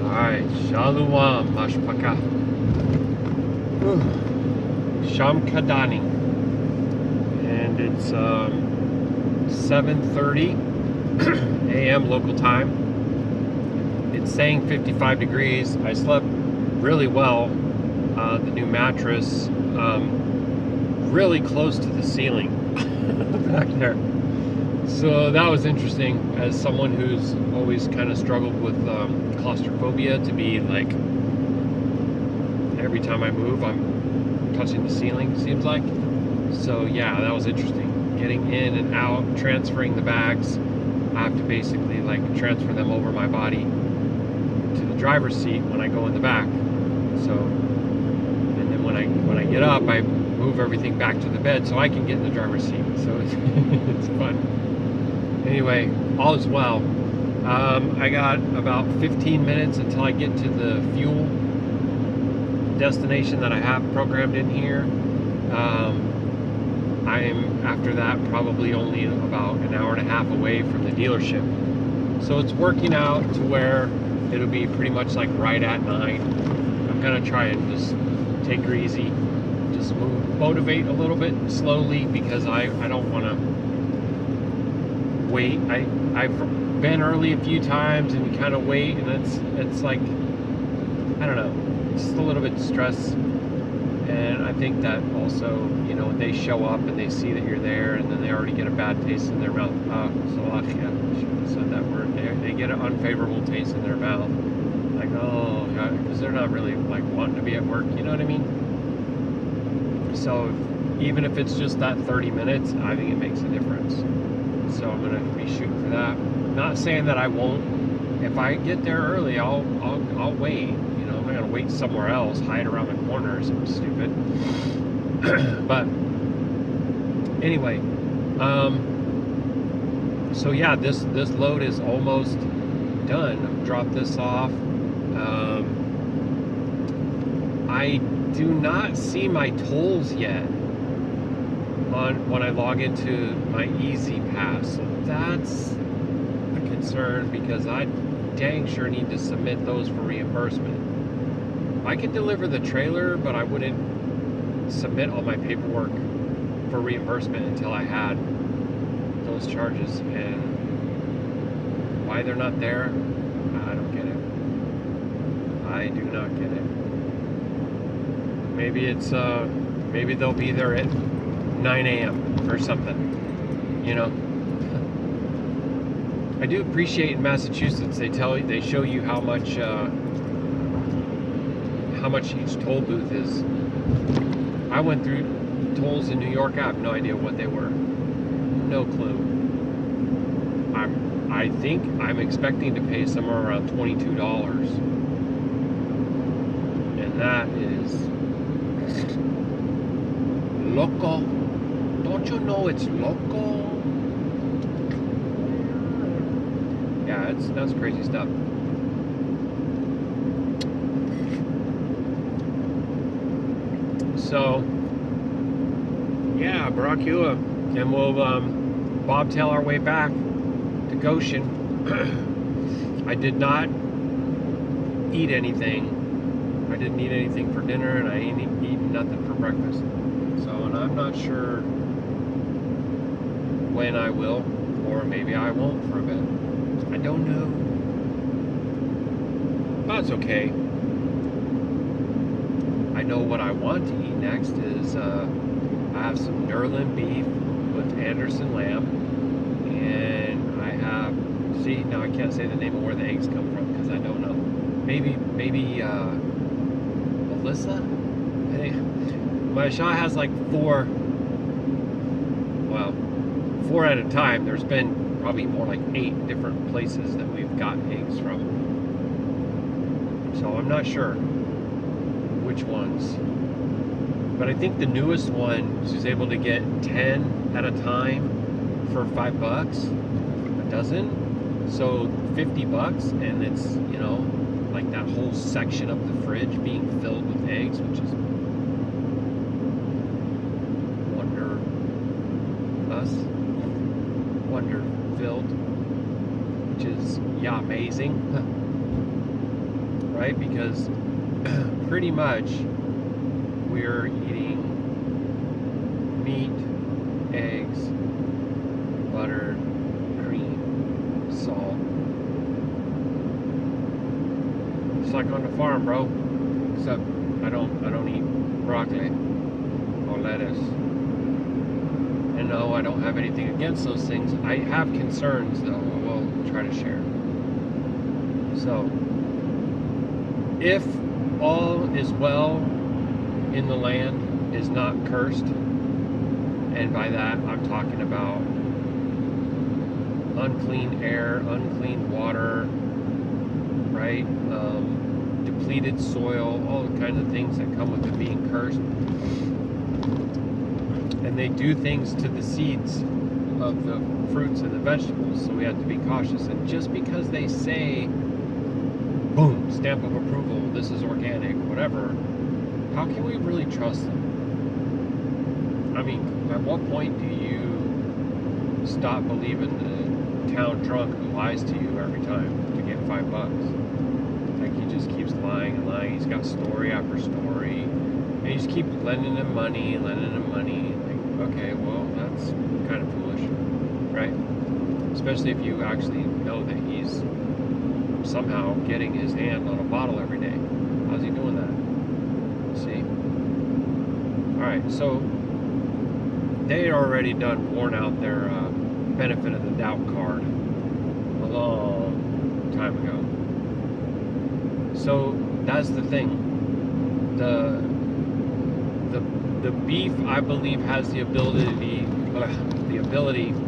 Alright, Shalom Mashpaka. Sham Kadani. And it's 7:30 a.m. local time. It's saying 55 degrees. I slept really well. The new mattress really close to the ceiling back there. So that was interesting as someone who's always kind of struggled with claustrophobia, to be like every time I move I'm touching the ceiling, seems like. So yeah, that was interesting. Getting in and out, transferring the bags. I have to basically like transfer them over my body to the driver's seat when I go in the back. So, and then when I get up, I move everything back to the bed so I can get in the driver's seat. So it's fun. Anyway, all is well. I got about 15 minutes until I get to the fuel destination that I have programmed in here. I'm, after that, probably only about an hour and a half away from the dealership. So it's working out to where it'll be pretty much like right at 9. I'm gonna try and just take her easy, just motivate a little bit slowly, because I don't want to wait. I've been early a few times and you kind of wait, and it's like, I don't know, it's just a little bit stress. And I think that also, you know, they show up and they see that you're there, and then they already get a bad taste in their mouth. Salachia, I should have said that word. They get an unfavorable taste in their mouth. Like, oh, because they're not really like wanting to be at work, you know what I mean? So even if it's just that 30 minutes, I think it makes a difference. So I'm gonna be shooting for that. Not saying that I won't. If I get there early, I'll wait. You know, I'm not gonna wait somewhere else, hide around the corner or something stupid. But anyway, so yeah, this load is almost done. I've dropped this off. I do not see my tolls yet when I log into my Easy Pass. So that's a concern, because I dang sure need to submit those for reimbursement. I could deliver the trailer, but I wouldn't submit all my paperwork for reimbursement until I had those charges. And why they're not there, I don't get it. I do not get it. Maybe it's maybe they'll be there at 9 a.m. or something, you know. I do appreciate in Massachusetts they show you how much each toll booth is. I went through tolls in New York. I have no idea what they were. No clue. I think I'm expecting to pay somewhere around $22, and that is loco. Don't you know it's loco? Yeah, that's crazy stuff. So, yeah, Baruk Atah, and we'll bobtail our way back to Goshen. I did not eat anything. I didn't eat anything for dinner, and I ain't eaten nothing for breakfast. So, and I'm not sure when I will, or maybe I won't for a bit. I don't know. But it's okay. I know what I want to eat next is I have some Nerlin beef with Anderson lamb, and I have, see, now I can't say the name of where the eggs come from because I don't know. Maybe Melissa? Hey, my shop has like 4 at a time. There's been probably more like 8 different places that we've gotten eggs from. So I'm not sure which ones. But I think the newest one, she's able to get 10 at a time for $5 a dozen. So $50, and it's, you know, like that whole section of the fridge being filled with eggs, which is wonder filled. which is, yeah, amazing, right? Because pretty much we're eating meat, eggs, butter, cream, salt. Just like on the farm, bro. Except I don't eat broccoli or lettuce. And no, I don't have anything against those things. I have concerns, though. We'll try to share. So, if all is well in the land, is not cursed, and by that I'm talking about unclean air, unclean water, right? Depleted soil, all the kinds of things that come with it being cursed. And they do things to the seeds of the fruits and the vegetables, so we have to be cautious. And just because they say, boom, stamp of approval, this is organic, whatever, how can we really trust them? I mean, at what point do you stop believing the town drunk who lies to you every time to get $5? Like, he just keeps lying and lying. He's got story after story, and you just keep lending him money. Like, okay, well, that's kind of foolish, right? Especially if you actually know that he's somehow getting his hand on a bottle every day. How's he doing that? See? Alright, so they had already worn out their benefit of the doubt card a long time ago. So that's the thing. The beef, I believe, has the ability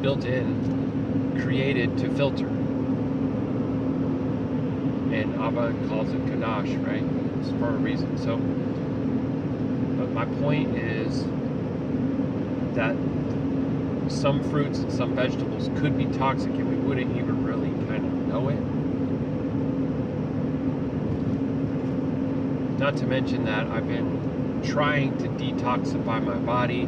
built in, created to filter. And Abba calls it Qadash, right? It's for a reason. So, but my point is that some fruits and some vegetables could be toxic and we wouldn't even really kind of know it. Not to mention that I've been trying to detoxify my body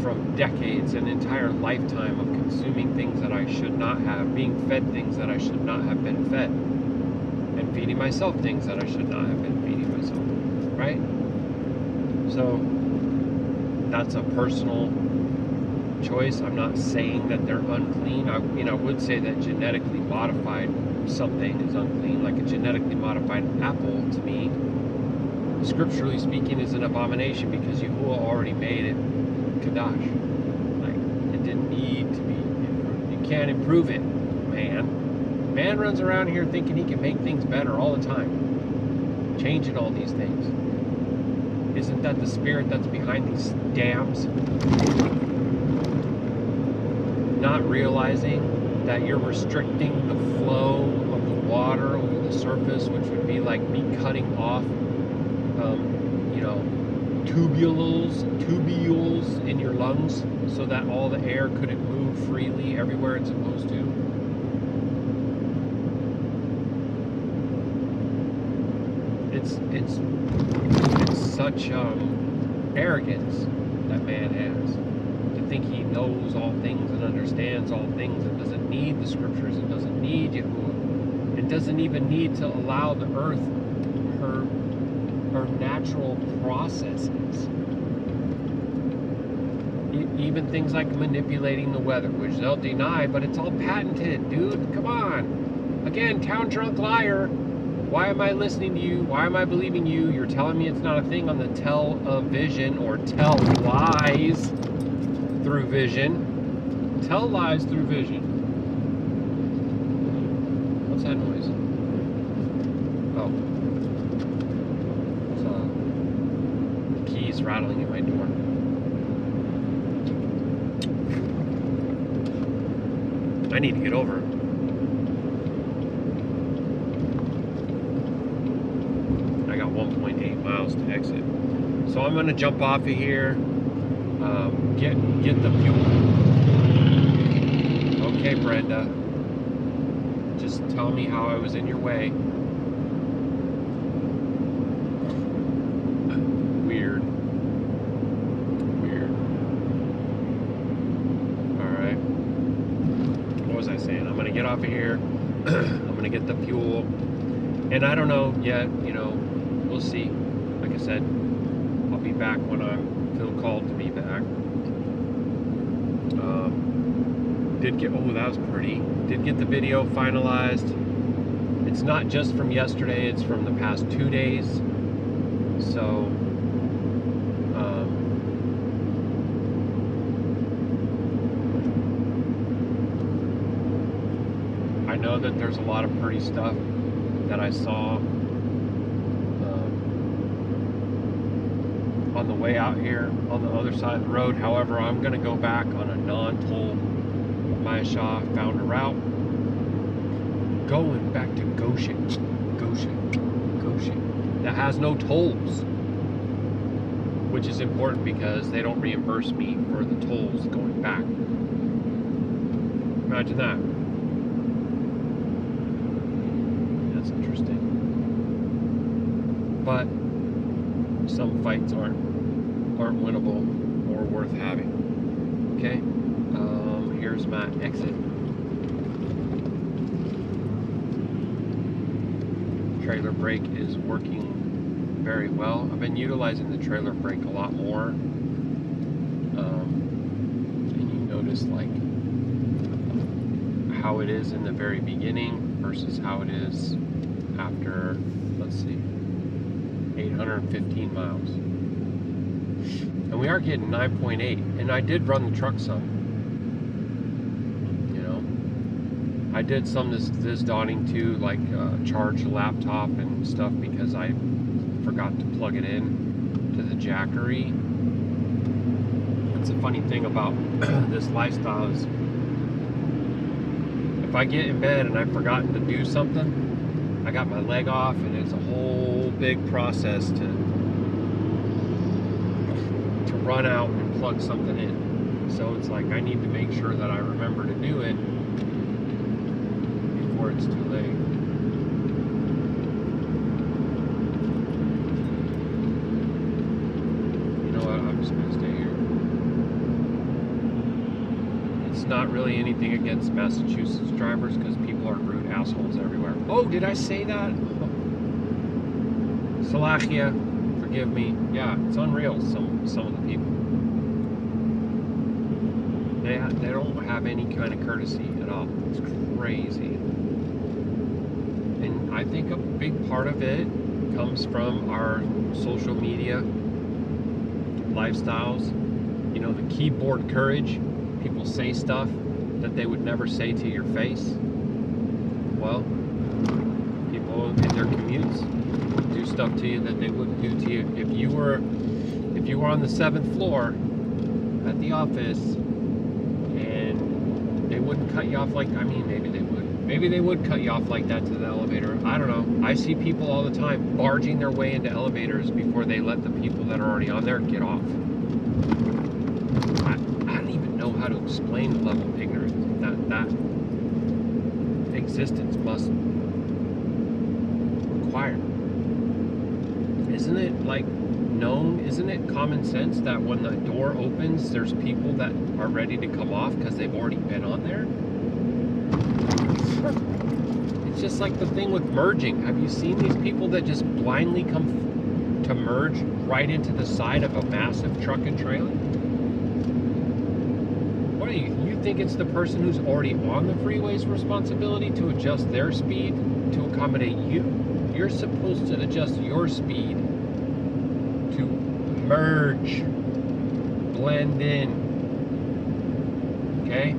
from decades, an entire lifetime of consuming things that I should not have, being fed things that I should not have been fed, and feeding myself things that I should not have been feeding myself, right? So that's a personal choice. I'm not saying that they're unclean. I would say that genetically modified something is unclean, like a genetically modified apple to me, scripturally speaking, is an abomination because Yahuah already made it Qadash. Like, it didn't need to be improved. You can't improve it, man. Man runs around here thinking he can make things better all the time, changing all these things. Isn't that the spirit that's behind these dams? Not realizing that you're restricting the flow of the water over the surface, which would be like me cutting off tubules in your lungs so that all the air couldn't move freely everywhere it's supposed to. It's such arrogance that man has, to think he knows all things and understands all things and doesn't need the scriptures, and doesn't need Yahuah, and doesn't even need to allow the earth her natural processes. Even things like manipulating the weather, which they'll deny, but it's all patented, dude. Come on. Again, town drunk liar. Why am I listening to you? Why am I believing you? You're telling me it's not a thing on the tell-a-vision, or tell lies through vision. Tell lies through vision. What's that noise? Oh. Keys rattling in my door. I need to get over it. I got 1.8 miles to exit. So I'm going to jump off of here, get the fuel. Okay, Brenda. Just tell me how I was in your way. Weird. Alright. What was I saying? I'm going to get off of here, I'm gonna get the fuel, and I don't know yet. You know, we'll see. Like I said, I'll be back when I feel called to be back. Did get, oh, that was pretty. Did get the video finalized. It's not just from yesterday, it's from the past 2 days. So, I know that there's a lot of pretty stuff that I saw on the way out here on the other side of the road. However, I'm going to go back on a non-toll Yahusha found a route going back to Goshen that has no tolls, which is important because they don't reimburse me for the tolls going back. Imagine that. That's interesting. But some fights aren't winnable or worth having. Okay, here's my exit. Trailer brake is working very well. I've been utilizing the trailer brake a lot more, and you notice like how it is in the very beginning versus how it is after, let's see, 815 miles. And we are getting 9.8, and I did run the truck some. You know, I did some this dawning too, like charge the laptop and stuff because I forgot to plug it in to the jackery. That's a funny thing about this lifestyle is if I get in bed and I've forgotten to do something, I got my leg off, and it's a whole big process to run out and plug something in. So it's like I need to make sure that I remember to do it before it's too late. You know what? I'm just gonna stay here. It's not really anything against Massachusetts drivers because people are rude assholes everywhere. Oh, did I say that? Salachia, forgive me. Yeah, it's unreal, some of the people. They don't have any kind of courtesy at all. It's crazy. And I think a big part of it comes from our social media lifestyles. You know, the keyboard courage. People say stuff that they would never say to your face. Well, people in their commutes do stuff to you that they wouldn't do to you if you were on the 7th floor at the office, and they wouldn't cut you off like, I mean, maybe they would cut you off like that to the elevator. I don't know. I see people all the time barging their way into elevators before they let the people that are already on there get off. I don't even know how to explain the level of ignorance that existence must require. Isn't it like known, isn't it common sense that when the door opens there's people that are ready to come off because they've already been on there? It's just like the thing with merging. Have you seen these people that just blindly come to merge right into the side of a massive truck and trailer? What do you think it's the person who's already on the freeway's responsibility to adjust their speed to accommodate you? You're supposed to adjust your speed to merge, blend in, okay?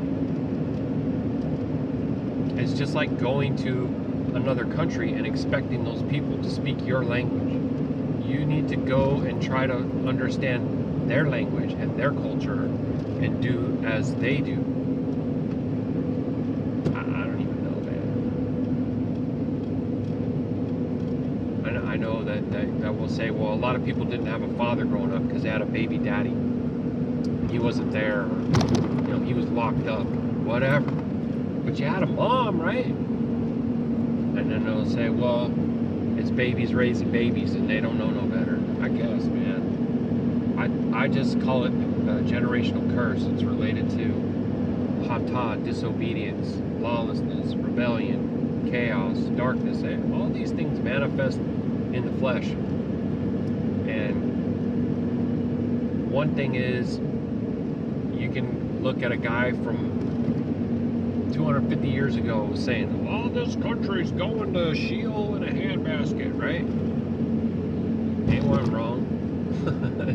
It's just like going to another country and expecting those people to speak your language. You need to go and try to understand their language and their culture and do as they do. I don't even know, man. I know that will say, well, a lot of people didn't have a father growing up because they had a baby daddy. He wasn't there, or, you know, he was locked up, whatever. But you had a mom, right? And then they'll say, well, it's babies raising babies and they don't know no better. I guess, man. I just call it a generational curse. It's related to hatah, disobedience, lawlessness, rebellion. chaos, darkness. All these things manifest in the flesh. And one thing is, you can look at a guy from 250 years ago saying, "Oh, this country's going to Sheol in a handbasket," right? They weren't wrong.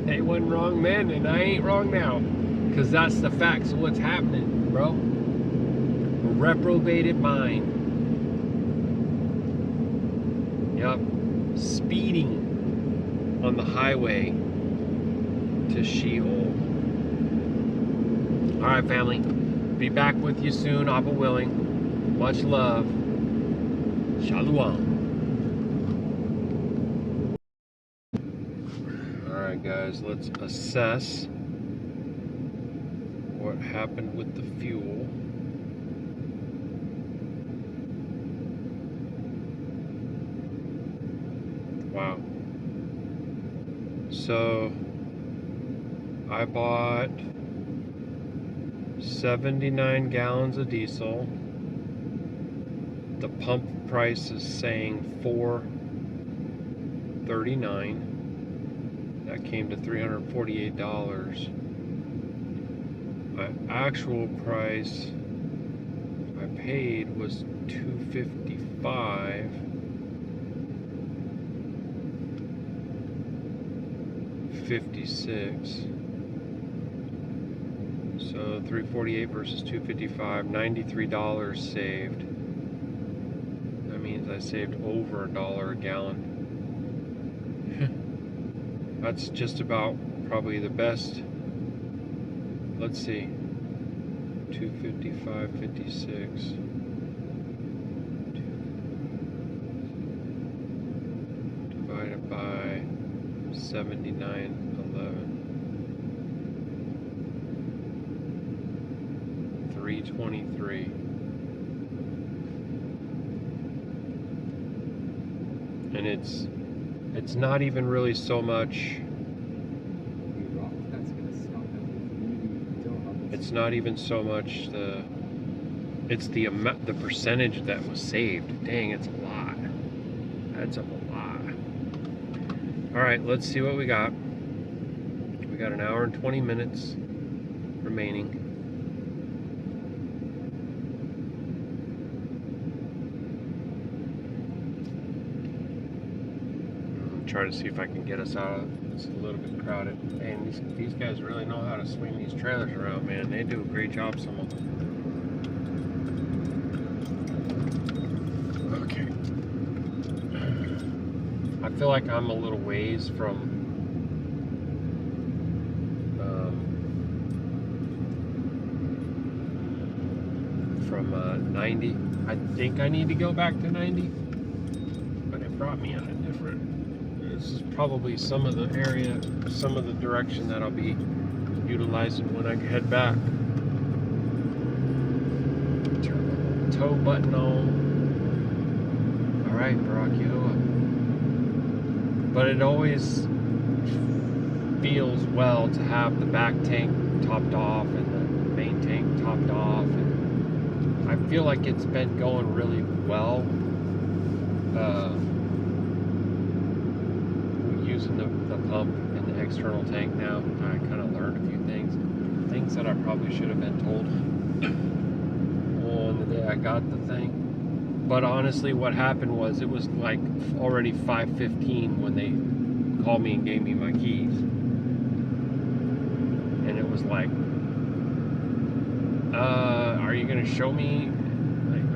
They wasn't wrong then, and I ain't wrong now, because that's the facts of what's happening, bro. A reprobated mind. Yep, speeding on the highway to Sheol. All right, family. Be back with you soon, Abba willing. Much love. Shalom. Alright guys, let's assess what happened with the fuel. Wow. So I bought 79 gallons of diesel. The pump price is saying $4.39. That came to $348. My actual price I paid was $255.56. So $348 versus $255, $93 saved. That means I saved over $1 a gallon. That's just about probably the best. Let's see. 255.56 divided by 79.11. 323. And it's not even really so much. It's not even so much it's the amount, the percentage that was saved. Dang, it's a lot. That's a lot. All right, let's see what we got. We got an hour and 20 minutes remaining. Try to see if I can get us out of it's a little bit crowded. And these guys really know how to swing these trailers around, man. They do a great job, some of them. Okay. I feel like I'm a little ways from 90. I think I need to go back to 90, but it brought me on a different. This is probably some of the area, some of the direction that I'll be utilizing when I head back. Turn the tow button on. Alright, Baruk Yahuah. But it always feels well to have the back tank topped off and the main tank topped off. And I feel like it's been going really well. Using the pump and the external tank now, I kind of learned a few things that I probably should have been told on the day I got the thing. But honestly, what happened was it was like already 5:15 when they called me and gave me my keys, and it was like, are you gonna show me? Like,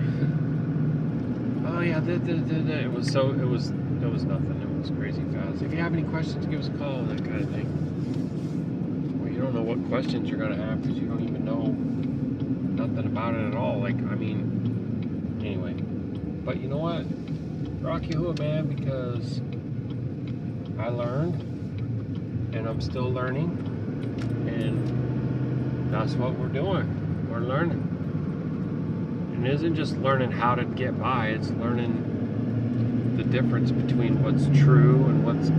oh yeah, it was nothing. It was crazy fast. If you have any questions, give us a call, that kind of thing. Well, you don't know what questions you're gonna have because you don't even know nothing about it at all. Like, I mean, anyway. But you know what? Ruach Yahuah, man, because I learned, and I'm still learning, and that's what we're doing. We're learning. And it isn't just learning how to get by, it's learning the difference between what's true and what's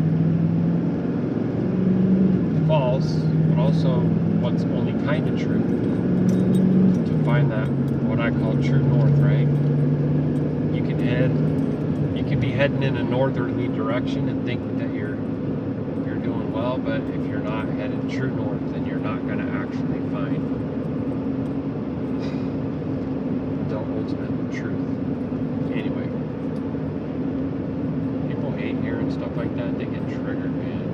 false, but also what's only kind of true. To find that, what I call true north, right? You can And you can be heading in a northerly direction and think that you're doing well, but if you're not headed true north, then you're not going to actually find the ultimate truth. Anyway, people hate hearing stuff like that. They get triggered, man.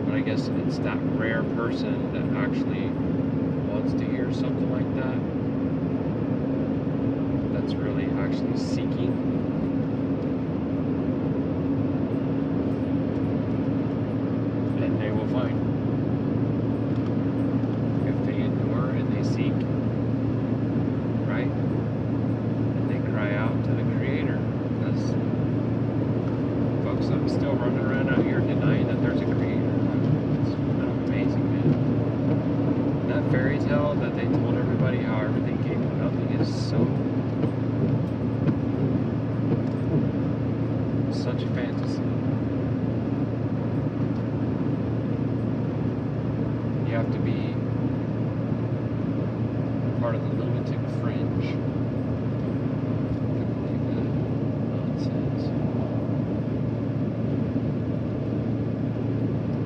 But I guess it's that rare person that actually wants to hear something like that, that's really actually seeking. And they will find. If they endure and they seek, right? And they cry out to the Creator. Because folks, I'm still running around out here denying that there's a Creator. It's kind of amazing, man. That fairy tale that they told everybody how everything came from nothing is such a fantasy. You have to be part of the lunatic fringe to believe that nonsense.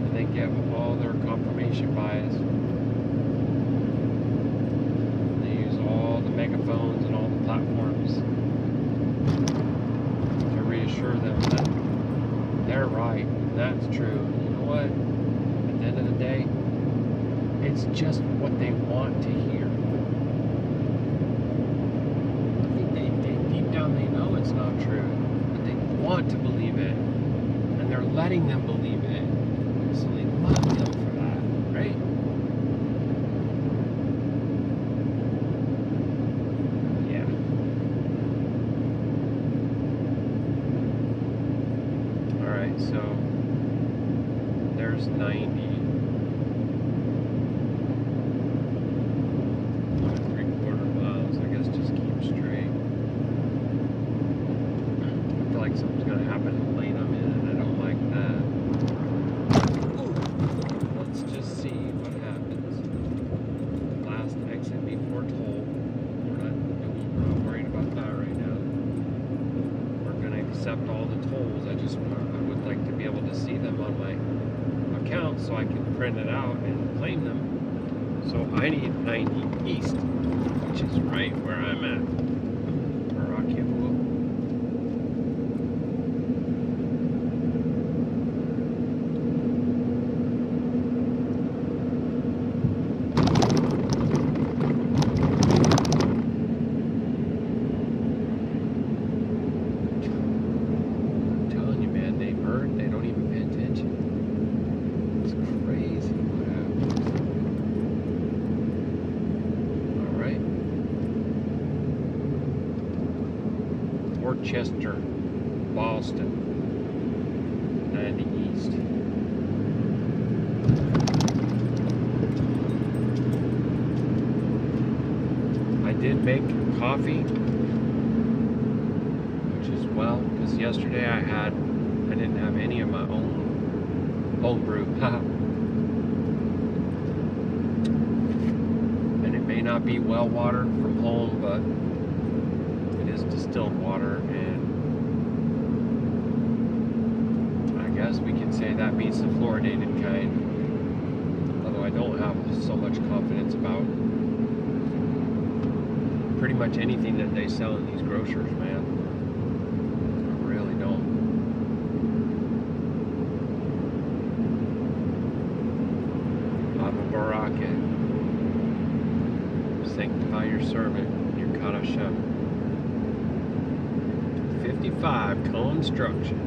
And they give all their confirmation bias. They use all the megaphones and all the platforms to reassure them that they're right, that's true. You know what? At the end of the day, it's just what they want to hear. I think they deep down they know it's not true, but they want to believe it, and they're letting them believe it, so they love them for that, right? Yeah. All right, so there's 90. 1.75 miles. I guess just keep straight. I feel like something's gonna happen in the lane I'm in, and I don't like that. Let's just see what happens. Last exit before toll. We're not worried about that right now. We're gonna accept all the tolls. I would like to be able to see them on my account so I can print it out and claim them. So I need 90 east, which is right where I'm at. Baruk Atah Yahuah. I'm telling you, man, they burn, they don't even pay attention. It's crazy what happens. Alright. Worcester, Boston, 90 east. I did make coffee, which is well, because yesterday I didn't have any of my own home brew. And it may not be well water from home, but it is distilled water, and I guess we can say that beats the fluoridated kind. Although I don't have so much confidence about pretty much anything that they sell in these grocers, man. I really don't. Baraka, sanctify your servant, your Qadashayam. 55 construction.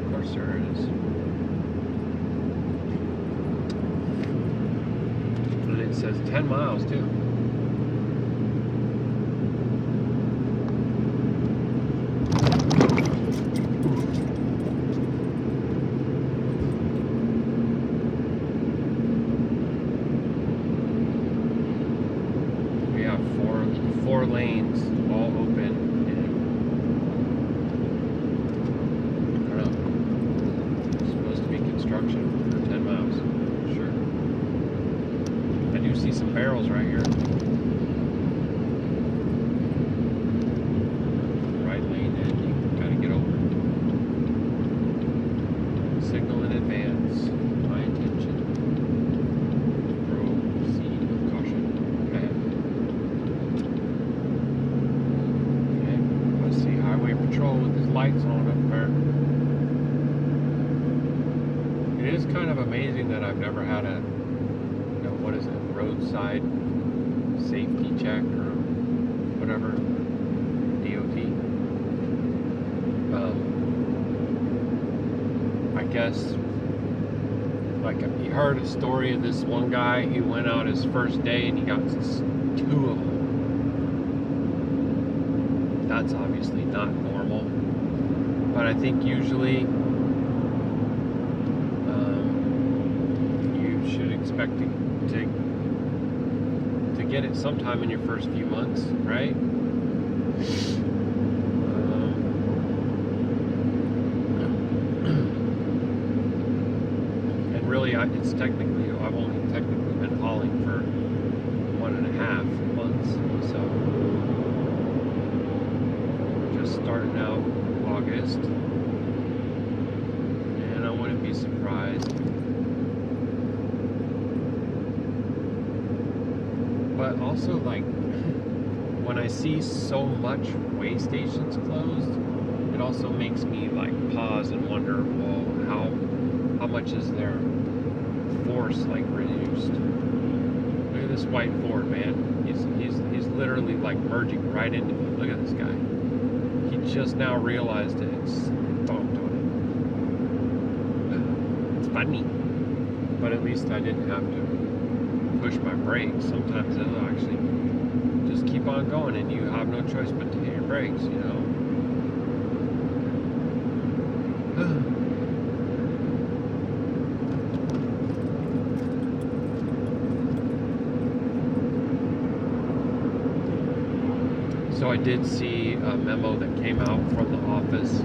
Of course there is. And it says 10 miles too. Four lanes all open, and I don't know, it's supposed to be construction for 10 miles, sure. I do see some barrels right here. lights on up there. It is kind of amazing that I've never had a, what is it, roadside safety check or whatever, DOT. I guess, like, you heard a story of this one guy. He went out his first day and he got 2 of them. That's obviously not normal, but I think usually you should expect to get it sometime in your first few months, right? And really, it's technically, I've only technically been hauling for 1.5 months, so starting out August, and I wouldn't be surprised. But also, like, when I see so much way stations closed, it also makes me like pause and wonder, well, how much is their force like reduced? Look at this white Ford, man. He's literally like merging right into me. Look at this guy. Just now realized it. It's stomped on it. It's funny, but at least I didn't have to push my brakes. Sometimes it'll actually just keep on going, and you have no choice but to hit your brakes. You know. So I did see a memo that came out from the office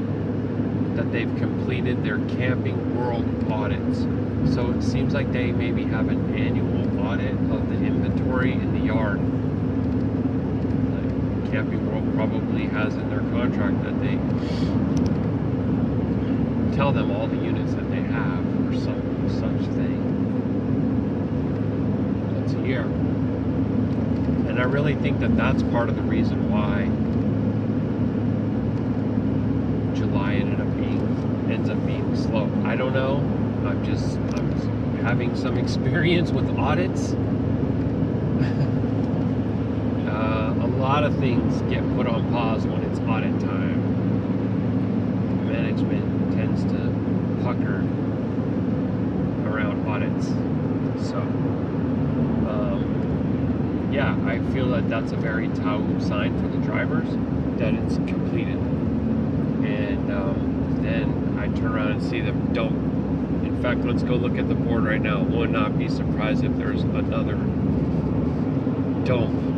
that they've completed their Camping World audits. So it seems like they maybe have an annual audit of the inventory in the yard. Like Camping World probably has in their contract that they tell them all the units that they have or some such thing. Once a year. And I really think that that's part of the reason why July ends up being slow. I don't know. I'm having some experience with audits. A lot of things get put on pause when it's audit time. Management tends to pucker around audits. So yeah, I feel that that's a very touted sign for the drivers that it's completed. And then I turn around and see them don't. In fact, let's go look at the board right now. Would not be surprised if there's another don't.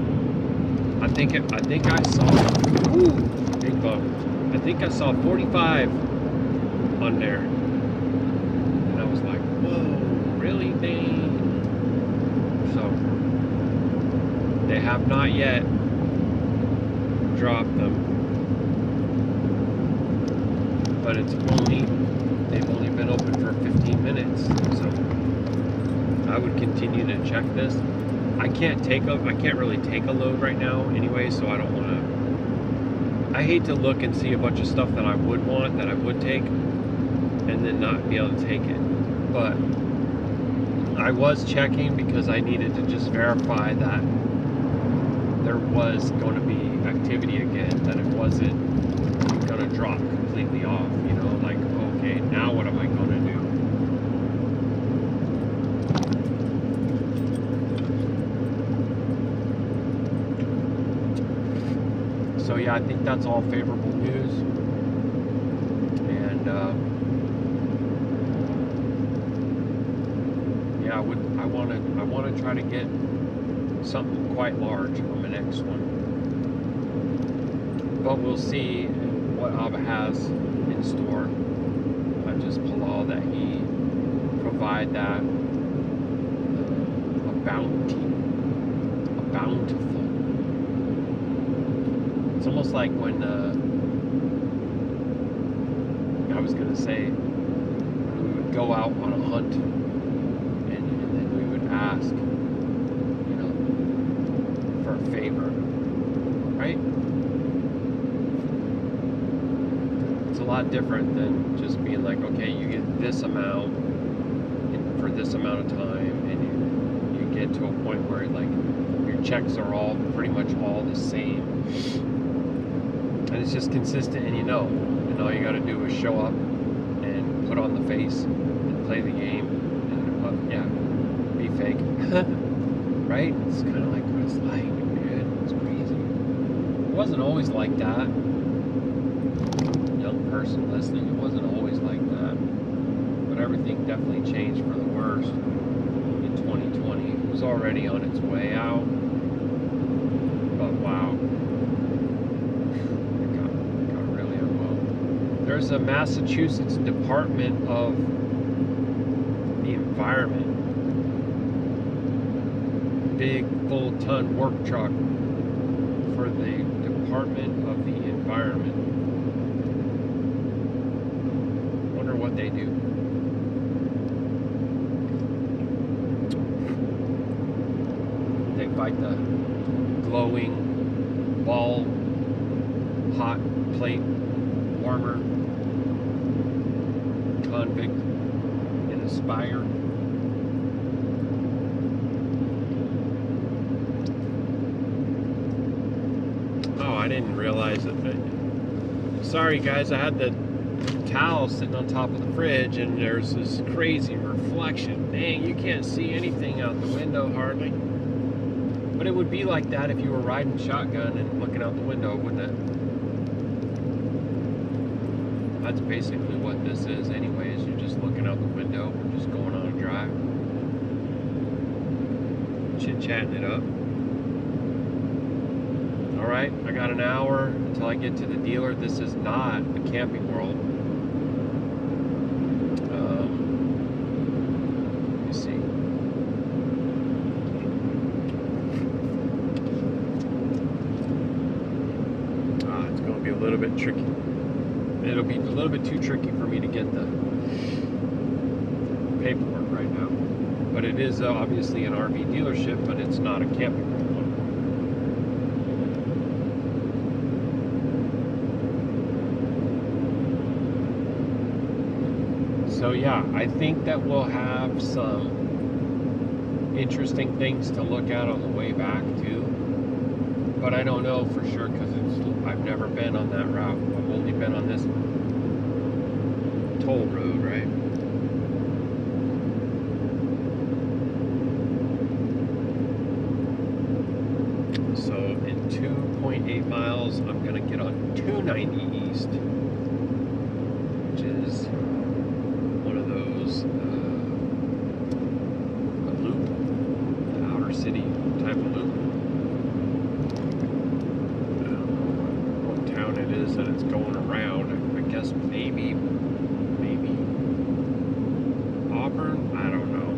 I think I saw, big bump. I think I saw 45 on there. And I was like, whoa, really, dang? So they have not yet dropped them, but they've only been open for 15 minutes, so I would continue to check this. I can't really take a load right now anyway, so I don't want to. I hate to look and see a bunch of stuff that I would want, that I would take, and then not be able to take it. But I was checking because I needed to just verify that there was going to be activity again, that it wasn't going to drop completely off, you know, like, okay, now what am I going to do? So yeah, I think that's all favorable news, and yeah, I want to try to get something quite large on the next one, but we'll see what Abba has in store. I just Palal that he provide that a bountiful. It's almost like when I was gonna say we would go out on a hunt, and then we would ask, you know, for a favor, right? a lot different than just being like, okay, you get this amount for this amount of time, and you get to a point where like your checks are all pretty much all the same, and it's just consistent, and all you got to do is show up and put on the face and play the game, and be fake. Right? It's kind of like what it's like, man. It's crazy. It wasn't always like that. Young person listening, it wasn't always like that. But everything definitely changed for the worse in 2020. It was already on its way out. But wow. It got really unwell. There's a Massachusetts Department of the Environment. Big full-ton work truck for the Department of the Environment. Wonder what they do. They fight the glowing ball hot plate warmer convict in a spire. I didn't realize it, but sorry guys, I had the towel sitting on top of the fridge and there's this crazy reflection. Dang, you can't see anything out the window hardly. But it would be like that if you were riding shotgun and looking out the window, wouldn't it? That's basically what this is anyways. You're just looking out the window and just going on a drive. Chit-chatting it up. Alright, I got an hour until I get to the dealer. This is not a Camping World. Let me see. It's going to be a little bit tricky. It'll be a little bit too tricky for me to get the paperwork right now. But it is obviously an RV dealership, but it's not a Camping World one. So yeah, I think that we'll have some interesting things to look at on the way back too. But I don't know for sure because I've never been on that route. I've only been on this toll road, right? So in 2.8 miles, I'm gonna get on 290 East, which is a loop, the outer city type of loop. I don't know what town it is that it's going around. I guess maybe Auburn. I don't know.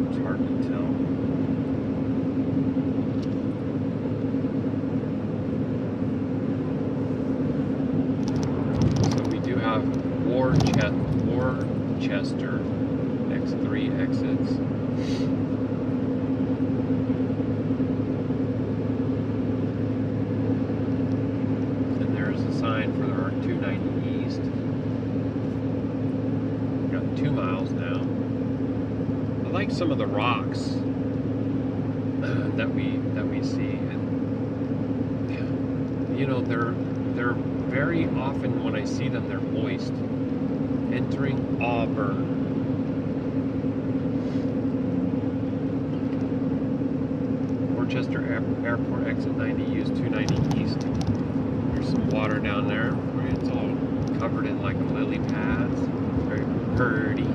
It's hard to tell. Worcester, next 3 exits. And there's a sign for our 290 East. We've got 2 miles now. I like some of the rocks that we see, and they're very often when I see them, they're moist. Entering Auburn. Worcester Airport exit 90, use 290 East. There's some water down there. It's all covered in like lily pads. Very pretty.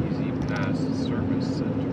Easy Pass Service Center.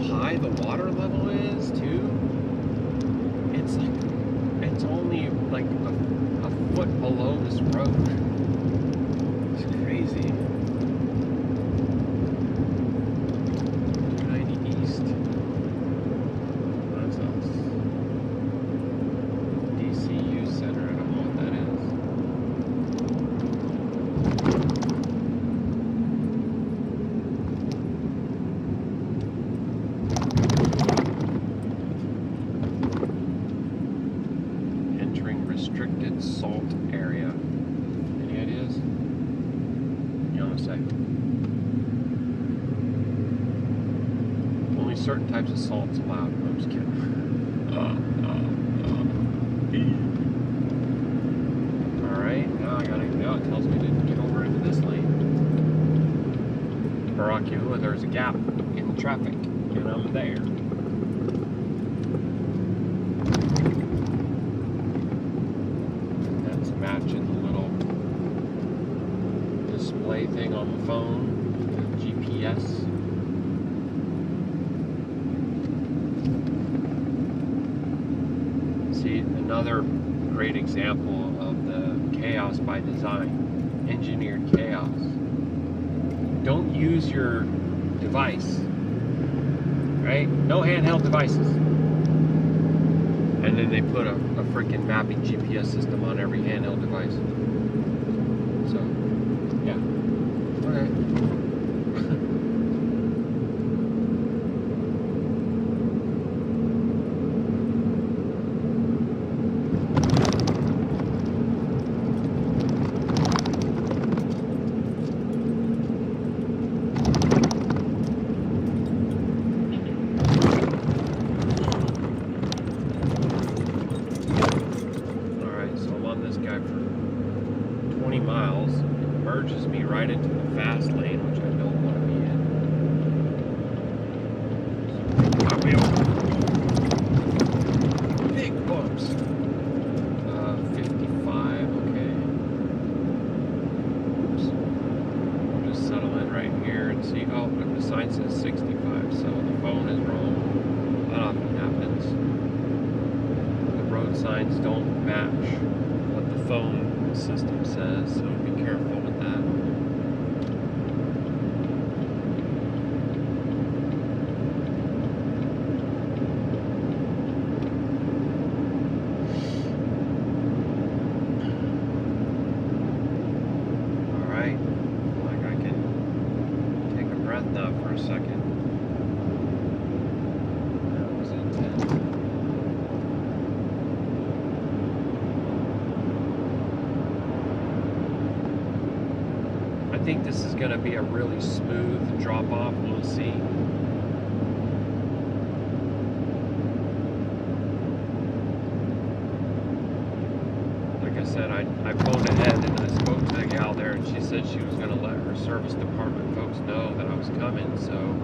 high the water level is too. It's only like a foot below this road. It's crazy. 290 East. That's us. DCU Center. I don't know what that is. Restricted salt area. Any ideas? You want to say? Only certain types of salts allowed. I'm just kidding. Alright, now I gotta go. It tells me to get over into this lane. Baruk Atah Yahuah, there's a gap in the traffic, and I'm there. Matching the little display thing on the phone, the GPS. See, another great example of the chaos by design, engineered chaos. Don't use your device, right? No handheld devices. And then they put a freaking mapping GPS system on every handheld device. So, yeah. Okay. Miles, it merges me right into the fast lane, which I don't want to be in. Big bumps. 55, okay. Oops. I'll just settle in right here and see. Oh, the sign says 65, so the phone is wrong. That often happens. The road signs don't match what the phone system says, so be careful with that. Alright, like I can take a breath now for a second. That was intense. I think this is going to be a really smooth drop off. We'll see. Like I said, I phoned ahead and I spoke to the gal there, and she said she was going to let her service department folks know that I was coming. So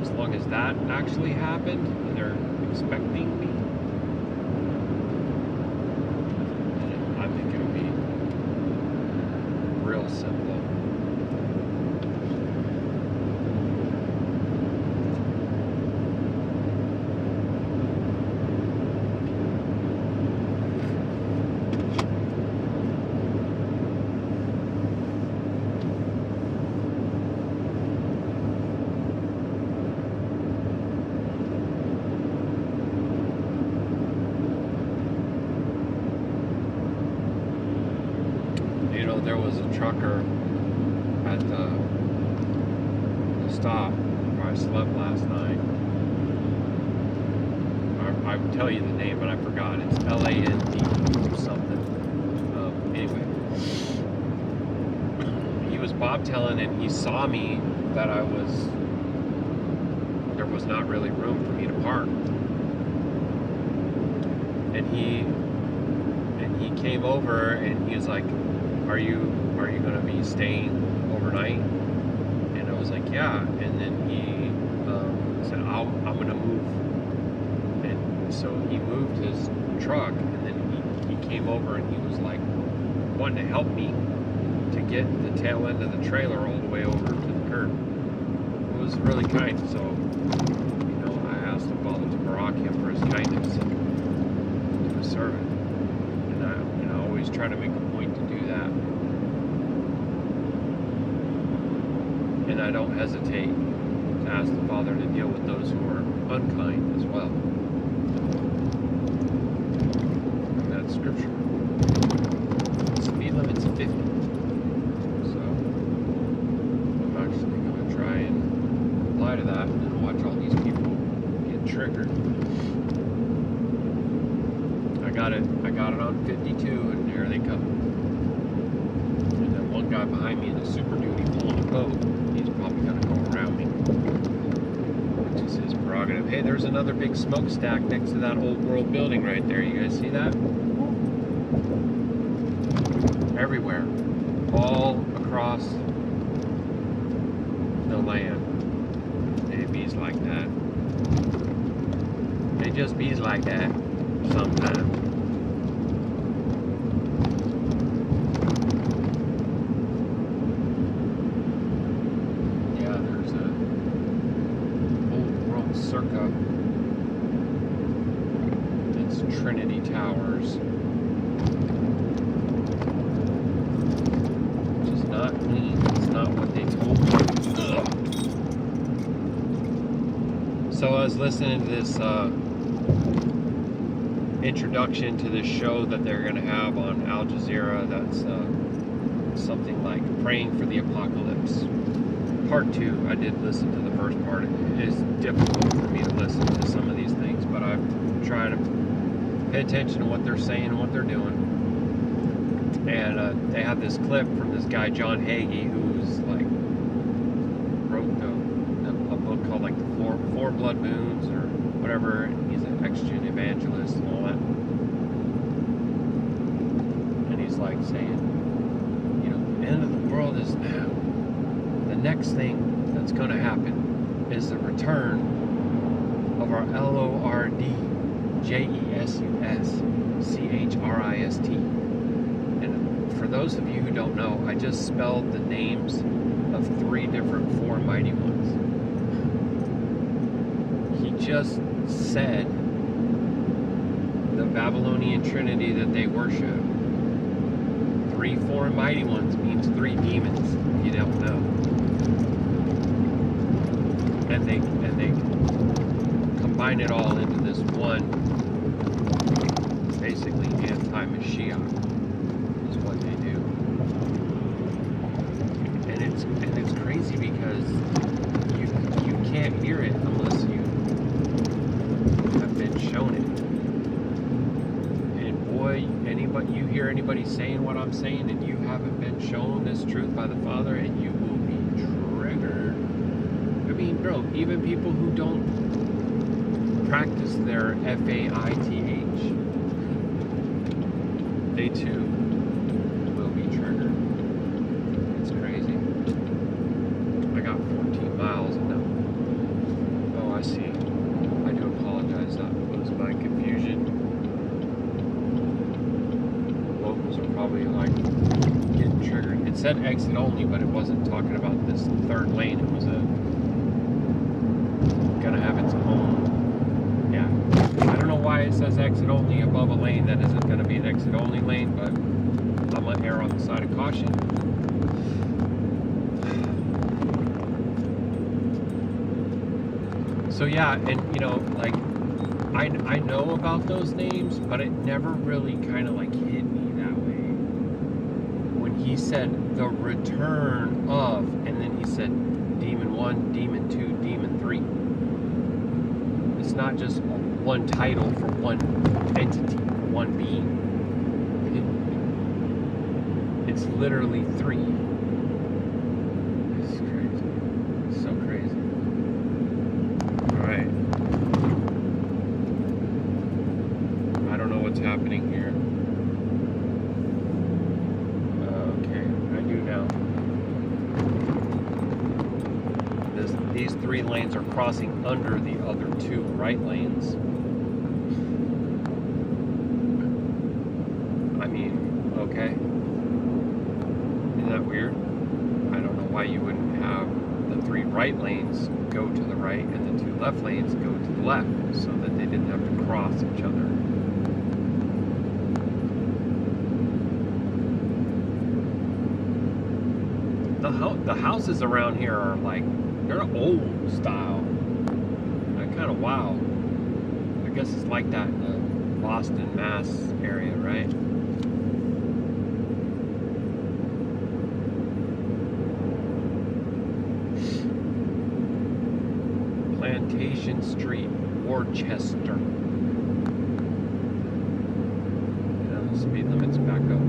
as long as that actually happened and they're expecting me, I think it'll be real simple. There was a trucker at the stop where I slept last night. I would tell you the name, but I forgot. It's LAND or something. Anyway, he was bobtailing and he saw me that there was not really room for me to park. And he came over and he was like, Are you going to be staying overnight? And I was like, yeah. And then he said, I'm going to move. And so he moved his truck, and then he came over and he was like wanting to help me to get the tail end of the trailer all the way over to the curb. It was really kind. So, you know, I asked the Father to barak him for his kindness to a servant. And I always try to make a point to do that. And I don't hesitate to ask the Father to deal with those who are unkind as well. And that's scripture. Speed limit's 50. So I'm actually going to try and apply to that and watch all these people get triggered. I got it on 52, and here they come. And then one guy behind me in the Super Duty pulling a boat. He's probably going to go around me, which is his prerogative. Hey, there's another big smokestack next to that old world building right there. You guys see that? Everywhere, all across the land. They bees like that. They just bees like that sometimes. Circa. It's Trinity Towers, which is not clean. It's not what they told me. Ugh. So I was listening to this introduction to this show that they're going to have on Al Jazeera. That's something like Praying for the Apocalypse. Part 2, I did listen to the first part. It is difficult for me to listen to some of these things, but I try to pay attention to what they're saying and what they're doing. And they have this clip from this guy, John Hagee, who's like wrote a book called like the Four Blood Moons or whatever. He's an ex-Gen evangelist and all that. And he's like saying, you know, the end of the world is now. The next thing that's going to happen is the return of our LORDJESUSCHRIST. And for those of you who don't know, I just spelled the names of 3 different 4 mighty ones. He just said the Babylonian Trinity that they worship. 3 4 mighty ones means 3 demons, if you don't know. And they combine it all into this one, basically anti-Mashiach is what they do. And it's crazy because you can't hear it unless you have been shown it. And boy, you hear anybody saying what I'm saying and you haven't been shown this truth by the Father, and you will be triggered. I mean, bro, even people who don't practice their FAITH, they too will be triggered. It's crazy. I got 14 miles and now. Oh, I see. I do apologize. That was my confusion. The locals are probably like getting triggered. It said exit only, but it wasn't talking about this 3rd lane. It was gonna have its own. Yeah, I don't know why it says exit only above a lane that isn't gonna be an exit only lane, but I'm gonna err on the side of caution. So yeah, and you know, like I know about those names, but it never really kind of like hit me that way. When he said the return of, and then he said Demon 1, Demon 2, Demon 3. It's not just one title for one entity, one being. It's literally 3. It's crazy. It's so crazy. Alright. I don't know what's happening here. Okay, I do now. These 3 lanes are crossing under the other 2 right lanes. I mean, okay. Isn't that weird? I don't know why you wouldn't have the the 3 right lanes go to the right and the 2 left lanes go to the left, so that they didn't have to cross each other. The houses around here are like, they're old style. They're kind of wild. I guess it's like that in the Boston, Mass area, right? Plantation Street, Worcester. And the speed limit's back up.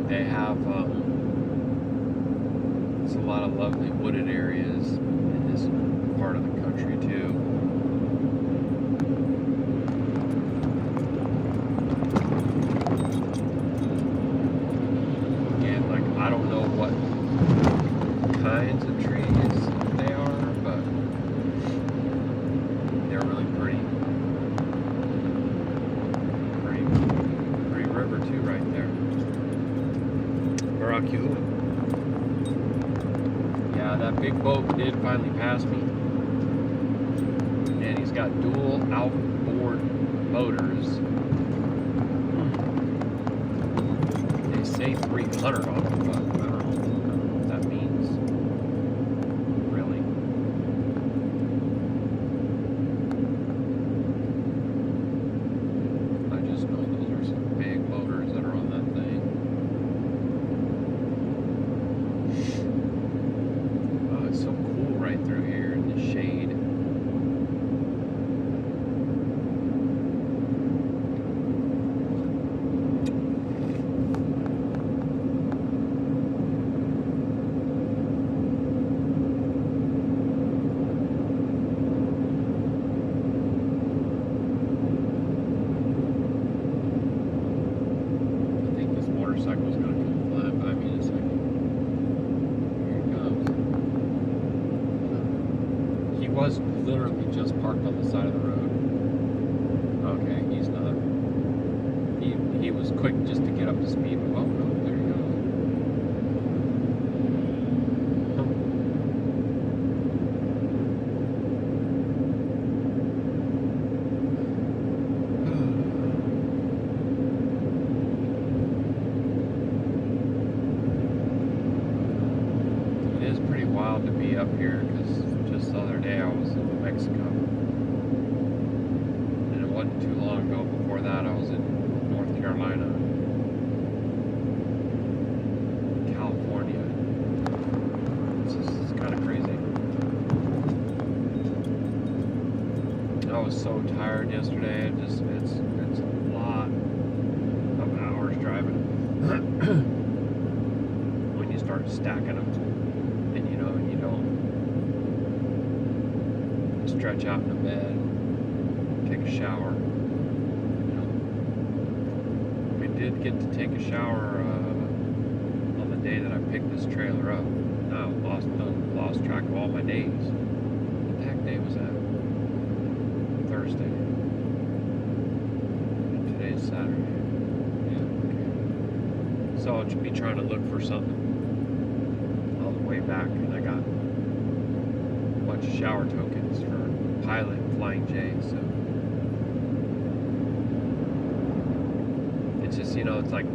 They have it's a lot of lovely wooded areas in this part of the country too. And like, I don't know what kinds of trees they are, but they're really pretty. Pretty river too right there. Baruk Atah. Yeah, that big boat did finally pass me. And he's got dual outboard motors. They say 300 on them, but I don't know what that means. Really. I just know those are some big motors that are on that thing. Oh, it's so cool right through here in the shade. I think this motorcycle's gonna come flying by me in a second. Here it comes. He was literally just parked on the side of the road. Okay, he's not. He was quick just to get up to speed. Oh no, there he goes. It is pretty wild to be up here because just the other day I was in New Mexico. And it wasn't too long ago before that I was in North Carolina, California. It's kind of crazy. I was so tired yesterday. It's a lot of hours driving when you start stacking them, and you don't stretch out in the bed, take a shower. We did get to take a shower on the day that I picked this trailer up. Now lost track of all my days. What the heck day was that? Thursday. And today's Saturday. Yeah, okay. So I'll be trying to look for something on the way back, and I got a bunch of shower tokens for Pilot and Flying J, so it's just, you know, it's like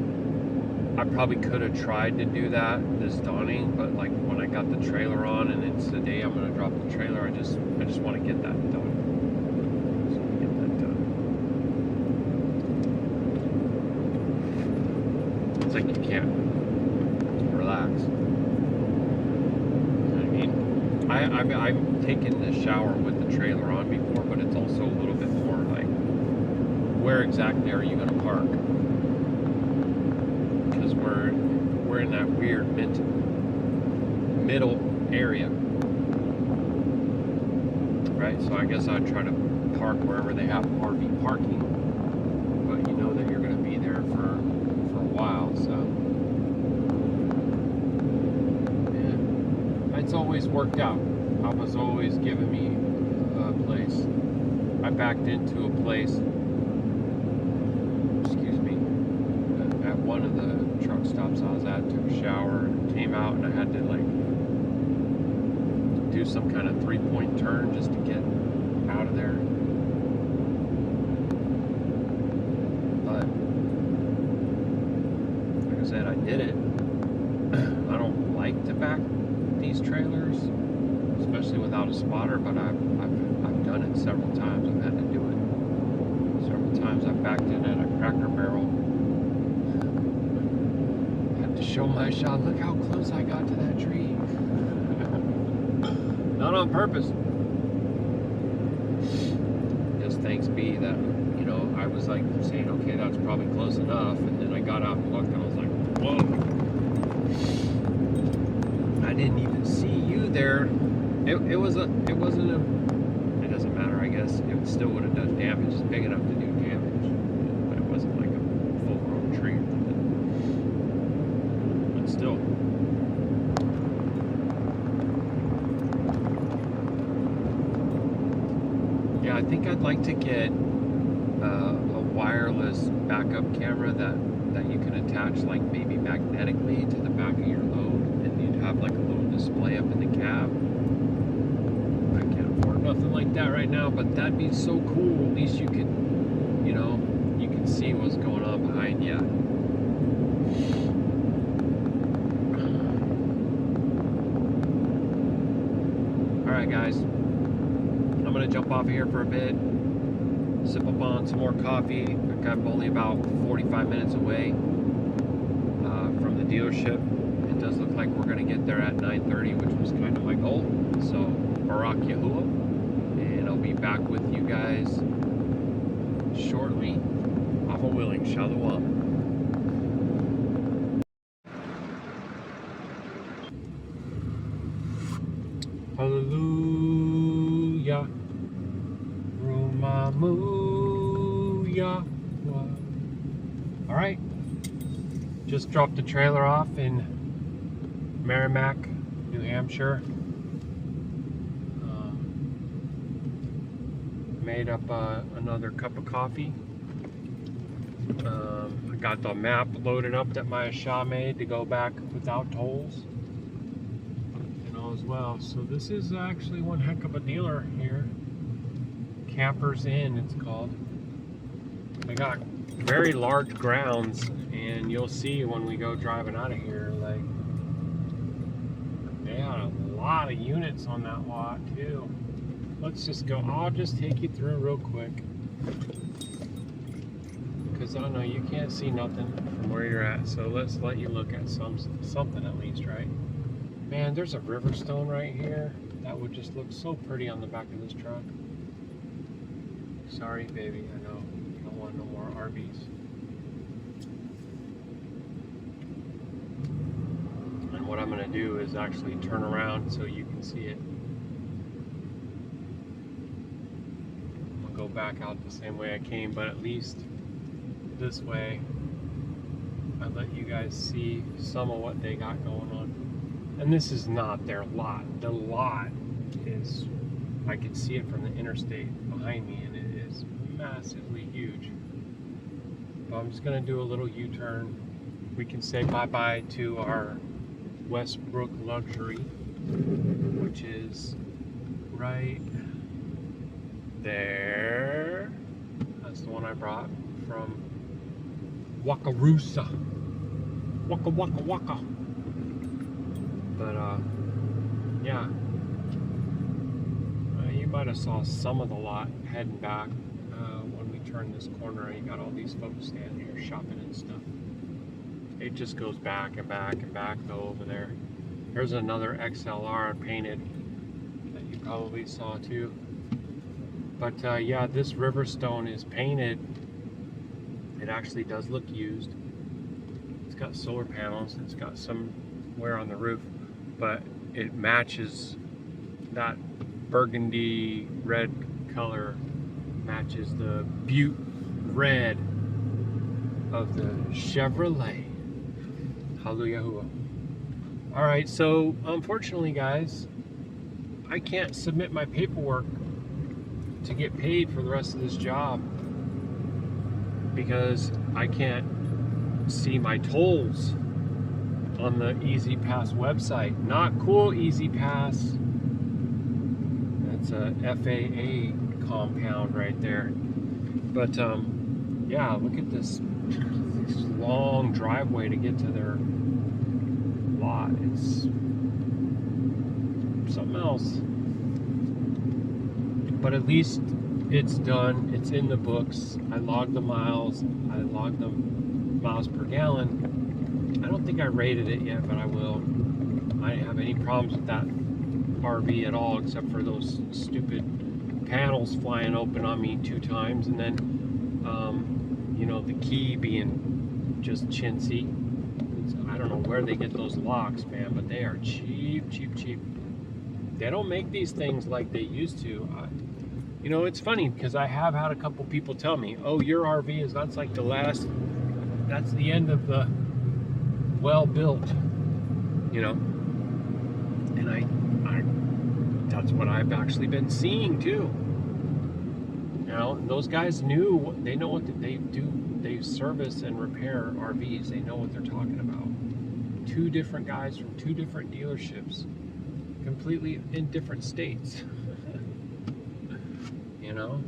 I probably could have tried to do that this dawning, but like when I got the trailer on and it's the day I'm gonna drop the trailer, I just want to get that done. Just wanna get that done. It's like you can't relax. You know what I mean? I've taken the shower with the trailer on before, but it's also a little bit more like, where exactly are you going to park? Because we're in that weird middle area, right? So I guess I'd try to park wherever they have RV parking, but you know that you're going to be there for a while, so yeah, it's always worked out. Papa's always given me a place. I backed into a place, at one of the truck stops I was at, took a shower, came out, and I had to like do some kind of 3-point turn just to get out of there. But like I said, I did it. I don't like to back these trailers, especially without a spotter, but I've done it several times. I've had to do it several times. I backed in at a Cracker Barrel. I had to show my shot. Look how close I got to that tree. Not on purpose. Just thanks be that, you know, I was like saying, okay, that's probably close enough, and then I got out and looked and I was like, whoa. I didn't even see you there. It wasn't a, it doesn't matter, I guess. It still would have done damage. It's big enough to do damage, but it wasn't like a full-grown tree or nothing. But still. Yeah, I think I'd like to get a wireless backup camera that you can attach like maybe magnetically to the back of your load, and you'd have like a little display up in the cab. I can't afford nothing like that right now, but that'd be so cool. At least you could, you know, you can see what's going on behind you. Alright guys, I'm gonna jump off of here for a bit, sip up on some more coffee. I'm only about 45 minutes away from the dealership. It does look like we're gonna get there at 9:30, which was kind of my goal. So Baruk Yahuah, and I'll be back with you guys shortly. Papa willing, Shalom. Hallelujah, Rumamuya. All right, just dropped the trailer off in Merrimack, New Hampshire. Made up another cup of coffee. I got the map loaded up that my Yahusha made to go back without tolls and all as well. So this is actually one heck of a dealer here. Campers Inn, it's called. They got very large grounds, and you'll see when we go driving out of here, like they got a lot of units on that lot too. Let's just go. I'll just take you through real quick, because I know you can't see nothing from where you're at, so let's let you look at something at least, right? Man, there's a Riverstone right here that would just look so pretty on the back of this truck. Sorry baby, I know you don't want no more RVs. And what I'm going to do is actually turn around so you can see it. I'll go back out the same way I came, but at least this way I let you guys see some of what they got going on. And this is not their lot. The lot is, I can see it from the interstate behind me, and it is massively huge. But I'm just going to do a little U-turn. We can say bye-bye to our Westbrook Luxury, which is right there. That's the one I brought from Wakarusa. Waka waka waka. But yeah. You might have saw some of the lot heading back when we turned this corner. You got all these folks standing here shopping and stuff. It just goes back and back and back though over there. Here's another XLR painted that you probably saw too. But yeah, this Riverstone is painted. It actually does look used. It's got solar panels. It's got somewhere on the roof, but it matches that burgundy red color, matches the butte red of the Chevrolet. Hallelujah. All right, so unfortunately, guys, I can't submit my paperwork to get paid for the rest of this job because I can't see my tolls on the Easy Pass website. Not cool, Easy Pass. That's a FAA compound right there. But yeah, look at this long driveway to get to their lot. It's something else. But at least it's done. It's in the books. I logged the miles. I logged the miles per gallon. I don't think I rated it yet, but I will. I didn't have any problems with that RV at all, except for those stupid panels flying open on me 2 times, and then you know, the key being just chintzy. I don't know where they get those locks, man, but they are cheap, cheap, cheap. They don't make these things like they used to. You know, it's funny because I have had a couple people tell me, "Oh, your RV is that's like the last. That's the end of the well-built." You know, and I that's what I've actually been seeing too. You know, those guys knew, they know what they do. They service and repair RVs. They know what they're talking about. 2 different guys from 2 different dealerships, completely in different states. You know,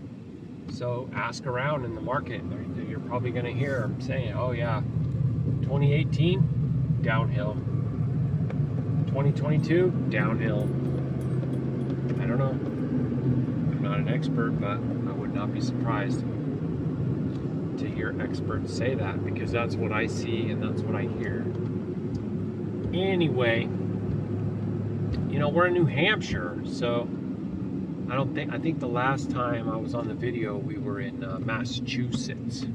so ask around in the market. You're probably going to hear them saying, "Oh yeah, 2018 downhill, 2022 downhill." I don't know. I'm not an expert, but I would not be surprised to hear experts say that, because that's what I see and that's what I hear. Anyway, you know, we're in New Hampshire, so I think the last time I was on the video we were in Massachusetts.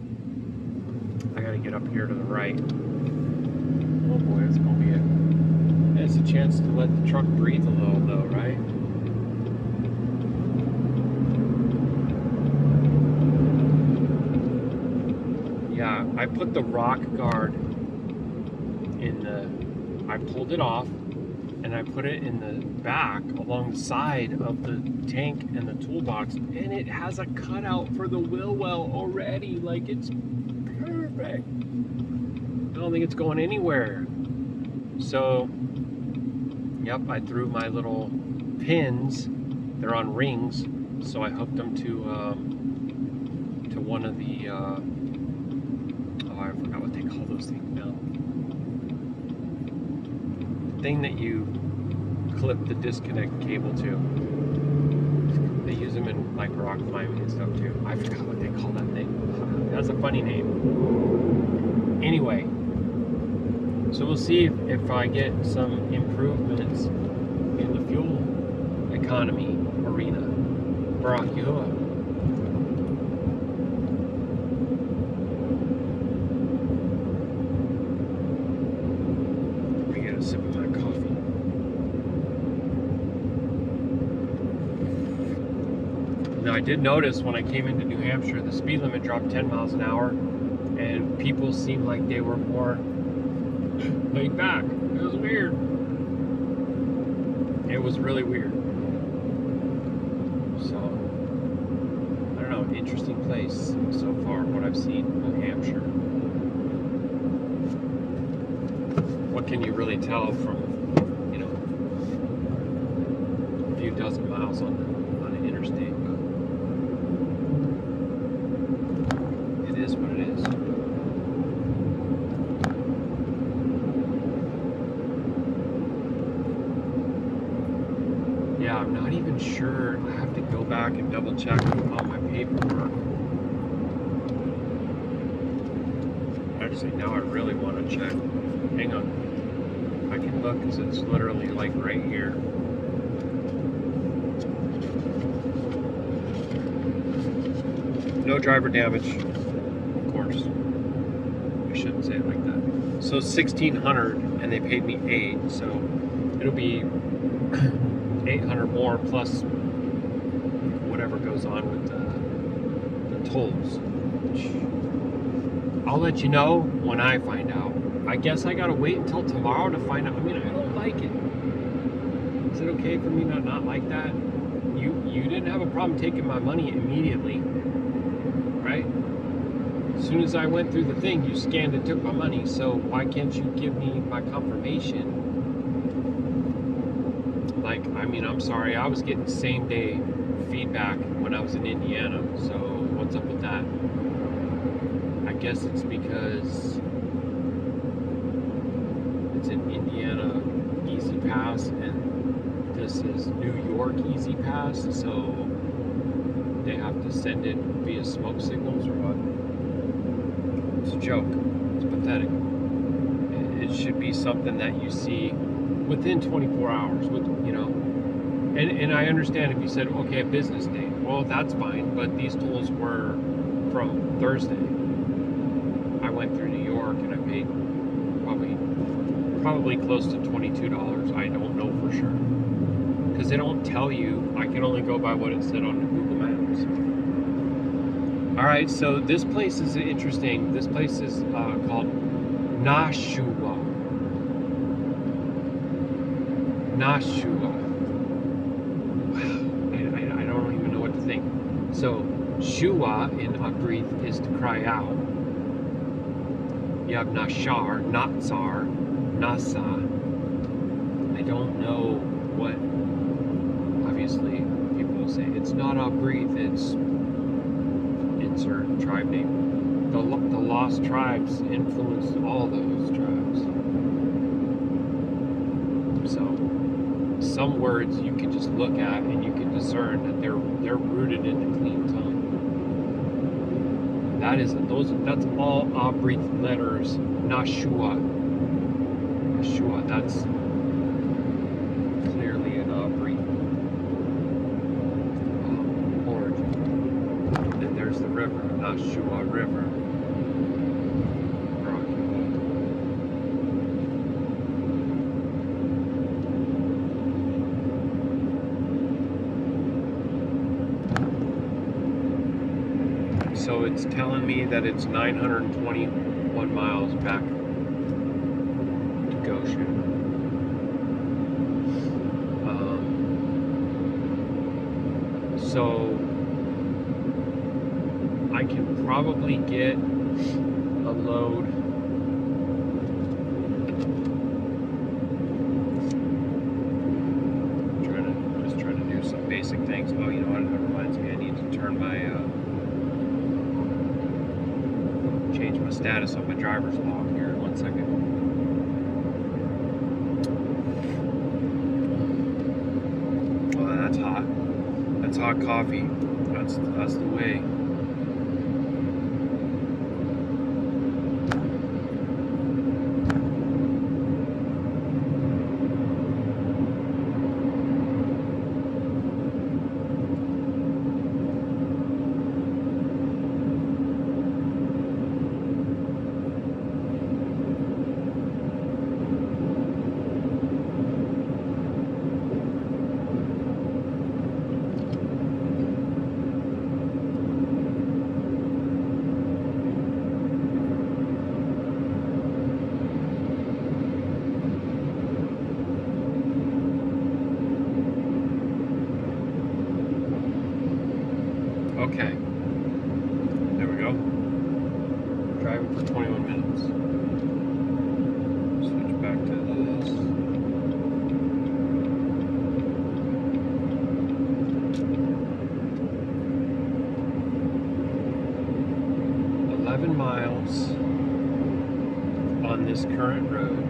I gotta get up here to the right. Oh boy, it's gonna be it's a chance to let the truck breathe a little though, right? Yeah, I put the rock guard in I pulled it off and I put it in the back along the side of the tank and the toolbox, and it has a cutout for the wheel well already. Like, it's perfect. I don't think it's going anywhere. So, yep, I threw my little pins. They're on rings, so I hooked them to one of the oh, I forgot what they call those things now. The thing that you clip the disconnect cable to. They use them in like rock climbing and stuff too. I forgot what they call that thing. It has a funny name. Anyway, so we'll see if I get some improvements in the fuel economy arena. Baruk Yahuah. Let me get a sip of my coffee. Now, I did notice when I came into New Hampshire, the speed limit dropped 10 miles an hour, and people seemed like they were more laid back. It was weird. It was really weird. So, I don't know, interesting place so far, what I've seen in New Hampshire. What can you really tell from, you know, a few dozen miles on an interstate? But it is what it is. unsure. I have to go back and double check on my paperwork. Actually, now I really want to check. Hang on. I can look because it's literally like right here. No driver damage, of course. I shouldn't say it like that. So $1,600, and they paid me $8, so it'll be $800 more plus whatever goes on with the tolls. I'll let you know when I find out. I guess I gotta wait until tomorrow to find out. I mean, I don't like it. Is it okay for me to not like that? You didn't have a problem taking my money immediately, right? As soon as I went through the thing, you scanned and took my money. So why can't you give me my confirmation? Like, I mean, I'm sorry, I was getting same day feedback when I was in Indiana. So what's up with that? I guess it's because it's an Indiana Easy Pass and this is New York Easy Pass, so they have to send it via smoke signals or what? It's a joke. It's pathetic. It should be something that you see within 24 hours, and I understand if you said, okay, a business day. Well, that's fine, but these tolls were from Thursday. I went through New York and I paid probably close to $22. I don't know for sure. Because they don't tell you. I can only go by what it said on the Google Maps. Alright, so this place is interesting. This place is called Nashua. Nashua. Wow, I don't even know what to think. So, Shua in Abrith is to cry out. You have Nashar, Natsar, Nasa. I don't know what, obviously, people will say. It's not Abrith, it's insert tribe name. The lost tribes influenced all those tribes. So, some words you can just look at and you can discern that they're rooted in the clean tongue. That's all Abrith letters. Nashua. Nashua, that's clearly an Abrith origin. Then there's the river, Nashua River. So it's telling me that it's 921 miles back to Goshen. So I can probably get a load. Just trying to do some basic things. Oh, you know what? It reminds me, I need to turn my change my status on my driver's log here in 1 second. Oh, that's hot. That's hot coffee. That's the way. Okay, there we go. Driving for 21 minutes. Switch back to this. Miles on this current road.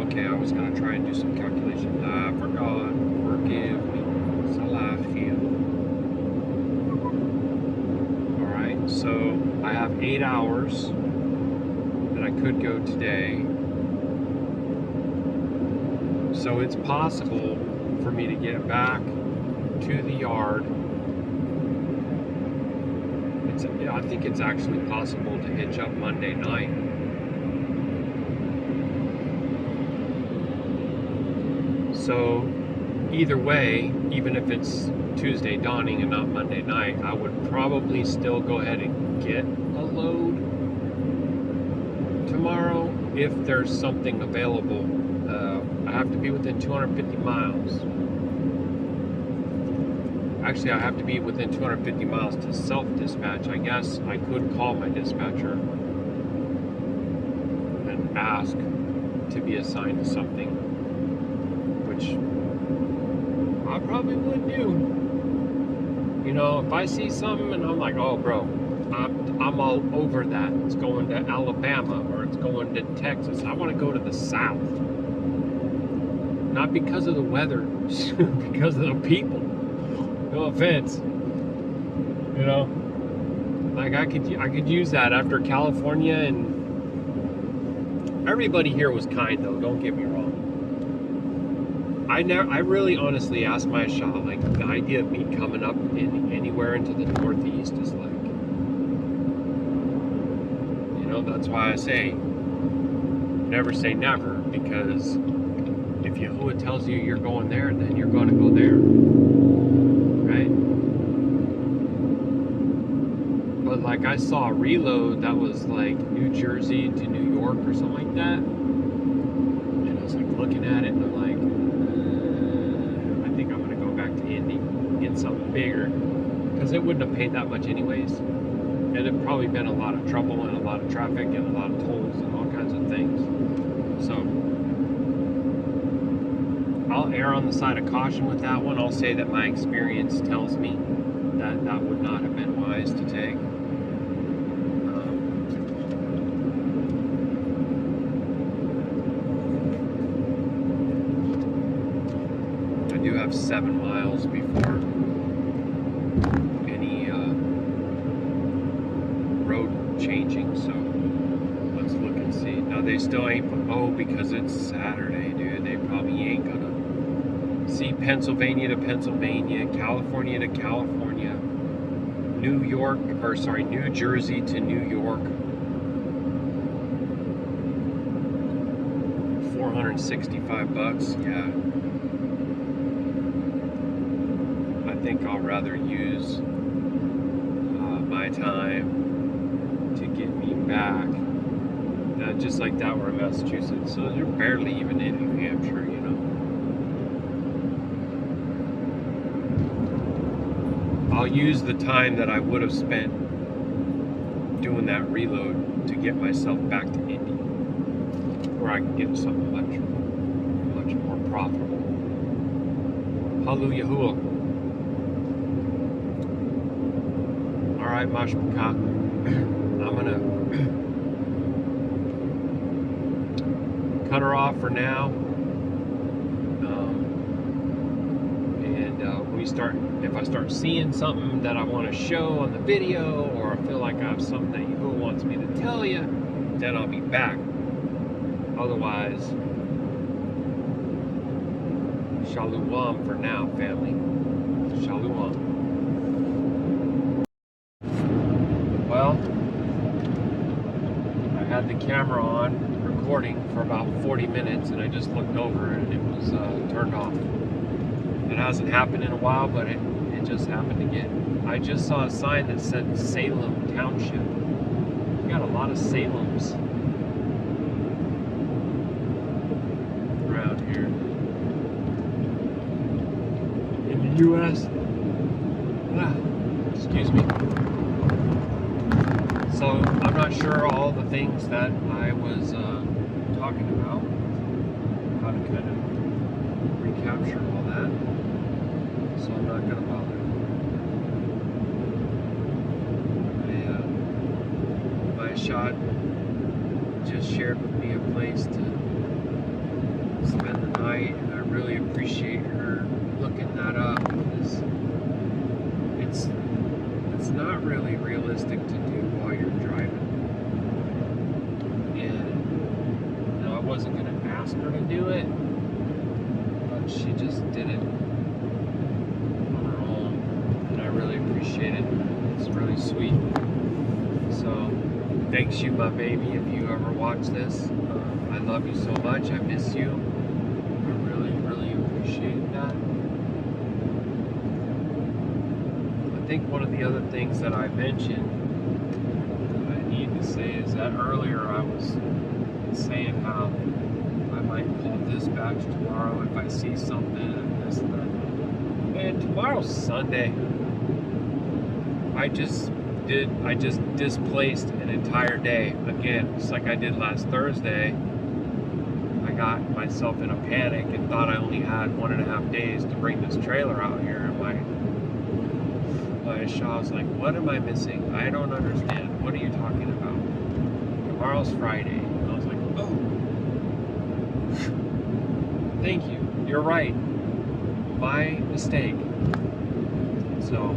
Okay, I was gonna try and do some calculations. I forgot. Forgive me. Salachim. Alright, so I have 8 hours that I could go today. So it's possible for me to get back to the yard. I think it's actually possible to hitch up Monday night. So either way, even if it's Tuesday dawning and not Monday night, I would probably still go ahead and get a load tomorrow if there's something available. I have to be within 250 miles. Actually, I have to be within 250 miles to self-dispatch. I guess I could call my dispatcher and ask to be assigned to something, which I probably would do. You know, if I see something and I'm like, oh, bro, I'm all over that. It's going to Alabama or it's going to Texas. I want to go to the South. Not because of the weather, because of the people. No offense. You know, like I could use that after California, and everybody here was kind though. Don't get me wrong. I really honestly asked my Yahusha, like the idea of me coming up in anywhere into the Northeast is like, you know, that's why I say never say never, because if Yahuwah tells you you're going there, then you're going to go there, right? But like I saw a reload that was like New Jersey to New York or something like that, and I was like looking at it and I'm like, I think I'm gonna go back to Indy and get something bigger, because it wouldn't have paid that much anyways. It'd probably been a lot of trouble and a lot of traffic and a lot of tolls and all kinds of things. So I'll err on the side of caution with that one. I'll say that my experience tells me that that would not have been wise to take. I do have 7 miles before any road changing, so let's look and see. Now they still ain't, oh, because it's Saturday, dude. They probably ain't gonna see Pennsylvania to Pennsylvania, California to California, New Jersey to New York. 465 bucks, yeah. I think I'll rather use my time to get me back. Just like that, we're in Massachusetts, so they're barely even in New Hampshire, you know. I'll use the time that I would have spent doing that reload to get myself back to Indy, where I can get something much more profitable. Hallelujah. All right, Mashpaka. I'm gonna cut her off for now. If I start seeing something that I want to show on the video, or I feel like I have something that Yahuwah wants me to tell you, then I'll be back. Otherwise, Shalom for now, family. Shalom. Well, I had the camera on recording for about 40 minutes and I just looked over and it was turned off. It hasn't happened in a while, but it just happened again. I just saw a sign that said Salem Township. We got a lot of Salems around here in the U.S. Excuse me. So I'm not sure all the things that I was talking about, how to kind of recapture all that. So I'm not going to bother. My shot just shared with me a place to spend the night, and I really appreciate her looking that up, because it's not really realistic to do while you're driving. And I wasn't going to ask her to do it, but she just did it on her own, and I really appreciate it. It's really sweet. So thanks you, my baby, if you ever watch this. I love you so much. I miss you. I really, really appreciate that. I think one of the other things that I mentioned that I need to say is that earlier I was saying how I might call dispatch tomorrow if I see something and this and that. And tomorrow's Sunday. I just displaced an entire day. Again, just like I did last Thursday. I got myself in a panic and thought I only had 1.5 days to bring this trailer out here. And my Shaw was like, what am I missing? I don't understand. What are you talking about? Tomorrow's Friday. And I was like, oh. Thank you. You're right. My mistake. So,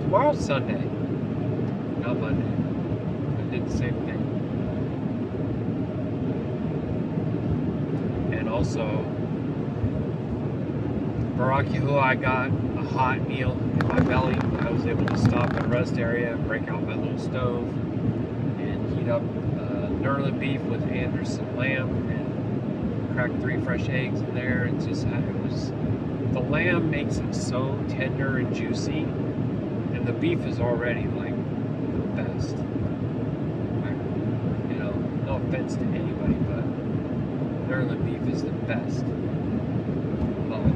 tomorrow's Sunday. Not Monday. I did the same thing. And also, Baruk Atah Yahuah, I got a hot meal in my belly. I was able to stop at a rest area and break out my little stove and heat up Nerlin beef with Anderson lamb and crack 3 fresh eggs in there. It was, the lamb makes it so tender and juicy, and the beef is already like the best. You know, no offense to anybody, but Nerlin beef is the best. Love it.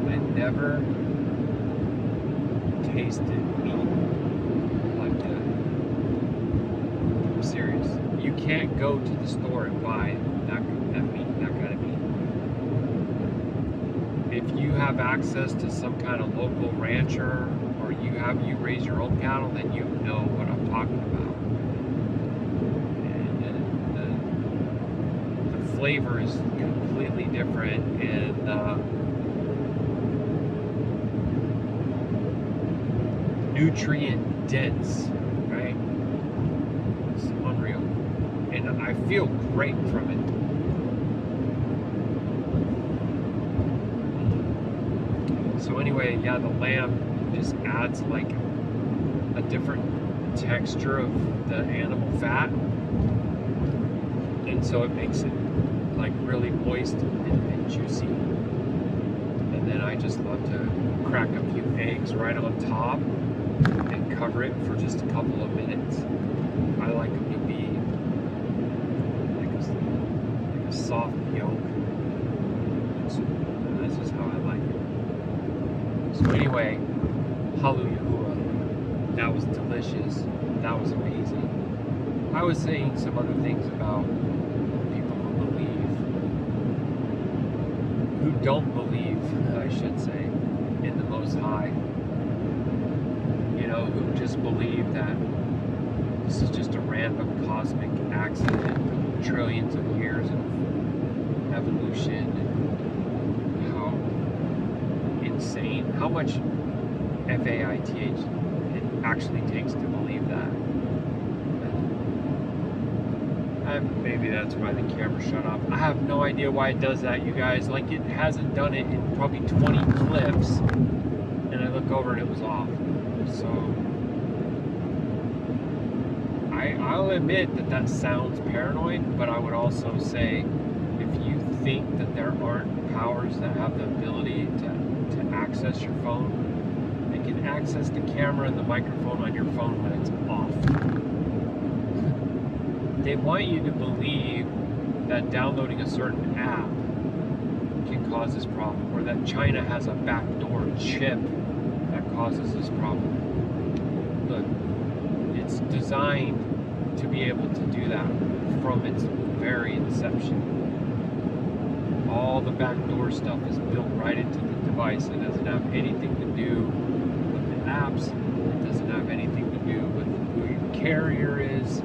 I never tasted meat like that. I'm serious. You can't go to the store and buy that meat, that kind of meat. If you have access to some kind of local rancher, or you raise your own cattle, then you know what I'm talking about. And the flavor is completely different, and nutrient dense, right? It's unreal. And I feel great from it. So anyway, yeah, the lamb just adds like a different texture of the animal fat. And so it makes it like really moist and juicy. And then I just love to crack a few eggs right on top and cover it for just a couple of minutes. I like them to be like a soft yolk. That's just how I like it. So anyway, hallelujah. That was delicious. That was amazing. I was saying some other things about people who don't believe, I should say, in the Most High. You know, who just believe that this is just a random cosmic accident, trillions of years of evolution, and how insane, how much faith it actually takes to believe that. Maybe that's why the camera shut off. I have no idea why it does that, you guys. Like, it hasn't done it in probably 20 clips, and I look over and it was off. So I'll admit that sounds paranoid, but I would also say, if you think that there aren't powers that have the ability to access your phone, they can access the camera and the microphone on your phone when it's off. They want you to believe that downloading a certain app can cause this problem, or that China has a backdoor chip that causes this problem. Look, it's designed to be able to do that from its very inception. All the backdoor stuff is built right into the device. It doesn't have anything to do with the apps. It doesn't have anything to do with who your carrier is.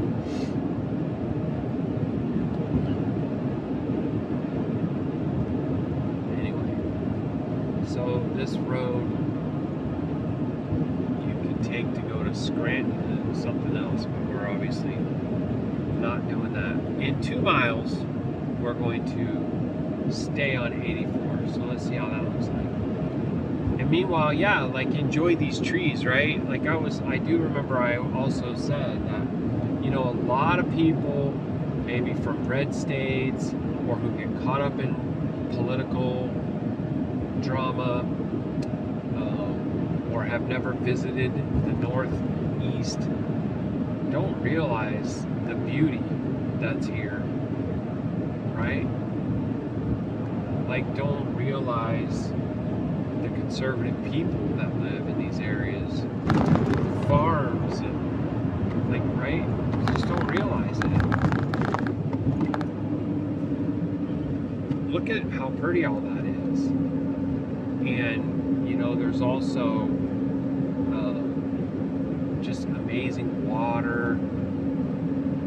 to Scranton and something else, but we're obviously not doing that. In 2 miles, we're going to stay on 84. So let's see how that looks like. And meanwhile, yeah, like enjoy these trees, right? Like I do remember I also said that, you know, a lot of people, maybe from red states or who get caught up in political drama, or have never visited the Northeast, don't realize the beauty that's here, right? Like, don't realize the conservative people that live in these areas, farms, and like, right? Just don't realize it. Look at how pretty all that is. And, you know, there's also just amazing water,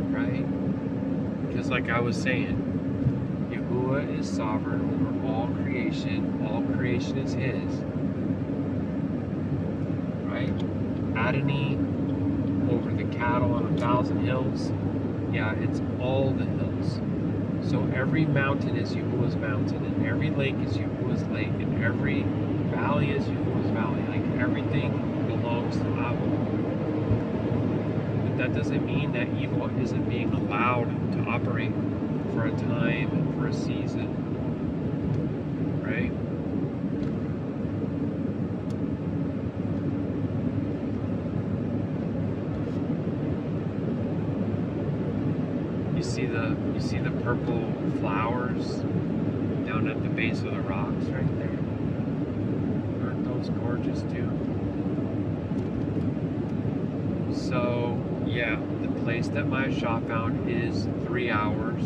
right? Because like I was saying, Yahuwah is sovereign over all creation is his, right? Adonai over the cattle on 1,000 hills, yeah, it's all the hills. So every mountain is Yahuwah's mountain, and every lake is Yahuwah's lake, and every valley is Yahuwah's valley. Like, everything belongs to Abba. But that doesn't mean that evil isn't being allowed to operate for a time and for a season, right? You see the purple flowers down at the base of the rocks right there? Aren't those gorgeous too? So yeah, the place that my shop found is 3 hours,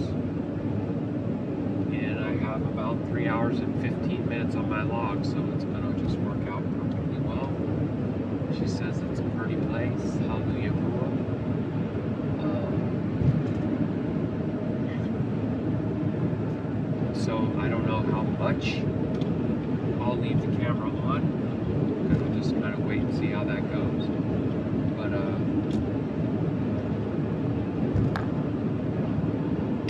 and I have about 3 hours and 15 minutes on my log, so it's gonna just work out perfectly well. She says it's a pretty place. Hallelujah. So I don't know how much I'll leave the camera on. I'm gonna just kind of wait and see how that goes. But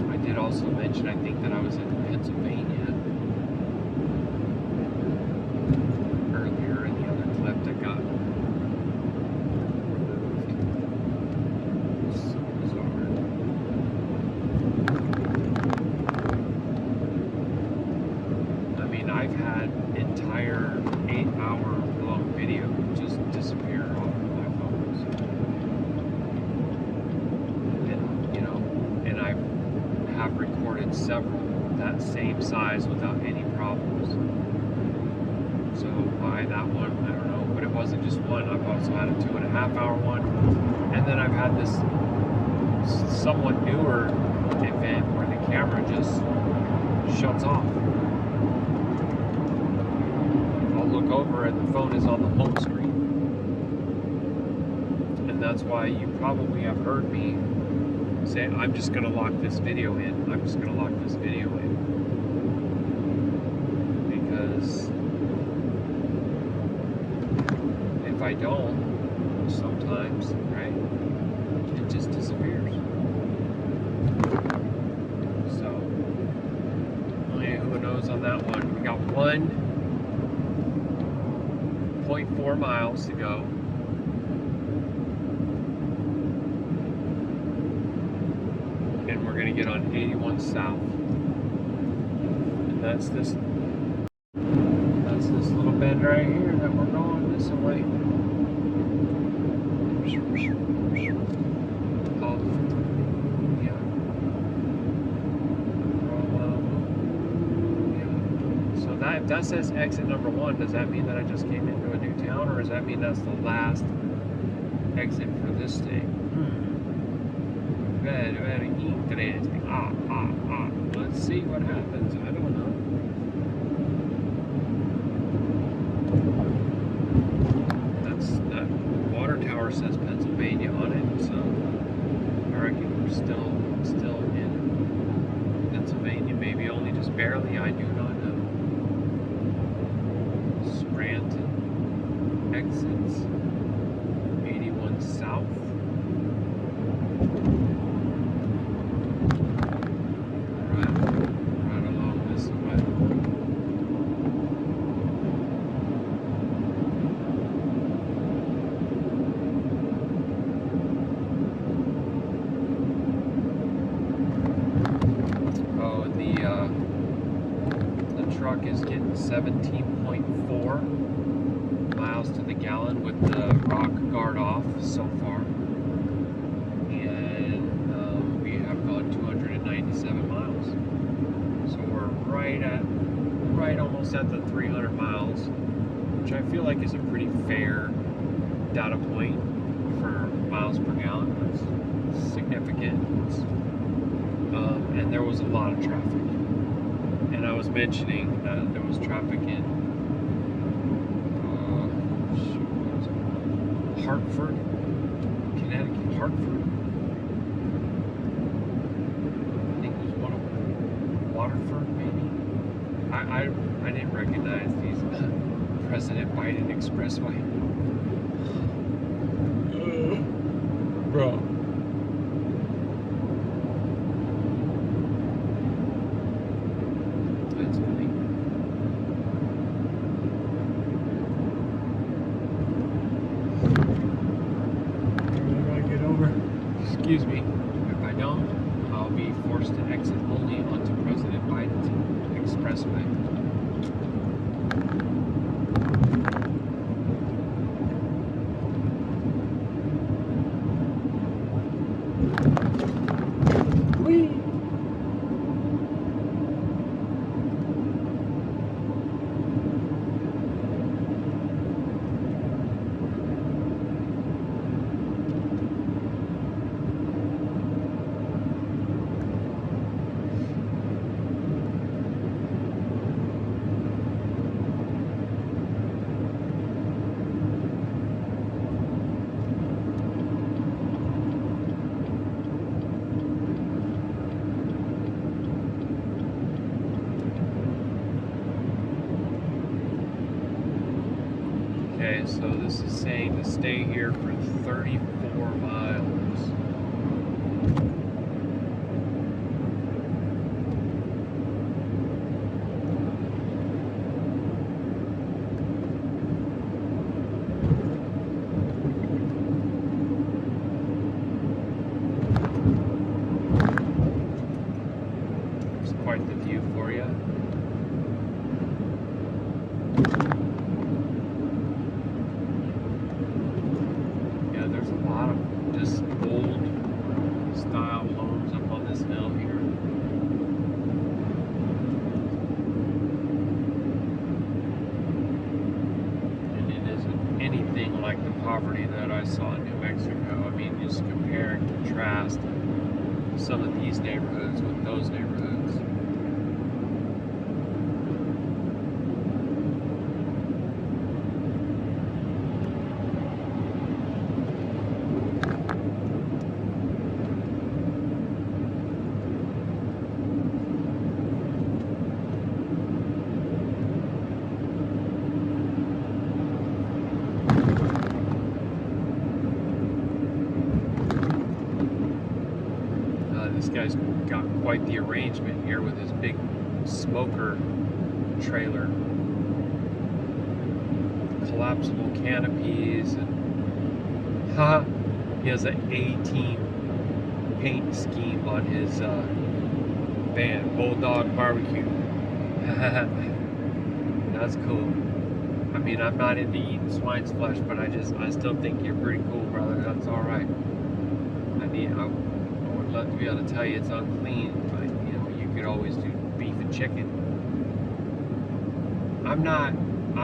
I did also mention, I think, that I was in Pennsylvania earlier in the other clip that got removed. So bizarre. I mean, I've had entire 8-hour long video just disappear off of my phones. And, you know, and I have recorded several that same size without any problems. So why that one, I don't know. But it wasn't just one. I've also had a 2.5-hour one. And then I've had this somewhat newer event where the camera just shuts off. Look over and the phone is on the home screen, and that's why you probably have heard me say, I'm just going to lock this video in, I'm just going to lock this video in, because if I don't, sometimes, right, it just disappears. So only who knows on that one. We got 1.4 miles to go. And we're going to get on 81 South. And that's this little bend right here that we're going this way. If that says exit number 1, does that mean that I just came into a new town, or does that mean that's the last exit for this state? Very, very interesting. Let's see what happens. I don't know. That water tower says Pennsylvania on it, so I reckon we're still in Pennsylvania. Maybe only just barely. I do not know. Scranton exits 81 17.4 miles to the gallon with the rock guard off so far. And we have gone 297 miles. So we're right almost at the 300 miles, which I feel like is a pretty fair data point for miles per gallon. It's significant. And there was a lot of traffic. And I was mentioning that there was traffic in Hartford, Connecticut, Hartford. I think it was one of Waterford, maybe. I didn't recognize these President Biden Expressway. Bro. That's funny. I gotta get over. Excuse me. If I don't, I'll be forced to exit only onto President Biden's Expressway. Okay, so this is saying to stay here for 34 miles. There's quite the view for you. Just old style homes up on this hill here. And it isn't anything like the poverty that I saw in New Mexico. I mean, just compare and contrast some of these neighborhoods with those neighborhoods. This guy's got quite the arrangement here with his big smoker trailer. Collapsible canopies and he has an A-team paint scheme on his van, Bulldog Barbecue. That's cool. I mean, I'm not into eating swine's flesh, but I still think you're pretty cool, brother. That's all right. I would love to be able to tell you it's unclean, but you know, you could always do beef and chicken. I'm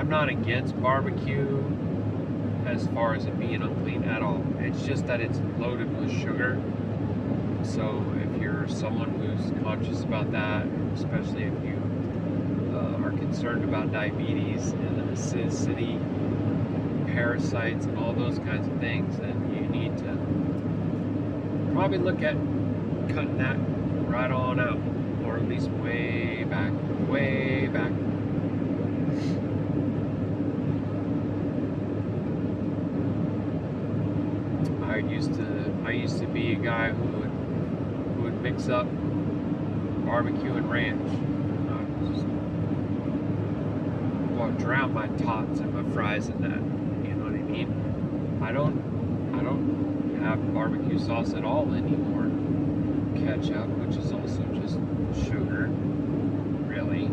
not against barbecue as far as it being unclean at all. It's just that it's loaded with sugar. So if you're someone who's conscious about that, especially if you are concerned about diabetes and the acidity, parasites, and all those kinds of things, then you need to probably look at cutting that right on out, or at least way back. I used to be a guy who would mix up barbecue and ranch. Well, drown my tots and my fries in that. You know what I mean? I don't have barbecue sauce at all anymore. Ketchup, which is also just sugar, really.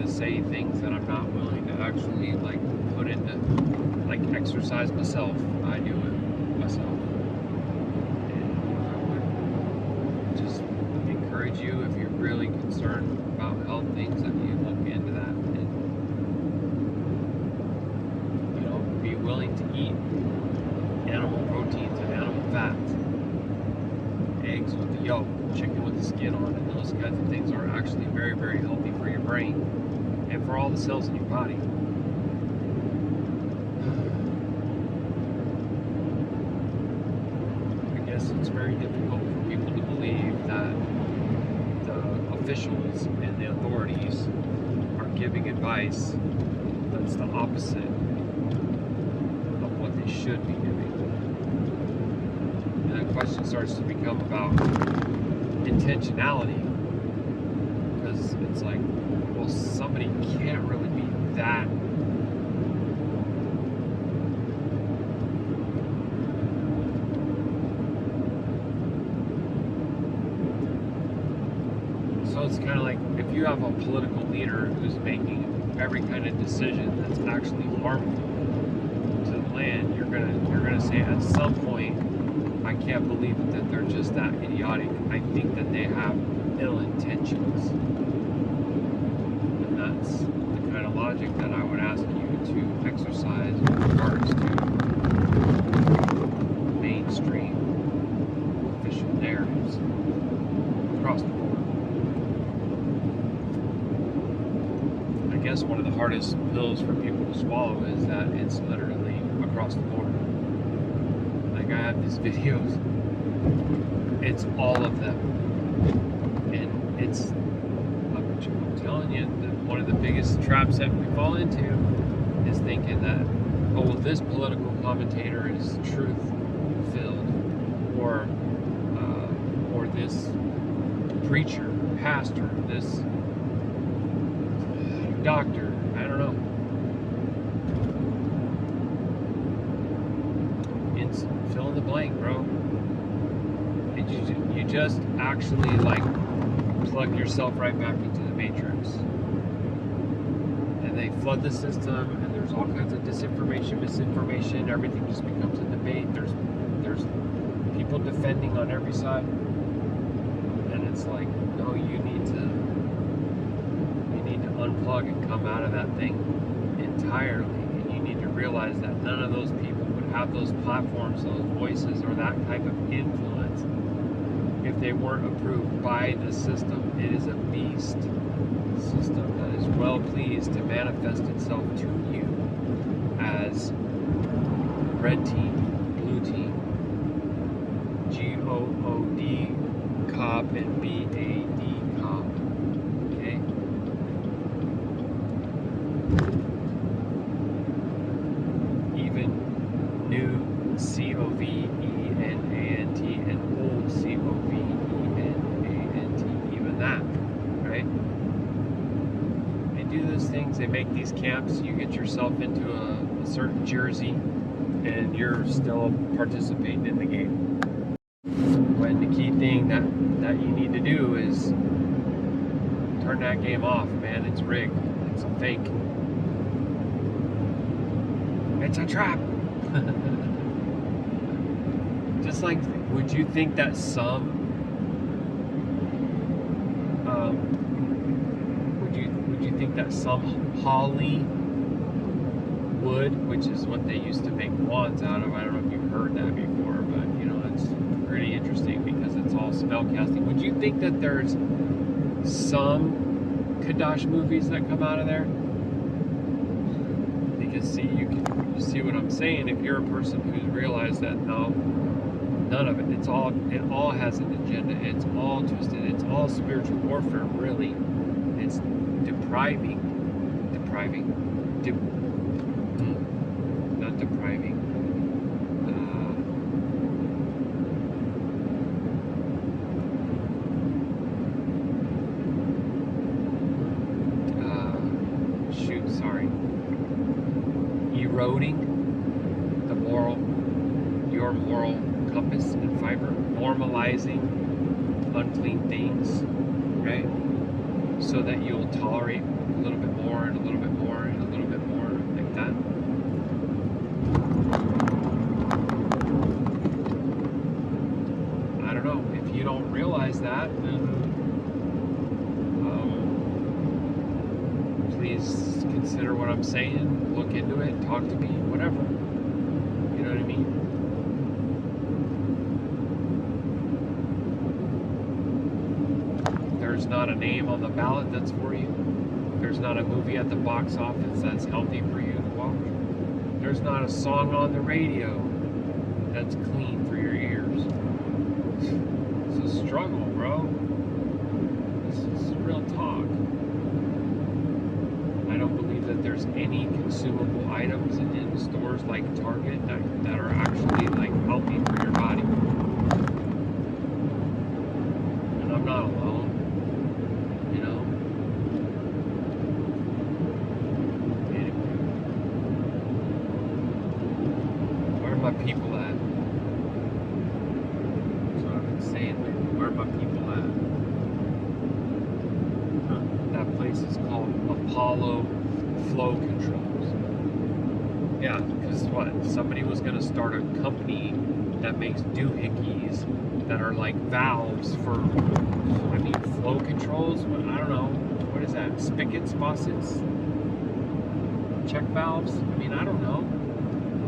to say things that I'm not willing to actually like put into, like, exercise myself. I do it myself. And I would just encourage you, if you're really concerned about health things, that you look into that and, you know, be willing to eat animal proteins and animal fats, eggs with the yolk, chicken with the skin on it. Those kinds of things are actually very, very healthy for your brain and for all the cells in your body. I guess it's very difficult for people to believe that the officials and the authorities are giving advice that's the opposite of what they should be doing. And the question starts to become about intentionality, because it's like, well, somebody can't really be that so it's kind of like, if you have a political leader who's making every kind of decision that's actually harmful to the land, you're gonna say at some point, I can't believe that they're just that idiotic. I think that they have ill intentions. And that's the kind of logic that I would ask you to exercise in regards to mainstream official narratives across the board. I guess one of the hardest pills for people to swallow is that it's literally across the board. Like, I have these videos, it's all of them, and it's, I'm telling you, one of the biggest traps that we fall into is thinking that, oh, well, this political commentator is truth-filled, or this preacher, pastor, this doctor, I don't know. It's fill in the blank, bro. You just actually, like, plug yourself right back into the matrix. And they flood the system, and there's all kinds of disinformation, misinformation, everything just becomes a debate. There's people defending on every side. And it's like, no, you need to unplug and come out of that thing entirely. And you need to realize that none of those people would have those platforms, those voices, or that type of influence if they weren't approved by the system. It is a beast system that is well pleased to manifest itself to you as red team, blue team, GOOD, cop, and BAD, cop. Okay? Even new COVENANT and old COVENANT, even that, right? They do those things, they make these camps, you get yourself into a certain jersey, and you're still participating in the game. When the key thing that you need to do is turn that game off, man. It's rigged. It's a fake. It's a trap. Just like, would you think that some would you think that some Hollywood, which is what they used to make wands out of, I don't know if you've heard that before, but you know, it's pretty interesting because it's all spell casting. Would you think that there's some Qaddash movies that come out of there? Because see, you see what I'm saying. If you're a person who's realized that no, none of it. It all has an agenda. It's all twisted. It's all spiritual warfare. Really, it's not depriving. Eroding your moral compass and fiber, normalizing unclean things, right? so that you'll tolerate a little bit more and a little bit more and a little bit more like that. I don't know. If you don't realize that, then please consider what I'm saying, look into it, talk to me, whatever. You know what I mean? There's not a name on the ballot that's for you. There's not a movie at the box office that's healthy for you to watch. There's not a song on the radio that's clean for your ears. It's a struggle, bro. This is real talk. I don't believe that there's any consumable items in stores like Target that are actually like healthy for your body. And I'm not alone, you know. Anyway, where are my people at? That's what I've been saying. Where are my people at? That place is called Apollo Flow Controls. Yeah, because what? Somebody was going to start a company that makes doohickeys that are like valves for, I mean, flow controls? I don't know. What is that? Spigots, faucets? Check valves? I mean, I don't know.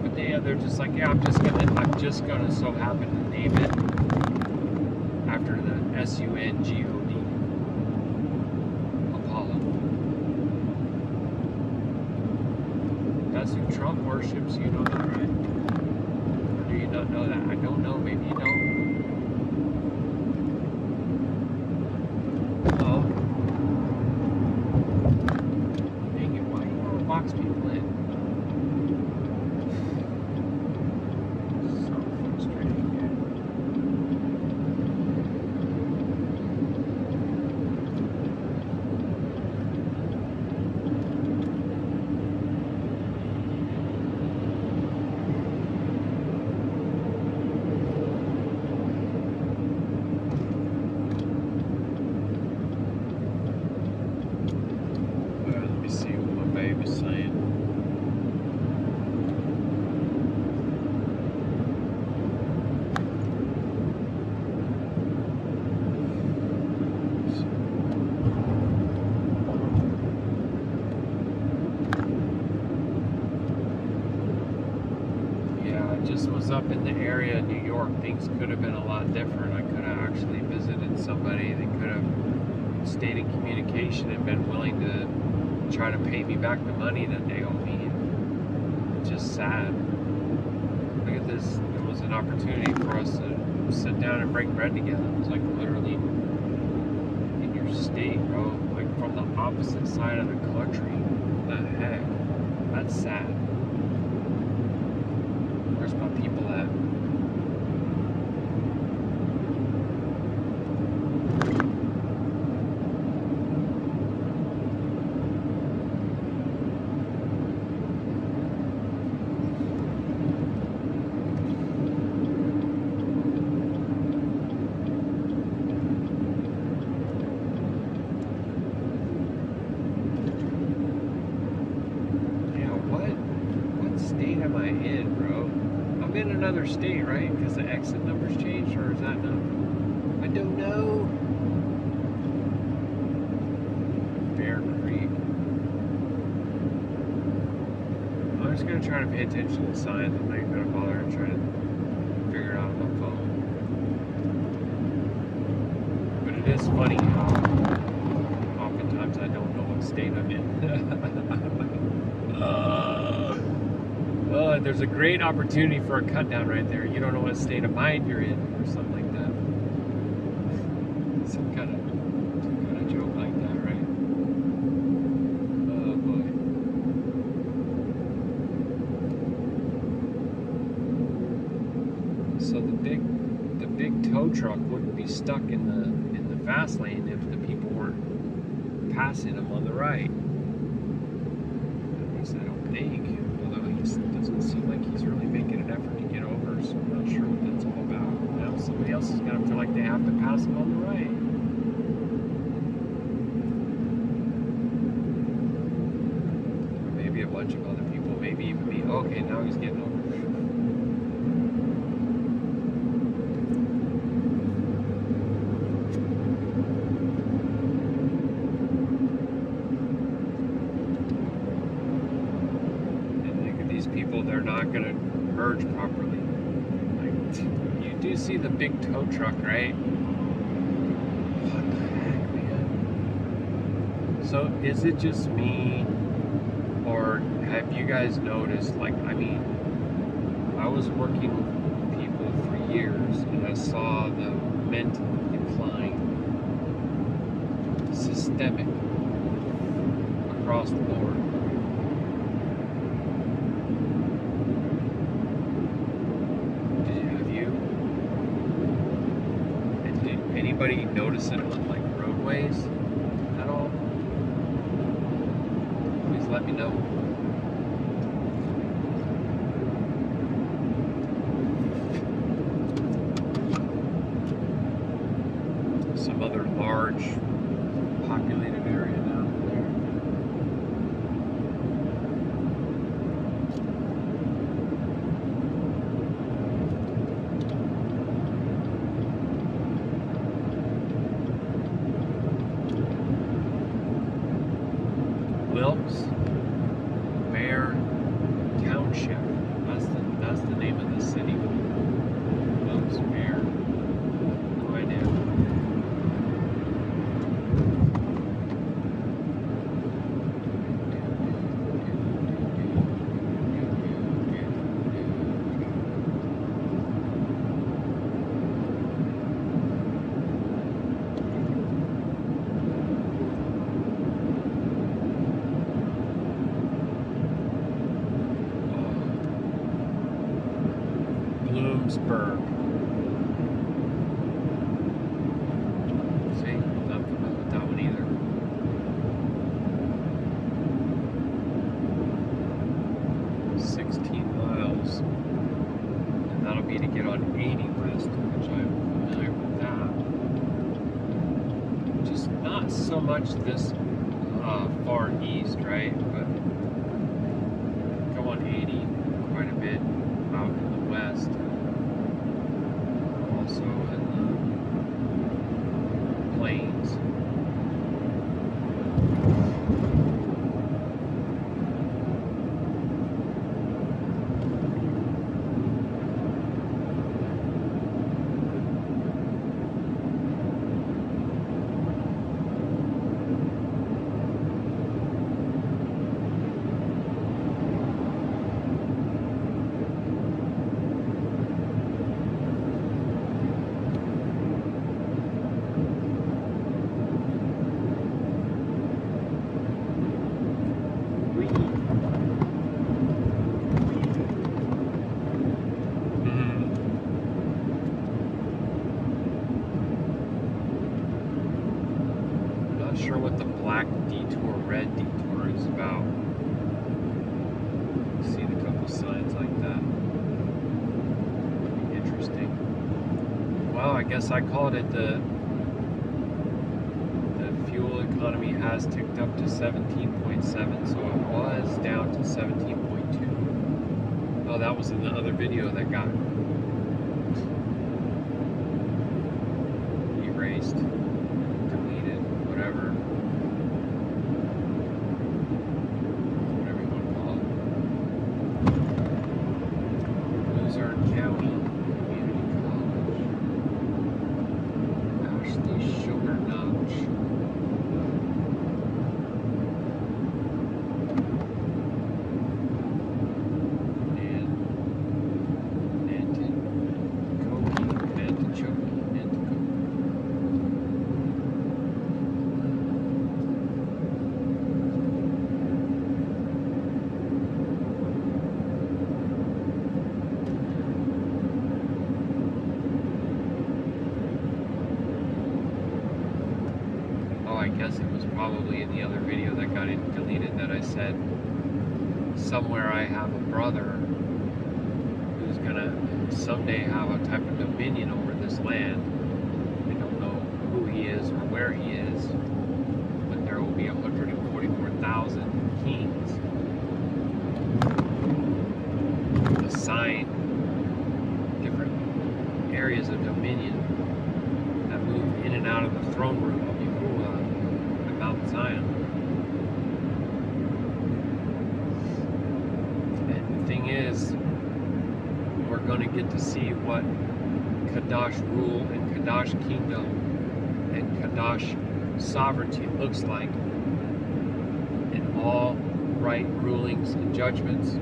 But they're just like, yeah, I'm just gonna so happen to name it after the SUNGOD. Apollo. That's who Trump worships, you know that, right? Or do you not know that? I don't know, maybe you don't. Oh. Dang it, why do you want to box people in? So frustrating, dude. Up in the area of New York, things could have been a lot different. I could have actually visited somebody. They could have stayed in communication and been willing to try to pay me back the money that they owe me. It's just sad. Look at this. It was an opportunity for us to sit down and break bread together. It was like literally in your state, bro. Like from the opposite side of the country. What the heck? That's sad. Where's my people at? What state am I in, bro? I'm in another state, right? Because the exit number's changed, or is that not? I don't know. Bear Creek. I'm just gonna try to pay attention to the signs. I'm not gonna bother and try to figure it out on my phone. But it is funny how oftentimes I don't know what state I'm in. Well, there's a great opportunity for a cut down right there. You don't know what state of mind you're in, or something like that. Some kind of joke like that, right? Oh boy. So the big tow truck wouldn't be stuck in the fast lane if the people weren't passing him on the right. At least I don't think. It doesn't seem like he's really making an effort to get over, so I'm not sure what that's all about. Now somebody else is going to feel like they have to pass him on the right. bunch of other people, maybe even me. Okay, now he's getting over. People, they're not going to merge properly. Like, you do see the big tow truck, right? What the heck, man? So is it just me, or have you guys noticed, like, I mean, I was working with people for years and I saw the mental decline, systemic, across the board. Anybody notice it on like roadways at all? Please let me know. Some other large populated area down there. Bear Township. That's the name of the city. Wilkes Bear. No idea. Bloomsburg. See, not familiar with that one either. $16 miles. And that'll be to get on 80 west, which I'm familiar with that. Just not so much this far east, right? But go on 80 quite a bit out in the west. Also in the plains. Sure what the black detour, red detour is about. Seen a couple signs like that. Interesting. Well, I guess I called it the fuel economy has ticked up to 17.7, so it was down to 17.2. Oh, that was in the other video that got erased. Whatever you want to call it. Luzerne County Community College. Ashley Sugar Notch. I guess it was probably in the other video that got deleted that I said somewhere I have a brother who's gonna someday have a type of dominion over this land. I don't know who he is or where he is, but there will be 144,000 kings out of the throne room of Yahuah at Mount Zion. And the thing is, we're going to get to see what Qadash rule and Qadash kingdom and Qadash sovereignty looks like in all right rulings and judgments.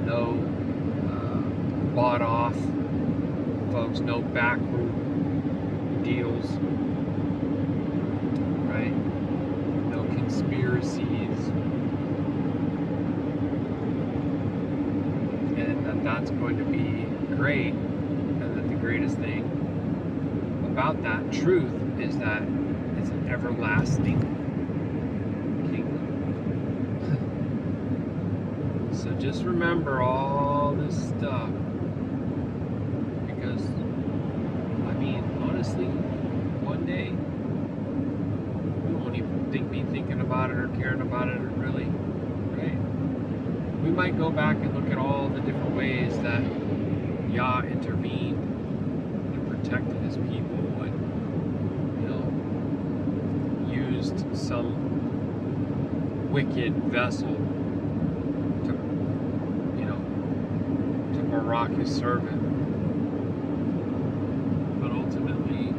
No bought off folks, no backroom deals, right? No conspiracies. And that's going to be great, and that the greatest thing about that truth is that it's an everlasting kingdom. So just remember all this stuff, because I mean, honestly, one day we won't even be thinking about it or caring about it, or really, right? We might go back and look at all the different ways that Yah intervened and protected his people, and used some wicked vessel to Baruk his servant. But ultimately,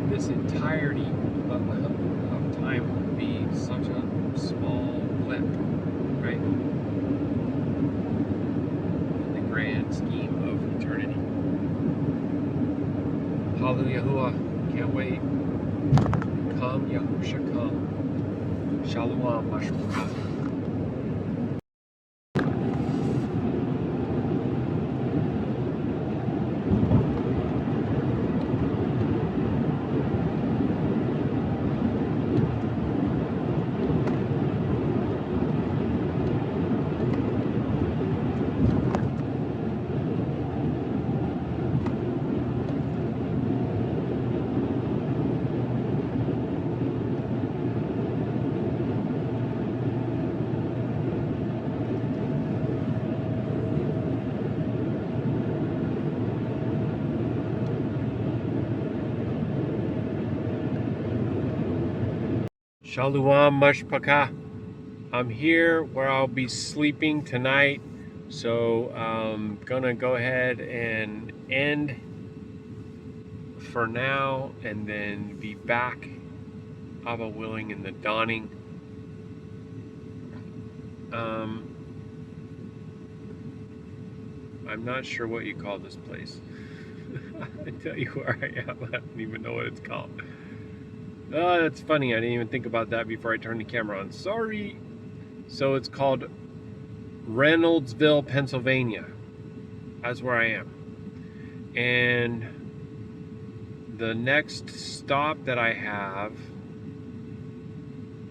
this entirety of time will be such a small blip, right? In the grand scheme of eternity. Hallelujah, Yahuah. Can't wait. Come, Yahusha, come. Shalom, Mashpachah. Shalom, Mashpachah. I'm here where I'll be sleeping tonight, so I'm gonna go ahead and end for now, and then be back, Abba willing, in the dawning. I'm not sure what you call this place. I tell you where I am, I don't even know what it's called. Oh, that's funny. I didn't even think about that before I turned the camera on. Sorry. So it's called Reynoldsville, Pennsylvania. That's where I am. And the next stop that I have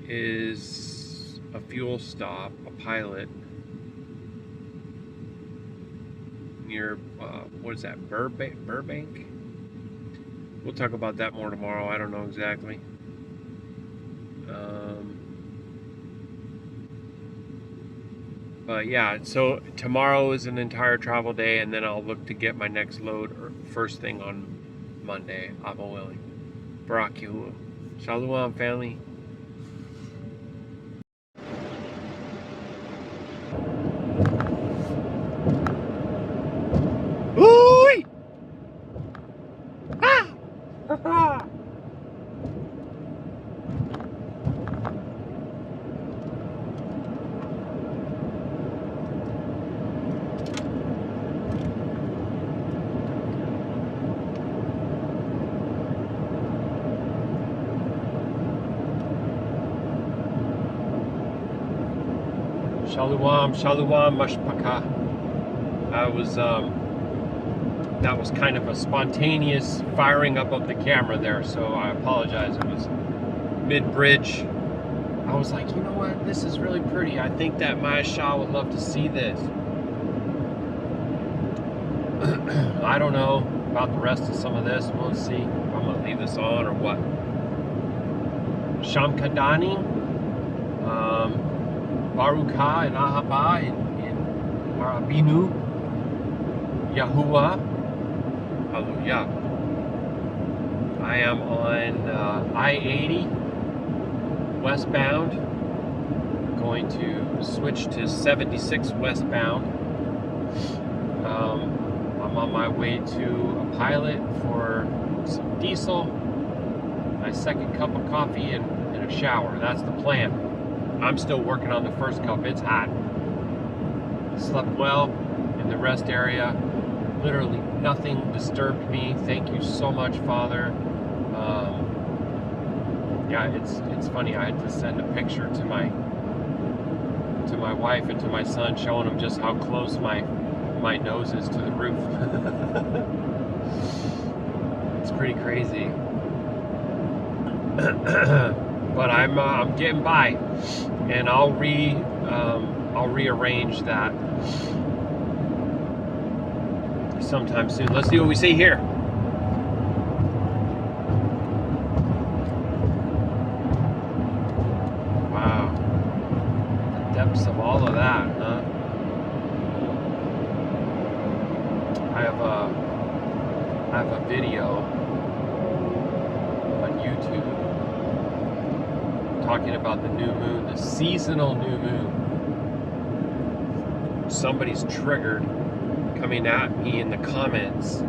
is a fuel stop, a pilot, near, what is that, Burbank? We'll talk about that more tomorrow. I don't know exactly. But yeah, so tomorrow is an entire travel day, and then I'll look to get my next load first thing on Monday, Abba willing. Baruk Yahuah. Shalom, family. Ooh! Ah! Shalom, Shalom, Mashpachah. That was kind of a spontaneous firing up of the camera there, so I apologize. It was mid-bridge. I was like, you know what? This is really pretty. I think that Yahusha would love to see this. I don't know about the rest of some of this. We'll see if I'm going to leave this on or what. Shamkadani. Baruk Atah Yahuah in Marabinu. Yahuah. Hallelujah. I am on I-80 westbound. Going to switch to 76 westbound. I'm on my way to a pilot for some diesel, my second cup of coffee, and a shower. That's the plan. I'm still working on the first cup. It's hot. Slept well in the rest area. Literally nothing disturbed me. Thank you so much, Father. Yeah, it's funny. I had to send a picture to my wife and to my son, showing them just how close my nose is to the roof. It's pretty crazy. But I'm getting by, and I'll rearrange that sometime soon. Let's see what we see here. Wow, the depths of all of that, huh? I have a video on YouTube talking about the new moon, the seasonal new moon. Somebody's triggered coming at me in the comments.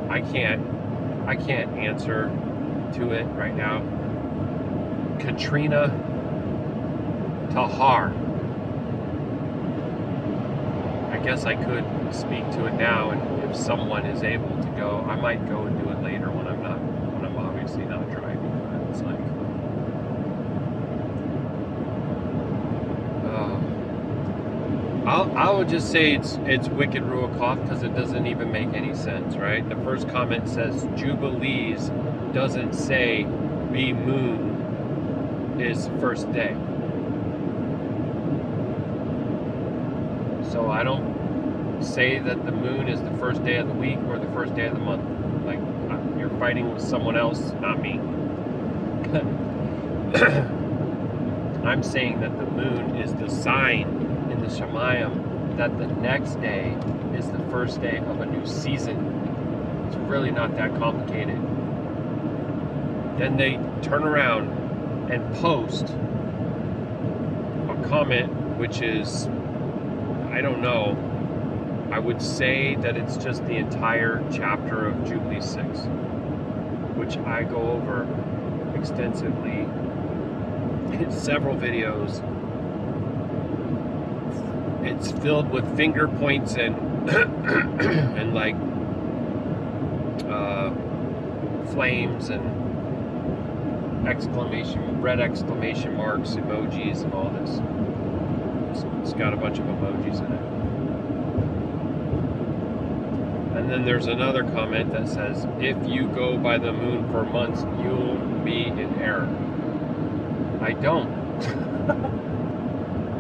I can't answer to it right now. Katrina Tahar. I guess I could speak to it now, and if someone is able to go, I might go and do it later when I'm obviously not driving. But it's like, I would just say it's wicked Ruach Ha'Qadash, because it doesn't even make any sense, right? The first comment says Jubilees, doesn't say the moon is first day. So I don't say that the moon is the first day of the week or the first day of the month. Like, you're fighting with someone else, not me. I'm saying that the moon is the sign in the Shemayim that the next day is the first day of a new season. It's really not that complicated. Then they turn around and post a comment which is, I don't know, I would say that it's just the entire chapter of Jubilee 6, which I go over extensively in several videos. It's filled with finger points and and like flames and red exclamation marks, emojis, and all this. It's got a bunch of emojis in it. And then there's another comment that says, if you go by the moon for months, you'll be in error. I don't.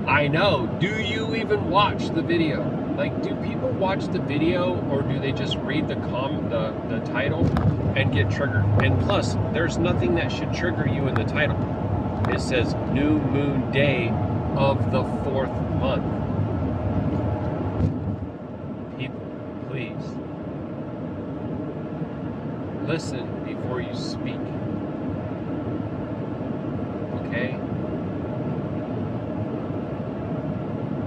I know. Do you even watch the video? Like, do people watch the video, or do they just read the title and get triggered? And plus, there's nothing that should trigger you in the title. It says new moon day of the 4th month. People, please listen before you speak. Okay?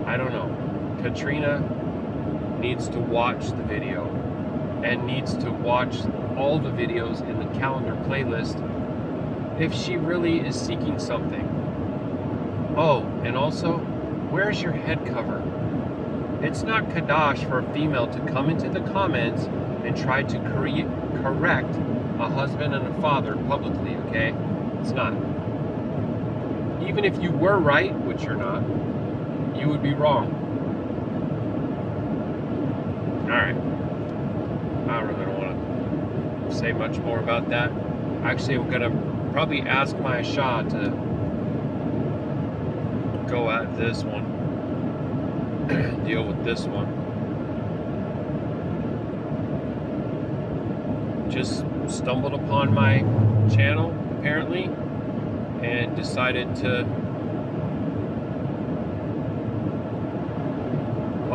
I don't know. Katrina needs to watch the video and needs to watch all the videos in the calendar playlist if she really is seeking something. Oh, and also, where's your head cover? It's not Qadash for a female to come into the comments and try to correct a husband and a father publicly, okay? It's not. Even if you were right, which you're not, you would be wrong. Alright. I really don't want to say much more about that. Actually, I'm going to probably ask my Shah to go at this one. Deal with this one. Just stumbled upon my channel, apparently, and decided to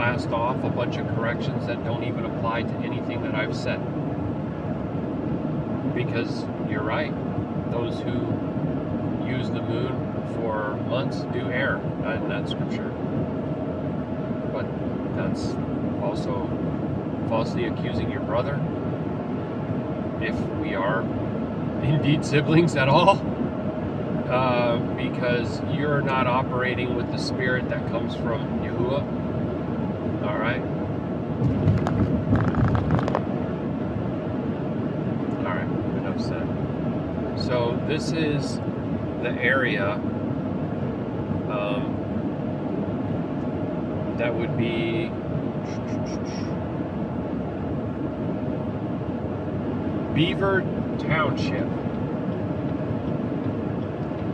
blast off a bunch of corrections that don't even apply to anything that I've said. Because you're right, those who use the moon for months do err in that scripture. But that's also falsely accusing your brother, if we are indeed siblings at all, because you're not operating with the spirit that comes from Yahuwah. All right. All right. Enough said. So this is the area that would be Beaver Township.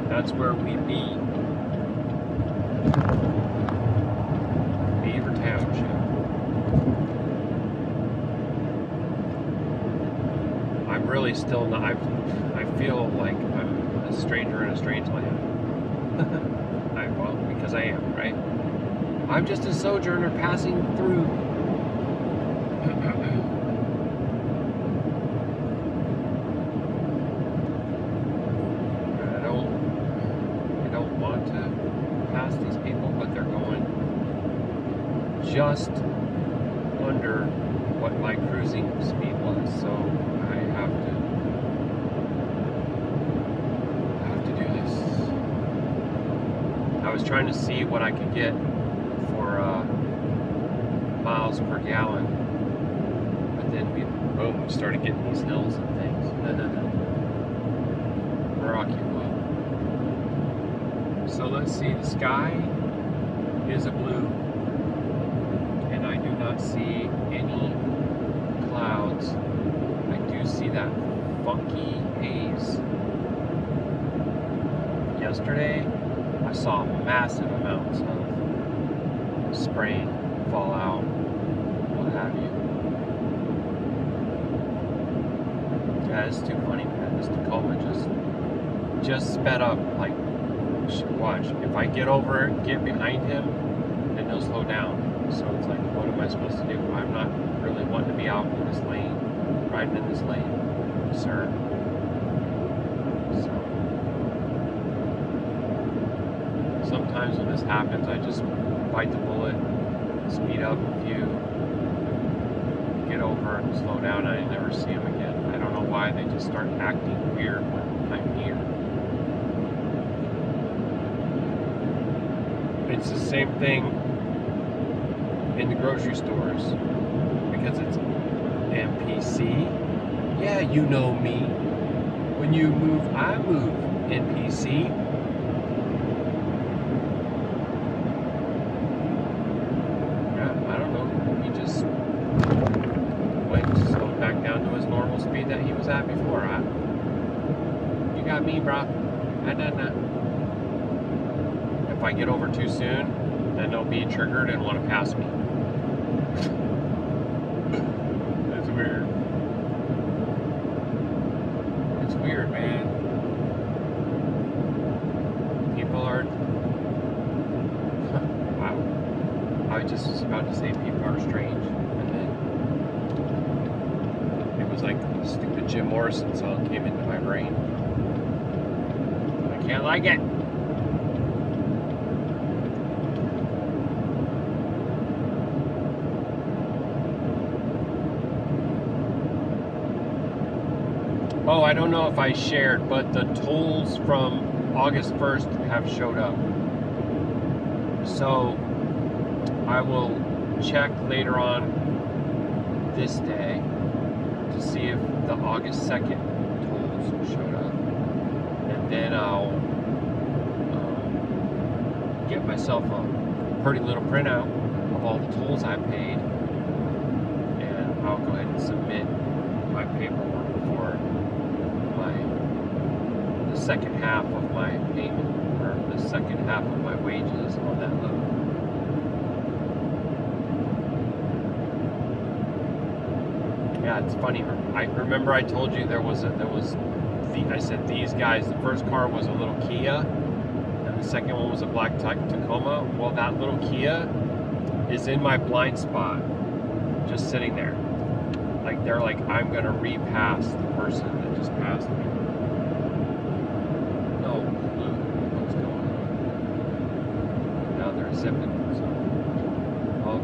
That's where we be. Beaver Township. I'm really still not. I feel like I'm a stranger in a strange land. Well, because I am, right? I'm just a sojourner passing through. I don't want to pass these people, but they're going just under what my cruising speed was, so I have to do this. I was trying to see what I could get for miles per gallon, but then we started getting these hills and things. No. Ruach Ha'Qadash. So let's see, the sky is a blue, and I do not see any clouds. I do see that funky haze. Yesterday, I saw massive amounts of spraying, fallout, what have you. Yeah, it's too funny, man. This Tacoma just sped up. Like, watch. If I get behind him, then he'll slow down. So it's like, what am I supposed to do? I'm not really wanting to be out in this lane, riding in this lane, sir. So sometimes when this happens, I just bite the bullet, speed up a few, get over and slow down, and I never see them again. I don't know why they just start acting weird when I'm here. It's the same thing in the grocery stores, because it's NPC. Yeah, you know me. When you move, I move. NPC. Yeah, I don't know. He just slowed back down to his normal speed that he was at before. You got me, bro. If I get over too soon, then they'll be triggered and want to pass me. It's weird. It's weird, man. People are... Wow. I just was about to say people are strange, and then it was like a stupid Jim Morrison song came into my brain. I can't like it. Oh, I don't know if I shared, but the tolls from August 1st have showed up. So I will check later on this day to see if the August 2nd tolls showed up. And then I'll get myself a pretty little printout of all the tolls I paid. And I'll go ahead and submit my paperwork for the second half of my payment, or the second half of my wages on that load. Yeah, it's funny. I remember I told you I said these guys. The first car was a little Kia, and the second one was a black Tacoma. Well, that little Kia is in my blind spot, just sitting there. Like they're like, I'm gonna repass the person that just passed me. No clue what's going on. Now they're zipping. So, well,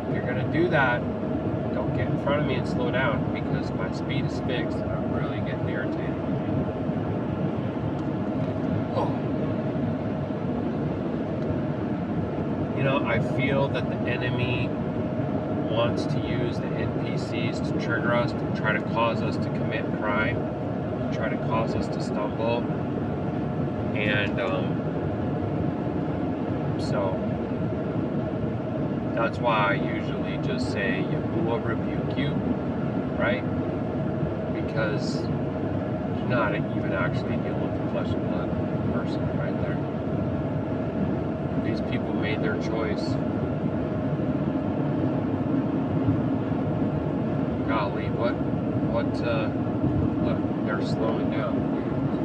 if you're gonna do that, don't get in front of me and slow down, because my speed is fixed and I'm really getting irritated with you. Oh. You know, I feel that the enemy wants to use the NPCs to trigger us, to try to cause us to commit crime, to try to cause us to stumble. And so that's why I usually just say, Yahuah rebuke you, right? Because you're not even actually dealing with the flesh and blood person right there. These people made their choice. Golly, look, they're slowing down.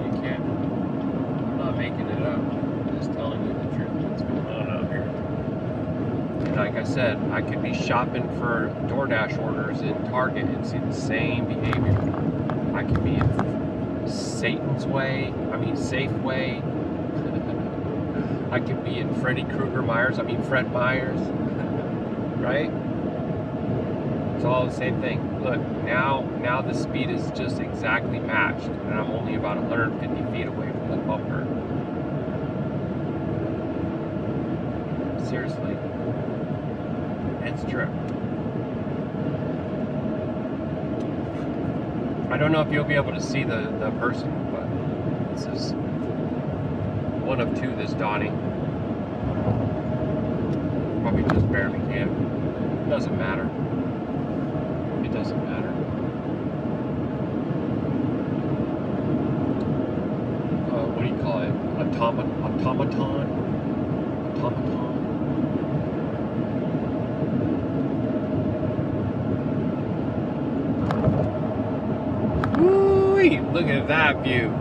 You can't, I'm not making it up. I'm just telling you the truth, what's going on out here. And like I said, I could be shopping for DoorDash orders in Target and see the same behavior. I could be in Safeway. I could be in Fred Myers, right? It's all the same thing. Look, now the speed is just exactly matched, and I'm only about 150 feet away from the bumper. Seriously. It's true. I don't know if you'll be able to see the person, but this is one of two that's dawning. Probably just barely can. It doesn't matter. It doesn't matter. What do you call it? Automaton? Woo-wee! Look at that view.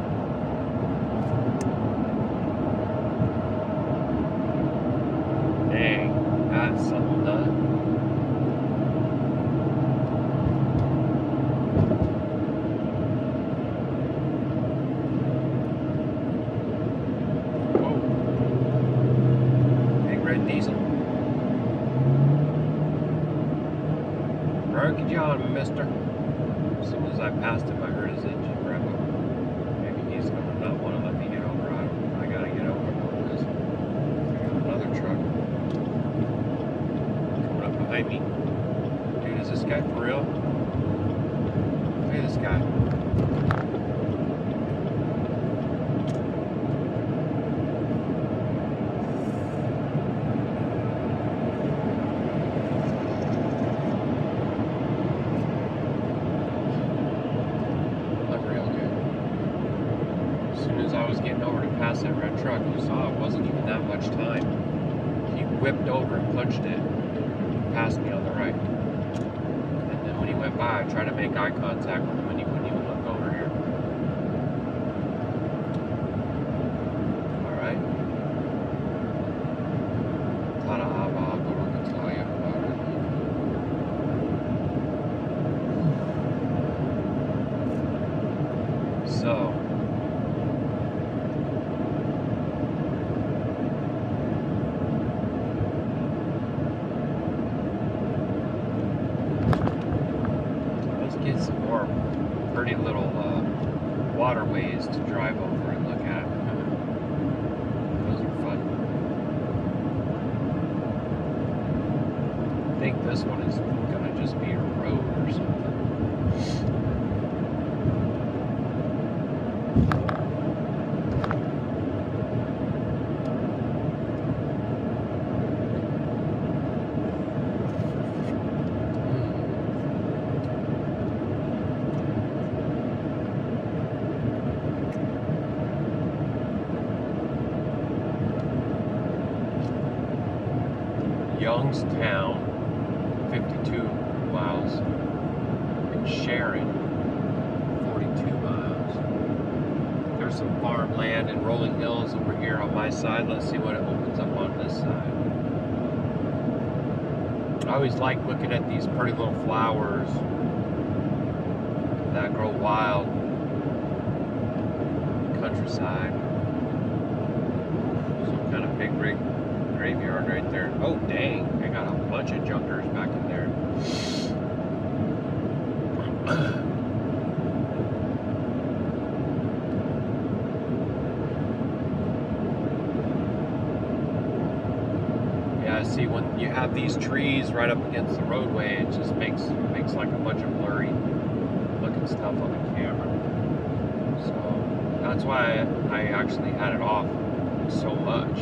Dang, that's something done. Baruk Atah, mister. As soon as I passed him, I heard his engine rev up. Maybe he's going to not want to let me get over. I got to get over because I got another truck coming up behind me. Dude, is this guy for real? Look at this guy. That red truck, you saw it wasn't even that much time. He whipped over and punched it, passed me on the right. And then when he went by, I tried to make eye contact with him and he wouldn't even look over here. Alright. Baruk Atah Yahuah. So get some more pretty little waterways to drive over and look at. Those are fun. I think this one is going to just be a road or something. Youngstown, 52 miles, and Sharon, 42 miles. There's some farmland and rolling hills over here on my side. Let's see what it opens up on this side. But I always like looking at these pretty little flowers that grow wild countryside. Some kind of big graveyard right there. Oh dang, they got a bunch of junkers back in there. Yeah, see, when you have these trees right up against the roadway, it just makes like a bunch of blurry looking stuff on the camera. So that's why I actually had it off so much.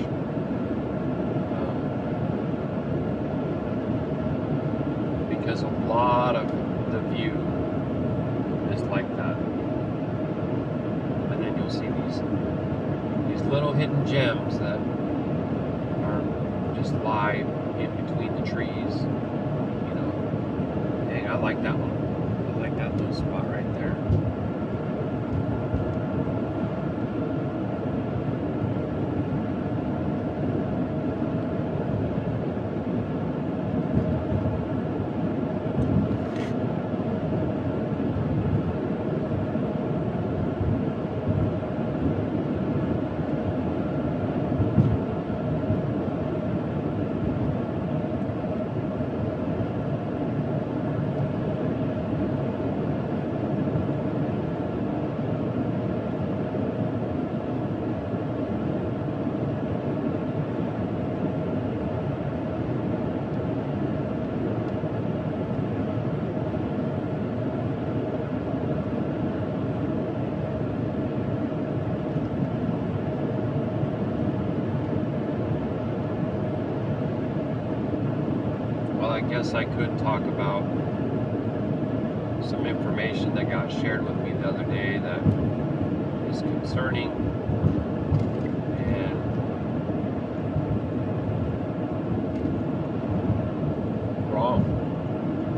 Because a lot of the view is like that. And then you'll see these little hidden gems that are just lie in between the trees. You know. Dang, I like that one. I like that little spot right there. I guess I could talk about some information that got shared with me the other day that is concerning and wrong.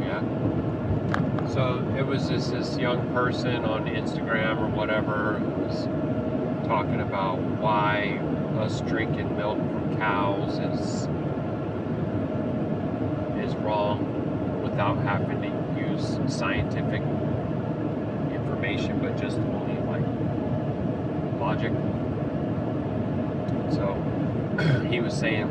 Yeah. So it was this young person on Instagram or whatever who was talking about why us drinking milk from cows is wrong without having to use scientific information, but just only like logic. So he was saying,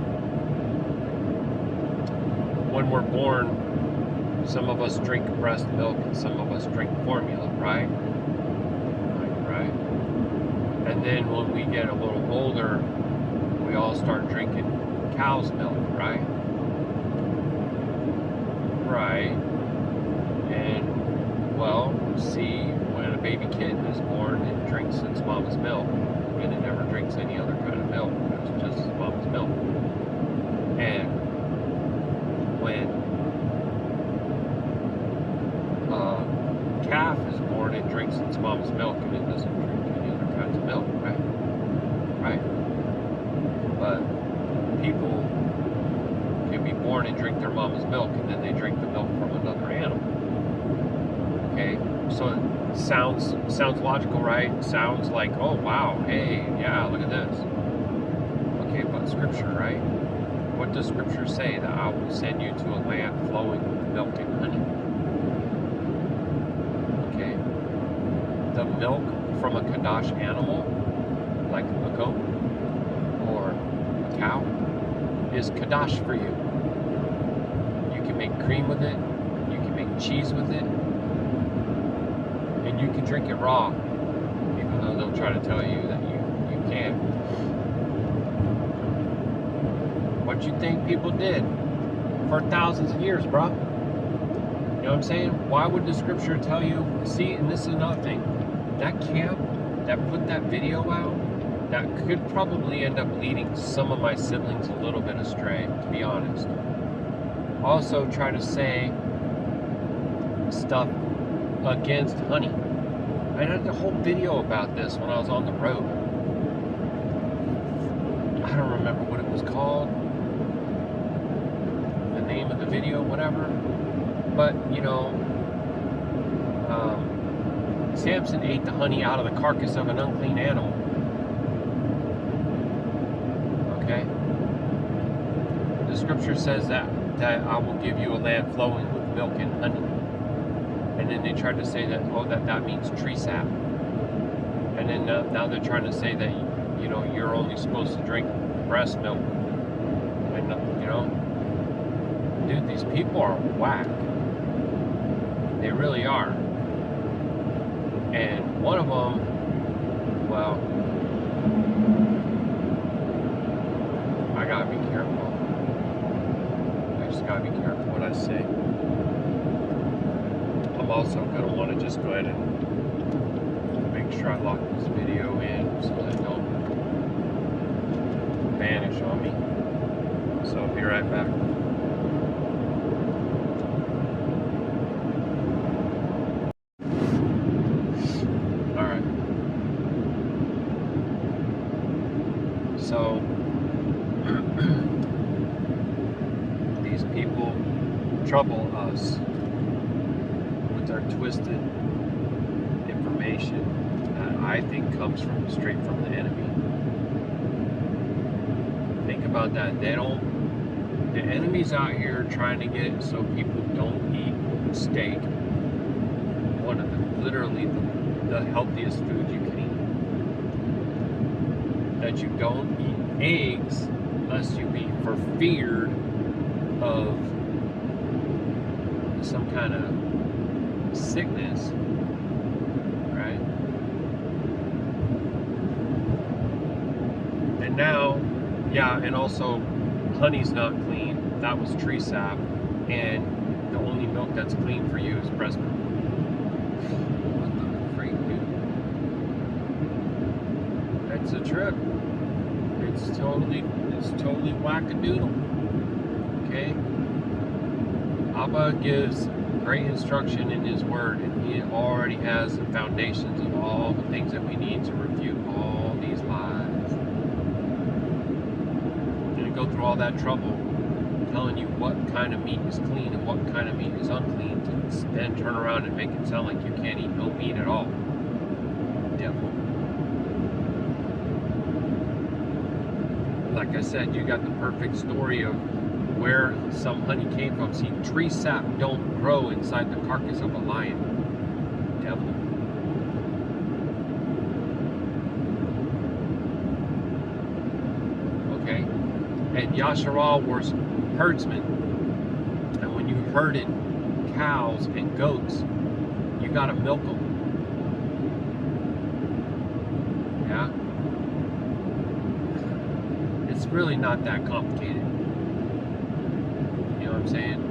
when we're born, some of us drink breast milk and some of us drink formula, right? Right. And then when we get a little older, we all start drinking cow's milk, right? Right. And, well, see, when a baby kid is born, it drinks its mama's milk, and it never drinks any other kind of milk. It's just its mama's milk. And when a calf is born, it drinks its mama's milk, and it doesn't drink any other kinds of milk, right? Right. But people can be born and drink their mama's milk, and then they drink the milk from another animal. Okay, so it sounds logical, right? Sounds like, oh wow, hey, yeah, look at this. Okay, but scripture, right? What does scripture say? That I will send you to a land flowing with milk and honey. Okay, the milk from a Qadash animal, like a goat or a cow, is Qadash for you. You can make cream with it, you can make cheese with it, and you can drink it raw, even though they'll try to tell you that you can't. What you think people did for thousands of years, bro? You know what I'm saying? Why would the scripture tell you? See, and this is another thing. That camp that put that video out, that could probably end up leading some of my siblings a little bit astray, to be honest. Also try to say stuff against honey. I had a whole video about this when I was on the road. I don't remember what it was called, the name of the video, whatever. But, you know, Samson ate the honey out of the carcass of an unclean animal. Okay? The scripture says that that I will give you a land flowing with milk and honey. And then they tried to say that, oh, that means tree sap. And then now they're trying to say that, you know, you're only supposed to drink breast milk. And, you know, dude, these people are whack. They really are. And one of them, well, I gotta be careful. I just gotta be careful what I say. I'm also gonna want to just go ahead and make sure I lock this video in so that it don't vanish on me. So I'll be right back. Alright. So these people trouble us with their twisted information that I think comes straight from the enemy. Think about that. The enemy's out here trying to get it so people don't eat steak. One of literally the healthiest food you can eat. That you don't eat eggs lest you be for feared of some kind of sickness, right? And now, yeah, and also honey's not clean. That was tree sap, and the only milk that's clean for you is breast milk. What the freak, dude? That's a trip. It's totally wackadoodle. Okay? Abba gives great instruction in his word, and he already has the foundations of all the things that we need to refute all these lies. Didn't go through all that trouble telling you what kind of meat is clean and what kind of meat is unclean to then turn around and make it sound like you can't eat no meat at all. Devil. Like I said, you got the perfect story of where some honey came from. See, tree sap don't grow inside the carcass of a lion. Devil. Okay? And Yashar'Al was herdsmen. And when you herded cows and goats, you gotta milk them. Yeah? It's really not that complicated. You know what I'm saying?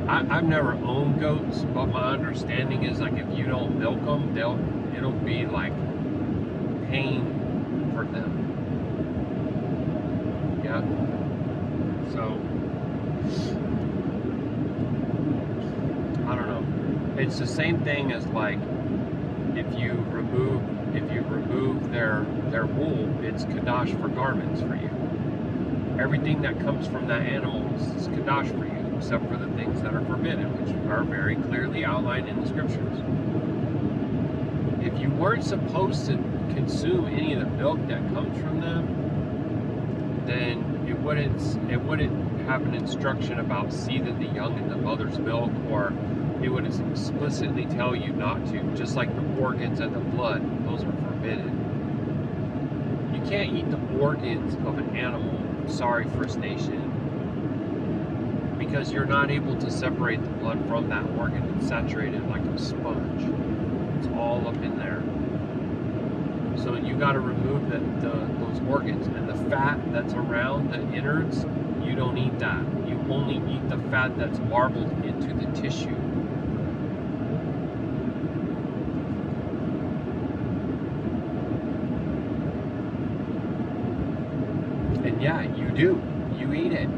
I've never owned goats, but my understanding is like if you don't milk them, it'll be like pain for them. Yeah. So I don't know. It's the same thing as like if you remove their wool, it's Qadash for garments for you. Everything that comes from that animal is Qadash for you, except for the things that are forbidden, which are very clearly outlined in the scriptures. If you weren't supposed to consume any of the milk that comes from them, then it wouldn't have an instruction about seething the young in the mother's milk, or it would explicitly tell you not to, just like the organs and the blood, those are forbidden. You can't eat the organs of an animal, sorry First Nation, because you're not able to separate the blood from that organ. It's saturated like a sponge. It's all up in there. So you got to remove those organs, and the fat that's around the innards, you don't eat that. You only eat the fat that's marbled into the tissue. And yeah, you do. You eat it.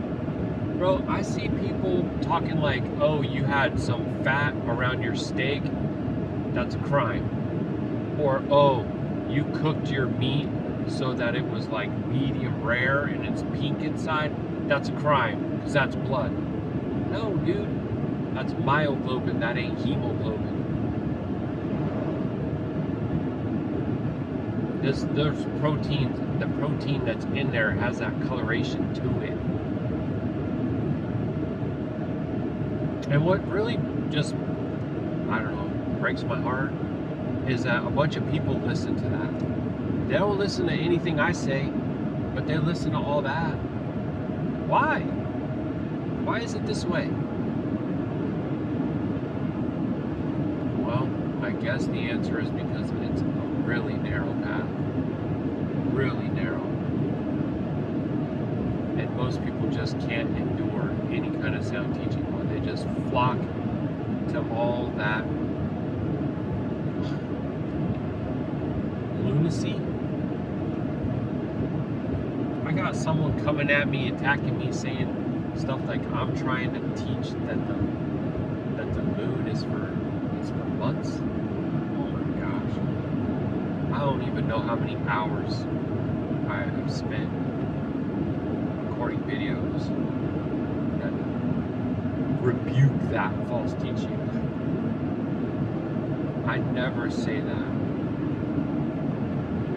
Bro, I see people talking like, oh, you had some fat around your steak. That's a crime. Or, oh, you cooked your meat so that it was like medium rare and it's pink inside. That's a crime, because that's blood. No, dude. That's myoglobin. That ain't hemoglobin. There's proteins. The protein that's in there has that coloration to it. And what really just, I don't know, breaks my heart is that a bunch of people listen to that. They don't listen to anything I say, but they listen to all that. Why? Why is it this way? Well, I guess the answer is because it's a really narrow path. Really narrow. And most people just can't endure any kind of sound teaching, or they just flock to all that lunacy. I got someone coming at me, attacking me, saying stuff like I'm trying to teach that the moon is for months. Oh my gosh. I don't even know how many hours I have spent recording videos that rebuke that false teaching. I never say that.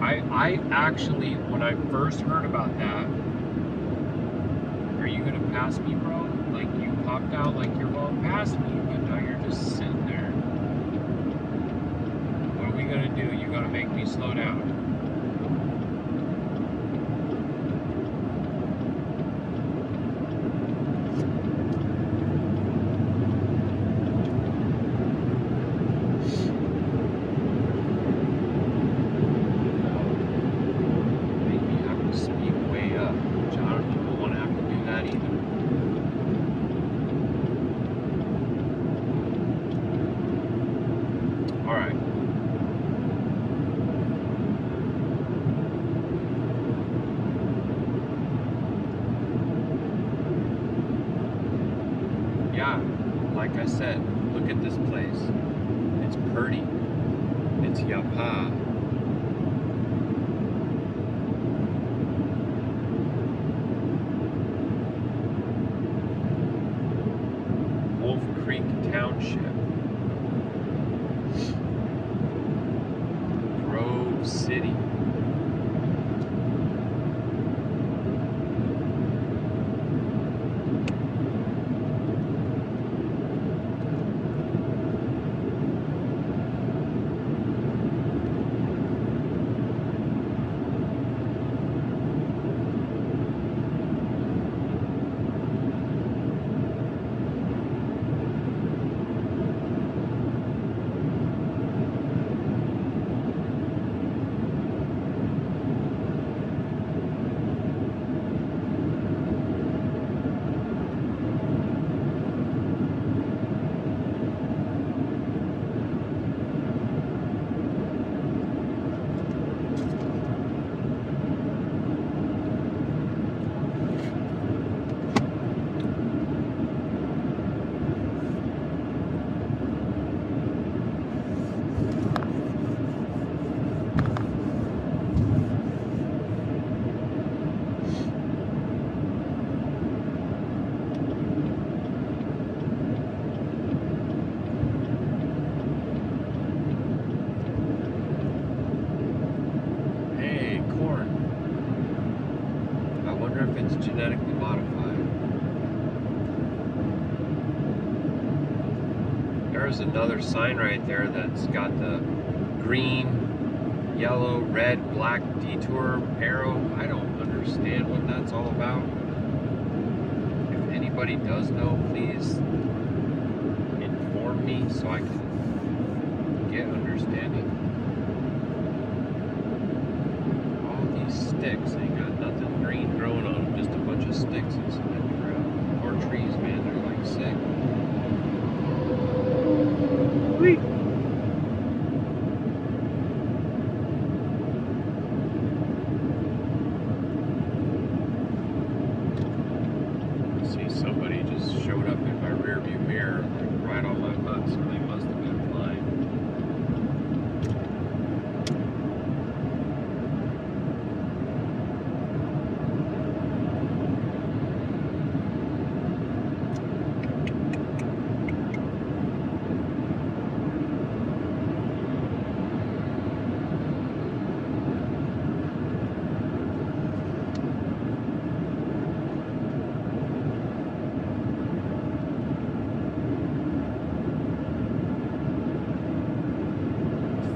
I actually, when I first heard about that, are you gonna pass me, bro? Like, you popped out like you're going past me, but now you're just sitting there. What are we gonna do? You gotta make me slow down. Like I said, look at this place. It's pretty. It's Yapa. Wolf Creek Township. Grove City. Genetically modified. There's another sign right there that's got the green, yellow, red, black detour arrow. I don't understand what that's all about. If anybody does know, please inform me so I can get understanding. All these sticks ain't got nothing green growing on them, just a bunch of sticks and some ground. Poor trees, man, they're like sick. Whee! See, somebody just showed up in my rearview mirror, like right on my butt, so they must have been flying.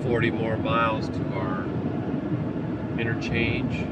40 more miles to our interchange.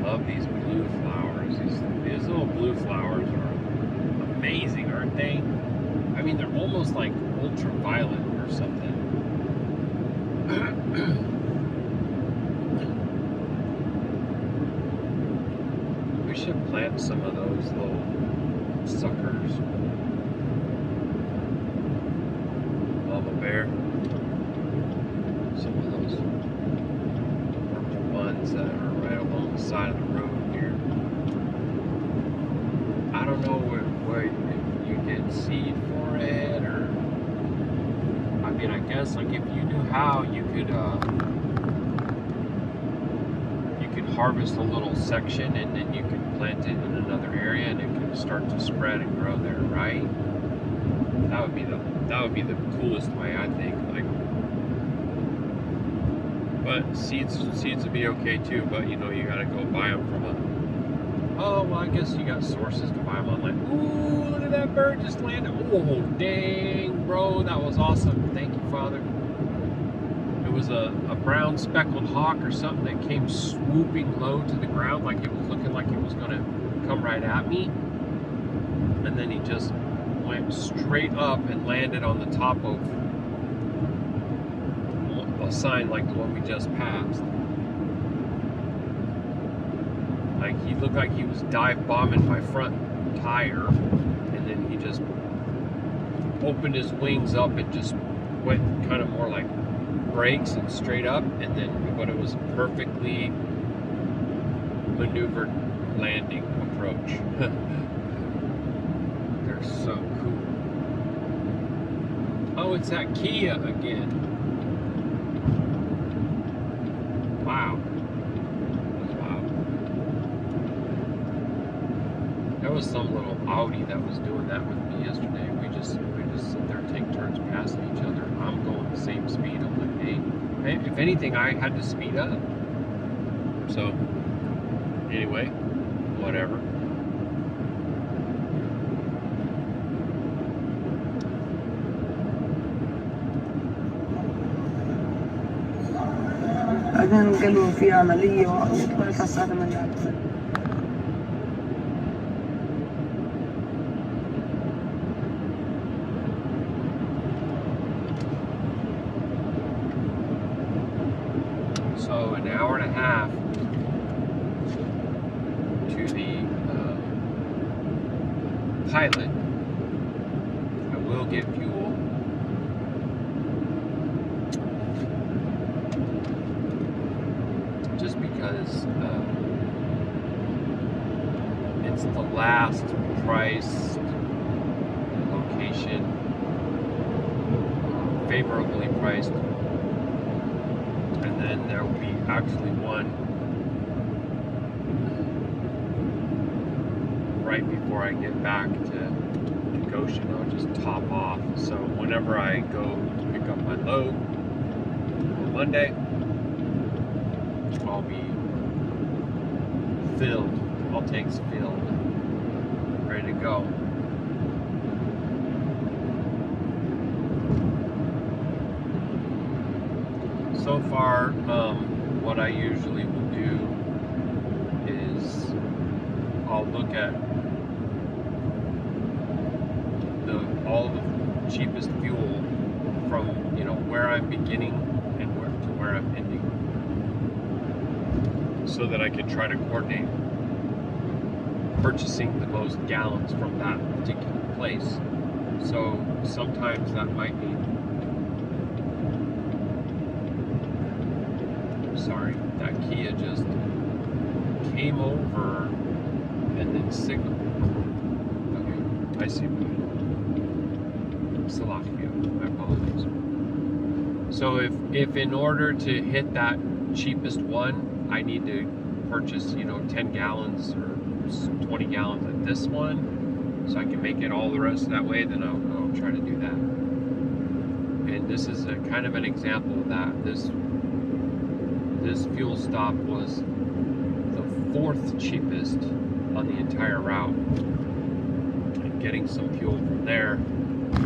Love these blue flowers. These little blue flowers are amazing, aren't they? I mean, they're almost like ultraviolet or something. We should plant some of those little suckers. Mama bear. Some of those purple ones that are right along the side of the road here. I don't know where if you get seed for it, or I mean, I guess like if you knew how, you could harvest a little section and then you could plant it in another area and it could start to spread and grow there, right? That would be the coolest way, I think. Like, but seeds would be okay too, but you know, you gotta go buy them from oh, well, I guess you got sources to buy them online. Ooh, look at that bird just landed. Oh, dang, bro, that was awesome. Thank you, Father. It was a brown speckled hawk or something that came swooping low to the ground, like it was looking like it was gonna come right at me. And then he just went straight up and landed on the top of a sign like the one we just passed. Like, he looked like he was dive bombing my front tire, and then he just opened his wings up and just went kind of more like brakes and straight up, and then, but it was a perfectly maneuvered landing approach. They're so cool. Oh, it's that Kia again. Wow. There was some little Audi that was doing that with me yesterday. We just sit there, take turns passing each other. I'm going the same speed. I'm like, hey, if anything, I had to speed up. So, anyway, whatever. بعدين قالوا في عملية وطلعت على الساعة 8. So an hour and a half to the pilot. I will get fuel. Just because it's the last price location, favorably priced. And then there will be actually one right before I get back to Goshen. I'll just top off. So whenever I go pick up my load on Monday, I'll be filled, all tanks filled, ready to go. So far, what I usually will do is I'll look at all the cheapest fuel from where I'm beginning and where I'm ending, so that I can try to coordinate purchasing the most gallons from that particular place. So sometimes that might mean, sorry, that Kia just came over and then signaled. Okay, I see what it is. Salakia, I apologize. So if in order to hit that cheapest one, I need to purchase 10 gallons or 20 gallons at this one, so I can make it all the rest that way, then I'll try to do that. And this is a kind of an example of that. This fuel stop was the 4th cheapest on the entire route, and getting some fuel from there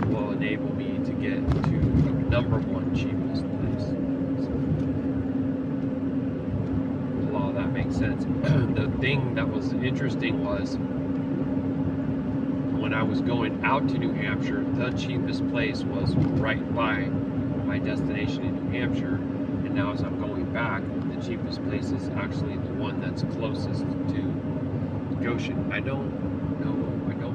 will enable me to get to the number 1 cheapest place. So, well, that makes sense. The thing that was interesting was when I was going out to New Hampshire, the cheapest place was right by my destination in New Hampshire, and now as I'm going back, the cheapest place is actually the one that's closest to Goshen. I don't recall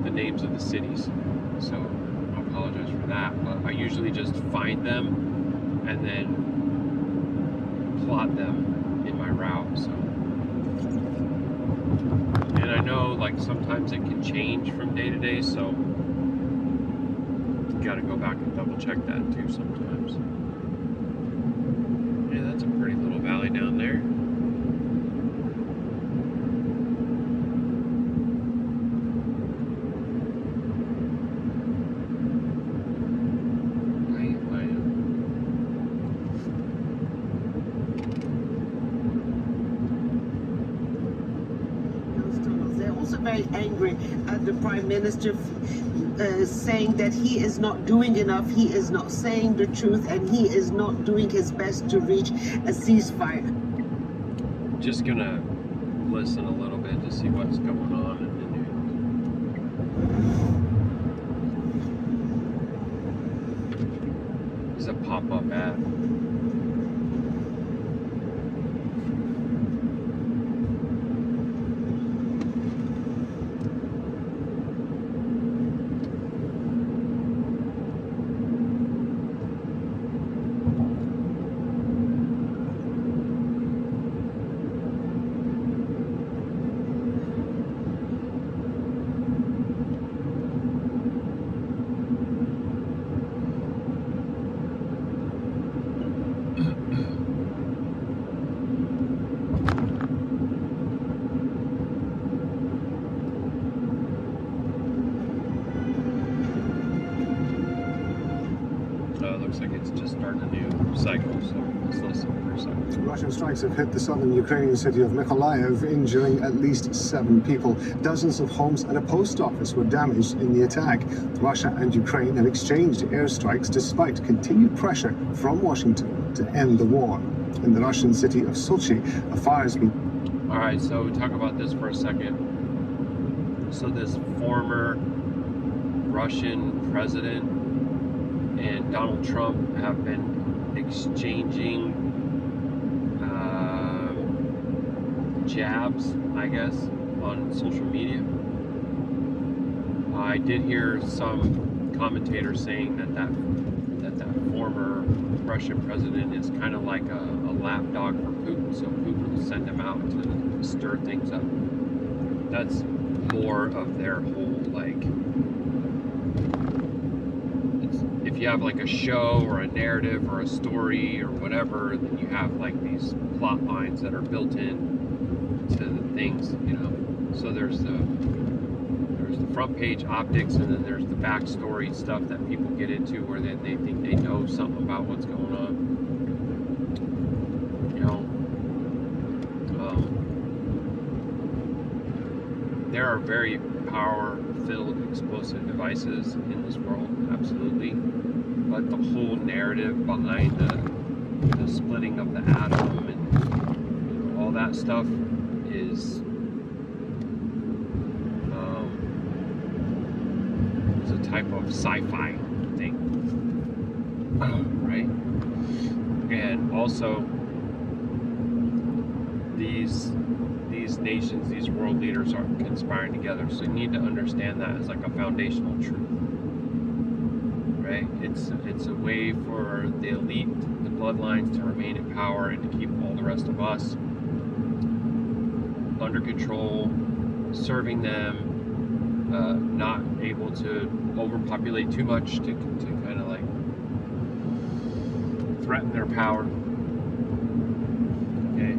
the names of the cities, so I apologize for that, but I usually just find them and then plot them in my route. So, and I know like sometimes it can change from day to day, so you gotta go back and double check that too sometimes. Yeah, that's a pretty little valley down there. Very angry at the Prime Minister saying that he is not doing enough, he is not saying the truth, and he is not doing his best to reach a ceasefire. Just gonna listen a little bit to see what's going on in the news. It's a pop-up ad. Looks like it's just starting a new cycle, so let's listen for a second. Russian strikes have hit the southern Ukrainian city of Mykolaiv, injuring at least 7 people. Dozens of homes and a post office were damaged in the attack. Russia and Ukraine have exchanged airstrikes despite continued pressure from Washington to end the war. In the Russian city of Sochi, a fire has been... All right, so talk about this for a second. So this former Russian president and Donald Trump have been exchanging jabs, I guess, on social media. I did hear some commentators saying that former Russian president is kind of like a lapdog for Putin, so Putin will send him out to stir things up. That's more of their whole, like, if you have like a show or a narrative or a story or whatever, then you have like these plot lines that are built in to the things, so there's the front page optics, and then there's the backstory stuff that people get into where they think they know something about what's going on. There are very power-filled explosive devices in this world, absolutely. but the whole narrative behind the splitting of the atom and all that stuff is a type of sci-fi thing, right? And also these nations, these world leaders are conspiring together, so you need to understand that as like a foundational truth, right? It's a way for the elite, the bloodlines, to remain in power and to keep all the rest of us under control, serving them, not able to overpopulate too much to kind of like threaten their power. Okay,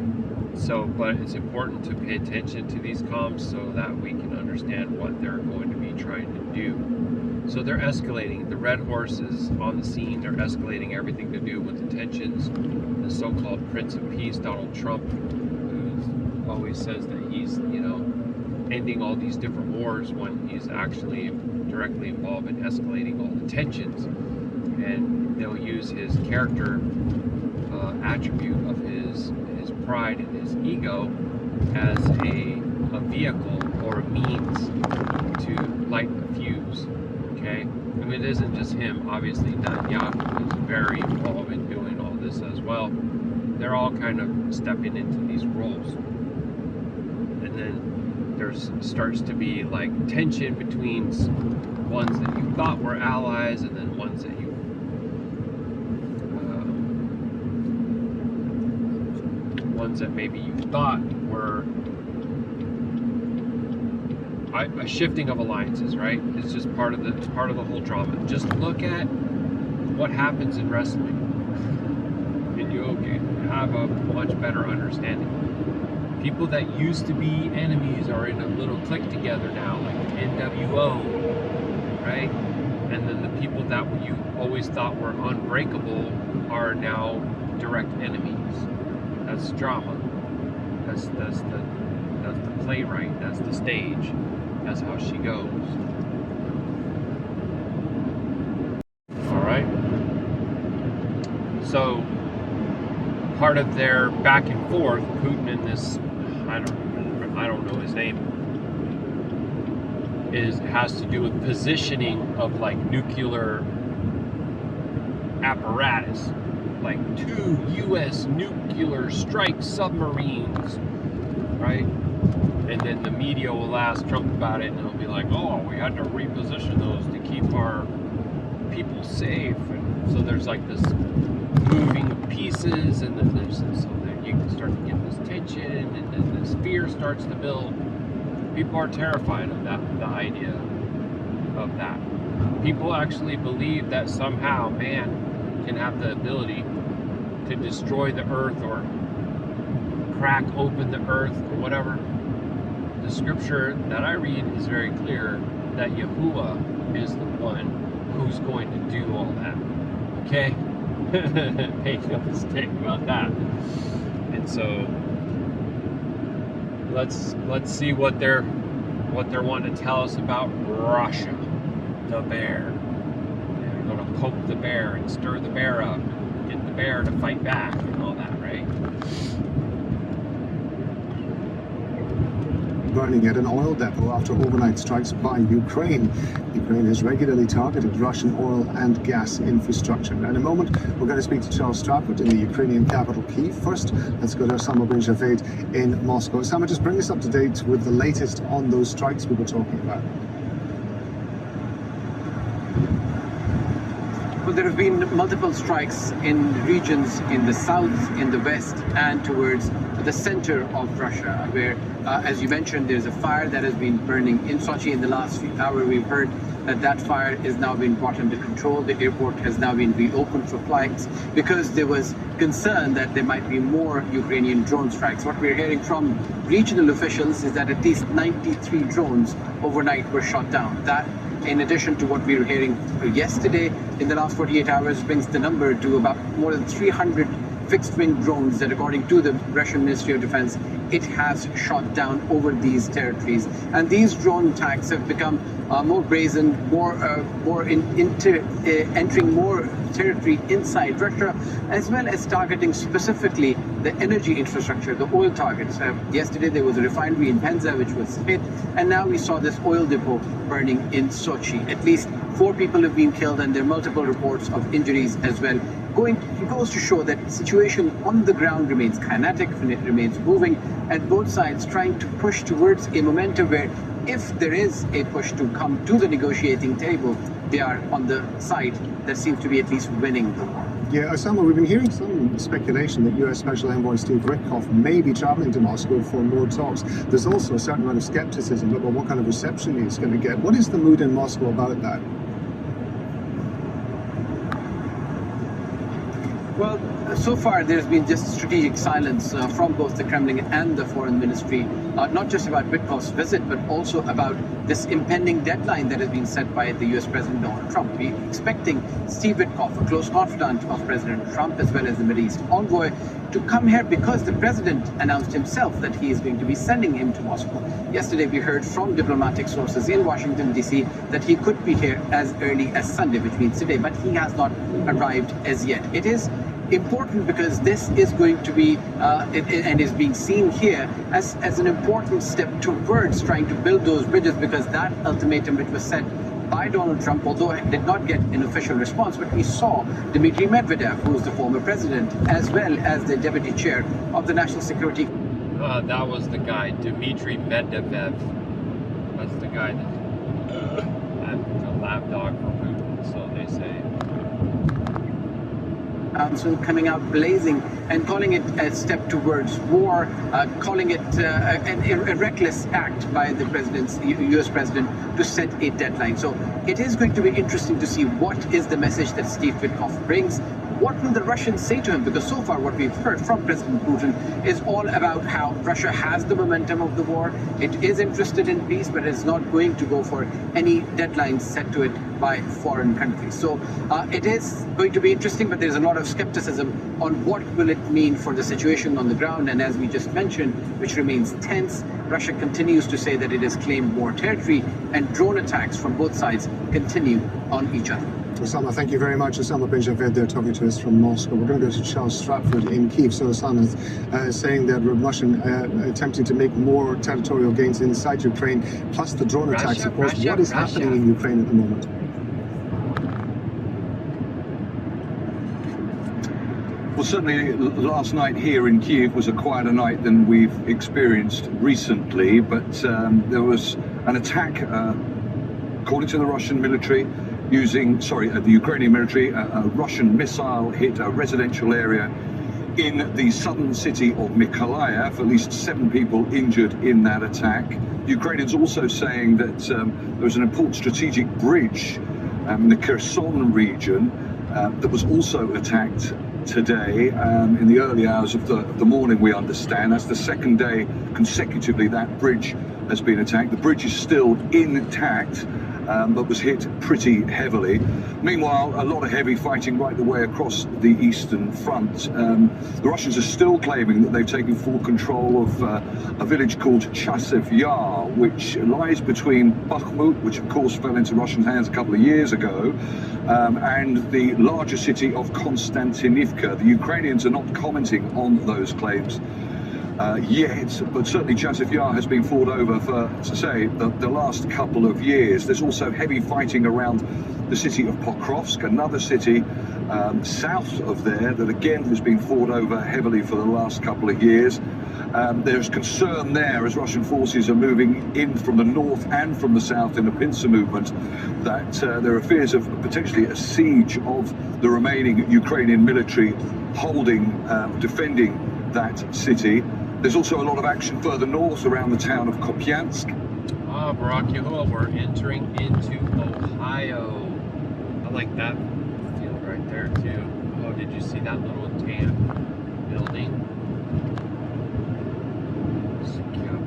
so but it's important to pay attention to these comms so that we can understand what they're going to be trying to do. So they're escalating. The red horse is on the scene. They're escalating everything to do with the tensions. The so-called Prince of Peace, Donald Trump, who always says that he's, ending all these different wars when he's actually directly involved in escalating all the tensions. And they'll use his character attribute of his pride and his ego as a vehicle or a means to light the fuse. Okay? I mean, it isn't just him. Obviously, Netanyahu is very involved in doing all this as well. They're all kind of stepping into these roles. And then there starts to be like tension between ones that you thought were allies and then ones that you ones that maybe you thought were a shifting of alliances, right? It's just part of the whole drama. Just look at what happens in wrestling, and you have a much better understanding. People that used to be enemies are in a little clique together now, like NWO, right? And then the people that you always thought were unbreakable are now direct enemies. That's drama. That's the playwright. That's the stage. That's how she goes. All right. So part of their back and forth, Putin and this, I don't know his name, has to do with positioning of like nuclear apparatus, like 2 U.S. nuclear strike submarines, right? And then the media will ask Trump about it, and he'll be like, "Oh, we had to reposition those to keep our people safe." And so there's like this moving of pieces, and then there's this, so that you can start to get this tension, and then this fear starts to build. People are terrified of that, the idea of that. People actually believe that somehow man can have the ability to destroy the earth or crack open the earth or whatever. The scripture that I read is very clear that Yahuah is the one who's going to do all that. Okay? Make no mistake about that. And so let's see what they're wanting to tell us about Russia, the bear. They're going to poke the bear and stir the bear up, and get the bear to fight back and all that, right? Burning at an oil depot after overnight strikes by Ukraine. Ukraine has regularly targeted Russian oil and gas infrastructure. Now, in a moment, we're going to speak to Charles Stratford in the Ukrainian capital, Kyiv. First, let's go to Osama bin Javed in Moscow. Osama, just bring us up to date with the latest on those strikes we were talking about. Well, there have been multiple strikes in regions in the south, in the west, and towards the center of Russia, where, as you mentioned, there's a fire that has been burning in Sochi. In the last few hours, we've heard that fire is now being brought under control. The airport has now been reopened for flights because there was concern that there might be more Ukrainian drone strikes. What we're hearing from regional officials is that at least 93 drones overnight were shot down. That, in addition to what we were hearing yesterday, in the last 48 hours, brings the number to about more than 300 fixed-wing drones that, according to the Russian Ministry of Defense, it has shot down over these territories. And these drone attacks have become more brazen, entering more territory inside Russia, as well as targeting specifically the energy infrastructure, the oil targets. Yesterday there was a refinery in Penza which was hit, and now we saw this oil depot burning in Sochi. At least 4 people have been killed, and there are multiple reports of injuries as well. It goes to show that the situation on the ground remains kinetic, it remains moving, and both sides trying to push towards a momentum where, if there is a push to come to the negotiating table, they are on the side that seems to be at least winning the war. Yeah, Osama, we've been hearing some speculation that US Special Envoy Steve Witkoff may be traveling to Moscow for more talks. There's also a certain amount of skepticism about what kind of reception he's going to get. What is the mood in Moscow about that? Well, so far there's been just strategic silence from both the Kremlin and the Foreign Ministry, not just about Witkoff's visit, but also about this impending deadline that has been set by the US President Donald Trump. We're expecting Steve Witkoff, a close confidant of President Trump, as well as the Middle East envoy, to come here because the president announced himself that he is going to be sending him to Moscow. Yesterday we heard from diplomatic sources in Washington, D.C. that he could be here as early as Sunday, which means today, but he has not arrived as yet. It is important because this is going to be and is being seen here as an important step towards trying to build those bridges, because that ultimatum which was set by Donald Trump, although it did not get an official response, but we saw Dmitry Medvedev, who is the former president, as well as the deputy chair of the National Security. That was the guy, Dmitry Medvedev. That's the guy that's a lapdog for Putin, so they say. Council coming out blazing and calling it a step towards war, calling it a reckless act by the US president to set a deadline. So it is going to be interesting to see what is the message that Steve Witkoff brings. What will the Russians say to him? Because so far what we've heard from President Putin is all about how Russia has the momentum of the war. It is interested in peace, but it's not going to go for any deadlines set to it by foreign countries. So it is going to be interesting, but there's a lot of skepticism on what will it mean for the situation on the ground. And as we just mentioned, which remains tense, Russia continues to say that it has claimed more territory, and drone attacks from both sides continue on each other. Osama, thank you very much. Osama bin Javed there talking to us from Moscow. We're going to go to Charles Stratford in Kyiv. So Osama is saying that Russian attempting to make more territorial gains inside Ukraine, plus the drone attacks, of course. What is happening in Ukraine at the moment? Well, certainly last night here in Kyiv was a quieter night than we've experienced recently, but there was an attack, according to the Russian military, the Ukrainian military, a Russian missile hit a residential area in the southern city of Mykolaiv. At least 7 people injured in that attack. Ukrainians also saying that there was an important strategic bridge in the Kherson region that was also attacked today in the early hours of the morning, we understand. That's the second day consecutively that bridge has been attacked. The bridge is still intact, but was hit pretty heavily. Meanwhile, a lot of heavy fighting right the way across the eastern front. The Russians are still claiming that they've taken full control of a village called Chasiv Yar, which lies between Bakhmut, which of course fell into Russian hands a couple of years ago, and the larger city of Konstantinivka. The Ukrainians are not commenting on those claims yet, but certainly Chasiv Yar has been fought over for, to say, the last couple of years. There's also heavy fighting around the city of Pokrovsk, another city south of there that again has been fought over heavily for the last couple of years. There's concern there as Russian forces are moving in from the north and from the south in a pincer movement that there are fears of potentially a siege of the remaining Ukrainian military holding, defending that city. There's also a lot of action further north around the town of Kopyansk. Baruk Yahuah, we're entering into Ohio. I like that field right there too. Oh, did you see that little tan building? So cute.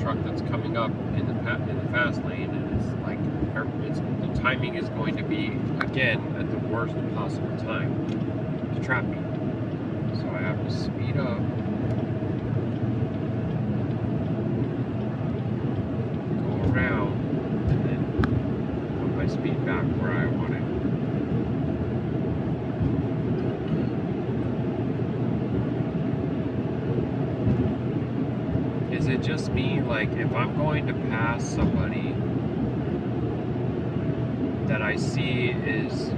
truck that's coming up in the fast lane, and it's like the timing is going to be again at the worst possible time to trap me. So I have to speed up, go around, and then put my speed back where I want it. Is it just me, like, if I'm going to pass somebody that I see is,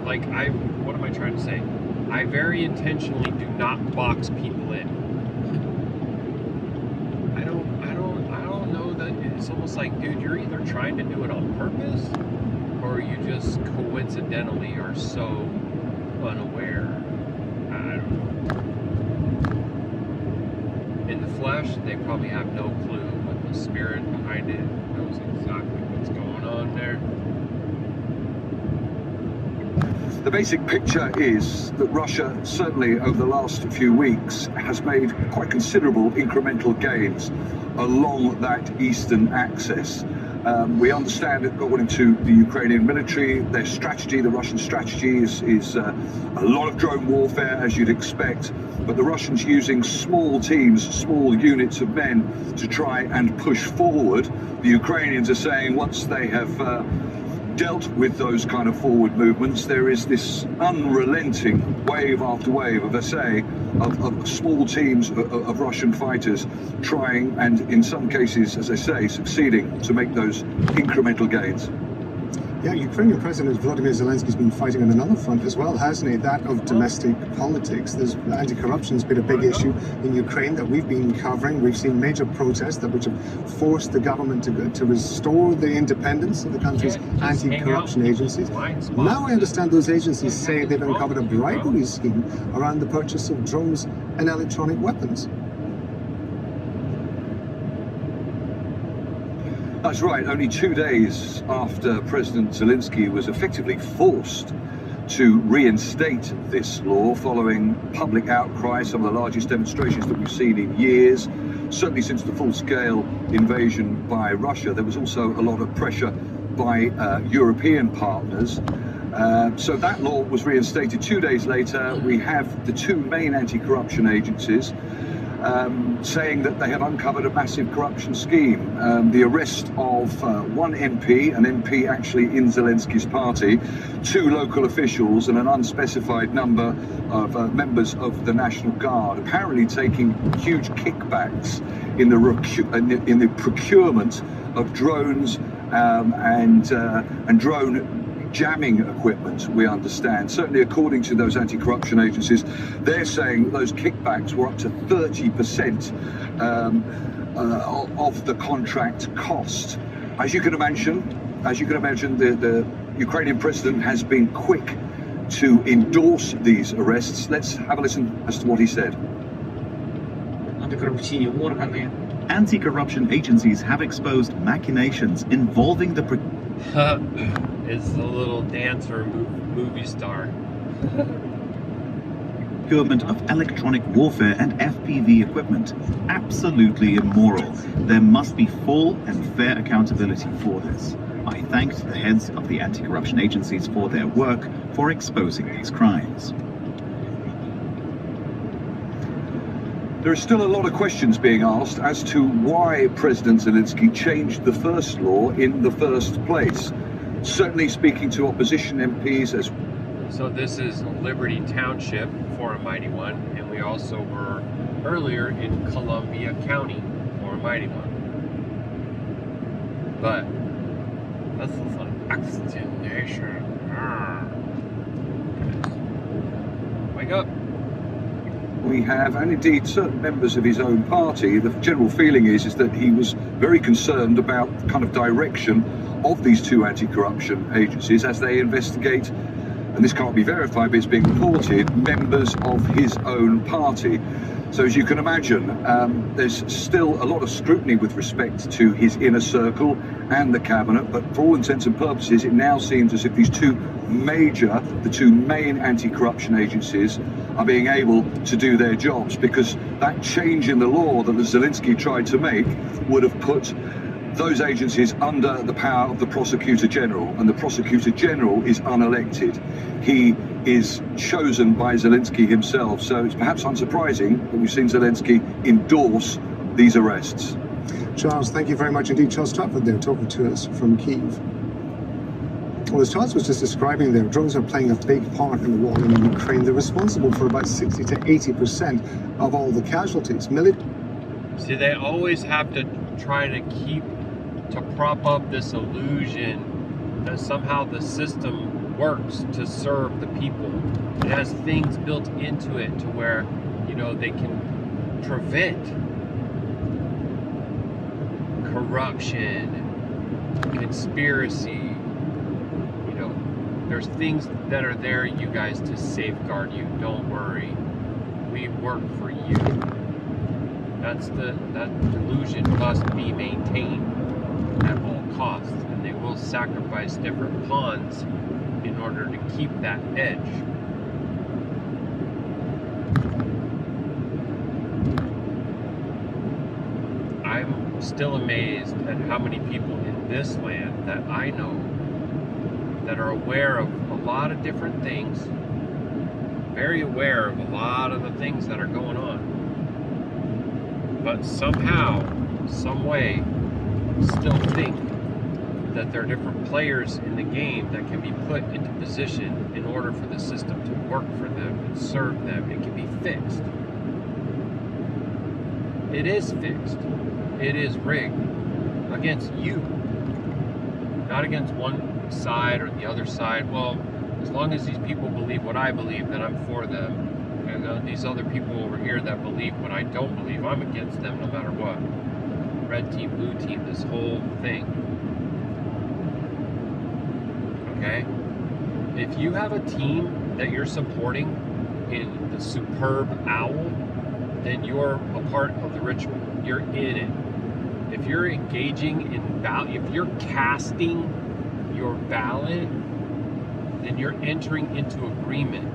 like, what am I trying to say? I very intentionally do not box people in. I don't know that it's almost like, dude, you're either trying to do it on purpose or you just coincidentally are so unaware. I don't know. In the flesh, they probably have no clue, but the spirit behind it knows exactly what's going on there. The basic picture is that Russia, certainly over the last few weeks, has made quite considerable incremental gains along that eastern axis. We understand that according to the Ukrainian military, their strategy, the Russian strategy is a lot of drone warfare, as you'd expect, but the Russians using small teams, small units of men to try and push forward. The Ukrainians are saying once they have dealt with those kind of forward movements, there is this unrelenting wave after wave of small teams of Russian fighters trying, and in some cases, as I say, succeeding to make those incremental gains. Yeah, Ukrainian President Volodymyr Zelensky's been fighting on another front as well, hasn't he? That of domestic politics. There's anti-corruption's been a big issue in Ukraine that we've been covering. We've seen major protests which have forced the government to restore the independence of the country's anti-corruption agencies. Now I understand those agencies say they've uncovered a bribery scheme around the purchase of drones and electronic weapons. That's right, only 2 days after President Zelensky was effectively forced to reinstate this law following public outcry, some of the largest demonstrations that we've seen in years, certainly since the full-scale invasion by Russia. There was also a lot of pressure by European partners. So that law was reinstated. 2 days later, we have the two main anti-corruption agencies saying that they have uncovered a massive corruption scheme. The arrest of one MP, an MP actually in Zelensky's party, 2 local officials and an unspecified number of members of the National Guard, apparently taking huge kickbacks in the procurement of drones and drone jamming equipment, we understand. Certainly according to those anti-corruption agencies, they're saying that those kickbacks were up to 30% of the contract cost. As you can imagine, the Ukrainian president has been quick to endorse these arrests. Let's have a listen as to what he said. Anti-corruption agencies have exposed machinations involving the It's the little dancer movie star. procurement of electronic warfare and FPV equipment. Absolutely immoral. There must be full and fair accountability for this. I thanked the heads of the anti-corruption agencies for their work for exposing these crimes. There are still a lot of questions being asked as to why President Zelensky changed the first law in the first place. Certainly speaking to opposition MPs as... So this is Liberty Township for a Mighty One, and we also were earlier in Columbia County for a Mighty One. But this is an extinction. Wake up. We have, and indeed certain members of his own party, the general feeling is that he was very concerned about the kind of direction of these two anti-corruption agencies as they investigate, and this can't be verified but it's being reported, members of his own party. So as you can imagine, there's still a lot of scrutiny with respect to his inner circle and the cabinet, but for all intents and purposes it now seems as if the two main anti-corruption agencies are being able to do their jobs, because that change in the law that Zelensky tried to make would have put those agencies under the power of the Prosecutor General, and the Prosecutor General is unelected. He is chosen by Zelensky himself, so it's perhaps unsurprising that we've seen Zelensky endorse these arrests. Charles, thank you very much indeed. Charles Stratford there talking to us from Kyiv. Well, as Charles was just describing there, drones are playing a big part in the war in Ukraine. They're responsible for about 60 to 80% of all the casualties. See, they always have to try to prop up this illusion that somehow the system works to serve the people. It has things built into it to where, you know, they can prevent corruption, conspiracy. You know, there's things that are there, you guys, to safeguard you. Don't worry. We work for you. That delusion must be maintained at all costs, and they will sacrifice different pawns in order to keep that edge. I'm still amazed at how many people in this land that I know that are aware of a lot of different things, very aware of a lot of the things that are going on, but somehow, some way, still think that there are different players in the game that can be put into position in order for the system to work for them and serve them. It can be fixed. It is fixed. It is rigged against you, not against one side or the other side. Well, as long as these people believe what I believe, then I'm for them. And these other people over here that believe what I don't believe, I'm against them no matter what. Red team, blue team, this whole thing. Okay? If you have a team that you're supporting in the superb owl, then you're a part of the ritual. You're in it. If you're engaging in if you're casting your ballot, then you're entering into agreement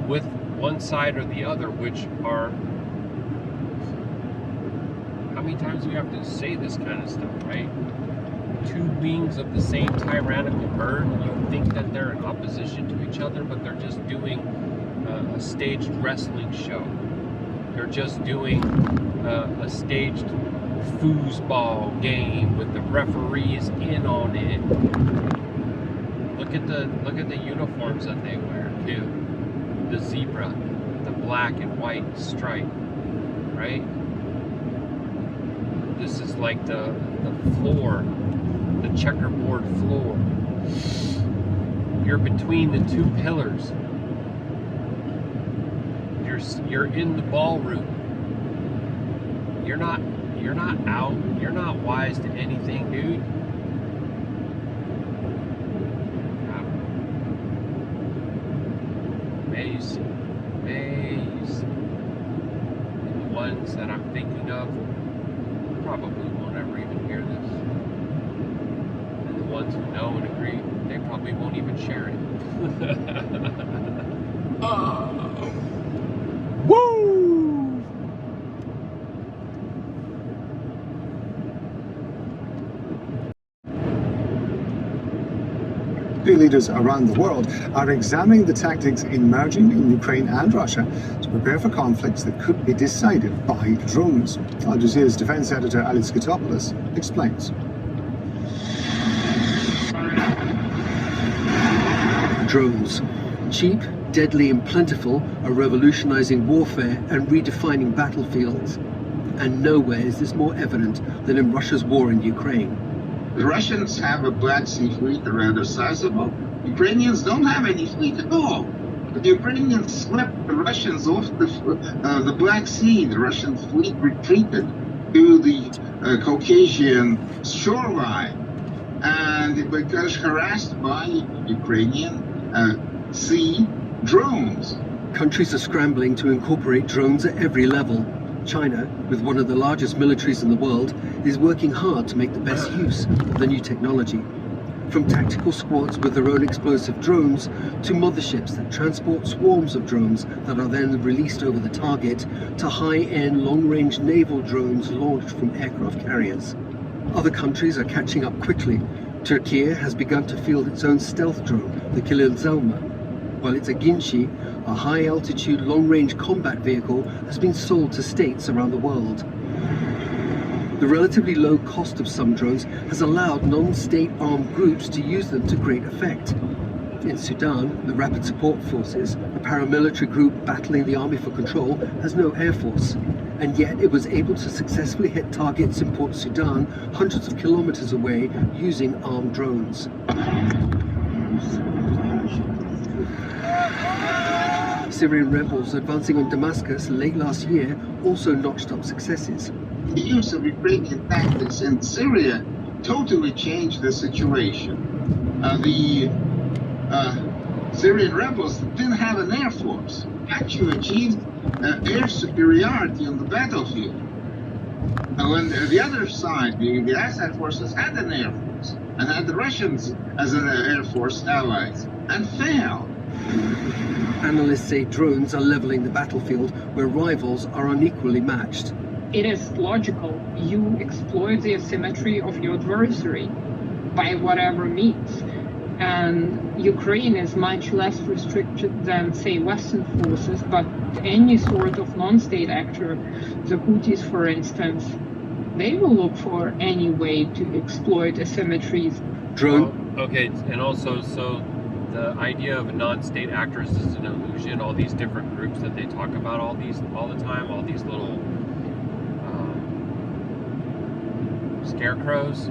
with one side or the other, which are, how many times do we have to say this kind of stuff, right? Two wings of the same tyrannical bird. You think that they're in opposition to each other, but they're just doing a staged wrestling show. They're just doing a staged foosball game with the referees in on it. Look at the uniforms that they wear too. The zebra, the black and white stripe, right? This is like the floor, the checkerboard floor. You're between the two pillars. You're in the ballroom. You're not out. You're not wise to anything, dude. Amazing. And the ones that I'm thinking of probably won't ever even hear this. And the ones who know and agree, they probably won't even share it. Woo! Leaders around the world are examining the tactics emerging in Ukraine and Russia to prepare for conflicts that could be decided by drones. Al Jazeera's defense editor Ali Skitopoulos explains. Drones, cheap, deadly and plentiful, are revolutionizing warfare and redefining battlefields. And nowhere is this more evident than in Russia's war in Ukraine. The Russians have a Black Sea fleet, rather sizable. Ukrainians don't have any fleet at all. The Ukrainians swept the Russians off the Black Sea. The Russian fleet retreated to the Caucasian shoreline, and it was harassed by Ukrainian sea drones. Countries are scrambling to incorporate drones at every level. China, with one of the largest militaries in the world, is working hard to make the best use of the new technology. From tactical squads with their own explosive drones to motherships that transport swarms of drones that are then released over the target to high-end long-range naval drones launched from aircraft carriers. Other countries are catching up quickly. Turkey has begun to field its own stealth drone, the Kılılzalma, while its Aginci, a high-altitude long-range combat vehicle, has been sold to states around the world. The relatively low cost of some drones has allowed non-state armed groups to use them to great effect. In Sudan, the Rapid Support Forces, a paramilitary group battling the army for control, has no air force, and yet it was able to successfully hit targets in Port Sudan, hundreds of kilometers away, using armed drones. Syrian rebels advancing on Damascus late last year also notched up successes. The use of Ukrainian tactics in Syria totally changed the situation. The Syrian rebels didn't have an air force, actually achieved air superiority on the battlefield. When the other side, the Assad forces, had an air force and had the Russians as an air force allies and failed. Analysts say drones are leveling the battlefield where rivals are unequally matched. It is logical. You exploit the asymmetry of your adversary by whatever means. And Ukraine is much less restricted than, say, Western forces, but any sort of non-state actor, the Houthis, for instance, they will look for any way to exploit asymmetries. Drone. Okay, and also, so the idea of non-state actors is an illusion. All these different groups that they talk about all the time, all these little scarecrows,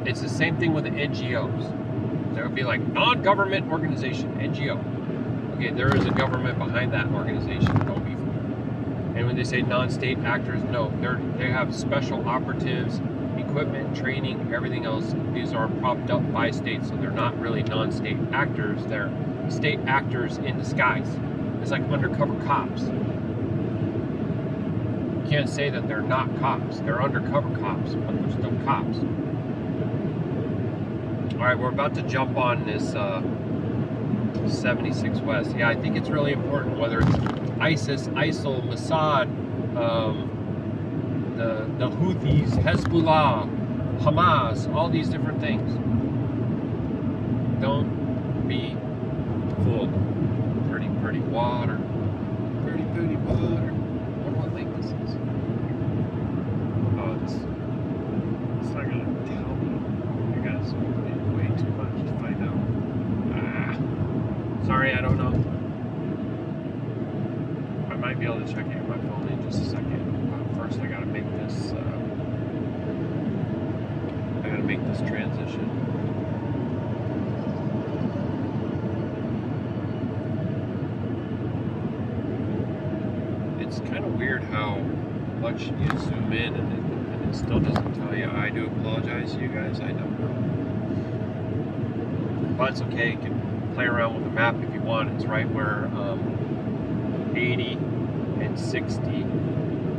it's the same thing with the NGOs. There would be like non-government organization, NGO. Okay, there is a government behind that organization, don't be fooled. And when they say non-state actors, no, they have special operatives, equipment, training, everything else. These are propped up by states, so they're not really non-state actors. They're state actors in disguise. It's like undercover cops. You can't say that they're not cops. They're undercover cops, but they're still cops. All right, we're about to jump on this 76 West. Yeah, I think it's really important, whether it's ISIS, ISIL, Mossad, the Houthis, Hezbollah, Hamas, all these different things. Don't be fooled. Pretty water. Pretty water. I wonder what lake this is. Oh, it's not gonna tell me. You guys need way too much to find out. Sorry, I don't know. I might be able to check it on my phone in just a second. First, I gotta make this. I gotta make this transition. It's kind of weird how much you zoom in and it still doesn't tell you. I do apologize, you guys. I don't know, but it's okay. You can play around with the map if you want. It's right where 80 and 60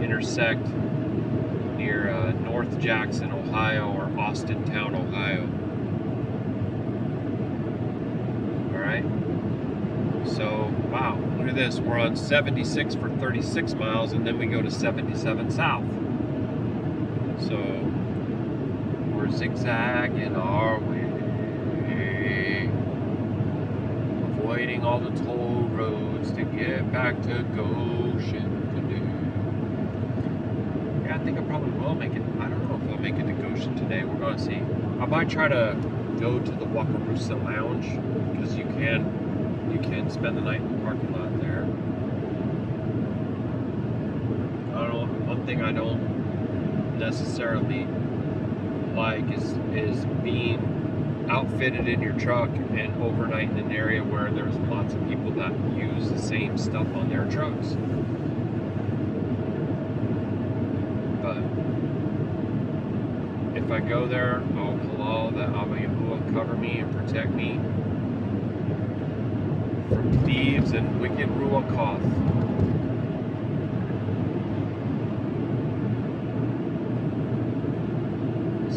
intersect near North Jackson, Ohio, or Austintown, Ohio. All right. So, wow, look at this. We're on 76 for 36 miles, and then we go to 77 south. So, we're zigzagging our way, avoiding all the toll roads to get back to Goshen. I think I probably will make it. I don't know if I'll make it to Goshen today. We're going to see. I might try to go to the Wakarusa Lounge, because you can spend the night in the parking lot there. I don't know. One thing I don't necessarily like is being outfitted in your truck and overnight in an area where there's lots of people that use the same stuff on their trucks. But if I go there, I'll halal that Abba Yahuah cover me and protect me from thieves and wicked Ruach Ha'Qadash.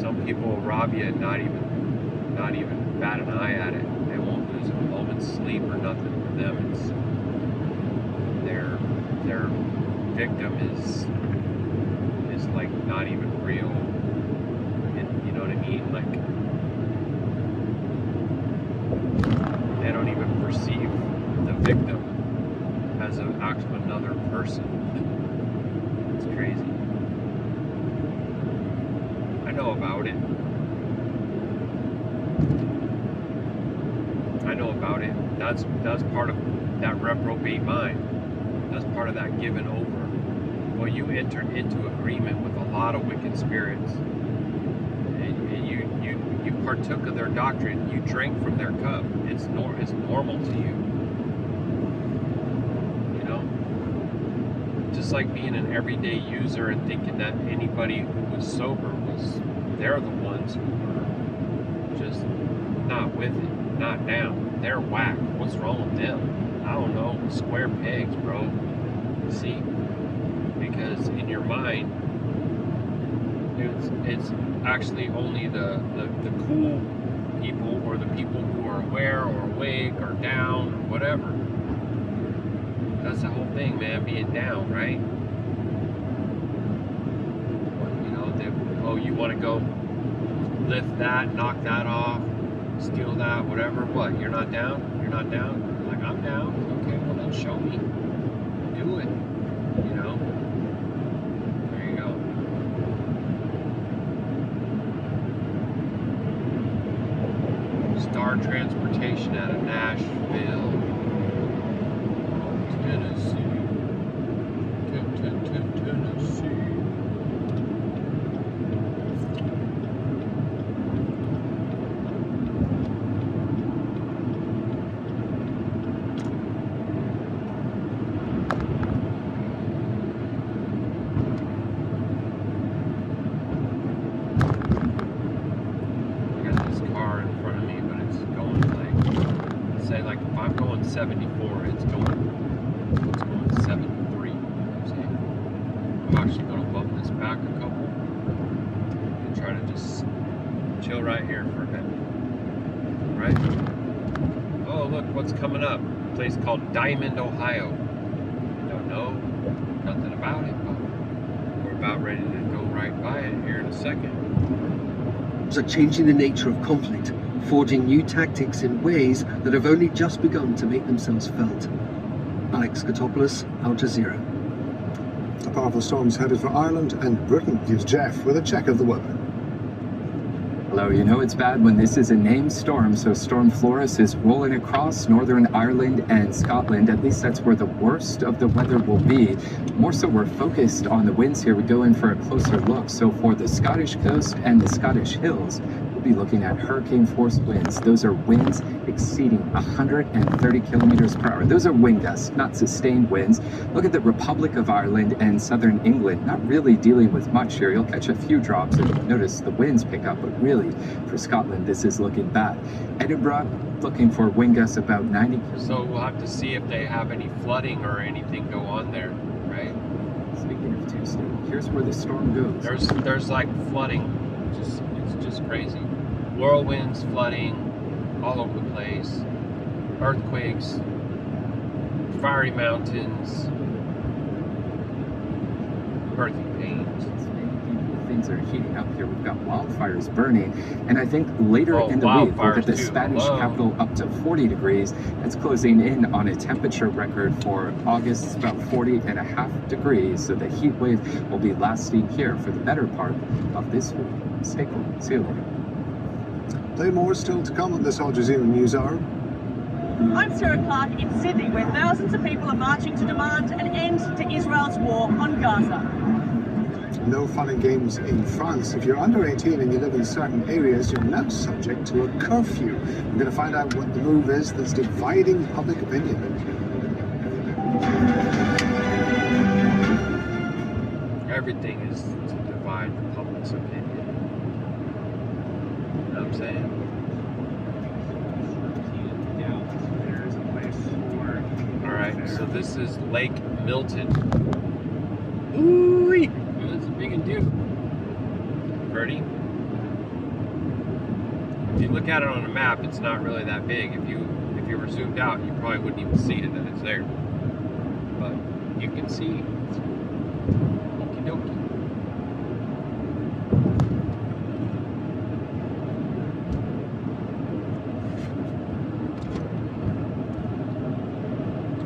Some people will rob you and not even bat an eye at it. They won't lose a moment's sleep or nothing. For them, it's their victim is like not even real. And, you know what I mean? Like, they don't even perceive the victim as another person. It's crazy. I know about it. I know about it. That's part of that reprobate mind. That's part of that given over. Well, you entered into agreement with a lot of wicked spirits, and you partook of their doctrine. You drank from their cup. It's normal to you. You know, just like being an everyday user and thinking that anybody who was sober they're the ones who were just not with it, not down. They're whack. What's wrong with them? I don't know. Square pegs, bro. See? Because in your mind, it's actually only the cool people, or the people who are aware or awake or down or whatever. That's the whole thing, man, being down, right? You know, you want to go lift that, knock that off, steal that, whatever. What? You're not down? You're not down? You're like, I'm down. Okay, well then show me. Do it. You know? There you go. Star Transportation out of Nashville, Tennessee. Tennessee. I got this car in front of me, but it's going like, say like if I'm going 74, it's going 73. You know what I'm saying? I'm actually going to bump this back a couple and try to just chill right here for a bit. Right? Oh, look what's coming up. A place called Diamond, Ohio. Don't know nothing about it, but we're about ready to go right by it here in a second. Are changing the nature of conflict, forging new tactics in ways that have only just begun to make themselves felt. Alex Katopoulos, Al Jazeera. A powerful storm's headed for Ireland and Britain. Here's Jeff with a check of the weather. Hello, you know it's bad when this is a named storm, so Storm Florence is rolling across Northern Ireland and Scotland. At least that's where the worst of the weather will be. More so, we're focused on the winds here. We go in for a closer look. So for the Scottish coast and the Scottish hills, we'll be looking at hurricane force winds. Those are winds exceeding 130 kilometers per hour. Those are wind gusts, not sustained winds. Look at the Republic of Ireland and southern England, not really dealing with much here. You'll catch a few drops and notice the winds pick up, but really for Scotland, this is looking bad. Edinburgh, looking for wind gusts about 90. So we'll have to see if they have any flooding or anything go on there, right? Speaking of Tuesday, here's where the storm goes. There's like flooding. It's just crazy. Whirlwinds, flooding, all over the place. Earthquakes, fiery mountains, birthing pains. Things are heating up here. We've got wildfires burning, and I think later in the week we'll get the Spanish capital up to 40 degrees. That's closing in on a temperature record for August. It's about 40.5 degrees, so the heat wave will be lasting here for the better part of this week. Stay cool. See you later. Play more still to come on this Al Jazeera News Hour. I'm Sarah Clark in Sydney, where thousands of people are marching to demand an end to Israel's war on Gaza. No fun and games in France. If you're under 18 and you live in certain areas, you're now subject to a curfew. We're going to find out what the move is that's dividing public opinion. Everything is to divide the public's opinion. You know what I'm saying? Alright, so this is Lake Milton. Ooh-wee! That's a big and do. Birdie. If you look at it on a map, it's not really that big. If you were zoomed out, you probably wouldn't even see it that it's there. But you can see. Okie dokie.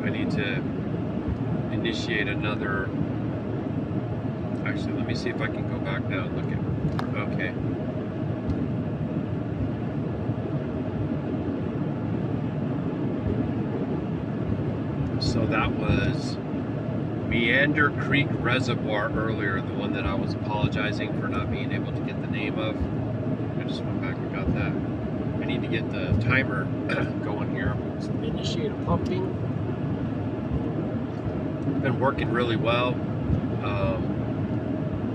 I need to initiate another. Actually, let me see if I can go back now and look at. Okay. So that was Meander Creek Reservoir earlier, the one that I was apologizing for not being able to get the name of. I just went back and got that. I need to get the timer going here. Let's initiate a pumping. It's been working really well.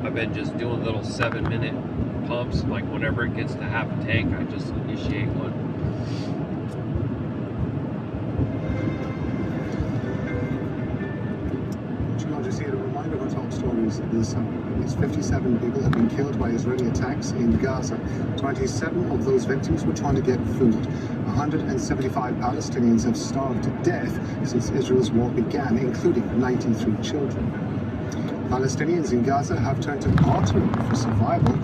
I've been just doing little 7-minute pumps. Like whenever it gets to half a tank, I just initiate one. A reminder of our top stories this summer. At least 57 people have been killed by Israeli attacks in Gaza. 27 of those victims were trying to get food. 175 Palestinians have starved to death since Israel's war began, including 93 children. Palestinians in Gaza have turned to bartering for survival,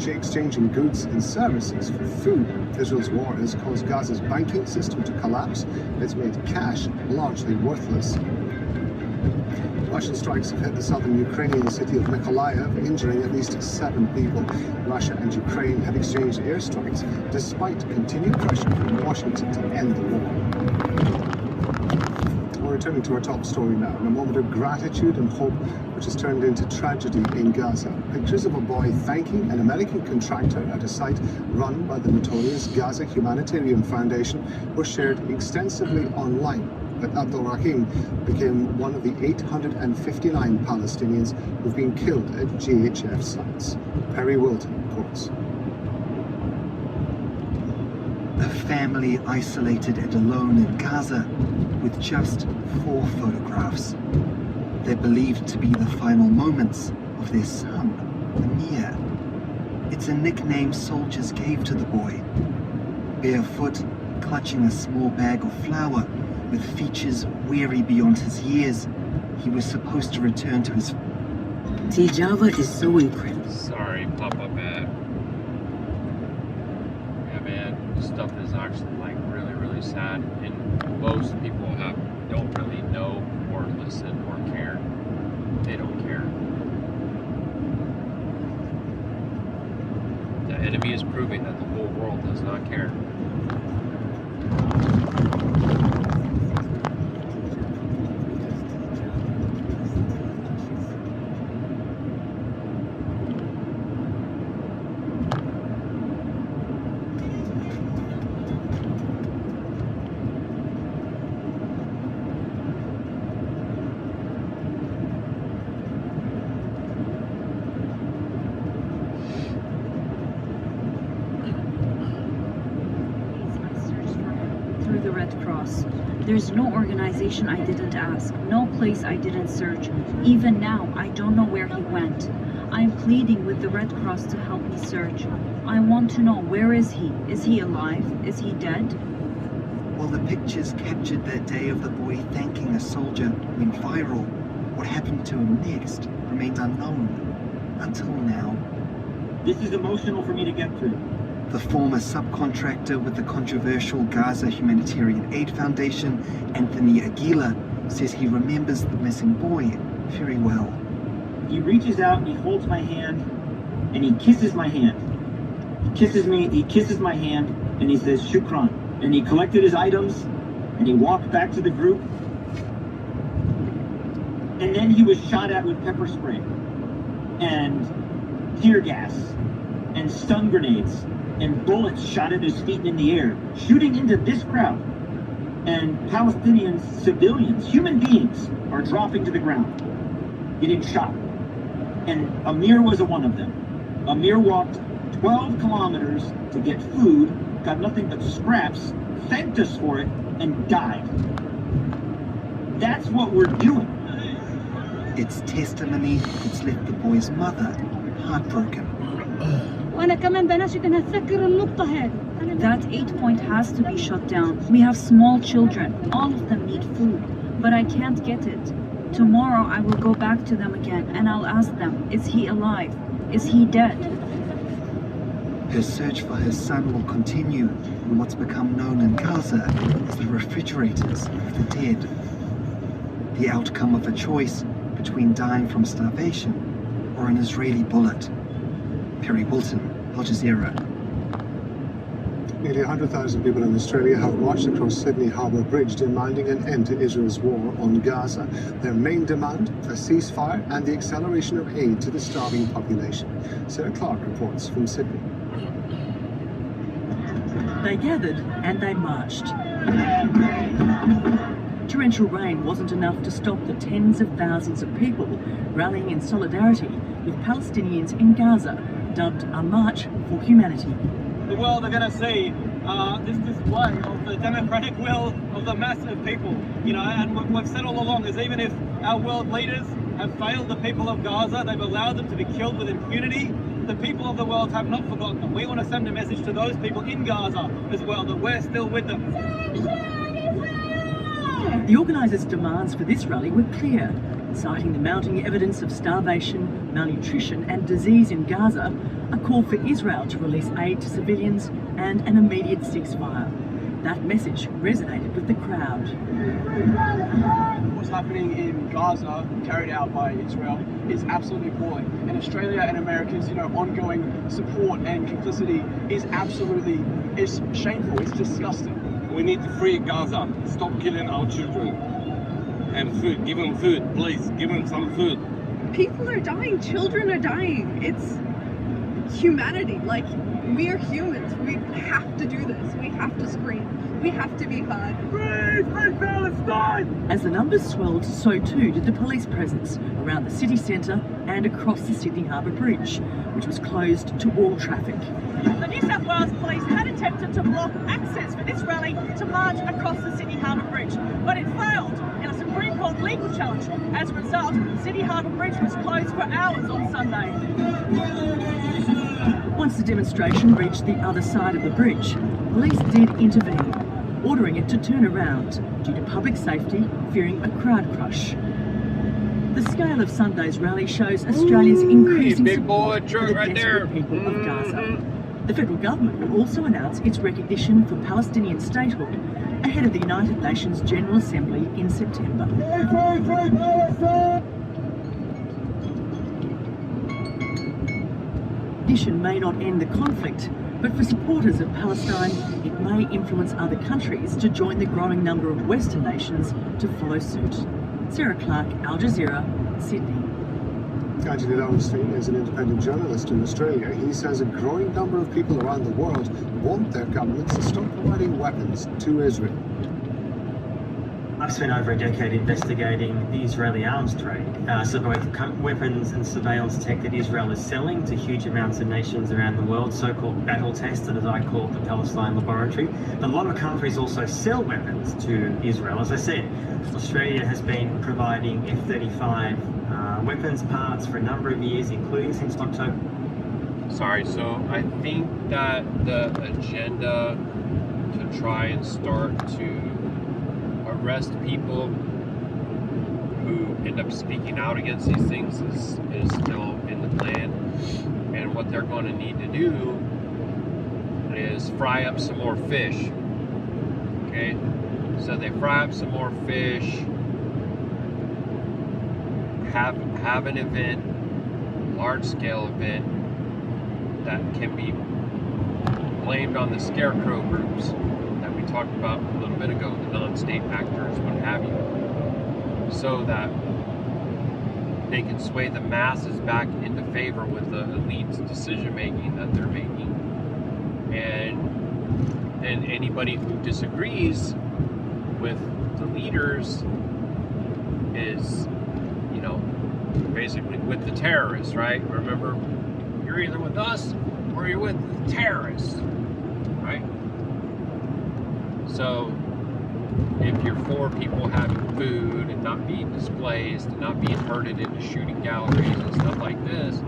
exchanging goods and services for food. Israel's war has caused Gaza's banking system to collapse. It's made cash largely worthless. Russian strikes have hit the southern Ukrainian city of Mykolaiv, injuring at least 7 people. Russia and Ukraine have exchanged airstrikes despite continued pressure from Washington to end the war. We're returning to our top story now, in a moment of gratitude and hope which has turned into tragedy in Gaza. Pictures of a boy thanking an American contractor at a site run by the notorious Gaza Humanitarian Foundation were shared extensively online. But Abdul Rahim became one of the 859 Palestinians who've been killed at GHF sites. Perry Wilton reports. A family isolated and alone in Gaza with just 4 photographs. They're believed to be the final moments of their son, Amir. It's a nickname soldiers gave to the boy. Barefoot, clutching a small bag of flour, with features weary beyond his years, he was supposed to return to his... Java is so incredible. Sorry, pop-up ad. Yeah, man, this stuff is actually like really, really sad, and most people don't really know or listen or care. They don't care. The enemy is proving that the whole world does not care. There's no organization I didn't ask, no place I didn't search. Even now, I don't know where he went. I'm pleading with the Red Cross to help me search. I want to know, where is he? Is he alive? Is he dead? While the pictures captured that day of the boy thanking a soldier went viral, what happened to him next remained unknown. Until now. This is emotional for me to get through. The former subcontractor with the controversial Gaza Humanitarian Aid Foundation, Anthony Aguila, says he remembers the missing boy very well. He reaches out and he holds my hand and he kisses my hand. He kisses me, he kisses my hand, and he says, "Shukran." And he collected his items and he walked back to the group. And then he was shot at with pepper spray and tear gas and stun grenades. And bullets shot at his feet in the air, shooting into this crowd. And Palestinian civilians, human beings, are dropping to the ground, getting shot. And Amir was one of them. Amir walked 12 kilometers to get food, got nothing but scraps, thanked us for it, and died. That's what we're doing. It's testimony that's left the boy's mother heartbroken. وانا كمان بناشد انها تسكر النقطة هذه That 8-point has to be shut down. We have small children. All of them need food, but I can't get it. Tomorrow I will go back to them again and I'll ask them, is he alive? Is he dead? Her search for her son will continue in what's become known in Gaza as the refrigerators of the dead. The outcome of a choice between dying from starvation or an Israeli bullet. Perry Wilson, Al Jazeera. Nearly 100,000 people in Australia have marched across Sydney Harbour Bridge demanding an end to Israel's war on Gaza. Their main demand, a ceasefire and the acceleration of aid to the starving population. Sarah Clark reports from Sydney. They gathered and they marched. Torrential rain wasn't enough to stop the tens of thousands of people rallying in solidarity with Palestinians in Gaza, dubbed a March for Humanity. The world are going to see this display of the democratic will of the mass of people. You know, and what we've said all along is even if our world leaders have failed the people of Gaza, they've allowed them to be killed with impunity, the people of the world have not forgotten them. We want to send a message to those people in Gaza as well, that we're still with them. The organisers' demands for this rally were clear, citing the mounting evidence of starvation, malnutrition and disease in Gaza, a call for Israel to release aid to civilians and an immediate ceasefire. That message resonated with the crowd. What's happening in Gaza, carried out by Israel, is absolutely appalling. And Australia and America's, ongoing support and complicity is absolutely, it's shameful, it's disgusting. We need to free Gaza, stop killing our children. And food, give them food, please, give them some food. People are dying, children are dying. It's humanity, like, we are humans. We have to do this. We have to scream. We have to be heard. Free Palestine! As the numbers swelled, so too did the police presence around the city centre and across the Sydney Harbour Bridge, which was closed to all traffic. The New South Wales Police had attempted to block access for this rally to march across the Sydney Harbour Bridge, but it failed in a Supreme Court legal challenge. As a result, Sydney Harbour Bridge was closed for hours on Sunday. Once the demonstration reached the other side of the bridge, police did intervene, ordering it to turn around due to public safety, fearing a crowd crush. The scale of Sunday's rally shows Australia's increasing support for the desperate people of Gaza. The federal government will also announce its recognition for Palestinian statehood ahead of the United Nations General Assembly in September. Recognition may not end the conflict, but for supporters of Palestine, it may influence other countries to join the growing number of Western nations to follow suit. Sarah Clark, Al Jazeera, Sydney. Anthony Lowenstein is an independent journalist in Australia. He says a growing number of people around the world want their governments to stop providing weapons to Israel. I've spent over a decade investigating the Israeli arms trade, weapons and surveillance tech that Israel is selling to huge amounts of nations around the world, so-called battle tested, as I call the Palestine laboratory. But a lot of countries also sell weapons to Israel. As I said, Australia has been providing F-35 weapons parts for a number of years, including since October. Sorry, so I think that the agenda to try and start to arrest people who end up speaking out against these things is still in the plan. And what they're going to need to do is fry up some more fish. Okay? So they fry up some more fish, have an event, large-scale event, that can be blamed on the scarecrow groups that we talked about a little bit ago, the non-state actors, what have you, so that they can sway the masses back into favor with the elite's decision-making that they're making. And then anybody who disagrees with the leaders is, basically with the terrorists, right? Remember, you're either with us or you're with the terrorists, right? So if you're for people having food and not being displaced and not being herded into shooting galleries and stuff like this,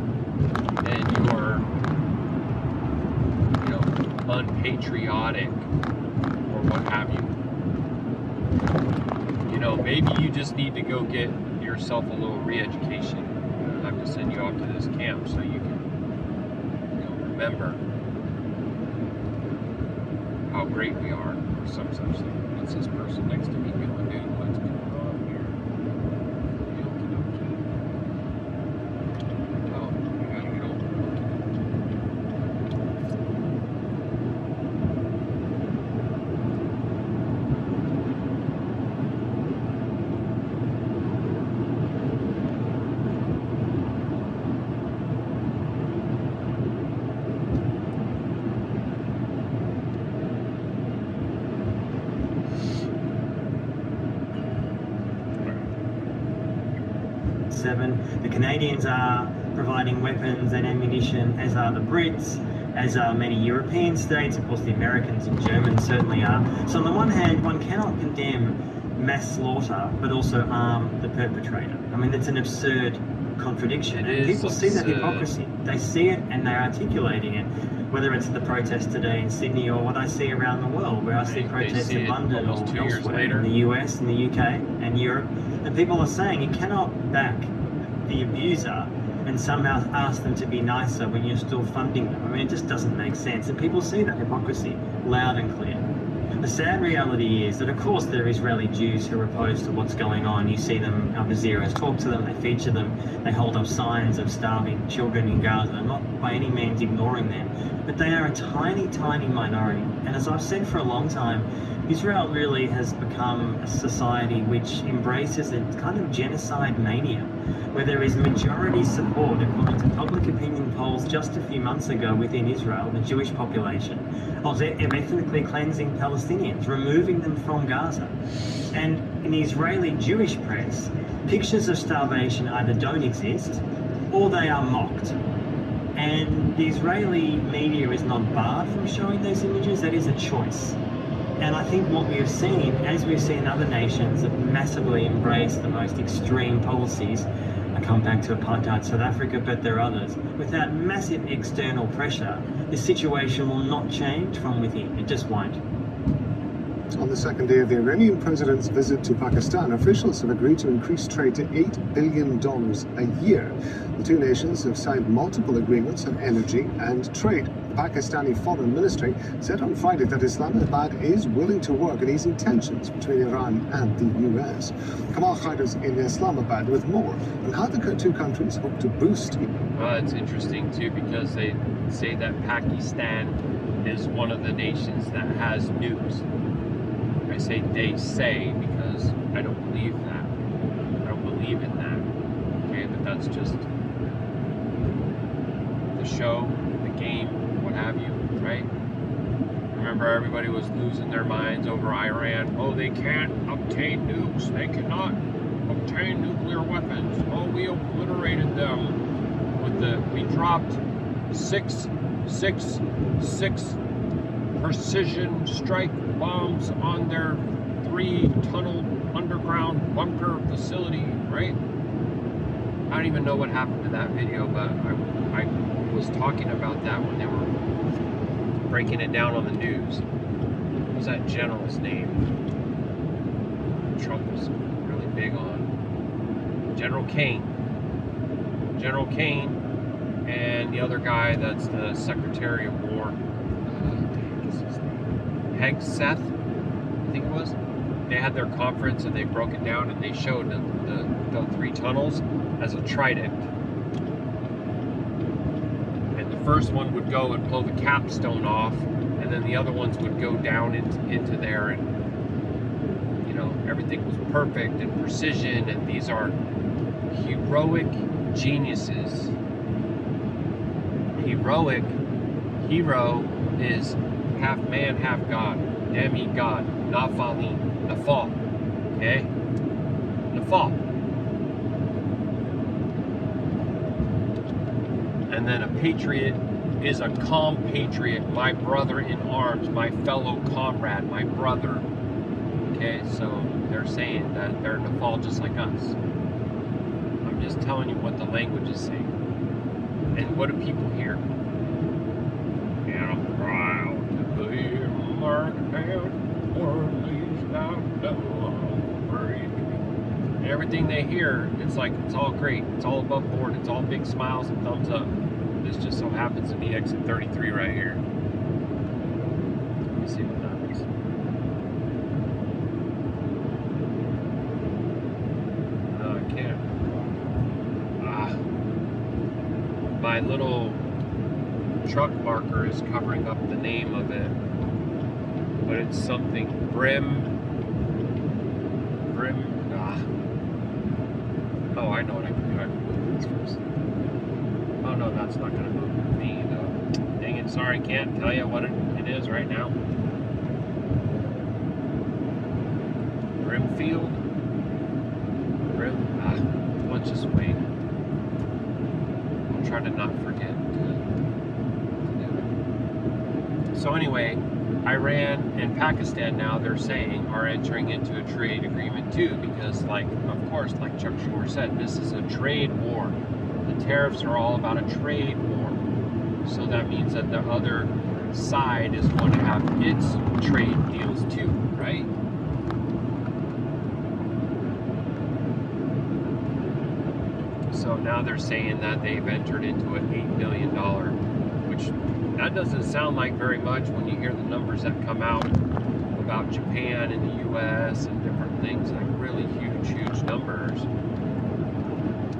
then you're, unpatriotic or what have you. You know, maybe you just need to go get yourself a little re-education. I'll have to send you off to this camp so you can, you know, remember how great we are, or some such thing. What's this person next to me doing, dude? What's going on here? Oh, we gotta get over. The Canadians are providing weapons and ammunition, as are the Brits, as are many European states. Of course, the Americans and Germans certainly are. So on the one hand, one cannot condemn mass slaughter, but also arm the perpetrator. I mean, it's an absurd contradiction. And people see that hypocrisy. They see it and they're articulating it. Whether it's the protest today in Sydney or what I see around the world, where I see protests in London or elsewhere in the US and the UK and Europe, and people are saying you cannot back the abuser and somehow ask them to be nicer when you're still funding them. I mean, it just doesn't make sense. And people see that hypocrisy loud and clear. The sad reality is that, of course, there are Israeli Jews who are opposed to what's going on. You see them, Al Jazeera talk to them, they feature them, they hold up signs of starving children in Gaza. I'm not by any means ignoring them, but they are a tiny, tiny minority. And as I've said for a long time, Israel really has become a society which embraces a kind of genocide mania, where there is majority support, according to public opinion polls just a few months ago within Israel, the Jewish population, of ethnically cleansing Palestinians, removing them from Gaza. And in the Israeli Jewish press, pictures of starvation either don't exist or they are mocked. And the Israeli media is not barred from showing those images. That is a choice. And I think what we have seen, as we've seen other nations that massively embrace the most extreme policies, I come back to apartheid South Africa, but there are others, without massive external pressure, the situation will not change from within. It just won't. On the second day of the Iranian president's visit to Pakistan, officials have agreed to increase trade to $8 billion a year. The two nations have signed multiple agreements on energy and trade. The Pakistani Foreign Ministry said on Friday that Islamabad is willing to work on easing tensions between Iran and the US. Kamal Khaider's in Islamabad with more on how the two countries hope to boost. It's interesting too, because they say that Pakistan is one of the nations that has nukes. I say they say because I don't believe that. I don't believe in that. Okay, but that's just the show, the game, what have you, right? Remember, everybody was losing their minds over Iran. Oh, they can't obtain nukes. They cannot obtain nuclear weapons. Oh, we obliterated them with we dropped six precision strike bombs on their 3-tunnel underground bunker facility, right? I don't even know what happened to that video, but I was talking about that when they were breaking it down on the news. What was that general's name? Trump was really big on General Kane. General Kane and the other guy that's the Secretary of War. Seth, I think it was. They had their conference and they broke it down and they showed the 3 tunnels as a trident. And the first one would go and blow the capstone off, and then the other ones would go down into there, and you know, everything was perfect and precision, and these are heroic geniuses. Hero is half man, half God. Demigod. Naphtali. Nafal. Okay? Nafal. And then a patriot is a compatriot. My brother in arms. My fellow comrade. My brother. Okay? So they're saying that they're Nafal just like us. I'm just telling you what the language is saying. And what do people hear? And I'm proud to mark down, or at least I know I'm free. And everything they hear, it's like, it's all great. It's all above board. It's all big smiles and thumbs up. This just so happens to be exit 33 right here. Let me see what that is. No, I can't. My little truck marker is covering up the name of it, but it's something Brim. Oh, I know what I can do. I can move this first. Oh no, that's not going to move me though. Dang it! Sorry, can't tell you what it is right now. Brimfield. Let's just wait. I'll try to not forget to do it. So anyway, Iran and Pakistan now, they're saying, are entering into a trade agreement too, because like, of course, like Chuck Schumer said, this is a trade war. The tariffs are all about a trade war. So that means that the other side is going to have its trade deals too, right? So now they're saying that they've entered into an $8 billion, which that doesn't sound like very much when you hear the numbers that come out about Japan and the US and different things, like really huge numbers.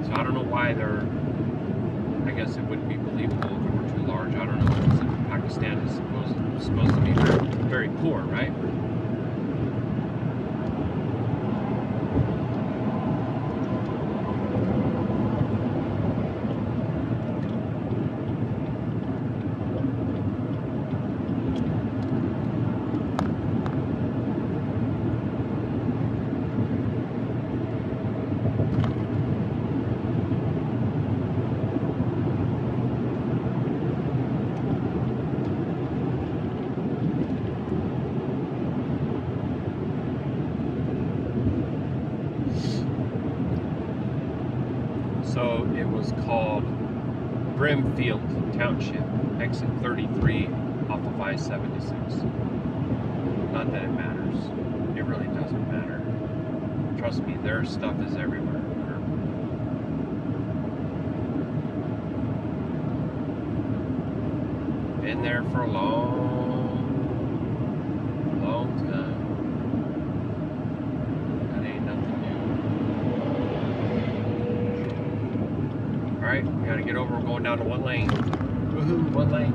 So I don't know why they're, I guess it wouldn't be believable if it were too large. I don't know, because Pakistan is supposed to be very poor, right? So it was called Brimfield Township, exit 33 off of I-76. Not that it matters. It really doesn't matter. Trust me, their stuff is everywhere. Been there for a long time. That ain't nothing new. Alright, we gotta get over. We're going down to one lane. Woohoo, one lane.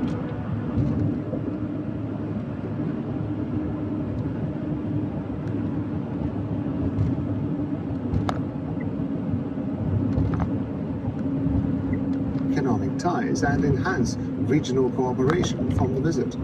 Economic ties and enhance regional cooperation from the visit.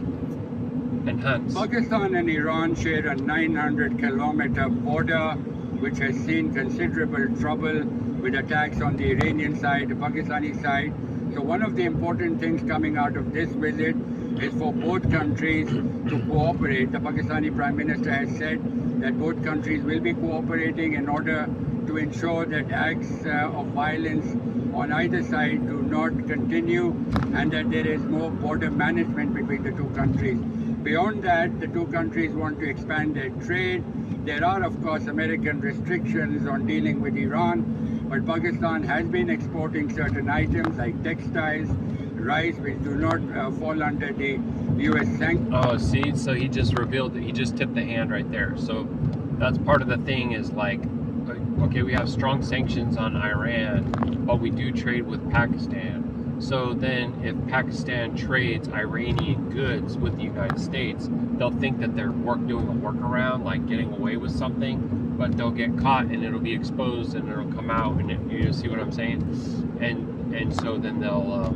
Enhance. Pakistan and Iran share a 900-kilometer border, which has seen considerable trouble with attacks on the Iranian side, the Pakistani side. So one of the important things coming out of this visit is for both countries to cooperate. The Pakistani Prime Minister has said that both countries will be cooperating in order to ensure that acts of violence on either side do not continue, and that there is more border management between the two countries. Beyond that, the two countries want to expand their trade. There are, of course, American restrictions on dealing with Iran, but Pakistan has been exporting certain items like textiles, rice, which do not fall under the U.S. sanctions. Oh, see, so he just revealed that he just tipped the hand right there. So that's part of the thing is like, okay, we have strong sanctions on Iran, but we do trade with Pakistan. So then if Pakistan trades Iranian goods with the United States, they'll think that they're doing a workaround, like getting away with something, but they'll get caught and it'll be exposed and it'll come out, and you see what I'm saying? And so then they'll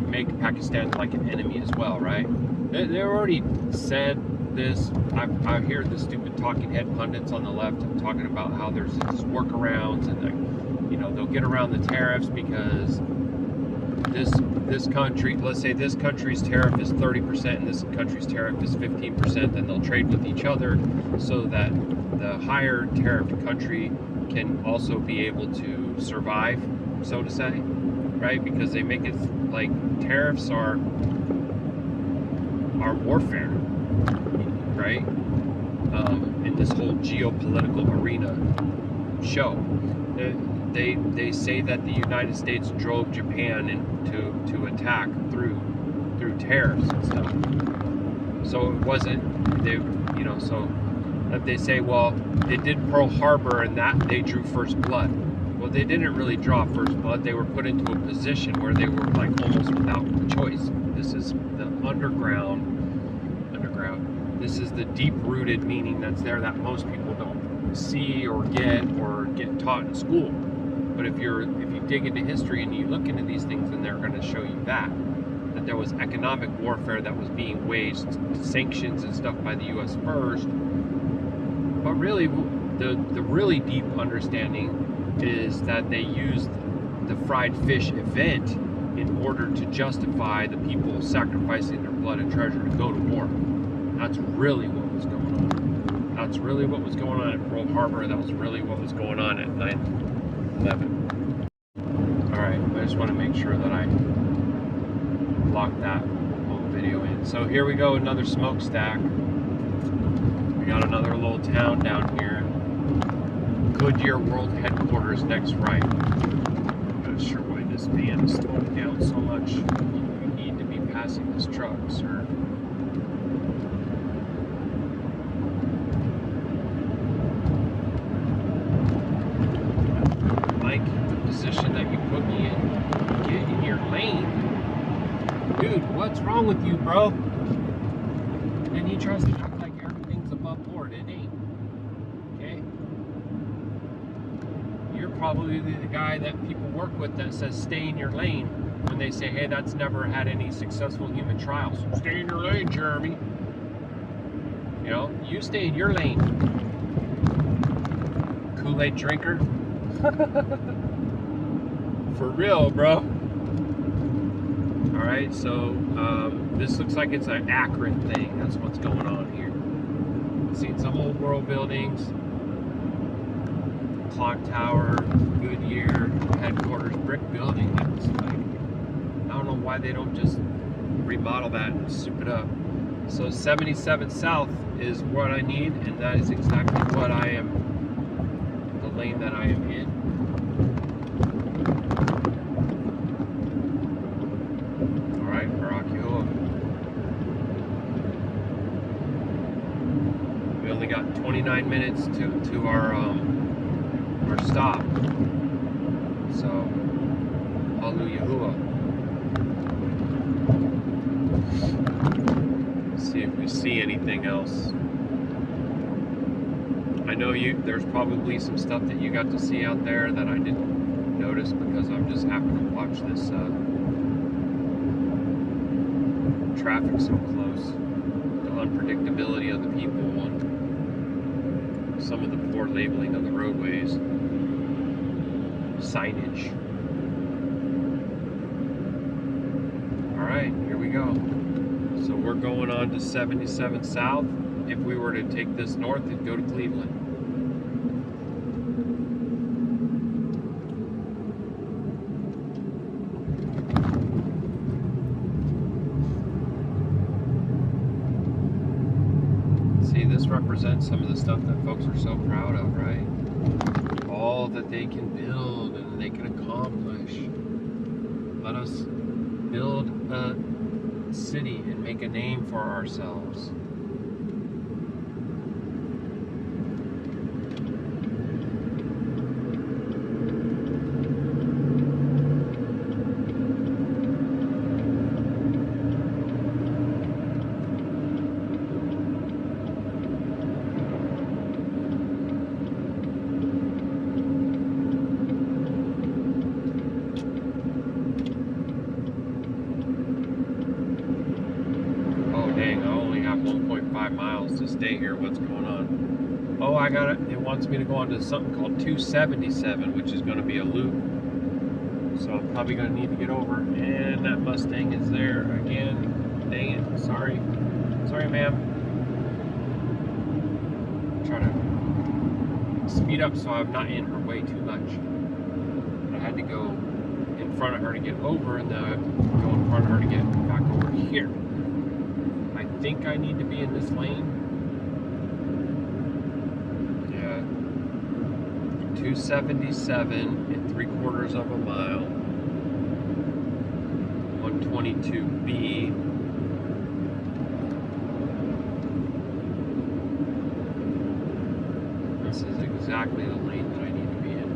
make Pakistan like an enemy as well, right? They already said this. I hear the stupid talking head pundits on the left talking about how there's this workarounds and they'll get around the tariffs because this country, let's say this country's tariff is 30% and this country's tariff is 15%, then they'll trade with each other so that the higher tariffed country can also be able to survive, so to say, right? Because they make it like tariffs are warfare, right? In this whole geopolitical arena show. They say that the United States drove Japan to attack through tariffs and stuff. So it wasn't, so that they say, well, they did Pearl Harbor and that they drew first blood. Well, they didn't really draw first blood. They were put into a position where they were like almost without a choice. This is the underground. This is the deep-rooted meaning that's there that most people don't see or get taught in school. But if you dig into history and you look into these things, then they're going to show you that there was economic warfare that was being waged, sanctions and stuff by the U.S. first. But really, the really deep understanding is that they used the fried fish event in order to justify the people sacrificing their blood and treasure to go to war. That's really what was going on. That's really what was going on at Pearl Harbor. That was really what was going on at 9/11. All right, I just want to make sure that I lock that whole video in. So here we go, another smokestack. We got another little town down here. Goodyear World Headquarters next right. I'm not sure why this van is slowing down so much. You need to be passing this truck, sir. Like the position that you put me in. Get in your lane. Dude, what's wrong with you, bro? And he tries to act like everything's above board. It ain't. Okay? You're probably the guy that people work with that says stay in your lane when they say, hey, that's never had any successful human trials. Stay in your lane, Jeremy. You know, you stay in your lane. Kool-Aid drinker. For real, bro. Alright, so this looks like it's an Akron thing. That's what's going on here. Seen some old world buildings. Clock tower, Goodyear, headquarters, brick building. It's like, I don't know why they don't just remodel that and soup it up. So 77 South is what I need, and that is exactly what I am, the lane that I am in. Alright, Baruk Atah. We only got 29 minutes to our stop. So, Hallelujah. See if we see anything else. I know there's probably some stuff that you got to see out there that I didn't notice because I'm just happen to watch this traffic so close. The unpredictability of the people and some of the poor labeling of the roadways. Signage. Alright, here we go. So we're going on to 77 South. If we were to take this north, it'd go to Cleveland. See, this represents some of the stuff that folks are so proud of, right? All that they can build and they can accomplish. Let us build a city and make a name for ourselves. To stay here. What's going on? Oh, I got it. It wants me to go onto something called 277, which is going to be a loop. So I'm probably going to need to get over. And that Mustang is there again. Dang it. Sorry. Sorry, ma'am. Try to speed up so I'm not in her way too much. had to go in front of her to get over, and now I have to go in front of her to get back over here. I think I need to be in this lane. Yeah. 277 3/4 of a mile. 122B. This is exactly the lane that I need to be in.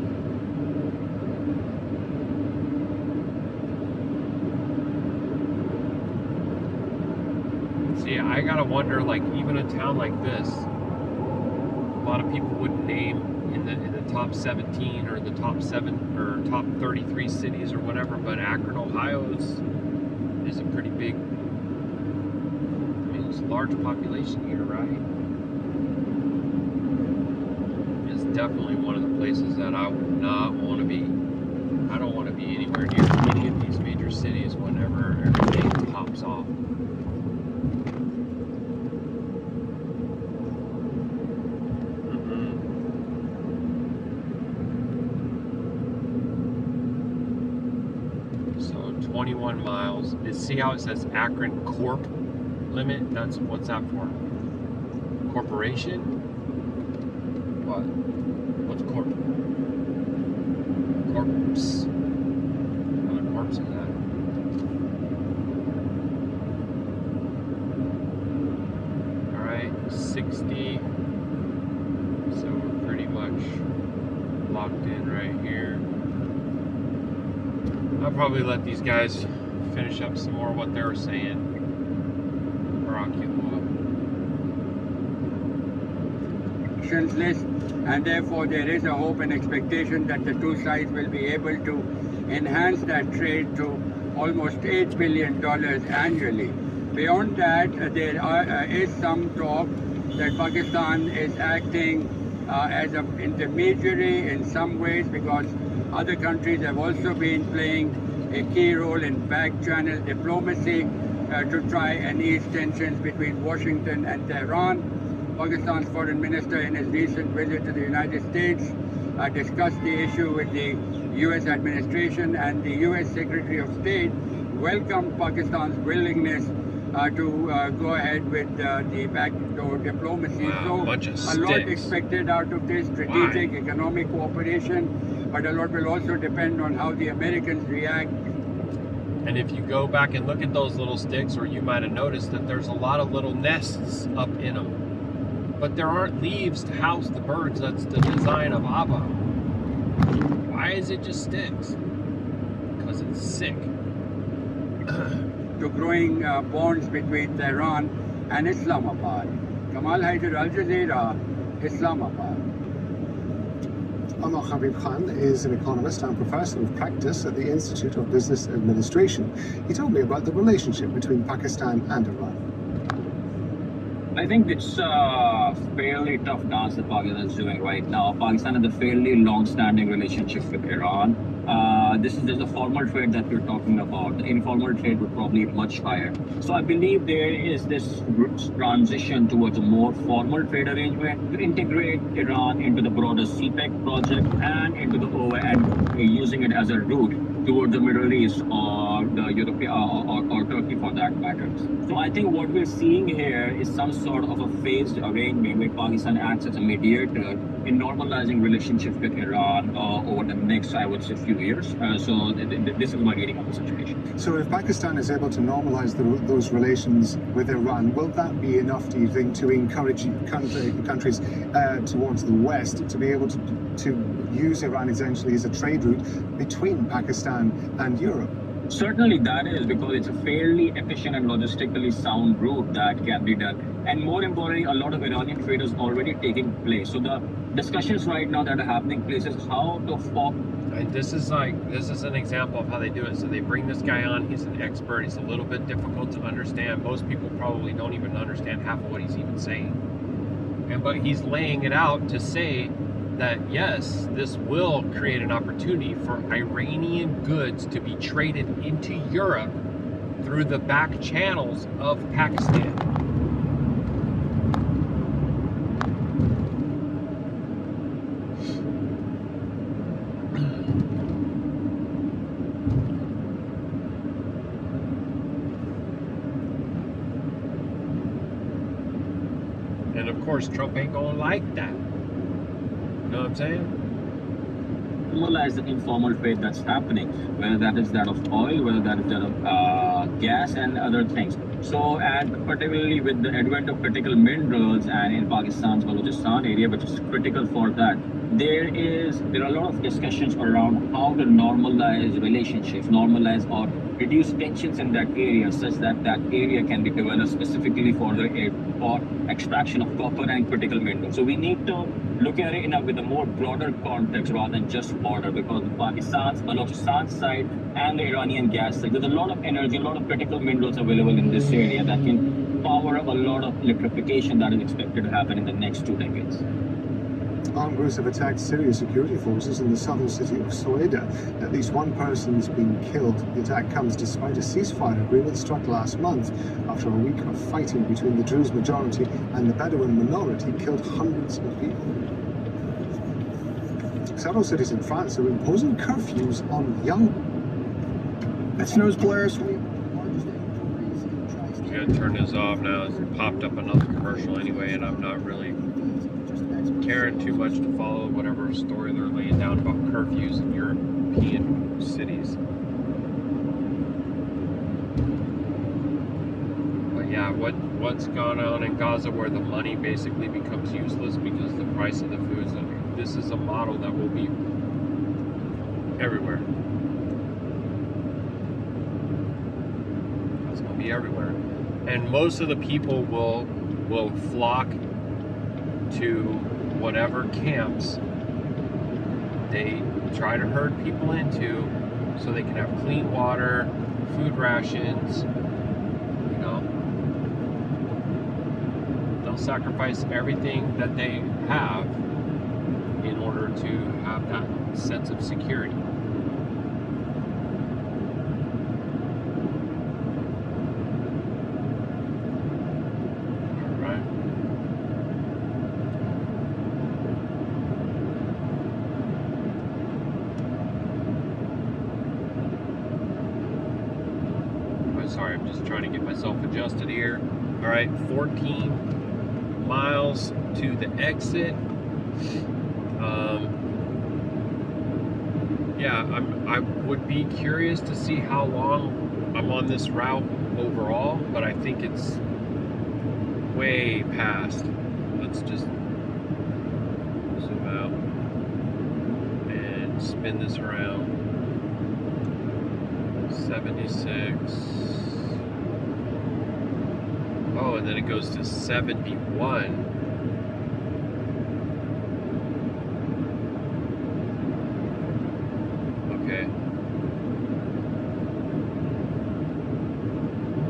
See, I gotta wonder, like, even a town like this, a lot of people wouldn't name in the top 17 or the top 7 or top 33 cities or whatever, but Akron, Ohio is a pretty big, I mean, it's a large population here, right? It's definitely one of the places that I would not want to be. I don't want to be anywhere near any of these major cities whenever everything pops off. So 21 miles. See how it says Akron Corp limit? That's what's that for? Corporation? What? What's corp? Corpse. What corpse is that? Alright, 60. So we're pretty much locked in right here. I'll probably let these guys finish up some more of what they were saying. Baruk Atah Yahuah. List, and therefore there is a hope and expectation that the two sides will be able to enhance that trade to almost $8 billion annually. Beyond that, there is some talk that Pakistan is acting as an intermediary in some ways, because other countries have also been playing a key role in back channel diplomacy to try and ease tensions between Washington and Tehran. Pakistan's foreign minister, in his recent visit to the United States, discussed the issue with the U.S. administration, and the U.S. Secretary of State welcomed Pakistan's willingness to go ahead with the backdoor diplomacy. Wow, so a lot expected out of this strategic economic cooperation, but a lot will also depend on how the Americans react. And if you go back and look at those little sticks, or you might have noticed that there's a lot of little nests up in them. But there aren't leaves to house the birds. That's the design of Abba. Why is it just sticks? Because it's sick. To growing bonds between Tehran and Islamabad. Kamal Haider, Al Jazeera, Islamabad. Amar Habib Khan is an economist and professor of practice at the Institute of Business Administration. He told me about the relationship between Pakistan and Iran. I think it's a fairly tough dance that Pakistan is doing right now. Pakistan has a fairly long-standing relationship with Iran. This is just a formal trade that we're talking about. The informal trade would probably be much higher. So I believe there is this transition towards a more formal trade arrangement to integrate Iran into the broader CPEC project and into the OA, and using it as a route towards the Middle East or the European or Turkey for that matter. So I think what we're seeing here is some sort of a phased arrangement where Pakistan acts as a mediator in normalizing relationships with Iran over the next, I would say, few years. So this is my reading of the situation. So if Pakistan is able to normalize those relations with Iran, will that be enough, do you think, to encourage countries towards the West to be able to use Iran essentially as a trade route between Pakistan and Europe? Certainly that is, because it's a fairly efficient and logistically sound route that can be done. And more importantly, a lot of Iranian trade is already taking place. So the discussions right now that are happening places how to And this is an example of how they do it. So they bring this guy on, he's an expert, he's a little bit difficult to understand. Most people probably don't even understand half of what he's even saying. But he's laying it out to say that yes, this will create an opportunity for Iranian goods to be traded into Europe through the back channels of Pakistan. And of course, Trump ain't gonna like that. You know what I'm saying? Normalize the informal trade that's happening, whether that is that of oil, whether that is that of gas and other things. So, and particularly with the advent of critical minerals, and in Pakistan's Balochistan area, which is critical for that, there are a lot of discussions around how to normalize relationships, normalize or reduce tensions in that area, such that that area can be developed specifically for extraction of copper and critical minerals. So we need to look at it with a more broader context rather than just border, because the Pakistan's Balochistan side and the Iranian gas side, there's a lot of energy, a lot of critical minerals available in this area that can power up a lot of electrification that is expected to happen in the next 2 decades. Armed groups have attacked Syrian security forces in the southern city of Soeda. At least one person has been killed. The attack comes despite a ceasefire agreement struck last month after a week of fighting between the Druze majority and the Bedouin minority killed hundreds of people. Several cities in France are imposing curfews on young. That's news, Polaris. You gotta turn this off now. It's popped up another commercial anyway, and I'm not really caring too much to follow whatever story they're laying down about curfews in European cities. But yeah, what's gone on in Gaza where the money basically becomes useless because the price of the foods, this is a model that will be everywhere. It's going to be everywhere. And most of the people will flock to whatever camps they try to herd people into so they can have clean water, food rations, you know. They'll sacrifice everything that they have in order to have that sense of security. Sorry, I'm just trying to get myself adjusted here. All right, 14 miles to the exit. Yeah, I would be curious to see how long I'm on this route overall, but I think it's way past. Let's just zoom out and spin this around. 76. Oh, and then it goes to 71. Okay.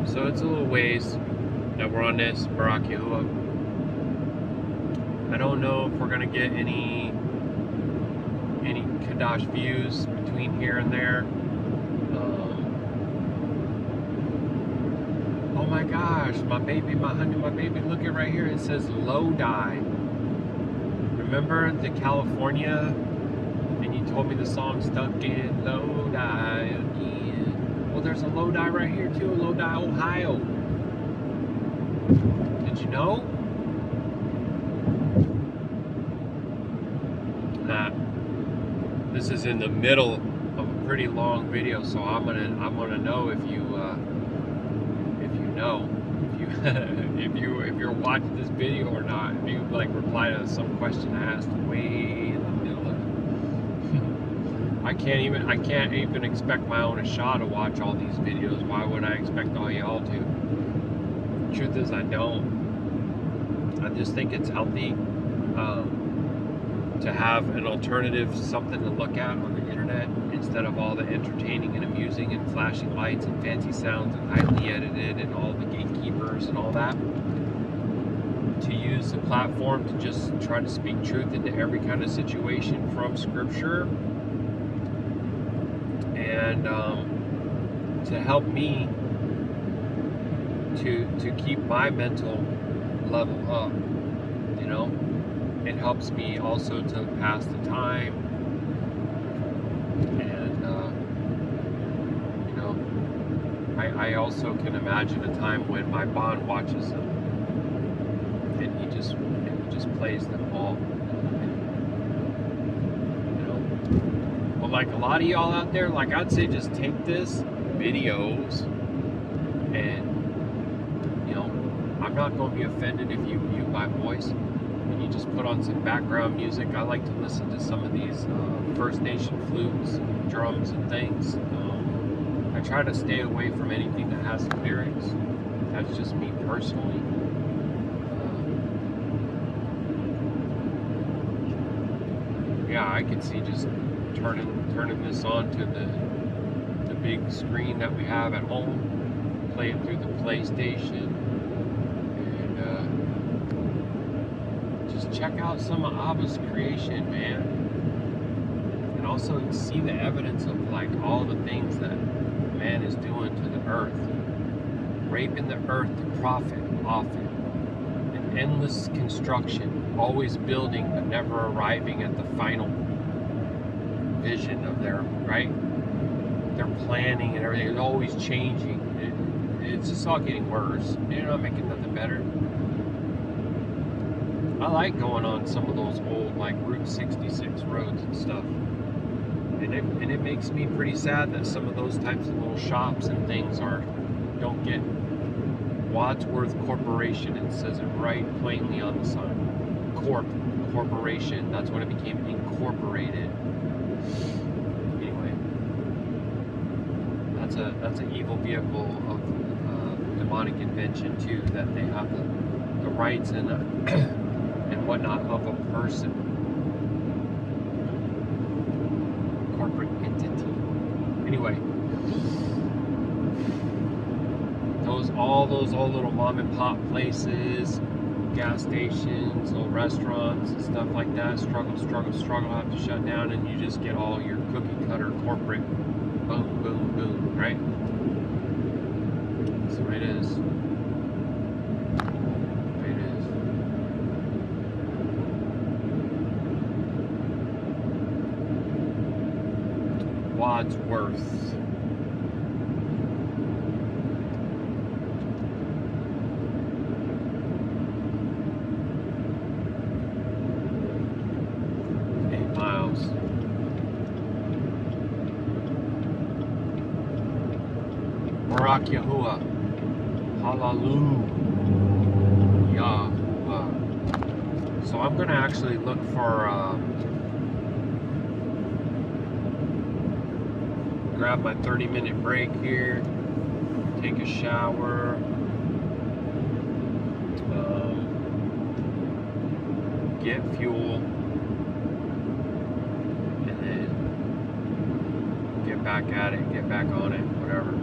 So it's a little ways that we're on this Baruk Atah Yahuah. I don't know if we're gonna get any Qadash views between here and there. Oh my gosh, my baby, my honey, my baby, look at right here. It says Lodi. Remember the California? And you told me the song stuck in Lodi again. Well, there's a Lodi right here too, Lodi, Ohio. Did you know? Nah. This is in the middle of a pretty long video, so I'm gonna know if you know if you're watching this video or not. If you like reply to some question I asked way in the middle of it. I can't even expect my own Yashar'Al to watch all these videos. Why would I expect all y'all to? Truth is, I don't. I just think it's healthy to have an alternative, something to look at on the internet instead of all the entertaining and amusing and flashing lights and fancy sounds and highly edited and all the gatekeepers and all that. To use the platform to just try to speak truth into every kind of situation from Scripture, and to help me to keep my mental level up, you know. It helps me also to pass the time, and you know, I also can imagine a time when my bond watches them and he just plays them all. You know, but like a lot of y'all out there, like I'd say, just take this videos, and you know, I'm not going to be offended if you mute my voice. When you just put on some background music, I like to listen to some of these First Nation flutes, and drums, and things. I try to stay away from anything that has lyrics. That's just me personally. Yeah, I can see just turning this on to the big screen that we have at home, play it through the PlayStation, and just check out some of Abba's creation, man. And also see the evidence of like all the things that man is doing to the earth, raping the earth to profit off it, an endless construction, always building but never arriving at the final vision of their, right? Their planning and everything is always changing. It's just all getting worse. You're not making nothing better. I like going on some of those old like Route 66 roads and stuff. And it makes me pretty sad that some of those types of little shops and things don't get Wadsworth Corporation. It says it right plainly on the sign. Corporation. That's when it became incorporated. Anyway, that's an evil vehicle of demonic invention too. That they have the rights and and whatnot of a person. Entity. Anyway, all those old little mom and pop places, gas stations, little restaurants and stuff like that struggle have to shut down, and you just get all your cookie cutter corporate boom, boom, boom, right? That's the way it is. Wadsworth. Baruk Yahuah. Hallelujah. So I'm going to actually look for, grab my 30-minute break here, take a shower, get fuel, and then get back at it, get back on it, whatever.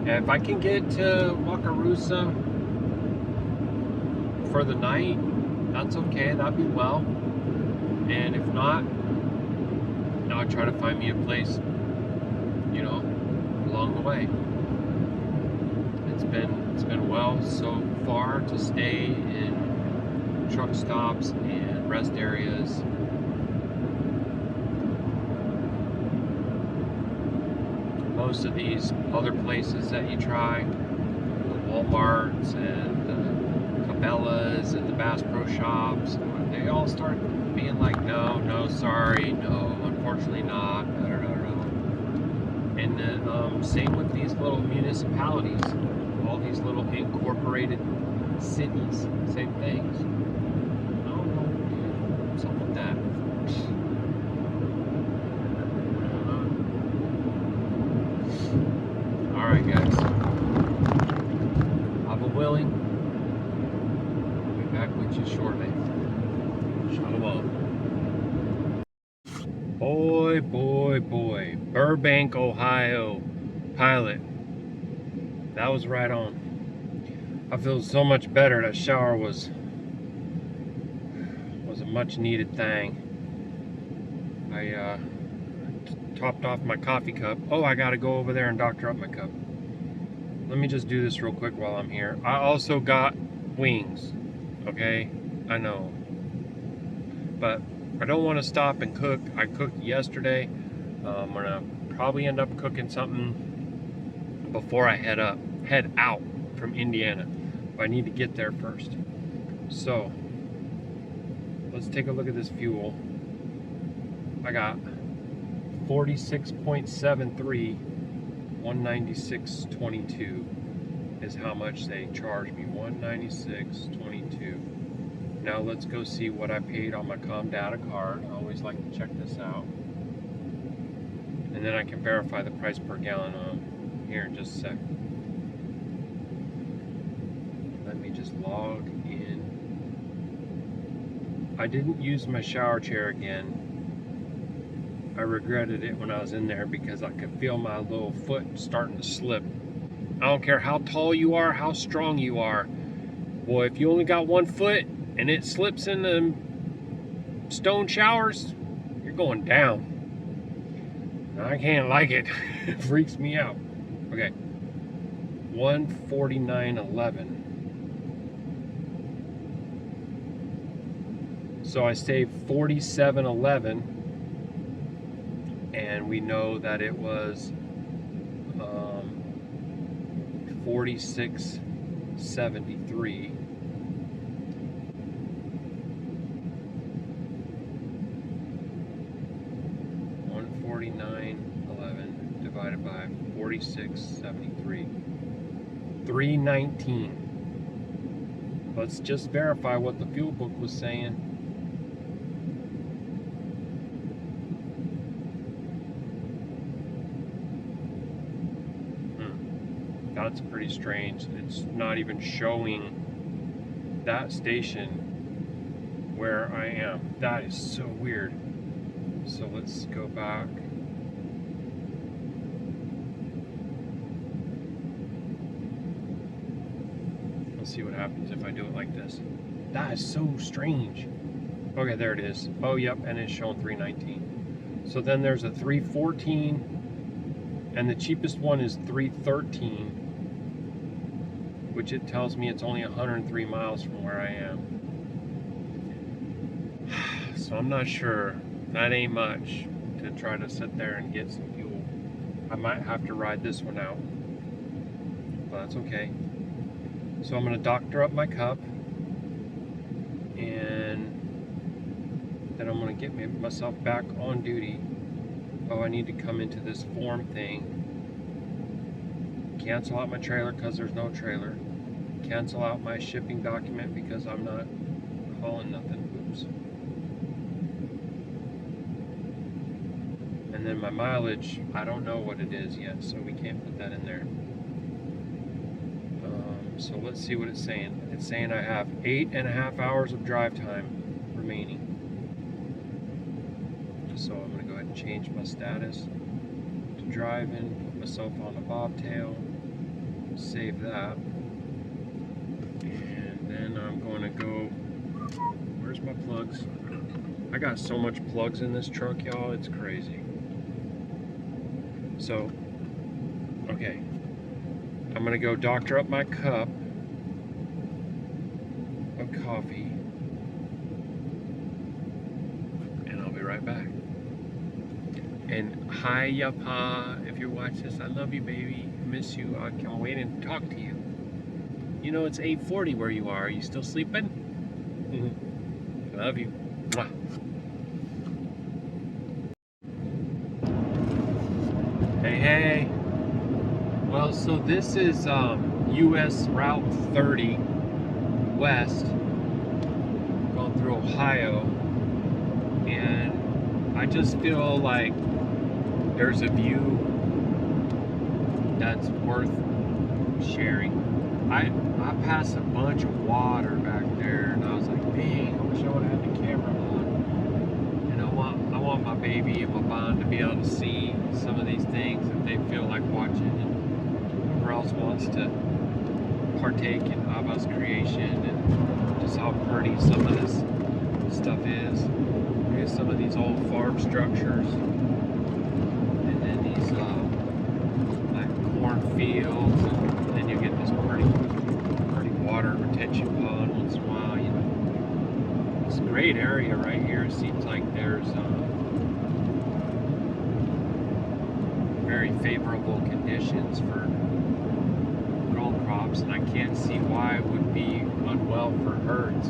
And if I can get to Wakarusa for the night, that's okay, that'd be well. And if not, I'll try to find me a place, you know, along the way. It's been well so far to stay in truck stops and rest areas. Most of these other places that you try, the Walmarts and the Cabela's and the Bass Pro Shops, they all start being like, no, sorry, no, unfortunately not, And then same with these little municipalities, all these little incorporated cities, same things. I don't know, what's up with that? Alright guys, Abba willing, I'll be back with you shortly. Shalom. Boy, Burbank, Ohio pilot. That was right on. I feel so much better. That shower was a much needed thing. I topped off my coffee cup. Oh, I gotta go over there and doctor up my cup. Let me just do this real quick while I'm here. I also got wings, okay? I know. But I don't want to stop and cook. I cooked yesterday. I'm gonna probably end up cooking something before I head out from Indiana. But I need to get there first. So let's take a look at this fuel. I got 46.73, 196.22 is how much they charged me. 196.22. Now let's go see what I paid on my Comdata card. I always like to check this out. And then I can verify the price per gallon here in just a sec. Let me just log in. I didn't use my shower chair again. I regretted it when I was in there because I could feel my little foot starting to slip. I don't care how tall you are, how strong you are. Boy, if you only got one foot and it slips in the stone showers, you're going down. I can't like it. It freaks me out. Okay. 149.11. So I saved 47.11, and we know that it was 46.73. $149.11 divided by 46.73. $3.19. Let's just verify what the fuel book was saying. That's pretty strange. It's not even showing that station where I am. That is so weird. So let's go back. Let's see what happens if I do it like this. That is so strange. Okay, there it is. Oh, yep, and it's showing 319. So then there's a 314, and the cheapest one is 313, which it tells me it's only 103 miles from where I am. So I'm not sure. That ain't much to try to sit there and get some fuel. I might have to ride this one out, but that's okay. So I'm gonna doctor up my cup, and then I'm gonna get myself back on duty. Oh, I need to come into this form thing. Cancel out my trailer because there's no trailer. Cancel out my shipping document because I'm not hauling nothing. Oops. And then my mileage, I don't know what it is yet, so we can't put that in there. So let's see what it's saying. It's saying I have 8.5 hours of drive time remaining. So I'm going to go ahead and change my status to driving, put myself on a bobtail, save that. And then I'm going to go, where's my plugs? I got so much plugs in this truck, y'all, it's crazy. So, okay. I'm going to go doctor up my cup of coffee, and I'll be right back. And hi, Yapa, if you watch this, I love you, baby. I miss you. I can't wait and talk to you. You know, it's 8:40 where you are. Are you still sleeping? Love you. Mwah. Hey, hey. Well, so this is US Route 30 west, going through Ohio, and I just feel like there's a view that's worth sharing. I passed a bunch of water back there, and I was like, dang, I wish I would have had the camera on. And I want my baby and my bond to be able to see some of these things if they feel like watching, and whoever else wants to partake in Abba's creation and just how pretty some of this stuff is. Here's some of these old farm structures, and then these like cornfields, and then you get this pretty water retention pond once in a while. You know, it's a great area right here. It seems like there's very favorable conditions for growing crops, and I can't see why it would be unwell for herds.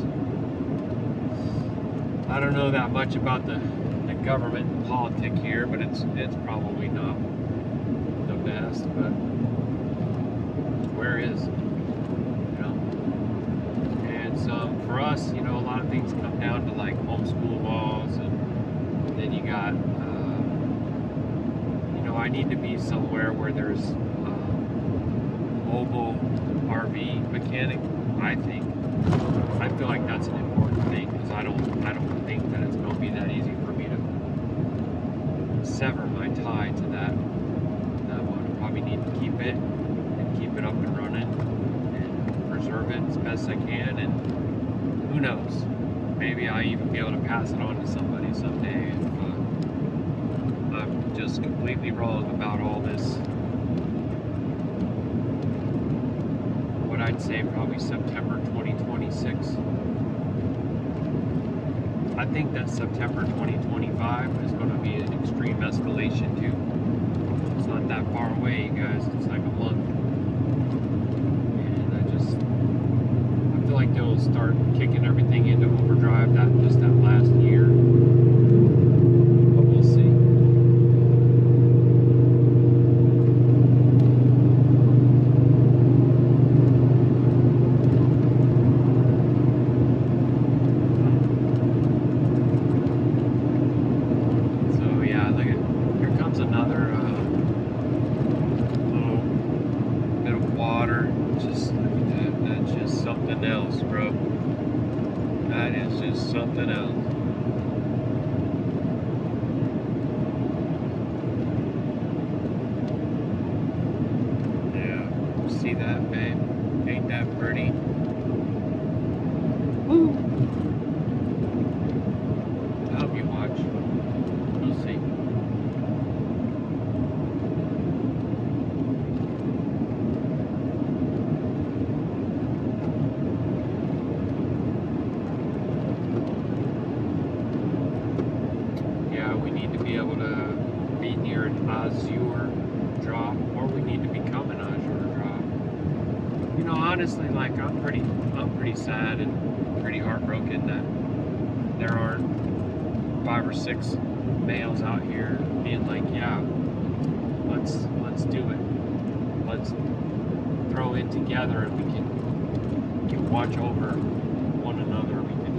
I don't know that much about the government and politic here, but it's probably not the best, but where is, you know? And so for us, you know, a lot of things come down to like homeschool laws, and then you got, you know, I need to be somewhere where there's mobile RV mechanic. I feel like that's an important thing, because I don't think that it's going to be that easy for me to sever my tie to that one. I probably need to keep it and keep it up and running and preserve it as best I can, and who knows, maybe I'll even be able to pass it on to somebody someday if I'm just completely wrong about all this. What I'd say probably September 2026. I think that September 2025 is going to be an extreme escalation too. It's not that far away, you guys. It's like a month. And I feel like they'll start kicking everything into overdrive that last year. But we'll see. Something else. Yeah, see that, babe? Ain't that pretty? Woo! I hope you watch. We'll see. Honestly, like I'm pretty sad and pretty heartbroken that there aren't 5 or 6 males out here being like, yeah, let's do it. Let's throw in together, and we can watch over one another. We can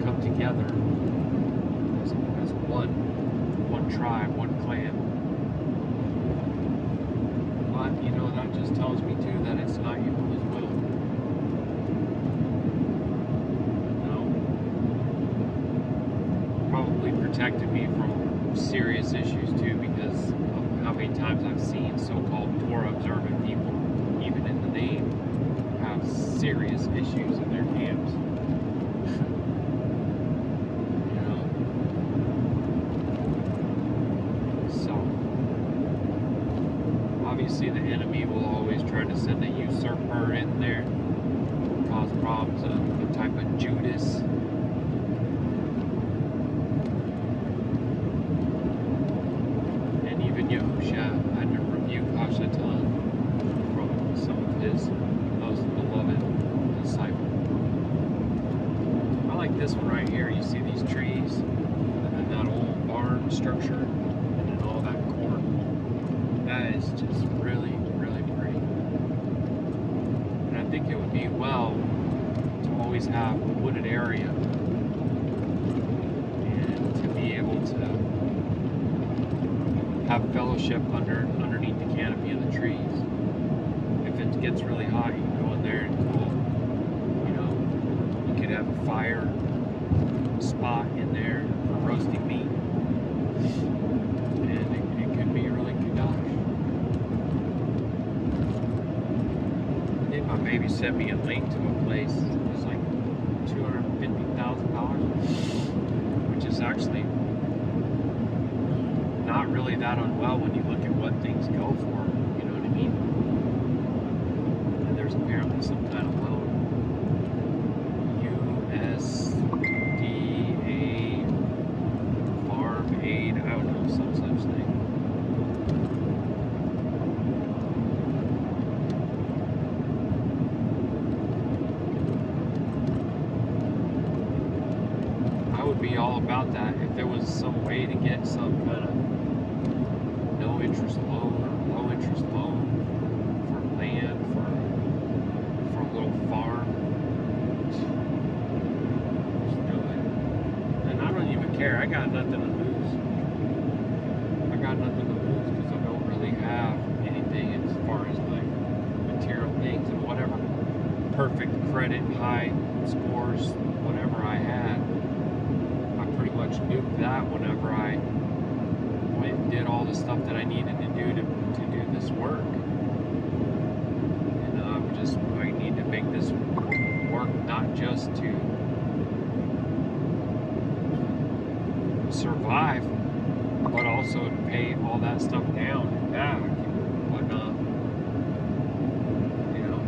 come together as one tribe, one clan. But, you know, that just tells me too that it's not Yahuwah's will. No. Probably protected me from serious issues too, because of how many times I've seen so-called Torah observant people, even in the name, have serious issues in their camps. Obviously, the enemy will always try to send a usurper in there, cause problems of the type of Judas. And even Yahusha had to rebuke Qadashayam from some of his most beloved disciples. I like this one right here. You see these trees, and then that old barn structure, and then all that corn. That is just really, really pretty. And I think it would be well to always have a wooded area and to be able to have fellowship underneath the canopy of the trees. If it gets really hot, you can go in there and cool. You know, you could have a fire spot in there for roasting meat. And it could be really Qadash. My baby sent me a link to a place. It's like $250,000, which is actually not really that unwell when you look at what things go for. You know what I mean? And there's apparently some kind of loan. USDA farm aid. I don't know, some such thing. I would be all about that if there was some way to get some kind of no interest loan or low interest loan for land for a little farm. Just do it. And I don't even care. I got nothing to lose. I got nothing to lose because I don't really have anything as far as like material things and whatever perfect credit, high scores, whatever I had. I pretty much nuked that whenever I went and did all the stuff that I needed to do to do this work. And I need to make this work not just to survive, but also to pay all that stuff down and back and whatnot. You know.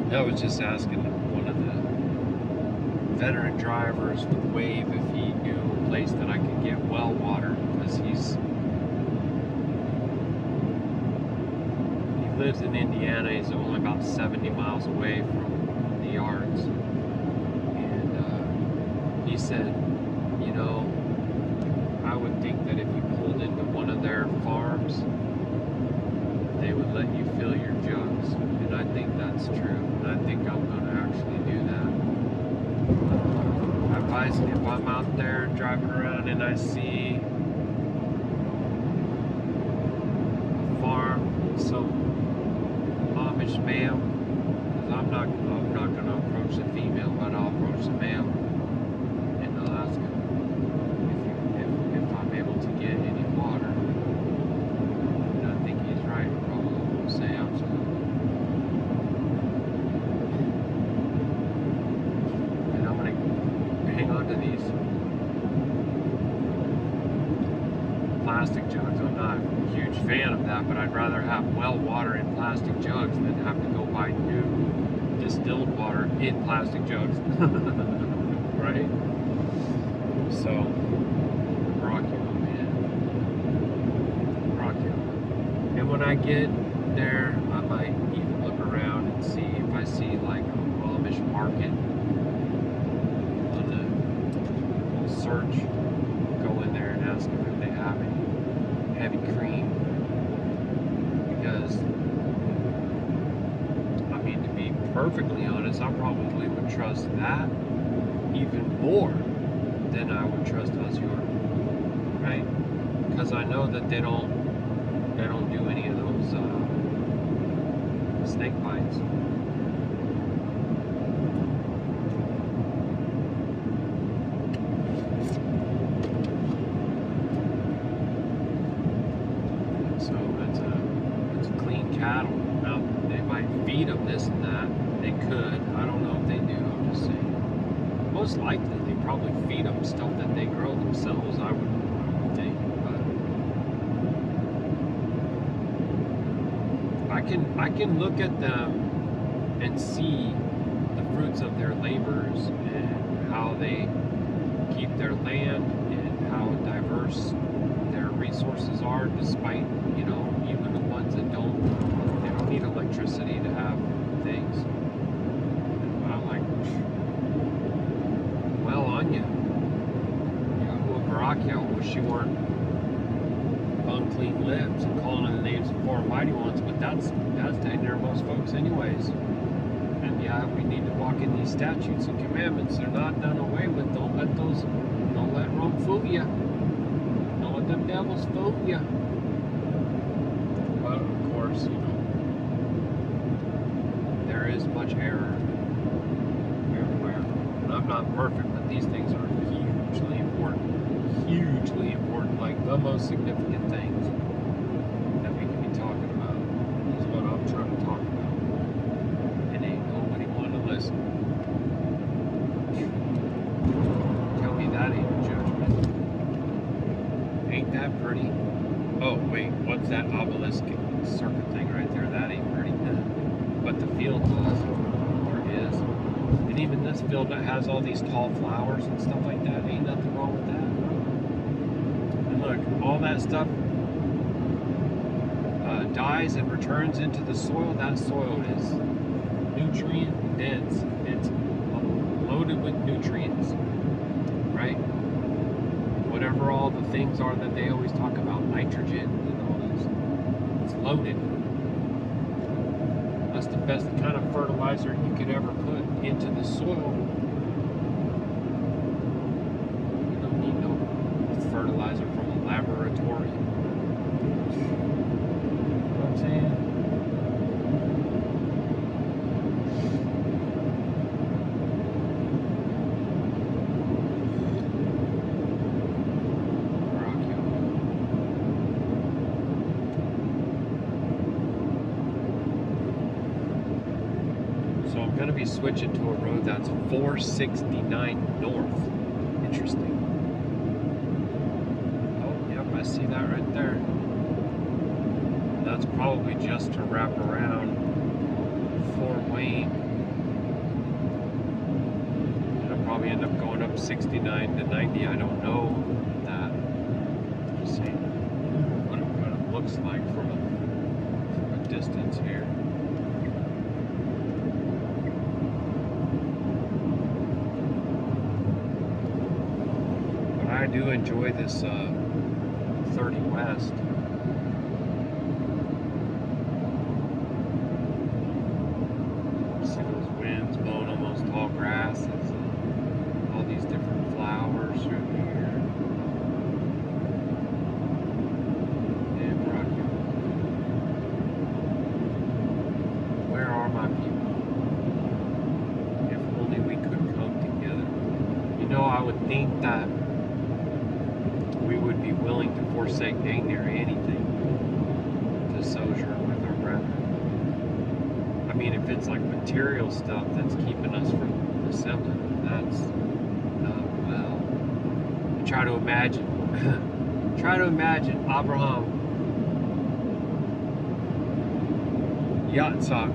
I was just asking one of the veteran drivers with Wave if he knew a place that I could get well water, because he lives in Indiana. He's only about 70 miles away from the yards, and he said, you know, I would think that if you pulled into one of their farms, they would let you fill your jugs, and I think that's true. I think I'm going to actually do that. If I'm out there driving around and I see a farm, some Amish male, because I'm not going to approach the female, but I'll approach the male and I'll ask him if I'm able to get any water. And I think he's right. Probably will say absolutely. Hang on to these plastic jugs. I'm not a huge fan of that, but I'd rather have well water in plastic jugs than have to go buy new distilled water in plastic jugs. Right? So, rock you, man. Rock you. And when I get there, I might even look around and see if I see like a Amish market. Search, go in there and ask them if they have any heavy cream, because I mean, to be perfectly honest, I probably would trust that even more than I would trust Azure, right? Because I know that they don't do any of those snake bites. Feed them this and that. They could. I don't know if they do. I'm just saying. Most likely, they probably feed them stuff that they grow themselves. I would think. But I can look at them and see the fruits of their labors and how they keep their land and how diverse their resources are, despite, you know, even the ones that don't need electricity to have things. And I'm like, well on you. Yahuah Baruk Atah, wish you weren't unclean lips and calling on the names of foreign mighty ones, but that's taking care of most folks anyways. And yeah, we need to walk in these statutes and commandments. They're not done away with. Don't let Rome fool you. Don't let them devils fool you. But of course, you know, there is much error everywhere. And I'm not perfect, but these things are hugely important. Hugely important, like the most significant things that we can be talking about is what I'm trying to talk about. And ain't nobody want to listen. Tell me that ain't a judgment. Ain't that pretty? Oh wait, what's that obelisk circuit thing right there? That ain't pretty. But the field was, or is. And even this field that has all these tall flowers and stuff like that, ain't nothing wrong with that. And look, all that stuff dies and returns into the soil. That soil is nutrient dense. It's loaded with nutrients, right? Whatever all the things are that they always talk about, nitrogen and all this, it's loaded. That's the best kind of fertilizer you could ever put into the soil. You don't need no fertilizer from a laboratory. You know what I'm saying? So I'm going to be switching to a road that's 469 north. Interesting. Oh, yep, I see that right there. That's probably just to wrap around Fort Wayne. And I'll probably end up going up 69 to 90. I don't know that. Just seeing what it looks like from a distance here. I do enjoy this 30 West. See those winds blowing on those tall grasses and all these different flowers through here. And where are my people? If only we could come together. You know, I would think that we would be willing to forsake dang near anything to sojourn with our brethren. I mean, if it's like material stuff that's keeping us from assembling, that's not well. Try to imagine Abraham, Yitzhak,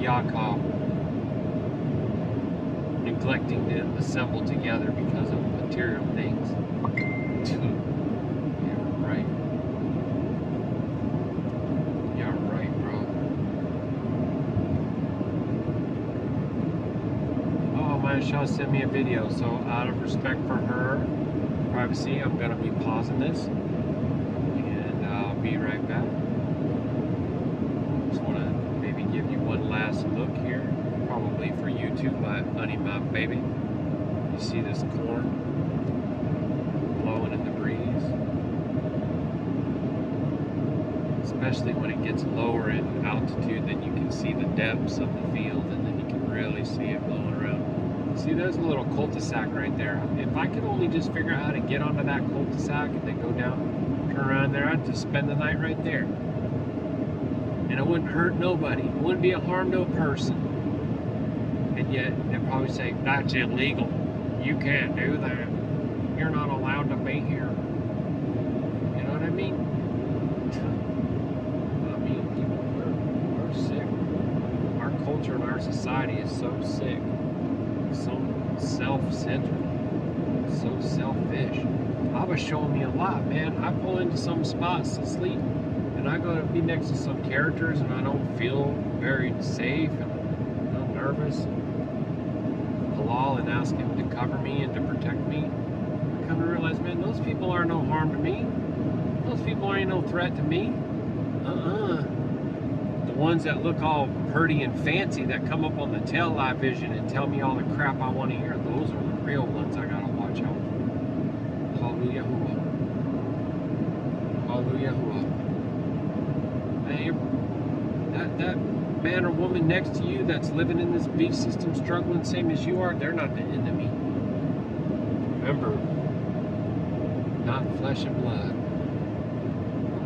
Yaakov neglecting to assemble together because of material things. Yeah, right. Yeah, right, bro. Oh, my Shaw sent me a video, so out of respect for her privacy, I'm gonna be pausing this, and I'll be right back. Just wanna maybe give you one last look here, probably for YouTube, my honey, my baby. You see this corn blowing in the breeze, especially when it gets lower in altitude, then you can see the depths of the field, and then you can really see it blowing around. See, there's a little cul-de-sac right there. If I could only just figure out how to get onto that cul-de-sac and then go down, turn around there, I'd just spend the night right there, and it wouldn't hurt nobody. It wouldn't be a harm to a person. And yet they'd probably say, that's illegal. You can't do that. You're not allowed to be here. You know what I mean? I mean, people, we're sick. Our culture and our society is so sick, so self-centered, so selfish. Abba's showing me a lot, man. I pull into some spots to sleep, and I go to be next to some characters, and I don't feel very safe, and I'm nervous. Halal and ask him to cover me and to protect me. I come to realize, man, those people are no harm to me. Those people ain't no threat to me. The ones that look all pretty and fancy that come up on the tail light vision and tell me all the crap I want to hear, those are the real ones I gotta watch out for. Hallelujah. Hallelujah. Hey, that man or woman next to you that's living in this beast system, struggling same as you are, they're not the enemy. Remember, not flesh and blood.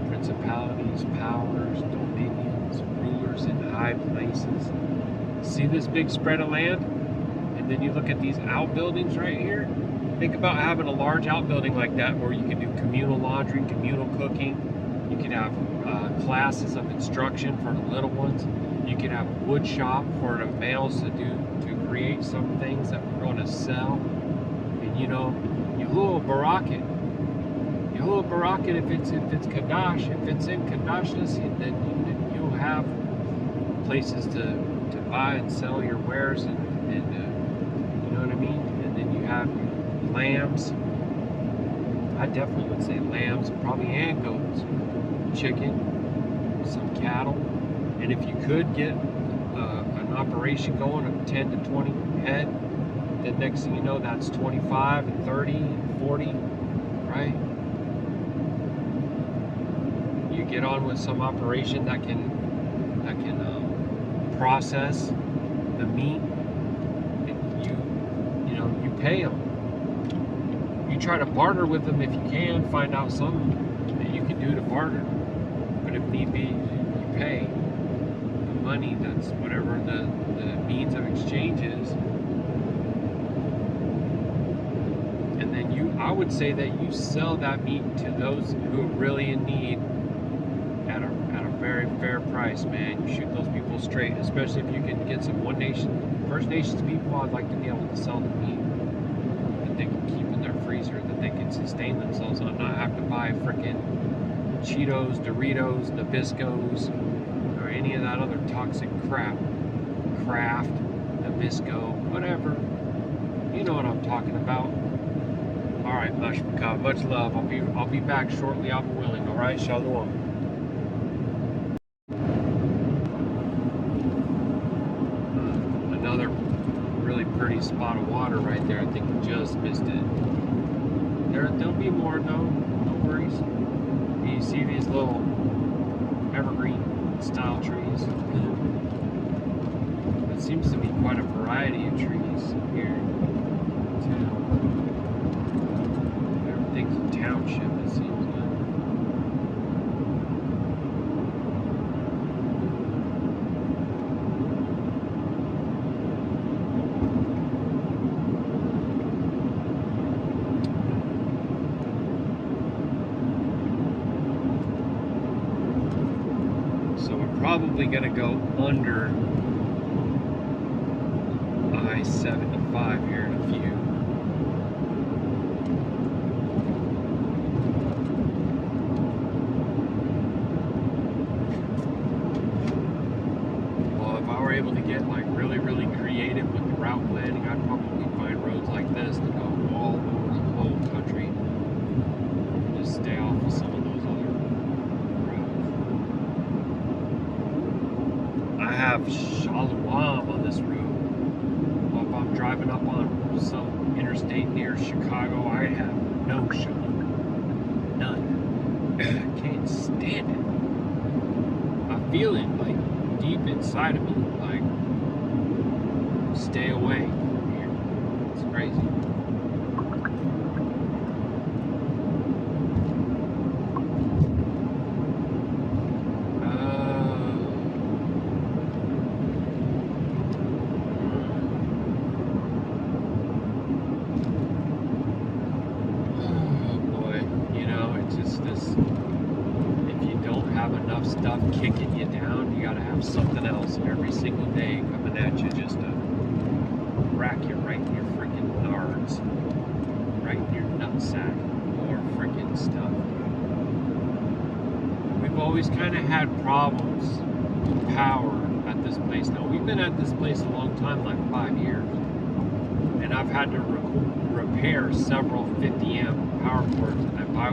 Principalities, powers, dominions, rulers in high places. See this big spread of land? And then you look at these outbuildings right here. Think about having a large outbuilding like that where you can do communal laundry, communal cooking. You can have classes of instruction for the little ones. You can have a wood shop for the males to create some things that we're going to sell. And you know, Yahuah Baruk it. Yahuah Baruk it if it's Qadash. If it's in Qadashness, then you'll have places to buy and sell your wares, and you know what I mean? And then you have lambs. I definitely would say lambs, probably, and goats, chicken, some cattle. And if you could get an operation going of 10 to 20 head, then next thing you know, that's 25 and 30 and 40, right? You get on with some operation that can process the meat, and you pay them. You try to barter with them if you can, find out something that you can do to barter. But if need be, you pay the money. That's whatever the means of exchange is. And then I would say that you sell that meat to those who are really in need at a very fair price, man. You shoot those people straight, especially if you can get some First Nations people. I'd like to be able to sell the meat that they can keep in their freezer, that they can sustain themselves on, not have to buy frickin' Cheetos, Doritos, Nabiscos, or any of that other toxic crap. Kraft, Nabisco, whatever. You know what I'm talking about. All right, much love. I'll be back shortly. I'm willing. All right, Shalom. Another really pretty spot of water right there. I think we just missed it. There'll be more though. No worries. You see these little evergreen style trees. It seems to be quite a variety of trees here too. Everything's a township, it seems like. Probably gonna go under I-75 here in a few. Well, if I were able to get like really creative with the route planning, I'd probably find roads like this to go all over the whole country and just stay off of some of those other roads. I have Shalom on this road. Well, if I'm driving up on some interstate near Chicago, I have no Shalom. None. I can't stand it. I feel it like deep inside of me, like stay away from here. It's crazy. Stuff kicking you down, you gotta have something else every single day coming at you just to rack you right in your freaking nards. always kind of had problems with power at this place. Now, we've been at this place a long time, like 5 years. And I've had to repair several 50 amp power cords. And if I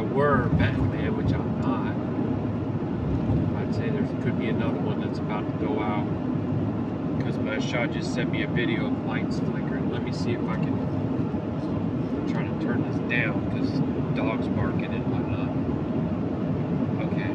were betting man, which I'm not, I'd say there could be another one that's about to go out. Because Masha just sent me a video of lights flickering. Let me see if I can. I'm trying to turn this down because dogs barking and whatnot. Okay.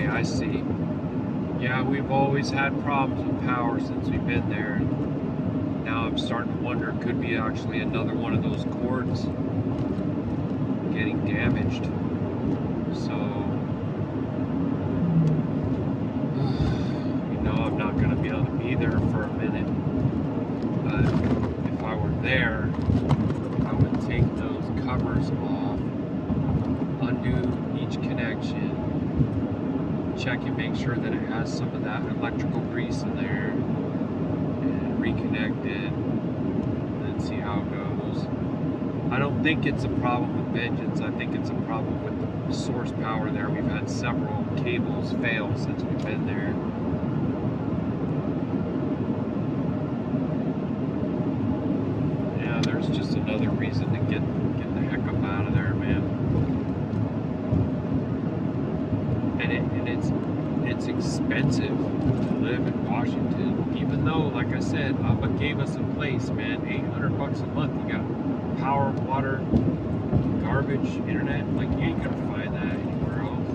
I see. Yeah, we've always had problems with power since we've been there. Now I'm starting to wonder, it could be actually another one of those cords getting damaged. So, you know, I'm not going to be able to be there for a minute. But if I were there, I would take those covers off, undo each connection, check and make sure that it has some of that electrical grease in there, and reconnect it, and see how it goes. I don't think it's a problem with Vengeance. I think it's a problem with the source power there. We've had several cables fail since we've been there. Yeah, there's just another reason to get the heck up out of there, man. And it's expensive to live in Washington, even though, like I said, Abba gave us a place, man. $800 a month. You got power, water, garbage, internet. Like, you ain't gonna find that anywhere else.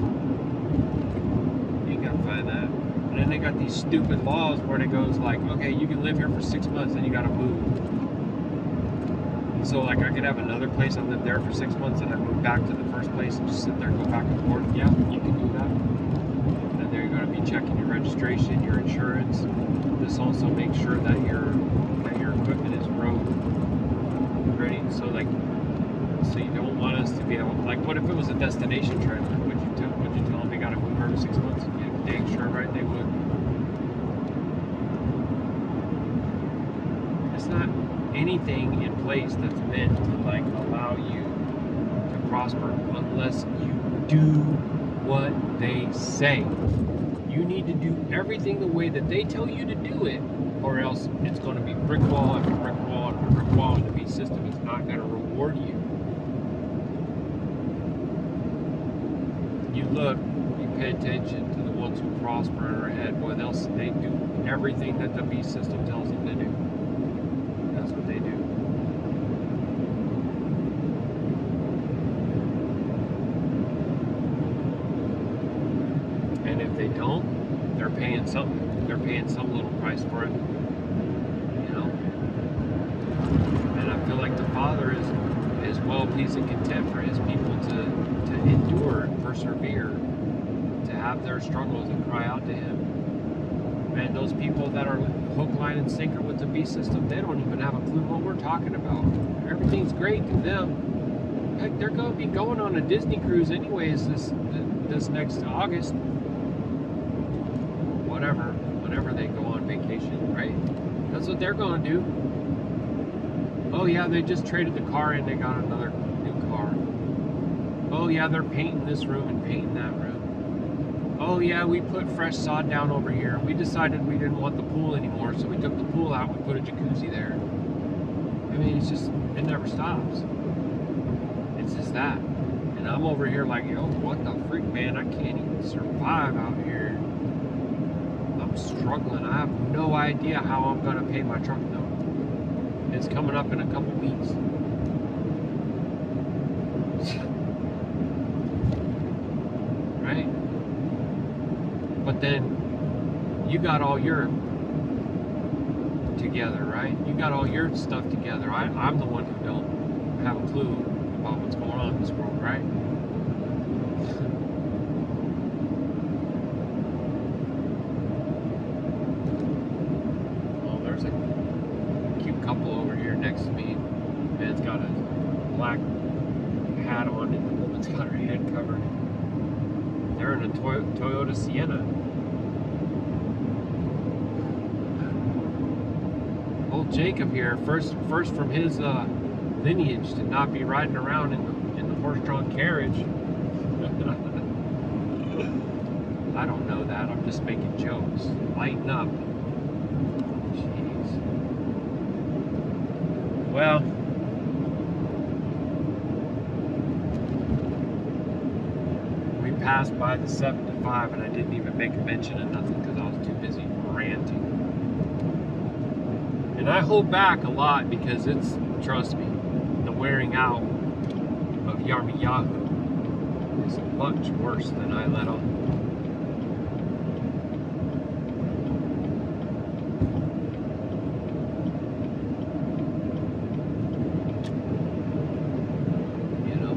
You ain't gonna find that. And then they got these stupid laws where it goes like, okay, you can live here for 6 months, then you gotta move. And so, like, I could have another place I live there for 6 months, and I move back to the first place and just sit there and go back and forth. Yeah, you can do that. They're going to be checking your registration, your insurance. This also makes sure that your equipment is road ready. So you don't want us to be able, like, what if it was a destination trailer? Would you tell them they got to move every 6 months? Yeah, dang sure, right? They would. It's not anything in place that's meant to like allow you to prosper unless you do what they say. You need to do everything the way that they tell you to do it, or else it's going to be brick wall after brick wall after brick wall, and the beast system is not going to reward you. You look, you pay attention to the ones who prosper and are ahead. Boy, they do everything that the beast system tells them to do. That's what they do. And if they don't, they're paying something. They're paying some little price for it. You know? And I feel like the Father is well pleased and content for his people to endure and persevere, to have their struggles and cry out to him. Man, those people that are hook, line, and sinker with the beast system, they don't even have a clue what we're talking about. Everything's great to them. Heck, they're going to be going on a Disney cruise anyways this next August. Whenever they go on vacation, right? That's what they're going to do. Oh yeah, they just traded the car in, they got another new car. Oh yeah, they're painting this room and painting that room. Oh yeah, we put fresh sod down over here. We decided we didn't want the pool anymore, so we took the pool out and we put a jacuzzi there. I mean, it's just, it never stops. It's just that. And I'm over here like, yo, what the freak, man? I can't even survive out here. I'm struggling. I have no idea how I'm going to pay my truck note. It's coming up in a couple weeks. Right? But then you got all your together, right? You got all your stuff together. I'm the one who don't have a clue about what's going on in this world, right? Oh, there's a cute couple over here next to me. Man's got a black hat on and the woman's got her head covered. They're in a Toyota Sienna. Old Jacob here, first from his lineage to not be riding around in the horse-drawn carriage. I don't know that. I'm just making jokes. Lighten up. Jeez. Well, we passed by the 7 to 5 and I didn't even make a mention of nothing because I was too busy ranting. And I hold back a lot because it's, trust me, the wearing out of Yahusha is much worse than I let on. You know?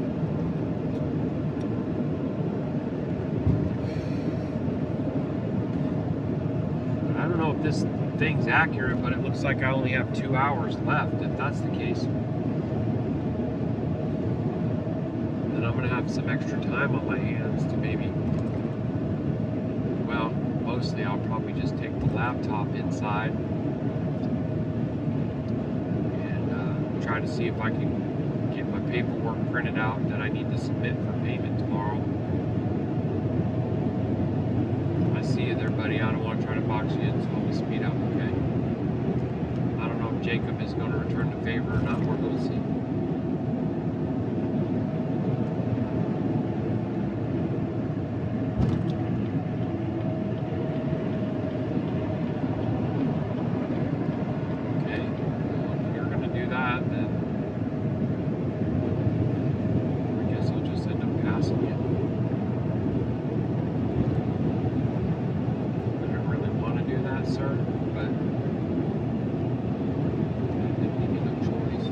I don't know if this thing's accurate, but it looks like I only have 2 hours left. If that's the case, then I'm gonna have some extra time on my hands to maybe, well, mostly I'll probably just take the laptop inside and try to see if I can get my paperwork printed out that I need to submit for payment tomorrow. I see you there, buddy. I don't want to try to box you in, so let me speed up, okay? I don't know if Jacob is going to return the favor or not. We're going to see. Okay, well, if you're going to do that, then I guess I'll just end up passing you. Sir, but I didn't give you no choice.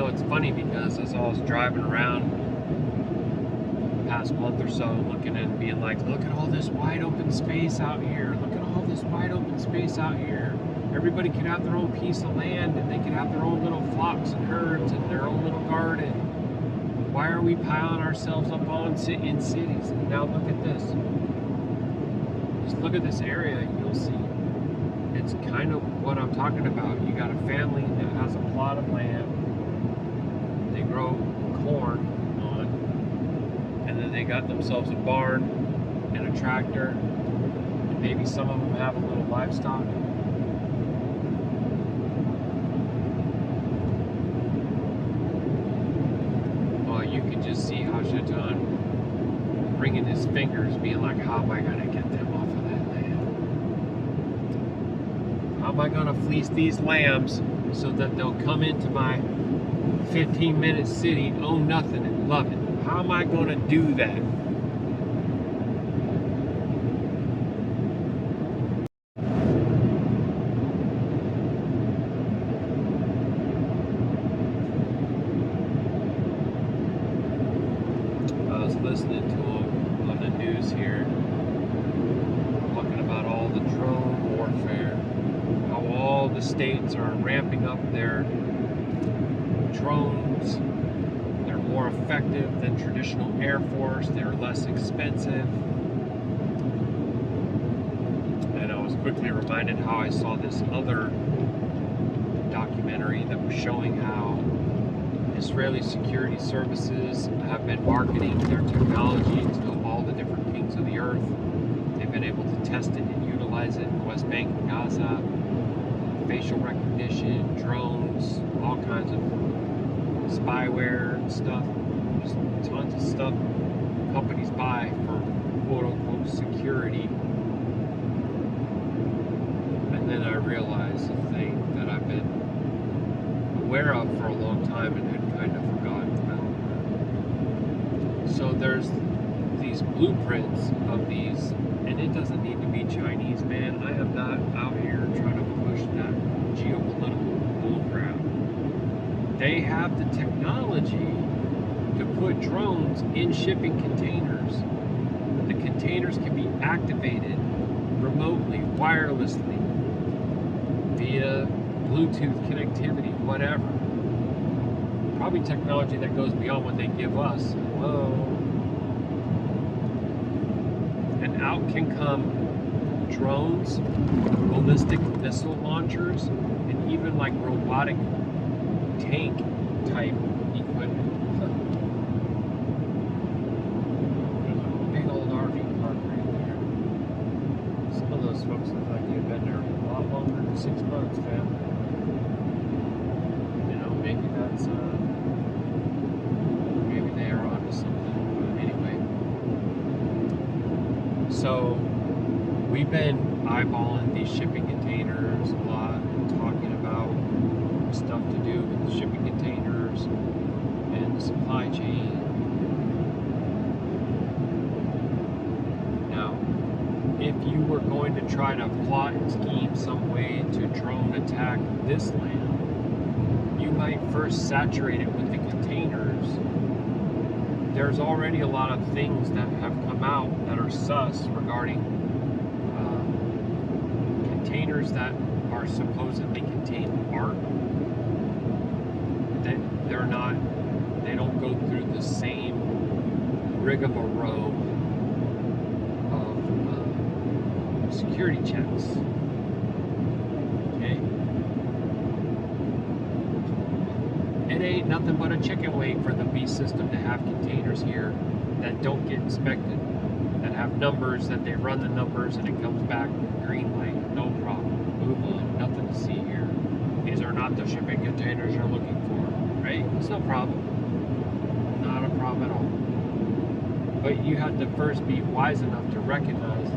It's funny because as I was driving around the past month or so, looking and being like, look at all this wide open space out here. Look at all this wide open space out here. Everybody could have their own piece of land and they could have their own little flocks and herds and their own little garden. Why are we piling ourselves up all in cities? And now look at this. Just look at this area and you'll see. It's kind of what I'm talking about. You got a family that has a plot of land. They grow corn on, and then they got themselves a barn and a tractor, and maybe some of them have a little livestock. Oh, you can just see Hashatan wringing his fingers, being like, how am I going to get them off of that land? How am I going to fleece these lambs so that they'll come into my 15-minute city, own nothing, and love it? How am I going to do that? I was listening to him on the news here, talking about all the drone warfare, how all the states are ramping up their drones. They're more effective than traditional Air Force. They're less expensive. And I was quickly reminded how I saw this other documentary that was showing how Israeli security services have been marketing their technology to all the different kings of the earth. They've been able to test it and utilize it in the West Bank and Gaza. Facial recognition, drones, all kinds of spyware and stuff. Just tons of stuff companies buy for quote-unquote security. And then I realized the thing that I've been aware of for a long time and had kind of forgotten about. So there's these blueprints of these, and it doesn't need to be Chinese, man. I am not out here trying to push that geopolitical bullcrap. They have the technology to put drones in shipping containers. The containers can be activated remotely, wirelessly, via Bluetooth connectivity, whatever. Probably technology that goes beyond what they give us. Whoa. And out can come drones, ballistic missile launchers, and even like robotic tank type equipment. There's a big old RV park right there. Some of those folks look like they've been there a lot longer than 6 months, fam. You know, maybe that's maybe they are onto something. But anyway, so we've been eyeballing these shipping containers a lot, talking about stuff to do with the shipping containers and the supply chain. Now, if you were going to try to plot and scheme some way to drone attack this land, you might first saturate it with the containers. There's already a lot of things that have come out that are sus regarding containers that are supposedly containing art. That they're not, they don't go through the same rigmarole of security checks. Okay? It ain't nothing but a chicken wing for the beast system to have containers here that don't get inspected, that have numbers, that they run the numbers and it comes back green light, no problem. Move on, nothing to see here. These are not the shipping containers you're looking for, right? It's no problem. Not a problem at all. But you have to first be wise enough to recognize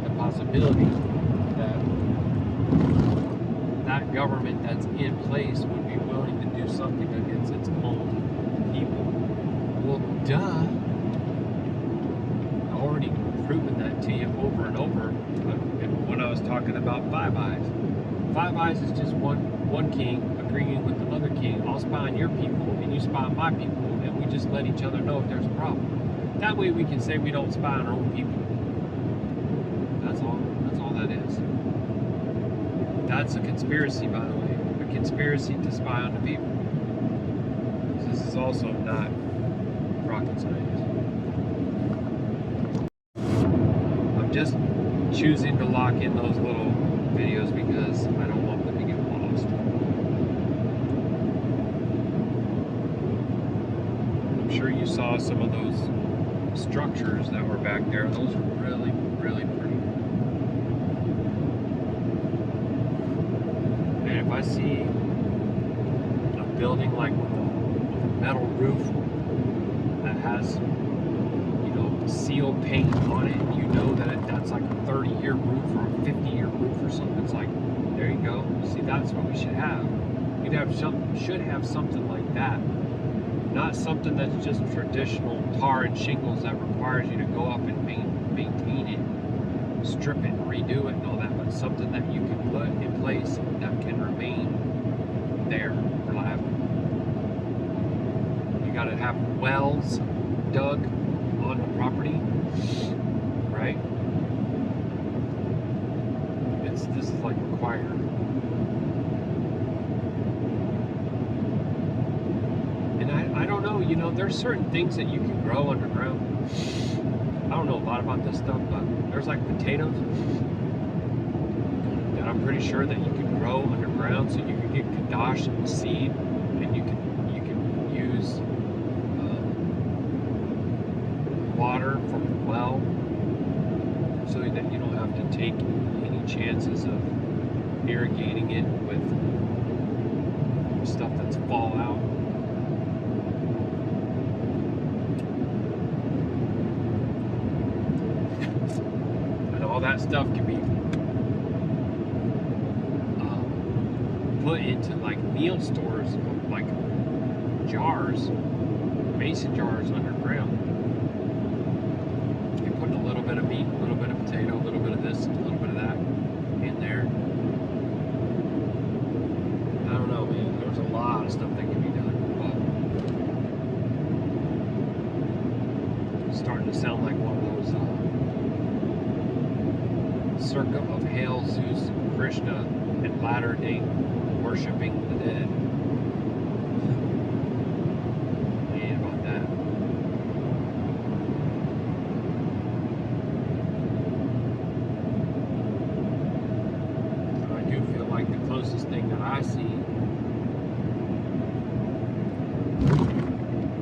the possibility that that government that's in place would be willing to do something against its own people. Well, duh. I've already proven that to you over and over when I was talking about Five Eyes. Five Eyes is just one king agreeing with another king. I'll spy on your people and you spy on my people, and we just let each other know if there's a problem. That way we can say we don't spy on our own people. That's all that is. That's a conspiracy, by the way. A conspiracy to spy on the people. This is also not rocket science. I'm just choosing to lock in those little videos because I don't want them to get lost. I'm sure you saw some of those structures that were back there. Those are really, really pretty. And if I see a building like with a metal roof that has, you know, seal paint on it, you know that that's like a 30-year roof or a 50-year roof or something. It's like, there you go. See, that's what we should have. Should have something like that. Not something that's just traditional tar and shingles that requires you to go up and maintain it, strip it, redo it and all that, but something that you can put in place that can remain there reliably. You gotta have wells dug on the property, right? This is like required. And I don't know, you know, there's certain things that you can grow underground. I don't know a lot about this stuff, but there's like potatoes that I'm pretty sure that you can grow underground, so you can get Qadash in the seed, and you can use water from the well, so that you don't have to take any chances of irrigating it with the stuff that's fallout. And all that stuff can be put into like meal stores, like jars, mason jars underground. You put a little bit of meat, a little bit of potato, a little bit of this, a little bit of that in there. I don't know, man. There's a lot of stuff that can be done, but it's starting to sound like one of those circa of Hail, Zeus, Krishna, and latter-day worshiping the dead. And about that. So I do feel like the closest thing that I see,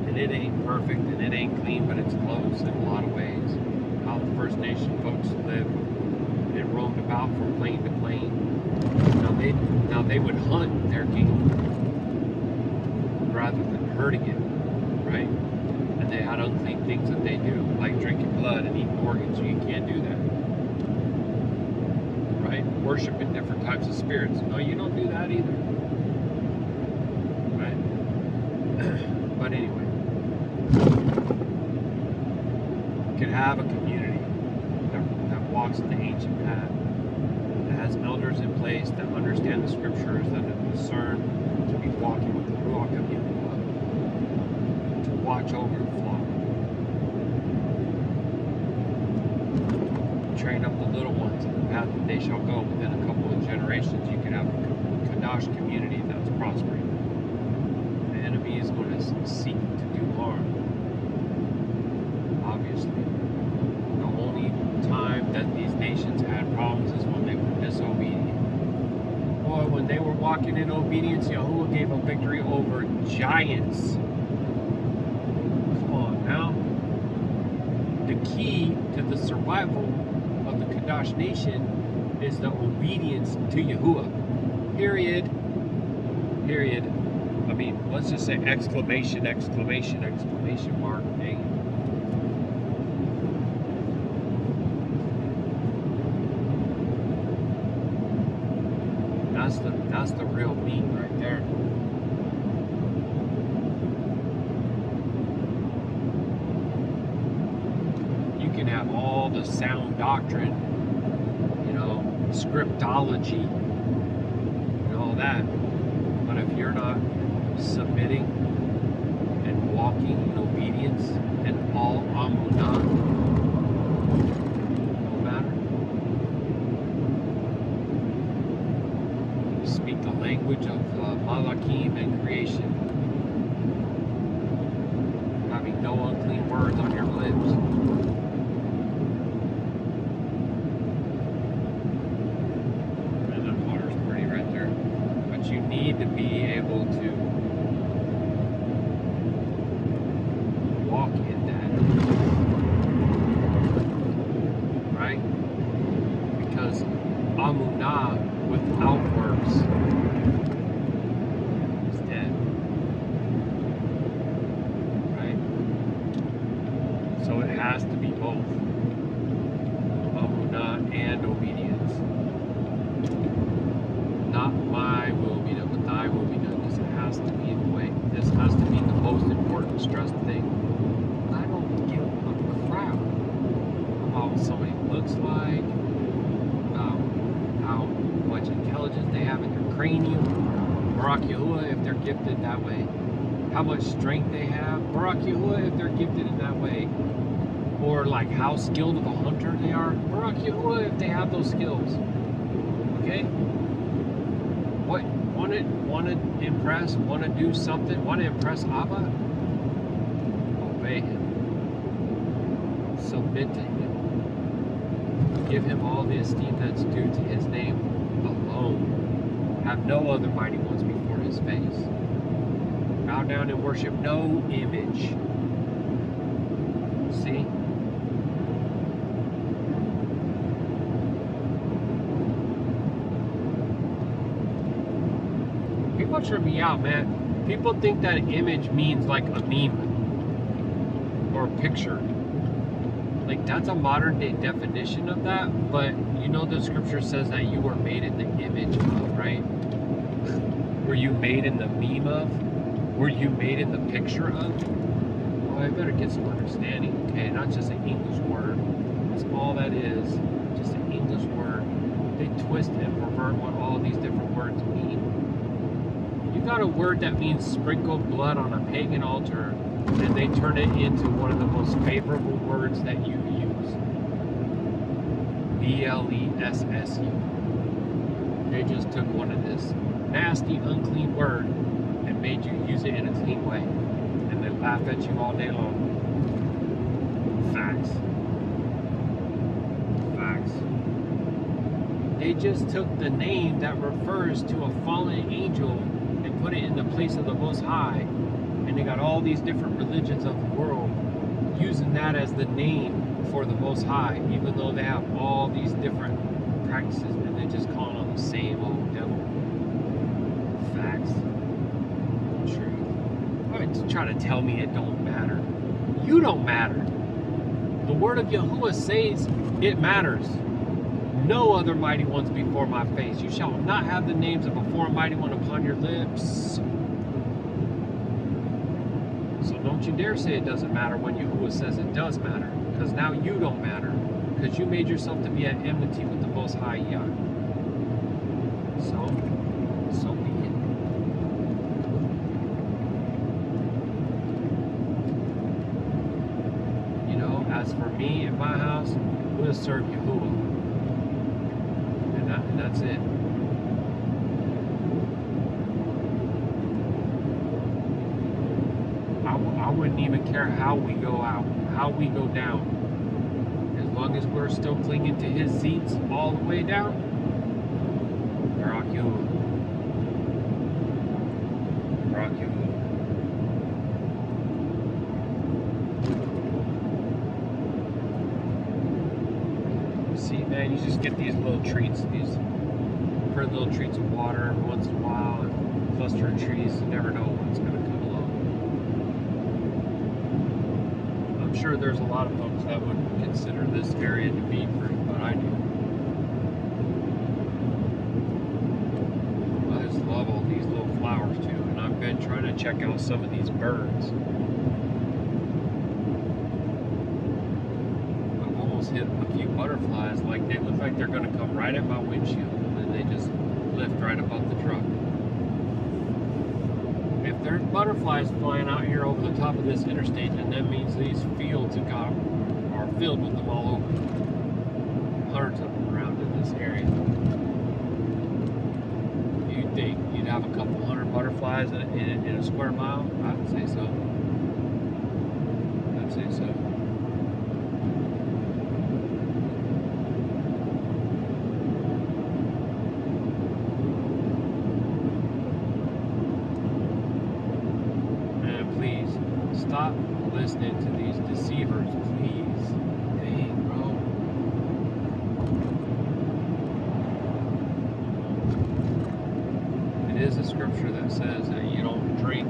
and it ain't perfect and it ain't clean, but it's close in a lot of ways. How the First Nation folks live and roamed about from plane to plane. Now they would hunt their game rather than hurting it, right? And they had unclean things that they do, like drinking blood and eating organs. You can't do that, right? Worshiping different types of spirits. No, you don't do that either, right? But anyway, you could have a community that walks in the ancient path, has elders in place that understand the scriptures, that are discerned to be walking with the Ruach Ha'Qadash, to watch over the flock. Train up the little ones in the path that they shall go. Within a couple of generations, you can have a Qadash community that's prospering. The enemy is going to seek to do harm, obviously. The only time that these nations had problems is when they were disobedient. Boy, when they were walking in obedience, Yahuwah gave them victory over giants. Come on now. The key to the survival of the Qadash nation is the obedience to Yahuwah. Period. Period. I mean, let's just say exclamation, exclamation, exclamation mark. Dang it. That's the real meat right there. You can have all the sound doctrine, you know, scriptology, and all that, but if you're not submitting and walking in obedience and all amunah, no matter. Speak the language of Malachim and creation, having no unclean words on your lips. And that water's pretty right there. But you need to be able to walk in that. Right? Because Amunah without works is dead. Right? So it has to be both. Amunah and obedience. Not my will be done, but thy will be done. This has to be the way. This has to be the most important stressed thing. I don't give a crap about what somebody looks like, how much intelligence they have in their cranium, Baruk Yahuah if they're gifted that way, how much strength they have, Baruk Yahuah if they're gifted in that way, or like how skilled of a hunter they are, Baruk Yahuah if they have those skills. Okay? What? Want to impress? Want to do something? Want to impress Abba? Obey him. Submit to him. Give him all the esteem that's due to his name alone. Have no other mighty ones before his face. Bow down and worship no image. See? Don't trip me out, man. People think that image means like a meme or a picture. Like, that's a modern day definition of that, but you know the scripture says that you were made in the image of, right? Were you made in the meme of? Were you made in the picture of? Well, I better get some understanding, okay? Not just an English word. That's all that is. Just an English word. They twist and pervert what all these different words mean. You got a word that means sprinkled blood on a pagan altar, and they turn it into one of the most favorable words that you use. B-L-E-S-S-U. They just took one of this nasty, unclean word and made you use it in a clean way. And they laugh at you all day long. Facts. Facts. They just took the name that refers to a fallen angel and put it in the place of the Most High. And they got all these different religions of the world using that as the name for the Most High, even though they have all these different practices, and they're just calling on the same old devil. Facts. Truth. Why are you trying to tell me it don't matter? You don't matter. The word of Yahuwah says it matters. No other mighty ones before my face. You shall not have the names of a foreign mighty one upon your lips. So don't you dare say it doesn't matter when Yahuwah says it does matter. Because now you don't matter. Because you made yourself to be at enmity with the Most High Yah. So be it. You know, as for me and my house, we'll serve Yahuwah. And that's it. I wouldn't even care how we go out, how we go down. As long as we're still clinging to his seats all the way down, Baruk Atah Yahuah. See, man, you just get these little treats, these pretty little treats of water every once in a while, and a cluster of trees. You never know what's going to come along. I'm sure there's a lot of folks that would consider this area to be free, but I do. I just love all these little flowers too, and I've been trying to check out some of these birds. I've almost hit a few butterflies, like they look like they're going to come right at my windshield, and they just lift right above the truck. If there's butterflies flying out here over the top of this interstate, then that means these fields have got, are filled with them all over. Hundreds of them around in this area. You'd think you'd have a couple hundred butterflies in a square mile? I would say so. I'd say so. Stop listening to these deceivers, please. Dang, bro. It is a scripture that says that you don't drink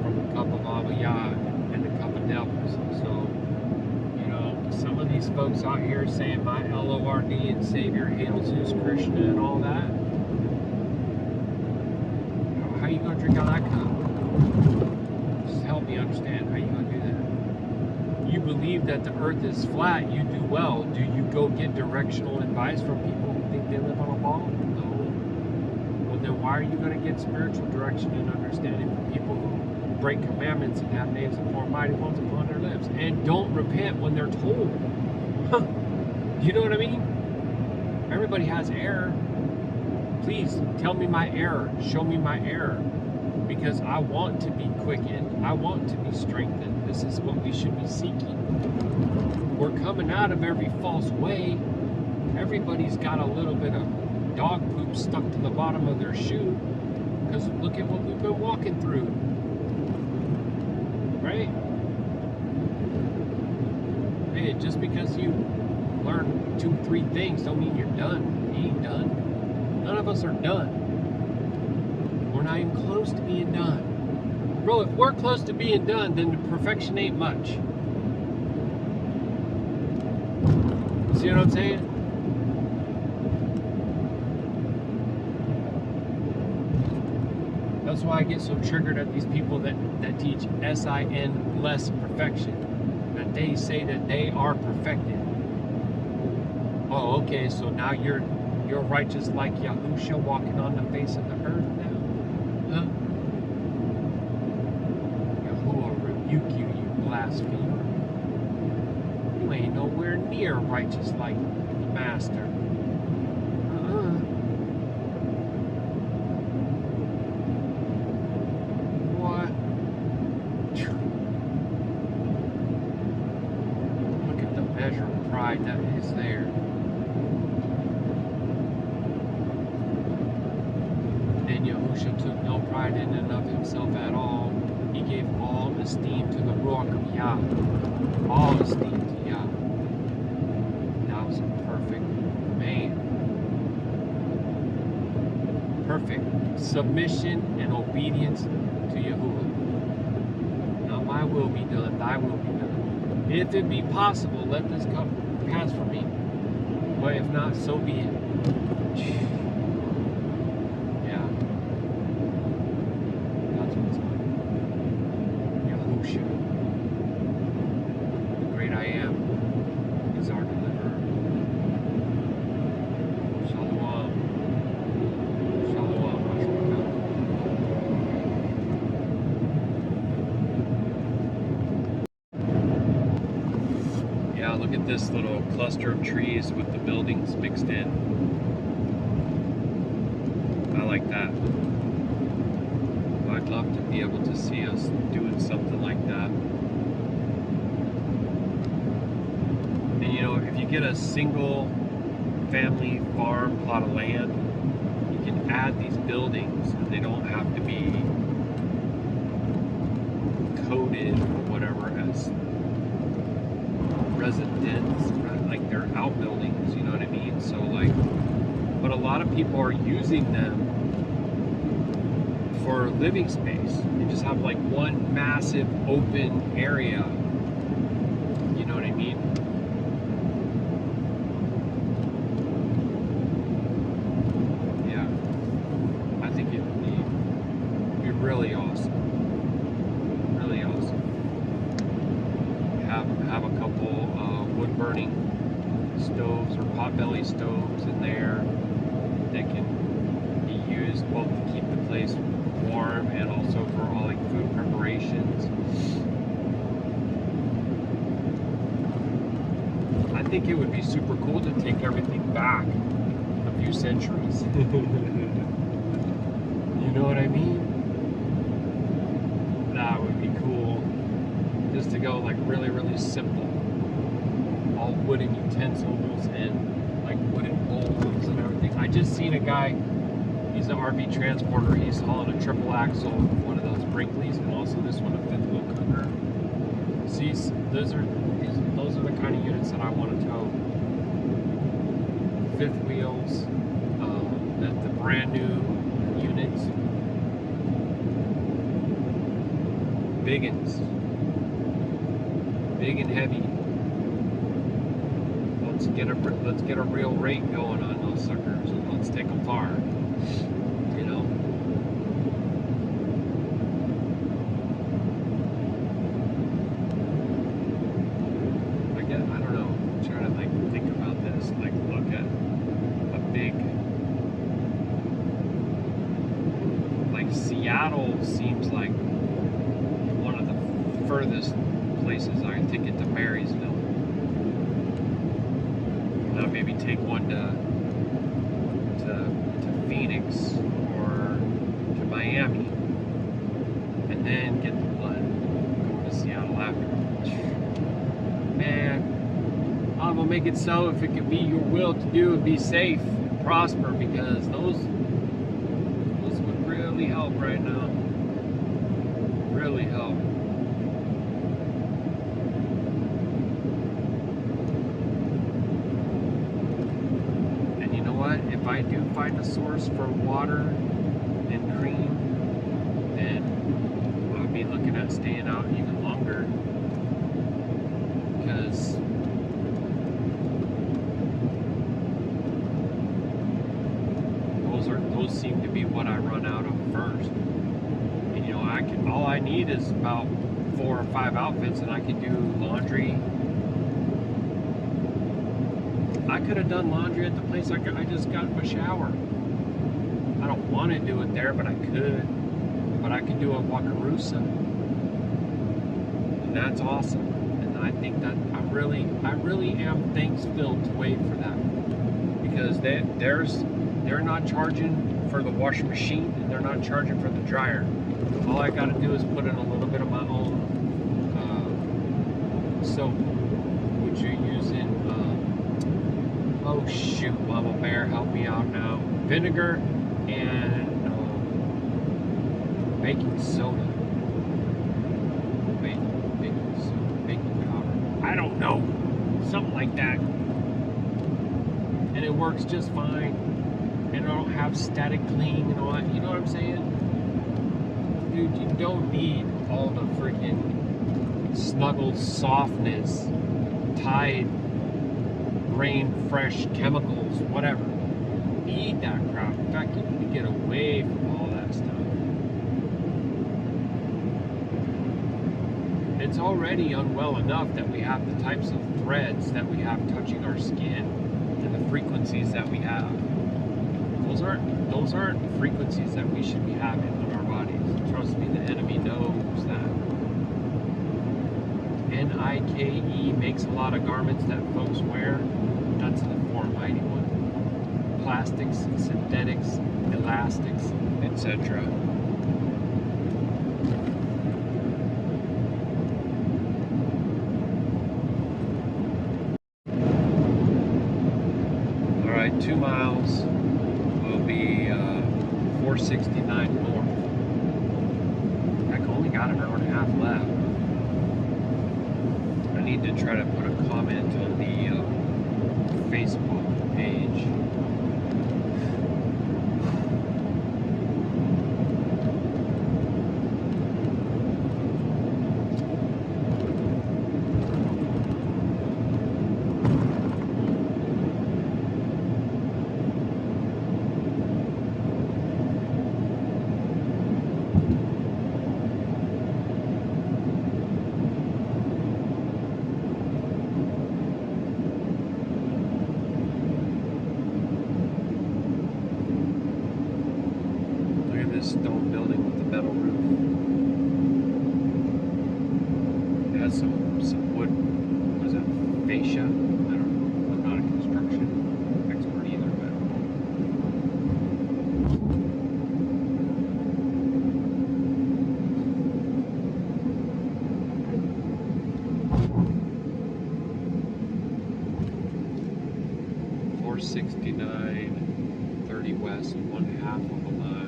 from the cup of Abba Yah and the cup of devils. So, you know, some of these folks out here saying my Lord and Savior, Hail Zeus, Krishna, and all that. How are you going to drink out of that cup? Help me understand how you gonna do that. You believe that the earth is flat, you do well. Do you go get directional advice from people who think they live on a ball? No. Well, then why are you gonna get spiritual direction and understanding from people who break commandments and have names of four mighty ones upon their lips and don't repent when they're told? Huh. You know what I mean? Everybody has error. Please tell me my error. Show me my error. Because I want to be quickened. I want to be strengthened. This is what we should be seeking. We're coming out of every false way. Everybody's got a little bit of dog poop stuck to the bottom of their shoe. Because look at what we've been walking through. Right? Hey, just because you learn 2, 3 things don't mean you're done. You ain't done. None of us are done. We're we're not even close to being done. Bro, if we're close to being done, then the perfection ain't much. See what I'm saying? That's why I get so triggered at these people that teach SIN less perfection. That they say that they are perfected. Oh, okay, so now you're righteous like Yahusha walking on the face of the earth now? Huh? Yahuwah rebuke you, you blasphemer. You ain't nowhere near righteous like the Master. What? Look at the measure of pride that is there. And Yahusha took no pride in and of himself at all. He gave all esteem to the Ruach of Yah. All esteem to Yah. That was a perfect man. Perfect submission and obedience to Yahuwah. Now my will be done, thy will be done. If it be possible, let this cup pass from me. But if not, so be it. Yeah. That's what's up. Yahusha. The great I am is our deliverer. Shalom. Shalom. Yeah, look at this little cluster of trees with the buildings mixed in. I like that. I'd love to be able to see us doing something like that. And you know, if you get a single family farm plot of land, you can add these buildings and they don't have to be coded or whatever as residents, like they're outbuildings, you know what I mean? So like, but a lot of people are using them for living space. You just have like one massive open area, you know what I mean? Yeah, I think it'd be really awesome. Really awesome. Have a couple wood burning stoves or potbelly stoves in there that can be used both to keep the place warm and also for all like food preparations. I think it would be super cool to take everything back a few centuries. You know what I mean? That would be cool. Just to go like really, really simple. All wooden utensils and like wooden bowls and everything. I just seen a guy, he's an RV transporter. He's hauling a triple axle, one of those Brinkleys, and also this one, a fifth wheel cooker. See, those are the kind of units that I want to tow. Fifth wheels, the brand new units, big and heavy. Let's get a real rate going on those suckers, and let's take them far. You know. I don't know. I'm trying to like think about this. Like look at a big. Like Seattle seems like one of the furthest places I can take it to Marysville. Now maybe take one to Phoenix or to Miami, and then get the blood going to Seattle after. Man, I'm gonna make it so if it could be your will to do and be safe and prosper, because those would really help right now. Really help. If I do find a source for water and cream, then I'll be looking at staying out even longer, because those seem to be what I run out of first. And, you know, all I need is about 4 or 5 outfits, and I can do laundry. I could have done laundry at the place I just got my shower. I don't want to do it there, but I could. But I could do a Wakarusa, and that's awesome. And I think that I really am thanks filled to wait for that, because they're not charging for the washing machine, and they're not charging for the dryer. All I got to do is put in a little bit of my own soap, which you're using. Oh shoot, Mama Bear, help me out now. Vinegar and baking soda. Baking powder. I don't know. Something like that. And it works just fine. And I don't have static cling and all that. You know what I'm saying? Dude, you don't need all the freaking snuggle softness, Tide, rain fresh chemicals, whatever. You need that crap. In fact, you need to get away from all that stuff. It's already unwell enough that we have the types of threads that we have touching our skin and the frequencies that we have. Those aren't frequencies that we should be having on our bodies. Trust me, the enemy knows that. NIKE makes a lot of garments that folks wear. That's the form mighty one. Plastics, synthetics, elastics, etc. All right, 2 miles will be 469 north. I've only got an hour and a half left. I need to try to put a comment on the Facebook page. Stone building with the metal roof. It has some wood, what is that, fascia? I don't know. I'm not a construction expert either, but $469.30 west, 1/2 of a mile.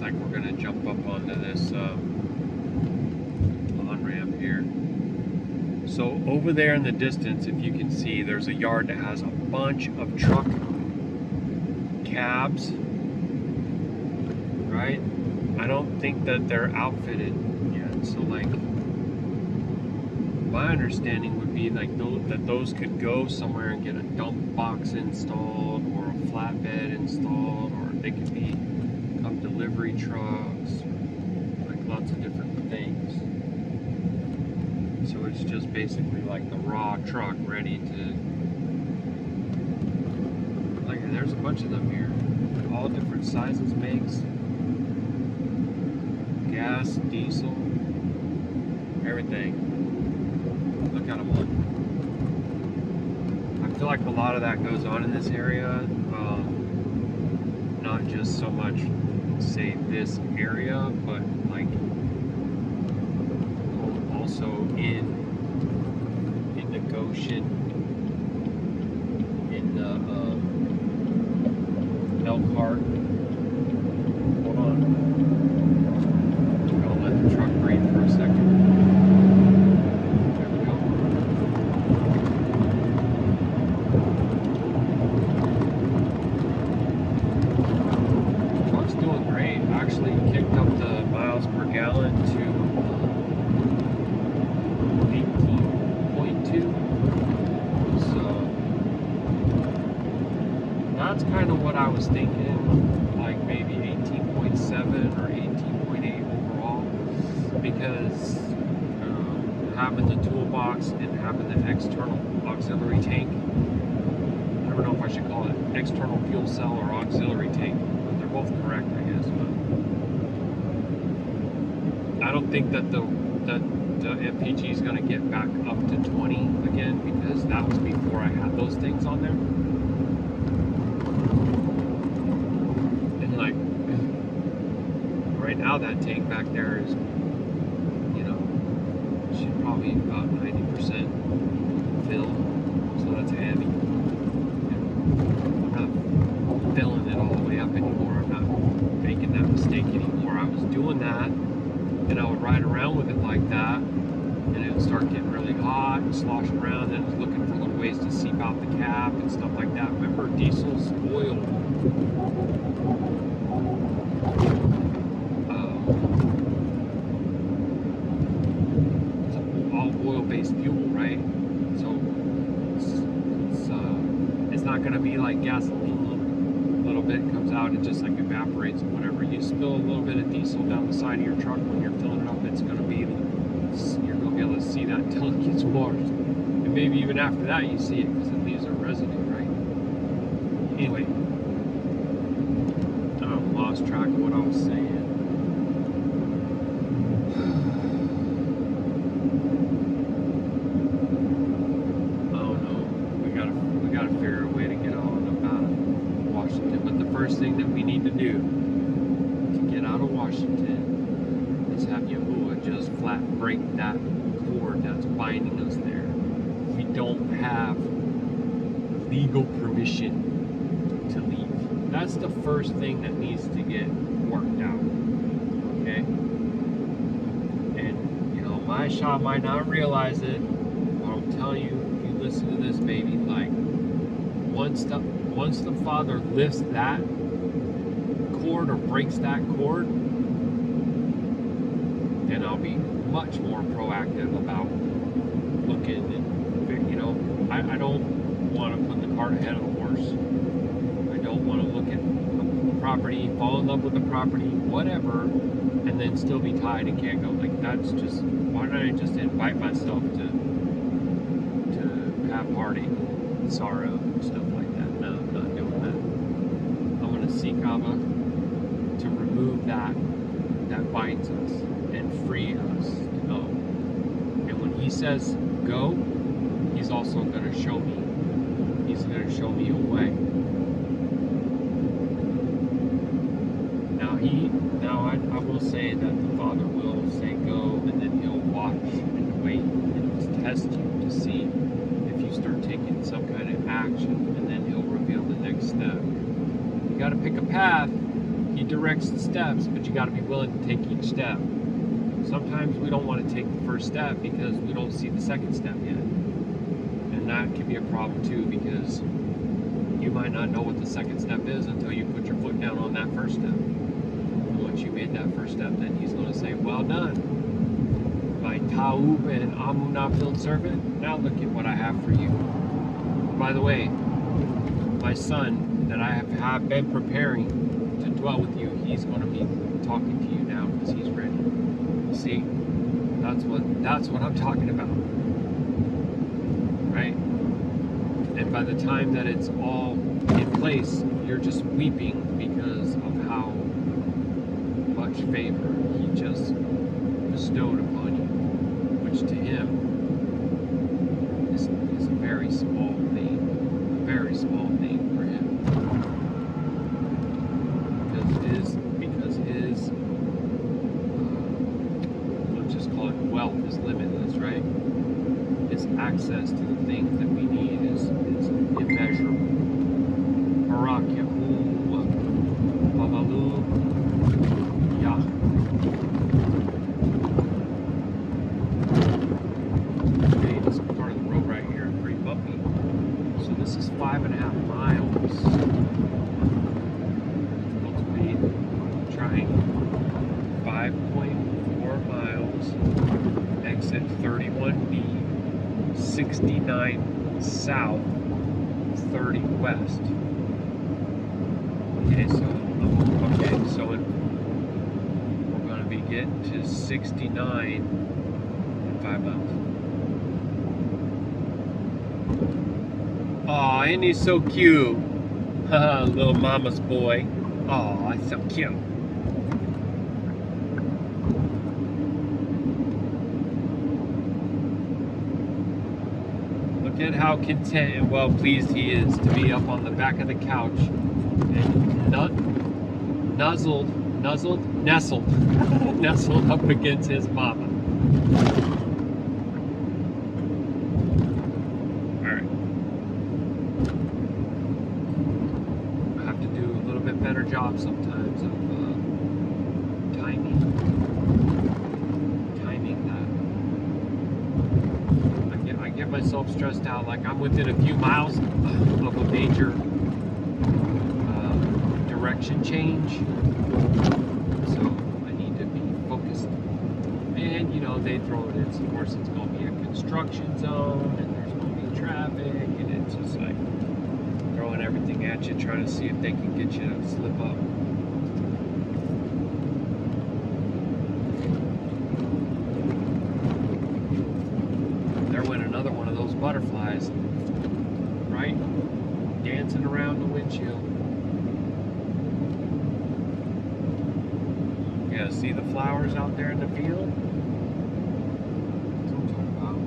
Like we're gonna jump up onto this on-ramp here. So over there in the distance, if you can see, there's a yard that has a bunch of truck cabs, right? I don't think that they're outfitted yet. So like, my understanding would be like that those could go somewhere and get a dump box installed or a flatbed installed, or they could become delivery trucks, like lots of different things. So it's just basically like the raw truck ready to, like, there's a bunch of them here, all different sizes, makes, gas, diesel, everything. Look at them all. I feel like a lot of that goes on in this area, not just so much, say, this area, but like also in the Goshen, in the Elkhart, That's kind of what I was thinking, like maybe 18.7 or 18.8 overall, because having the toolbox and having the external auxiliary tank, I don't know if I should call it external fuel cell or auxiliary tank, but they're both correct, I guess. But I don't think that the MPG is going to get back up to 20 again, because that was before I had those things on there. And like right now, that tank back there is, you know, should probably be about 90% filled, so that's heavy. I'm not filling it all the way up anymore. I'm not making that mistake anymore. I was doing that, and I would ride around with it like that, and it would start getting really hot and sloshing around, and I was looking for little ways to seep out the cap and stuff like that. Remember, diesel's oil. It's all oil-based fuel, right? So it's not going to be like gasoline. A little bit comes out, it just like evaporates and whatever. You spill a little bit of diesel down the side of your truck when you're filling it up, it's going to be, you're going to be able to see that until it gets washed. And maybe even after that you see it, because it leaves a residue, right? Anyway, I lost track of what I was saying. Oh no, we gotta figure a way to get on about Washington. But the first thing that we need to do to get out of Washington is have Yahuah just flat break that cord that's binding us there. We don't have legal permission to leave. That's the first thing that needs to get worked out. Okay? And you know, my shop might not realize it, but I'll tell you, if you listen to this, baby, like once the Father lifts that cord or breaks that cord, then I'll be much more proactive about looking and, you know, I don't want to put the cart ahead of the horse. I don't want to look at a property, fall in love with the property, whatever, and then still be tied and can't go. Like, that's just, why don't I just invite myself to have heartache and sorrow and stuff like that? No, I'm not doing that. I'm going to seek Abba to remove that binds us and free us to go. And when he says go, he's also going to show me. He's going to show me a way. Now I will say that the Father will say go, and then he'll watch and wait and test you to see if you start taking some kind of action, and then he'll reveal the next step. You got to pick a path. He directs the steps, but you got to be willing to take each step. Sometimes we don't want to take the first step because we don't see the second step yet. And that can be a problem too, because you might not know what the second step is until you put your foot down on that first step. And once you made that first step, then he's going to say, well done, my Ta'ub and Amunah-filled servant. Now look at what I have for you. By the way, my son that I have been preparing to dwell with you, he's going to be talking to you now because he's ready. See, that's what I'm talking about, right? And by the time that it's all in place, you're just weeping because of how much favor he just bestowed upon you, which to him is a very small thing, a very small thing for him. Because his let's just call it wealth is limitless, right? His access to the things that we need is immeasurable. Baruk Yahuah, Hallelujah. Okay, this part of the road right here is pretty bumpy. So this is 5.5 miles. get to 69 in 5 miles. Aw, and he's so cute. Little mama's boy. Aw, he's so cute. Look at how content and well pleased he is to be up on the back of the couch and nestled up against his mama. Alright. I have to do a little bit better job sometimes of timing that. I get myself stressed out, like I'm within a few miles of a major direction change, so I need to be focused. And you know, they throw it in, of course it's going to be a construction zone and there's going to be traffic, and it's just like throwing everything at you, trying to see if they can get you to slip up. There went another one of those butterflies, right? Dancing around the windshield. Yeah, see the flowers out there in the field? That's what I'm talking about.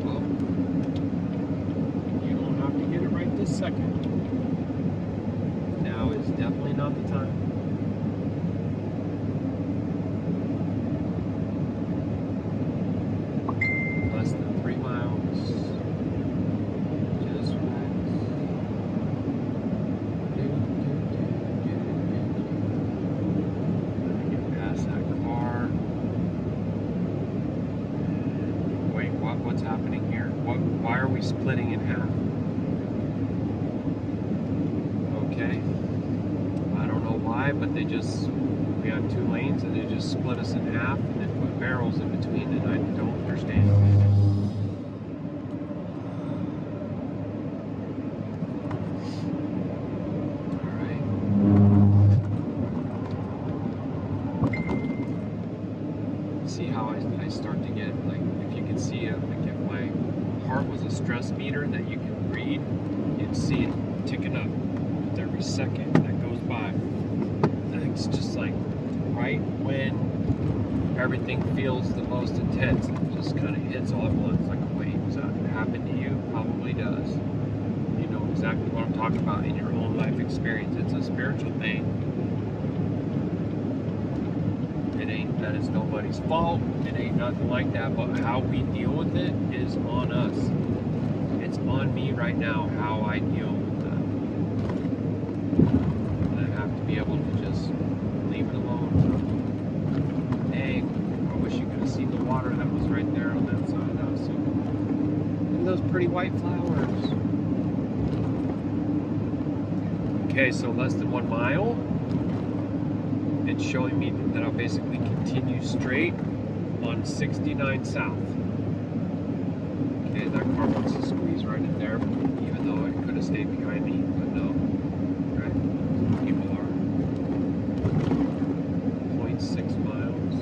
Well, you don't have to get it right this second. Now is definitely not the time. Less than 3 miles. Just relax. Get past that car. Wait, what's happening here? Why are we splitting in half? Okay. I don't know why, but we have 2 lanes and they just split us in half and then put barrels in between, and I don't understand. Alright. See how I start to get, like, if you can see it, like if my heart was a stress meter that you can read, you'd see it ticking up with every second that goes by. And it's just like right when everything feels the most intense, it just kind of hits all at once like a wave. Does that happen to you? Probably does. You know exactly what I'm talking about in your own life experience. It's a spiritual thing. That is nobody's fault. It ain't nothing like that, but how we deal with it is on us. It's on me right now how I deal with that. And I have to be able to just leave it alone. Dang, I wish you could have seen the water that was right there on that side. That was so cool. Look at those pretty white flowers. Okay, so less than 1 mile. It's showing me that I'll basically continue straight on 69 south. Okay, that car wants to squeeze right in there, even though it could have stayed behind me, but no. Right? People are 0.6 miles.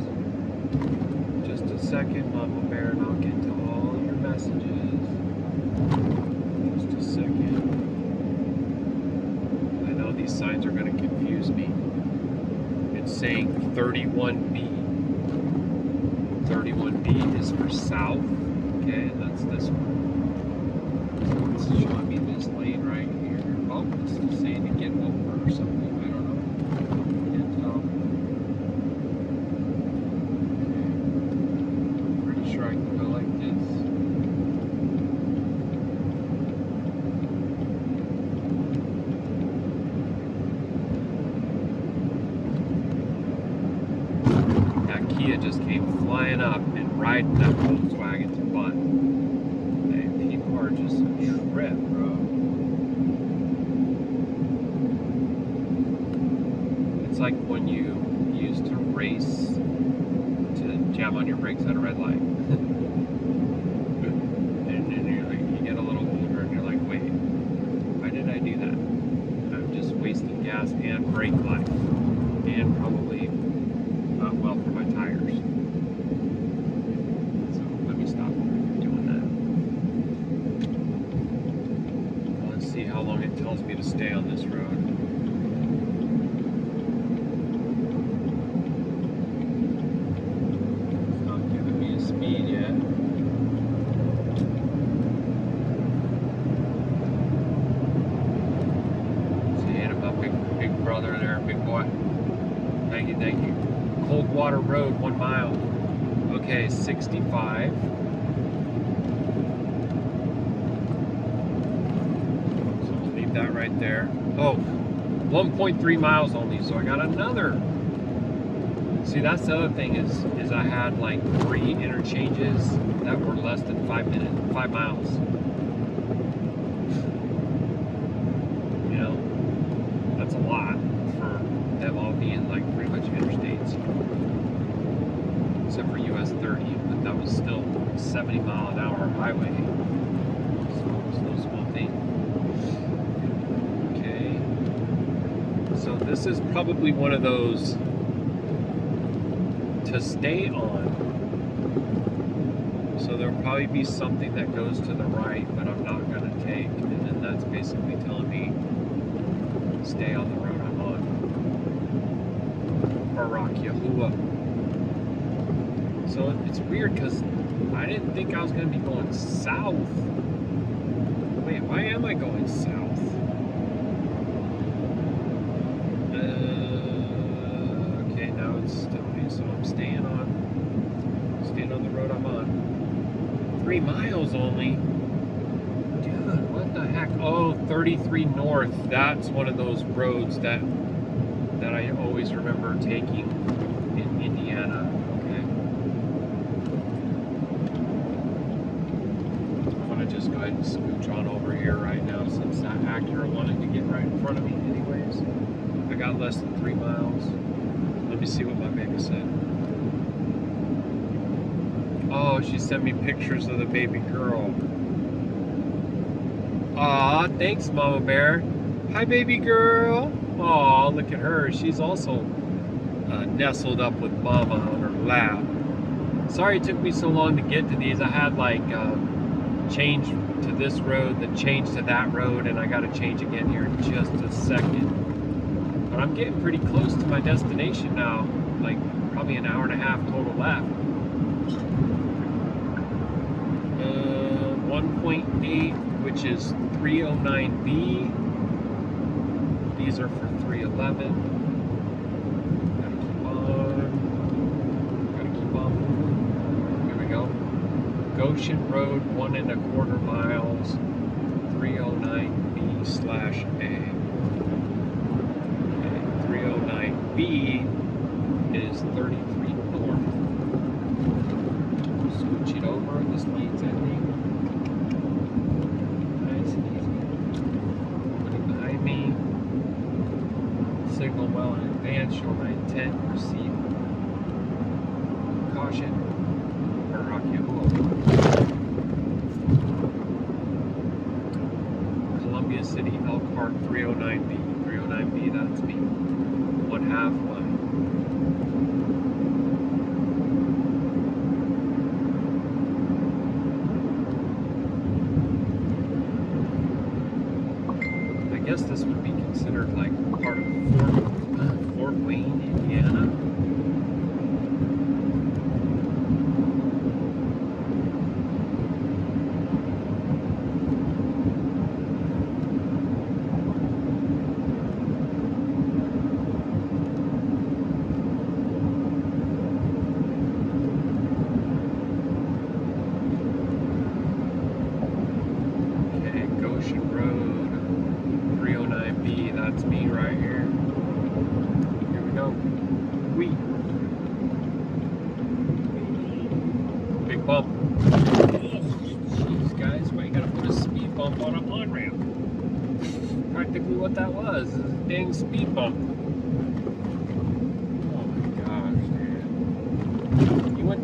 Just a second, Mama Bear, and I'll get to all your messages. Just a second. I know these signs are going to confuse me. Saying 31B. 31B is for south. Okay, that's this one. It's showing me this lane right here. Oh, it's just saying to get over or something. I don't know. Can't tell. Okay. Pretty sure I can go like this. Kia just came flying up and riding that Volkswagen's butt. Hey, people are just a trip, bro. like when you used to race to jam on your brakes at a red light. And then you get a little older and you're like, wait, why did I do that? I'm just wasting gas and brake life, and probably not well for my tires. So let me stop doing that. Let's see how long it tells me to stay on this road. It's not giving me a speed yet. Big brother there, big boy. Thank you, thank you. Cold Water Road, 1 mile. Okay, 65. So we'll leave that right there. Oh, 1.3 miles only, so I got another. See, that's the other thing is I had like 3 interchanges that were less than 5 miles. You know? That's a lot for them all being like pretty much interstates, except for US 30, but that was still 70 mile an hour highway, so it's no small thing. Okay, so this is probably one of those to stay on, so there'll probably be something that goes to the right, but I'm not going to take, and then that's basically telling me stay on the road I'm on. Baruk Atah Yahuah. So it's weird because I didn't think I was going to be going south. Wait, why am I going south? Okay, now it's telling me, so I'm staying on the road I'm on. 3 miles only. What the heck? Oh, 33 North. That's one of those roads that I always remember taking in Indiana. Okay. I'm gonna just go ahead and scooch on over here right now since that Acura wanted to get right in front of me anyways. I got less than 3 miles. Let me see what my baby said. Oh, she sent me pictures of the baby girl. Aw, thanks, Mama Bear. Hi, baby girl. Aw, look at her. She's also nestled up with Mama on her lap. Sorry it took me so long to get to these. I had like change to this road, then change to that road, and I got to change again here in just a second. But I'm getting pretty close to my destination now. Like probably an hour and a half total left. 1.8, which is 309B. These are for 311. Gotta keep on moving. Here we go. Goshen Road, 1.25 miles, 309B/A. Okay, 309B is 33 north. Scooch it over. This lane's ending. Nice and easy. Put it behind me. Signal well in advance. Show my intent. Proceed. Caution. Baruk Atah Yahuah. Columbia City, Elkhart, 309B. 309B, that's me. 1/2 mile. I guess this would be considered like part of Fort Wayne, Indiana. That's me right here. Here we go. Whee. Big bump. Jeez, guys, why you gotta put a speed bump on an on-ramp? Practically what that was. Is a dang speed bump.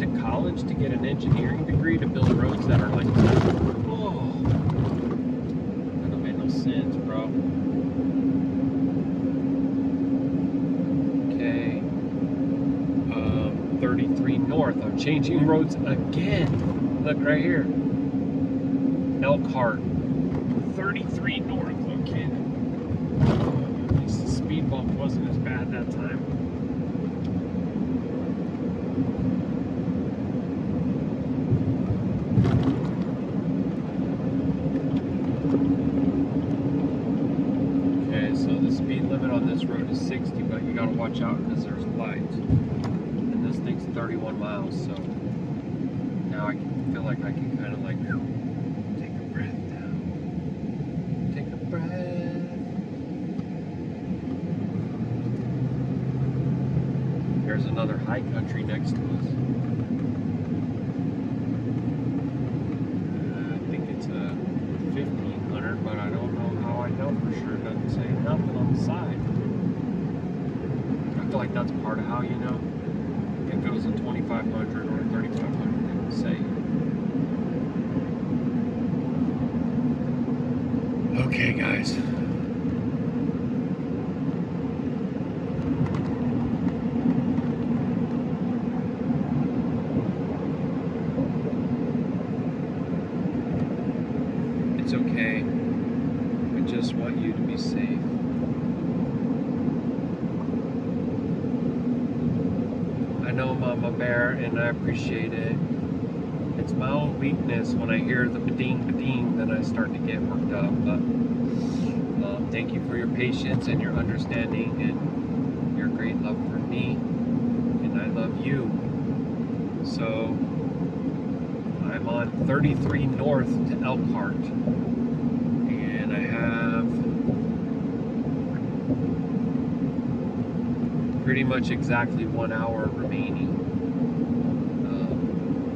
to college to get an engineering degree to build roads that are like that? Oh, that don't make no sense, bro. Okay. 33 north. I'm changing roads again. Look right here. Elkhart. 33 north. Okay. At least the speed bump wasn't as bad that time. Okay, so the speed limit on this road is 60, but you gotta watch out because there's lights. And this thing's 31 miles, so now I feel like I can kind of like take a breath now. Take a breath. There's another high country next to us. I think it's a 1500, but I don't know how I know for sure. It doesn't say nothing on the side. I feel like that's part of how you know. If it was a 2500 or a 3500, they would say. Okay, guys. It's okay. I just want you to be safe. I know, Mama Bear, and I appreciate it. It's my own weakness when I hear the ba-ding, then I start to get worked up. But thank you for your patience and your understanding and your great love for me. And I love you. So I'm on 33 north to Elkhart. And I have pretty much exactly 1 hour remaining.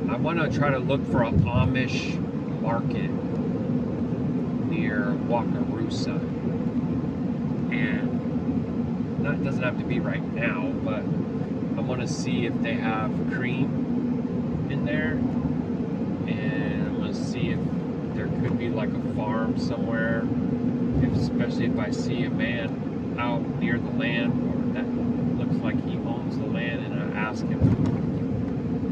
I want to try to look for an Amish market near Wakarusa. And that doesn't have to be right now, but I want to see if they have cream in there. And I'm going to see if there could be like a farm somewhere, especially if I see a man out near the land or that looks like he owns the land, and I ask him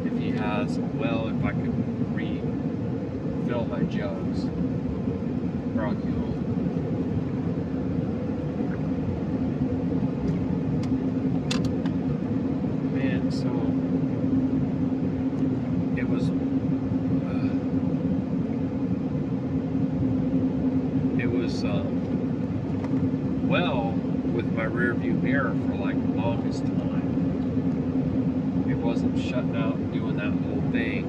if he has a well, if I could refill my jugs. Bronchial. Man, so it was well with my rear view mirror for like the longest time. It wasn't shutting out and doing that whole thing.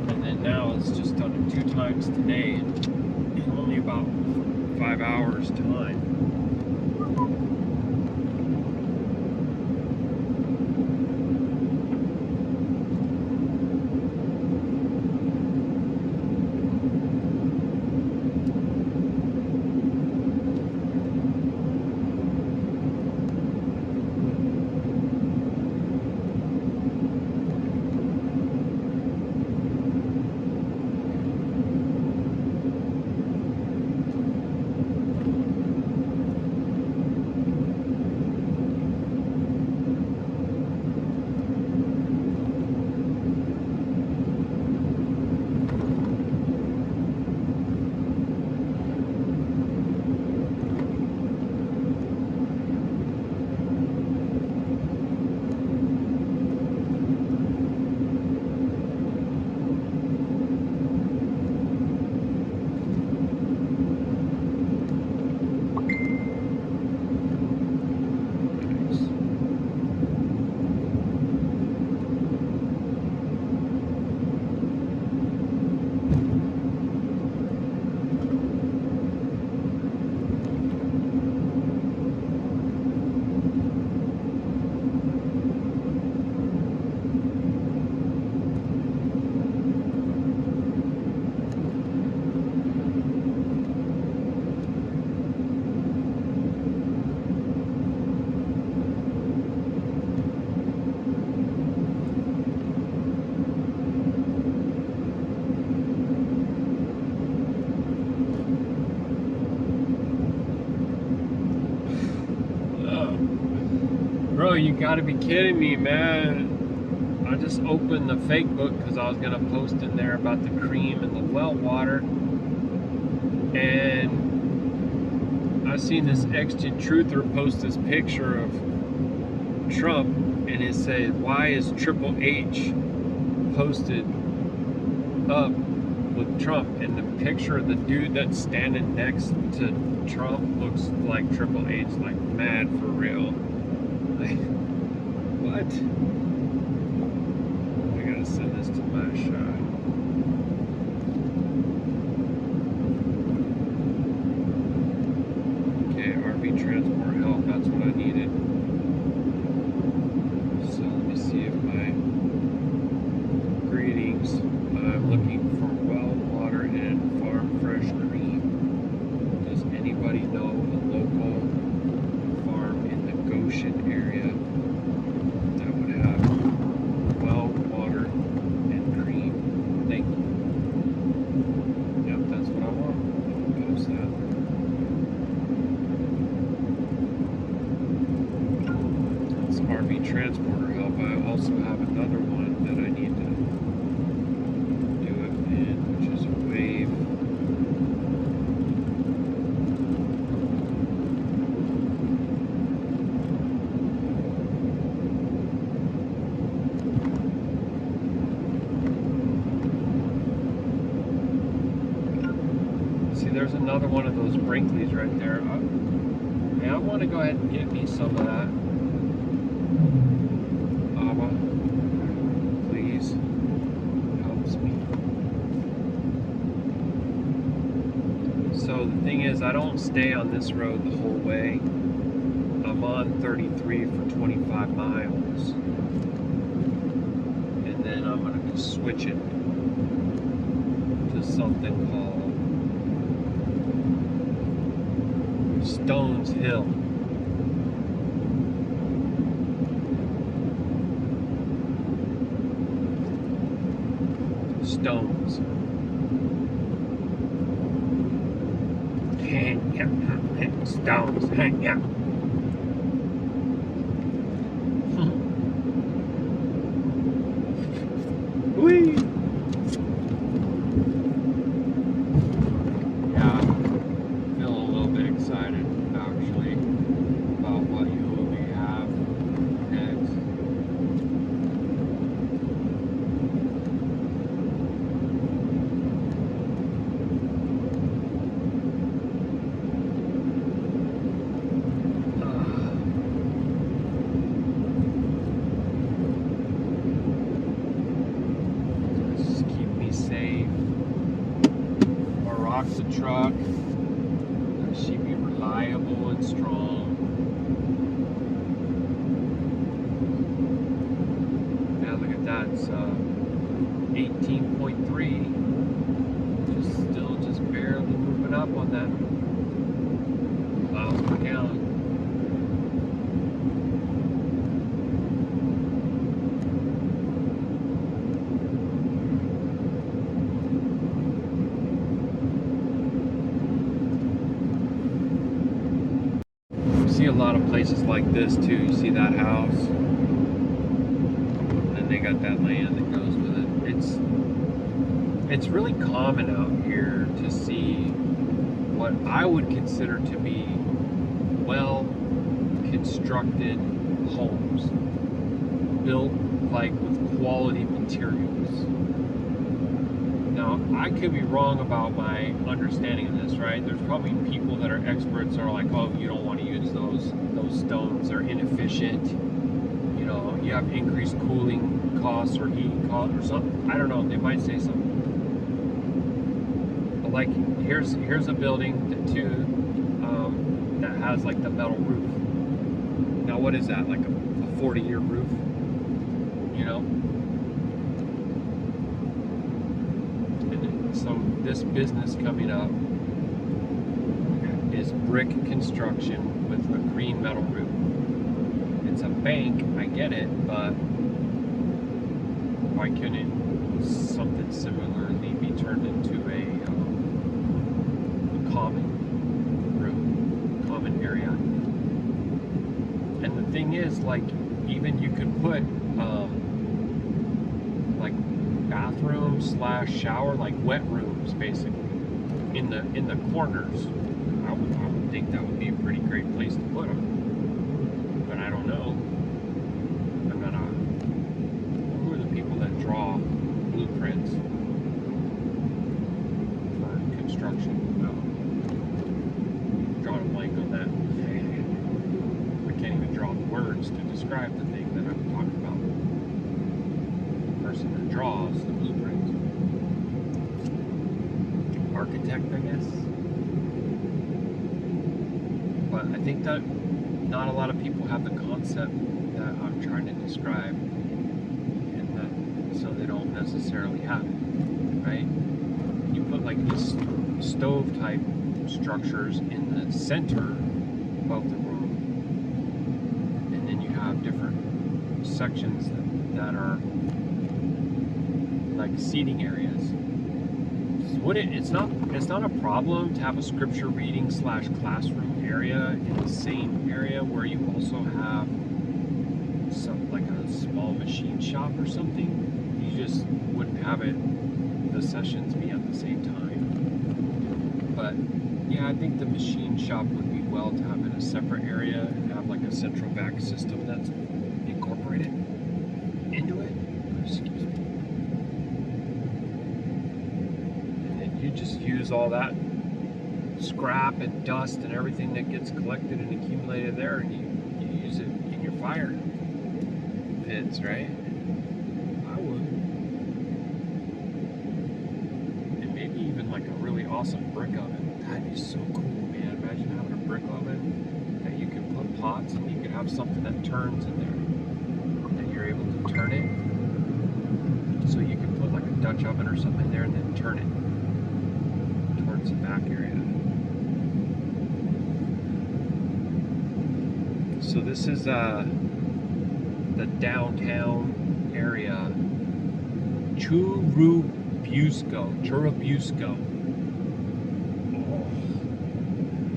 And then now it's just done it 2 times today in only about 5 hours time. Bro, you gotta be kidding me, man. I just opened the fake book because I was gonna post in there about the cream and the well water. And I seen this ex-Truther post this picture of Trump, and it said, why is Triple H posted up with Trump? And the picture of the dude that's standing next to Trump looks like Triple H, like mad for real. Like, what? I gotta send this to my shot. Okay, RV transport help, that's what I needed. So let me see if my greetings. I'm looking for well water and farm fresh cream. Does anybody know a local farm in the Goshen area that would have well water and cream? Thank you. Yep, that's what I want. Post that. It's RV transporter help. I also have another one that I need to do it in, which is a wave. See, there's another one of those Brinkleys right there. Hey, I want to go ahead and get me some of that. Abba, please, helps me. So the thing is, I don't stay on this road the whole way. I'm on 33 for 25 miles. And then I'm going to switch it to something called Stones Hill. Stones. Stones. Yeah. Whee! Yeah, feeling a little bit excited actually about what you will have next. Just keep me safe. Baruk's the truck. She be reliable and strong. Yeah, look at that. It's 18.3. Still just barely moving up on that miles per gallon. See a lot of places like this too. You see that house, and then they got that land that goes with it. It's really common out here to see what I would consider to be well constructed homes built like with quality materials. Now, I could be wrong about my understanding of this, right? There's probably people that are experts that are like, oh, you don't want to use those stones, they're inefficient. You know, you have increased cooling costs or heating costs or something. I don't know, they might say something. But like, here's a building that has like the metal roof. Now, what is that? Like a 40-year roof? You know? So this business coming up is brick construction with a green metal roof. It's a bank, I get it, but why couldn't something similarly be turned into a common room, common area? And the thing thing is, like, even you could put like bathroom / shower, like wet rooms, basically, in the corners. I would think that would be a pretty great place to put them. But I don't know. I'm not who are the people that draw blueprints for construction? No. Drawing a blank on that. I can't even draw the words to describe the thing that I'm talking about. The person that draws the blueprints. Architect, I guess. But I think that not a lot of people have the concept that I'm trying to describe, and that so they don't necessarily have it, right? You put like these stove type structures in the center of the room, and then you have different sections that are like seating areas. It's not a problem to have a scripture reading / classroom area in the same area where you also have some like a small machine shop or something. You just wouldn't have the sessions be at the same time. But yeah, I think the machine shop would be well to have in a separate area and have like a central vac system that's incorporated into it. Excuse me. You just use all that scrap and dust and everything that gets collected and accumulated there, and you use it in your fire pits, right? I would. And maybe even like a really awesome brick oven. That'd be so cool, man. Imagine having a brick oven that you can put pots and you could have something that turns in there, that you're able to turn it. So you can put like a Dutch oven or something there and then turn it towards the back area. So this is the downtown area, Churubusco. Oh,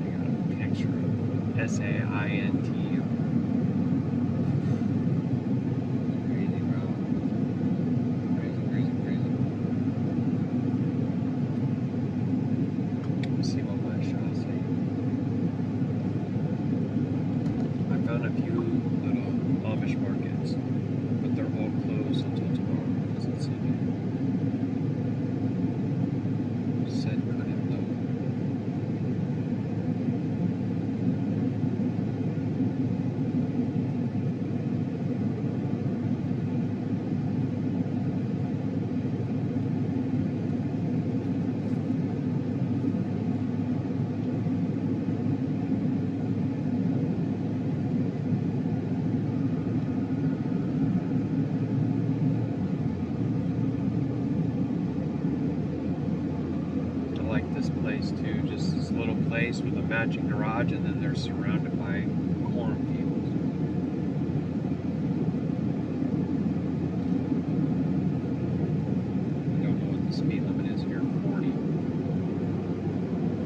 I got a picture of SAINT. Crazy, bro. Crazy. Let's see what my shots say. I found a few little Amish markets, but they're all closed until tomorrow because it's Sunday. Said couldn't though. Too, just this little place with a matching garage, and then they're surrounded by cornfields. I don't know what the speed limit is here, 40.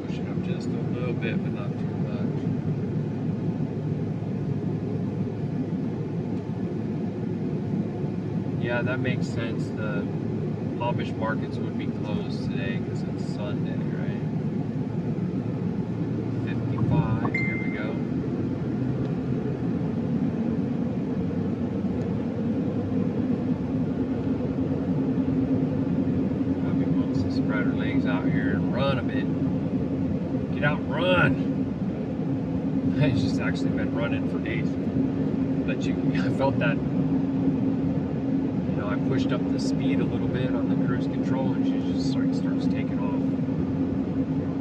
Push it up just a little bit, but not too much. Yeah, that makes sense. The Amish markets would be closed today because it's Sunday, right? 55, here we go. Bobby wants to spread her legs out here and run a bit. Get out and run! She's just actually been running for days. But I felt that, I pushed up the speed a little bit on the cruise control, and she just starts taking off.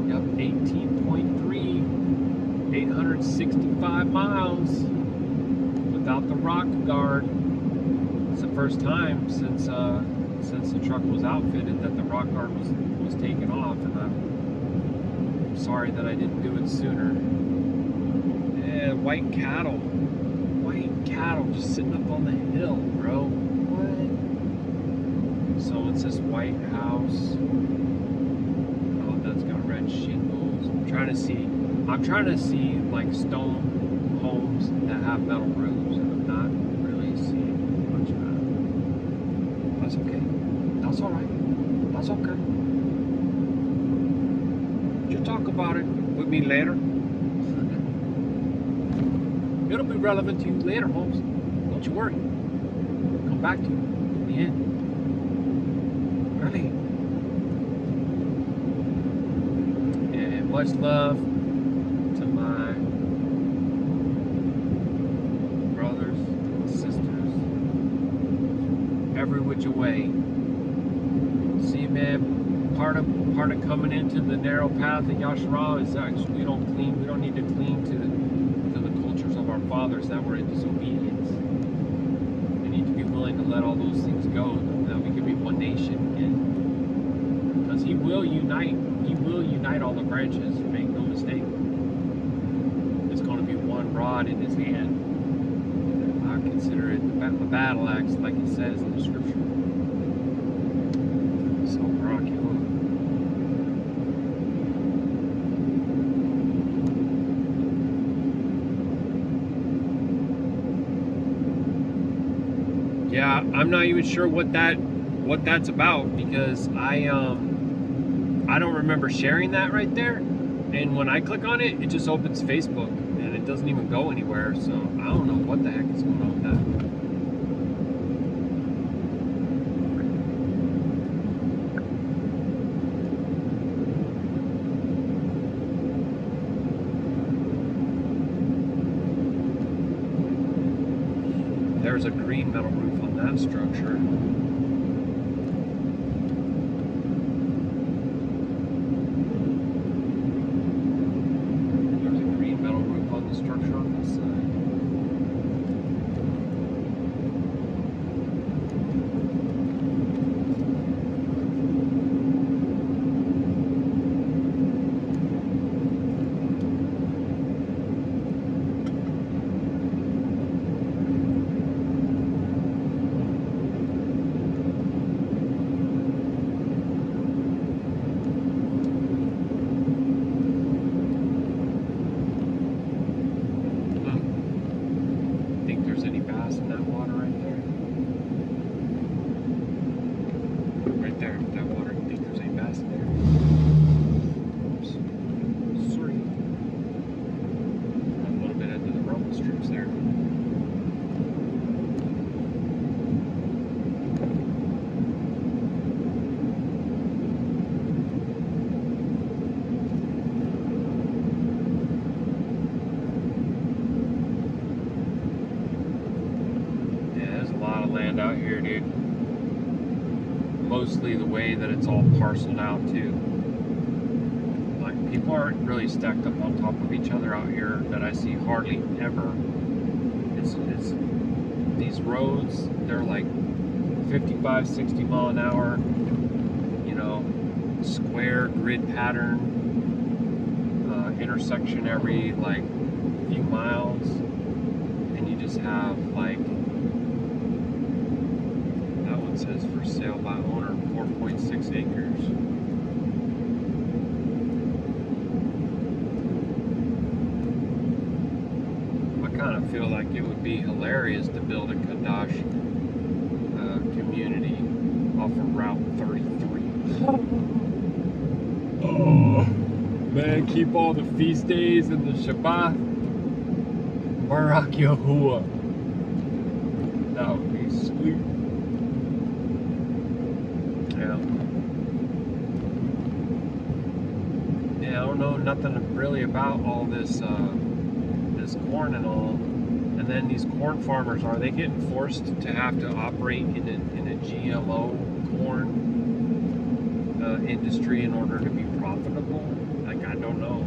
Yep, 18.3, 865 miles without the rock guard. It's the first time since the truck was outfitted that the rock guard was taken off, and I'm sorry that I didn't do it sooner. Yeah, white cattle just sitting up on the hill, bro. What? So it's this White House. Oh, that's got red got shingles. I'm trying to see like stone homes that have metal roofs, and I'm not really seeing much of that. That's okay. That's all right. That's okay. You'll talk about it with me later. It'll be relevant to you later, Holmes. Don't you worry. Come back to you in the end. Really. And much love to my brothers, sisters, every which way. See, man, part of coming into the narrow path of Yashar'Al is that we don't need to cling to the cultures of our fathers that were in disobedience. We need to be willing to let all those things go, that we can be one nation again. Because he will unite all the branches, make no mistake. It's going to be one rod in his hand. I consider it the battle axe, like it says in the scripture. So, Baruk Atah. Yeah, I'm not even sure what that's about, because I don't remember sharing that right there. And when I click on it, it just opens Facebook and it doesn't even go anywhere. So I don't know what the heck is going on with that. There's a green metal roof on that structure. There's a green metal roof on the structure on this side. Out here, dude. Mostly the way that it's all parceled out too. Like, people aren't really stacked up on top of each other out here that I see hardly ever. It's these roads, they're like 55, 60 mile an hour, you know, square grid pattern, intersection every like few miles, and you just have like, says for sale by owner, 4.6 acres. I kind of feel like it would be hilarious to build a Qadash community off of Route 33. Oh man, keep all the feast days and the Shabbat. Baruk Yahuah. That would be sweet. Yeah, I don't know nothing really about all this this corn and all. And then these corn farmers, are they getting forced to have to operate in a GMO corn industry in order to be profitable? Like, I don't know.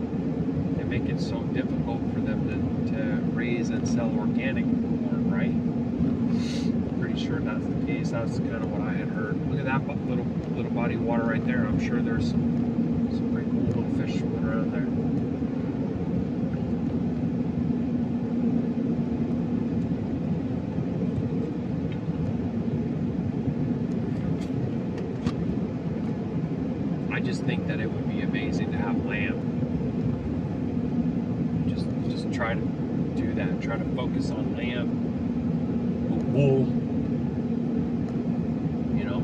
They make it so difficult for them to raise and sell organic corn, right? Pretty sure that's the case. That's kind of what I had heard. Look at that little body of water right there. I'm sure there's some pretty cool little fish swimming around there. I just think that it would be amazing to have try to do that. Try to focus on lamb, the wool, you know,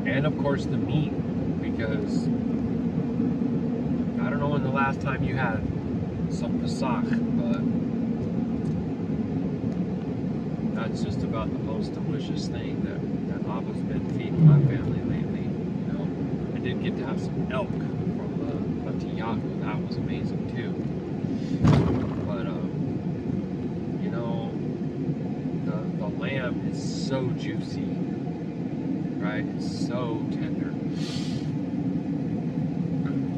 and of course the meat, because I don't know when the last time you had some Pesach, but that's just about the most delicious thing that Abba's been feeding my family lately. You know, I did get to have some elk from Atah Yahuah. That was amazing too. But you know, the lamb is so juicy, right? It's so tender.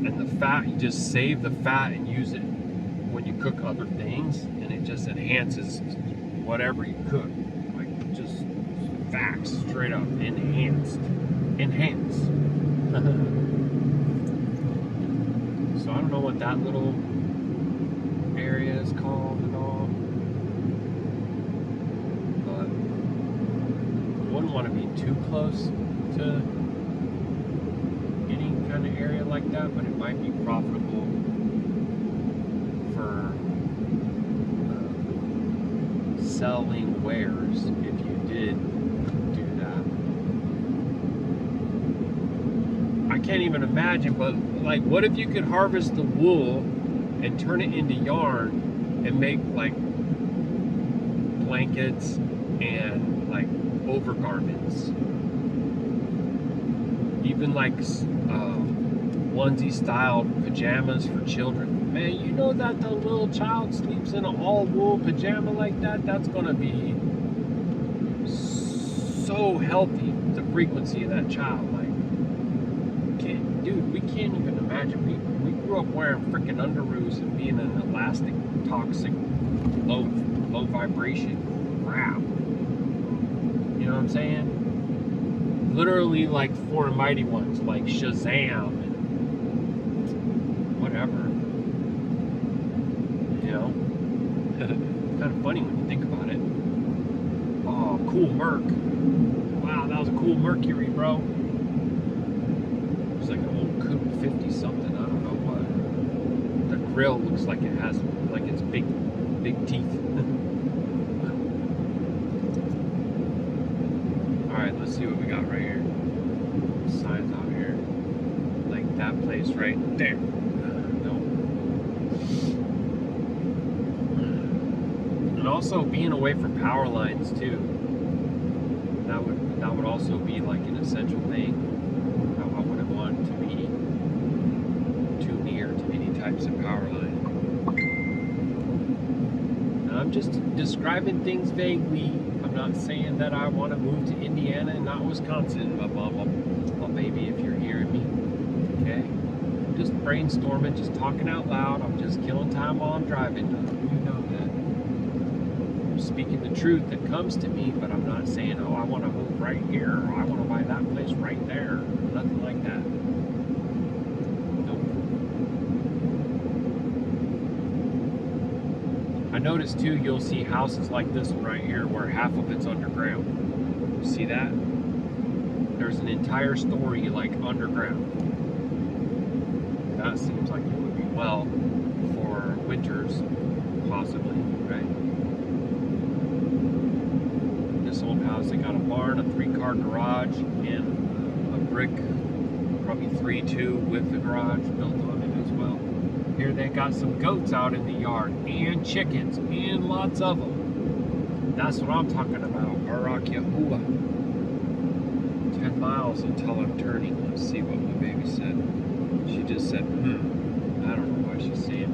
And the fat, you just save the fat and use it when you cook other things, and it just enhances whatever you cook. Like, just facts, straight up, enhance. So I don't know what that little area is called at all, but I wouldn't want to be too close to any kind of area like that, but it might be profitable for selling wares if you did do that. I can't even imagine, but like, what if you could harvest the wool and turn it into yarn and make like blankets and like overgarments, even like onesie style pajamas for children. Man, you know that the little child sleeps in an all wool pajama like that, that's gonna be so healthy, the frequency of that child. Like, dude, we can't even imagine. We grew up wearing freaking underoos and being an elastic, toxic, low vibration crap. You know what I'm saying? Literally like four mighty ones, like Shazam and whatever. You know? Kind of funny when you think about it. Oh, cool Merc. Wow, that was a cool Mercury, bro. It's like an old Coupe 50 something, I don't know what. The grill looks like it has, like it's big teeth. Alright, let's see what we got right here. Signs out here. Like that place right there. Nope. And also being away from power lines too. That would also be like an essential thing. I wouldn't want to be too near to any types of power line. And I'm just describing things vaguely. I'm not saying that I want to move to Indiana and not Wisconsin, well, maybe if you're hearing me, okay? I'm just brainstorming, just talking out loud. I'm just killing time while I'm driving. You know that. I'm speaking the truth that comes to me, but I'm not saying, oh, I want to move right here, or I want to buy that place right there. Nothing like that. I noticed too, you'll see houses like this one right here where half of it's underground. You see that? There's an entire story like underground. That seems like it would be well for winters, possibly, right? This old house, they got a barn, a 3-car garage, and a brick, probably 3-2 with the garage built on it as well. Here they got some goats out in the yard, and chickens, and lots of them. That's what I'm talking about, Baruk Yahuah. 10 miles until I'm turning. Let's see what my baby said. She just said, I don't know why she's saying,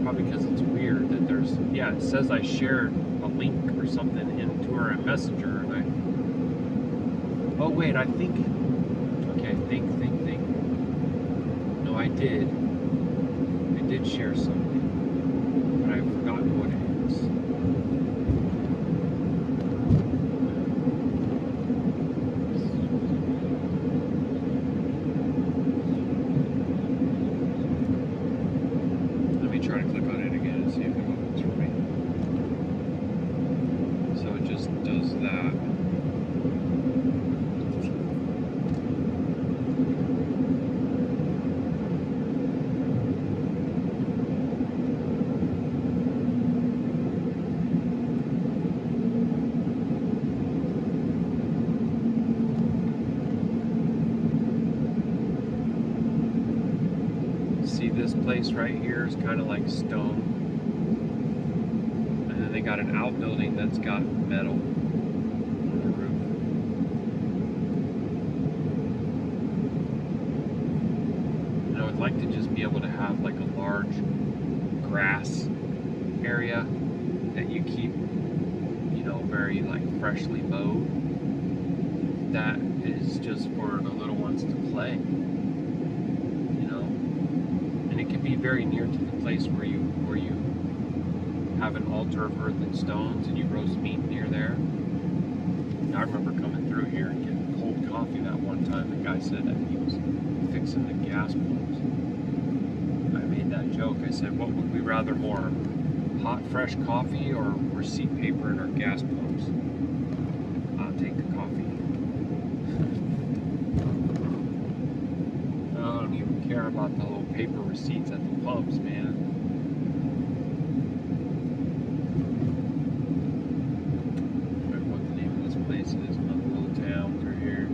Probably because it's weird that there's, yeah, it says I shared a link or something into her Messenger, and oh wait, I think, okay, think. No, I did share something, but I've forgotten what it is. Let me try to click on it again and see if it opens for me. So it just does that. this place right here is kind of like stone. And then they got an outbuilding that's got metal on the roof. And I would like to just be able to have like a large grass area that you keep, you know, very like freshly mowed. That is just for the little ones to play, you know. And it can be very near to the place where you have an altar of earth and stones and you roast meat near there. And I remember coming through here and getting cold coffee that one time. The guy said that he was fixing the gas pumps. I made that joke. I said, what would we rather more? Hot, fresh coffee or receipt paper in our gas pumps? I'll take the coffee. I don't even care about the little paper receipts at the pumps, man. I don't know what the name of this place is. Another little town through here.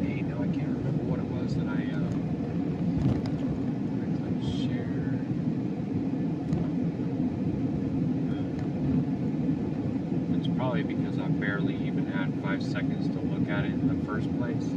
Hey, no, I can't remember what it was that I clicked share. It's probably because I barely even had 5 seconds to look at it in the first place.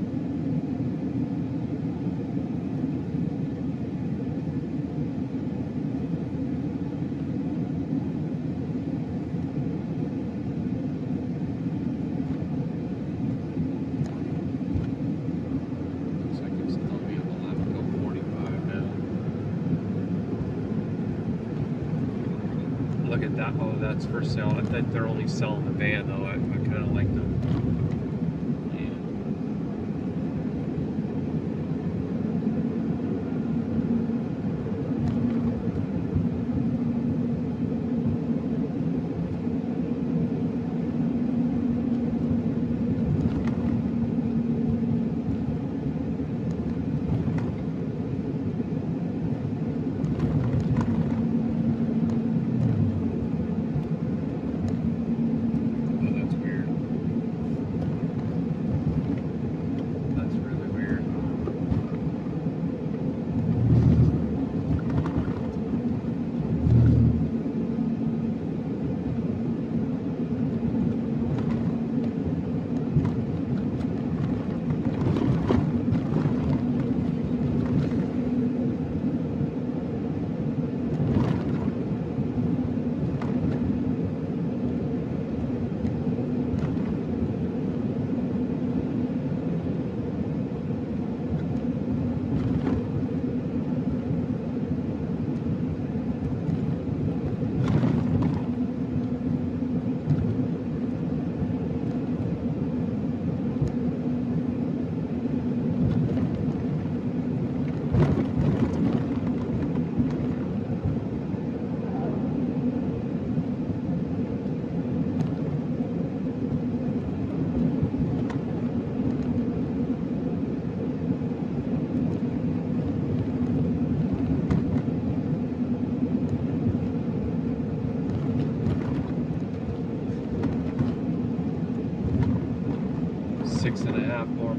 Looks like it's telling me I'm 11:45 now. Look at that. Oh, that's for sale. I think they're only selling the van though. I kind of like them.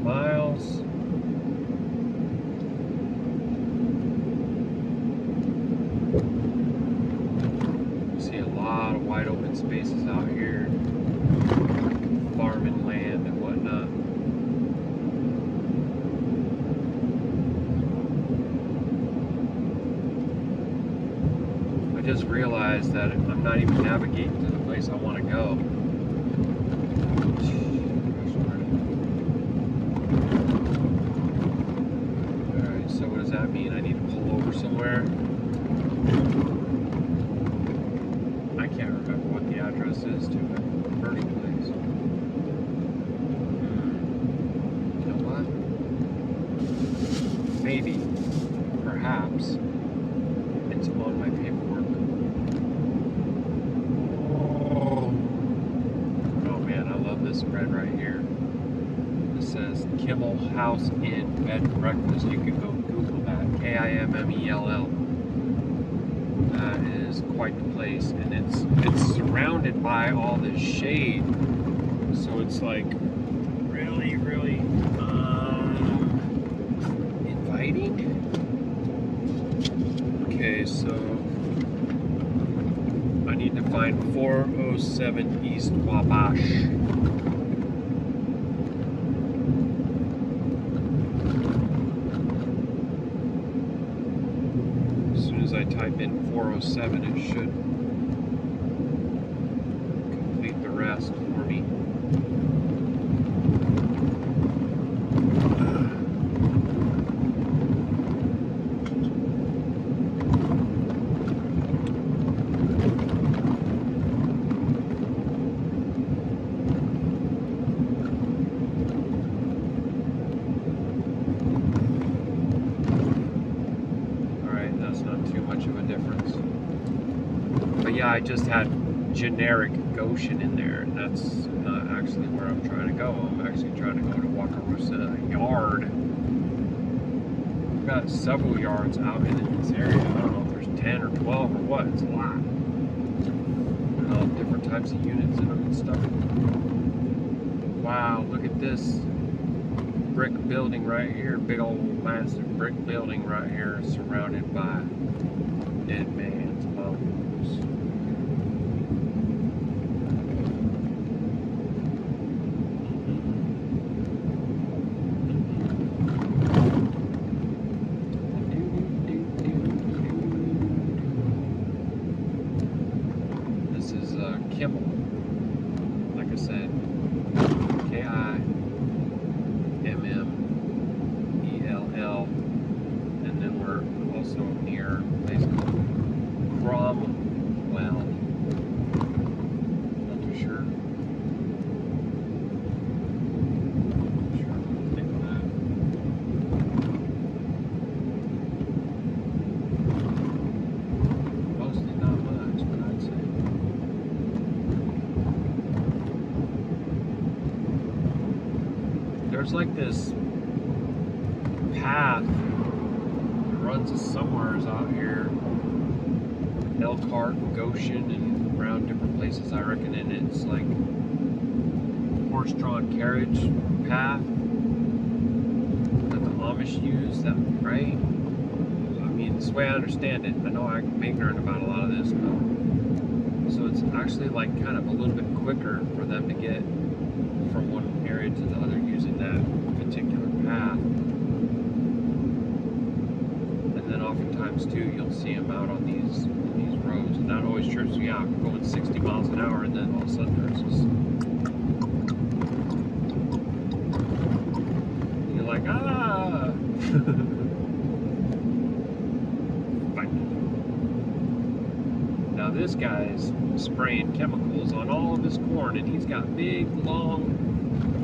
miles. See a lot of wide open spaces out here, farming land and whatnot. I just realized that I'm not even navigating to the place I want to go. Alright, so what does that mean? I need to pull over somewhere? I can't remember what the address is to it in the first place. You know what? Maybe, perhaps, it's on my paperwork. Oh man, I love this spread right here. It says Kimmel House Inn Bed and Breakfast. You can go Google that. Kimmel. That is quite the place, and it's surrounded by all this shade. So it's like really 407 East Wabash. As soon as I type in 407, it should complete the rest for me. I just had generic Goshen in there, and that's not actually where I'm trying to go. I'm actually trying to go to Wakarusa Yard. We've got several yards out in this area. I don't know if there's 10 or 12 or what. It's a lot. Different types of units in them and stuff. Wow, look at this brick building right here. Big old massive brick building right here, surrounded by dead man's bones. Like I said, Kimmel, and then we're also near a place called Cromwell. Not too sure. Mostly not much, but I'd say. There's like this path that runs us somewhere out here, Elkhart and Goshen and around different places, I reckon, and it's like horse-drawn carriage path that the Amish use, that, right? I mean, this way I understand it. I know I'm ignorant about a lot of this, but so it's actually like kind of a little bit quicker for them to get from one area to the other using that particular path. And then oftentimes too, you'll see them out on these roads, and that always trips me out. We're going 60 miles an hour, and then all of a sudden there's this. You're like, ah. Now this guy's spraying chemicals on all of his corn, and he's got big, long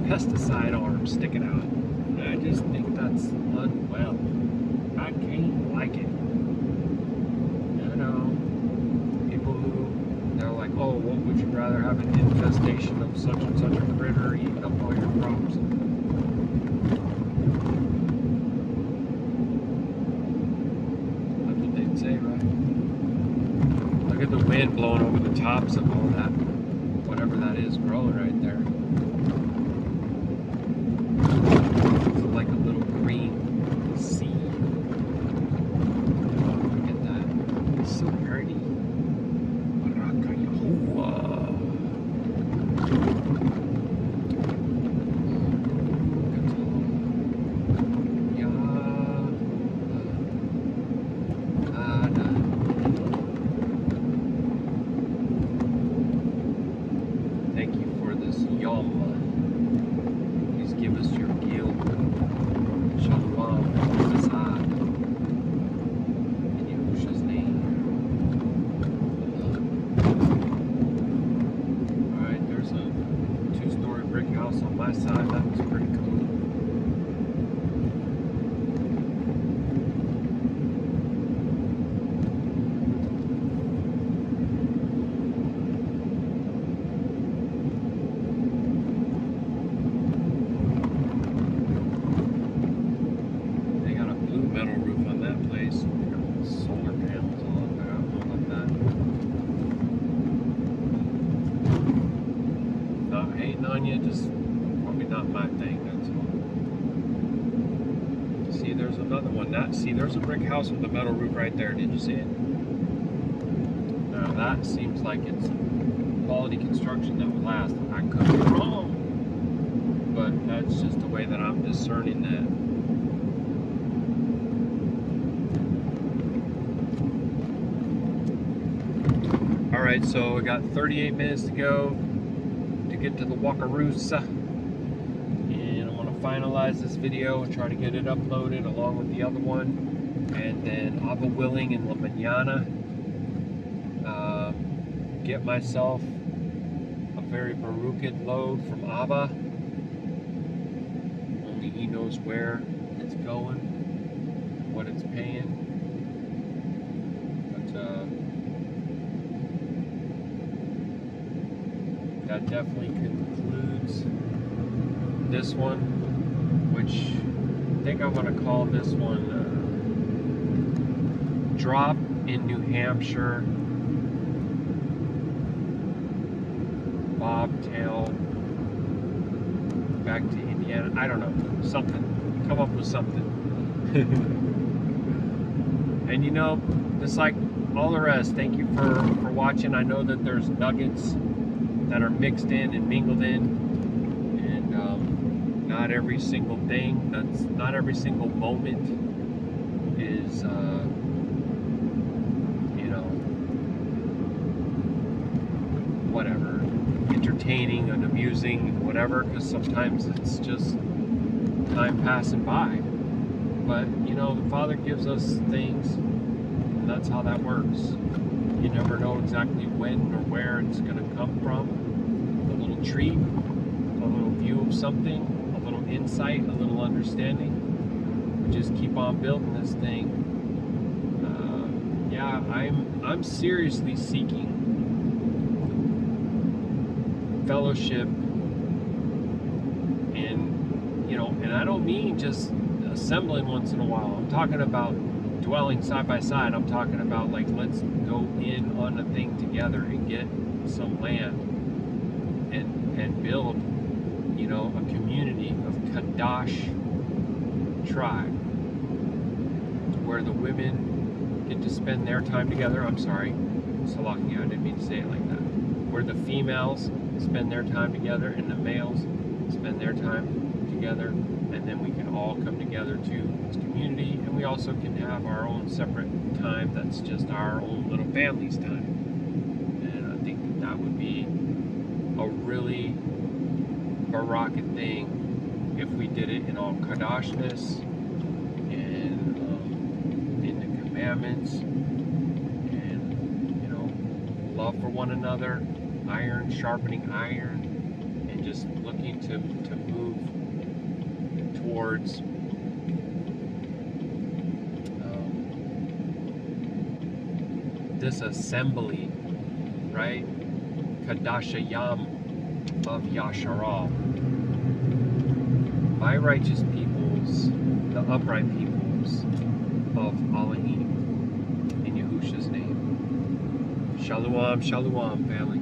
pesticide arms sticking out. And I just think that's unwell. I can't like it. You know, people who, they're like, oh, what would you rather have an infestation of such and such a critter eating up all your crops? That's what they'd say, right? Look at the wind blowing over the tops of all that, whatever that is growing right there. It's like a little green sea. Oh, look at that. It's so pretty. Baruk Atah Yahuah. Thank you for this yom. Please give us your guild. Shalom. In Yahusha's name. Alright, there's a 2-story brick house on my side. That was pretty cool. Metal roof on that place. They got solar panels all up there. I don't know about that. Not hating on you, just probably not my thing, that's all. See, there's another one. There's a brick house with a metal roof right there. Did you see it? Now that seems like it's quality construction that will last. I could be wrong, but that's just the way that I'm discerning that. All right, so we got 38 minutes to go to get to the Wakarusa, and I'm gonna finalize this video and try to get it uploaded along with the other one, and then Abba willing in La Mañana, get myself a very Barukid load from Abba. Only he knows where it's going, what it's paying, but that definitely concludes this one, which I think I'm going to call this one Drop in New Hampshire, Bobtail back to Indiana. I don't know, something. Come up with something. And you know, just like all the rest, thank you for watching. I know that there's nuggets that are mixed in and mingled in, and not every single thing, not every single moment is you know, whatever, entertaining and amusing, whatever, because sometimes it's just time passing by. But you know, the Father gives us things, and that's how that works. You never know exactly when or where it's going to come from. A little treat, a little view of something, a little insight, a little understanding. We just keep on building this thing. Yeah, I'm seriously seeking fellowship, and you know, and I don't mean just assembling once in a while. I'm talking about dwelling side by side. I'm talking about, like, let's go in on a thing together and get some land and build, you know, a community of Qadash tribe where the women get to spend their time together. I'm sorry, Salakia, I didn't mean to say it like that. Where the females spend their time together and the males spend their time together, and then we can all come together to this community, and we also can have our own separate time that's just our own little family's time. And I think that would be a really Barakat thing if we did it in all Kadashness and in the commandments, and you know, love for one another, iron sharpening iron, and just looking to move towards this assembly, right? Qadashayam of Yasharal. My righteous peoples, the upright peoples of Elohim, in Yahusha's name. Shalom, shalom, family.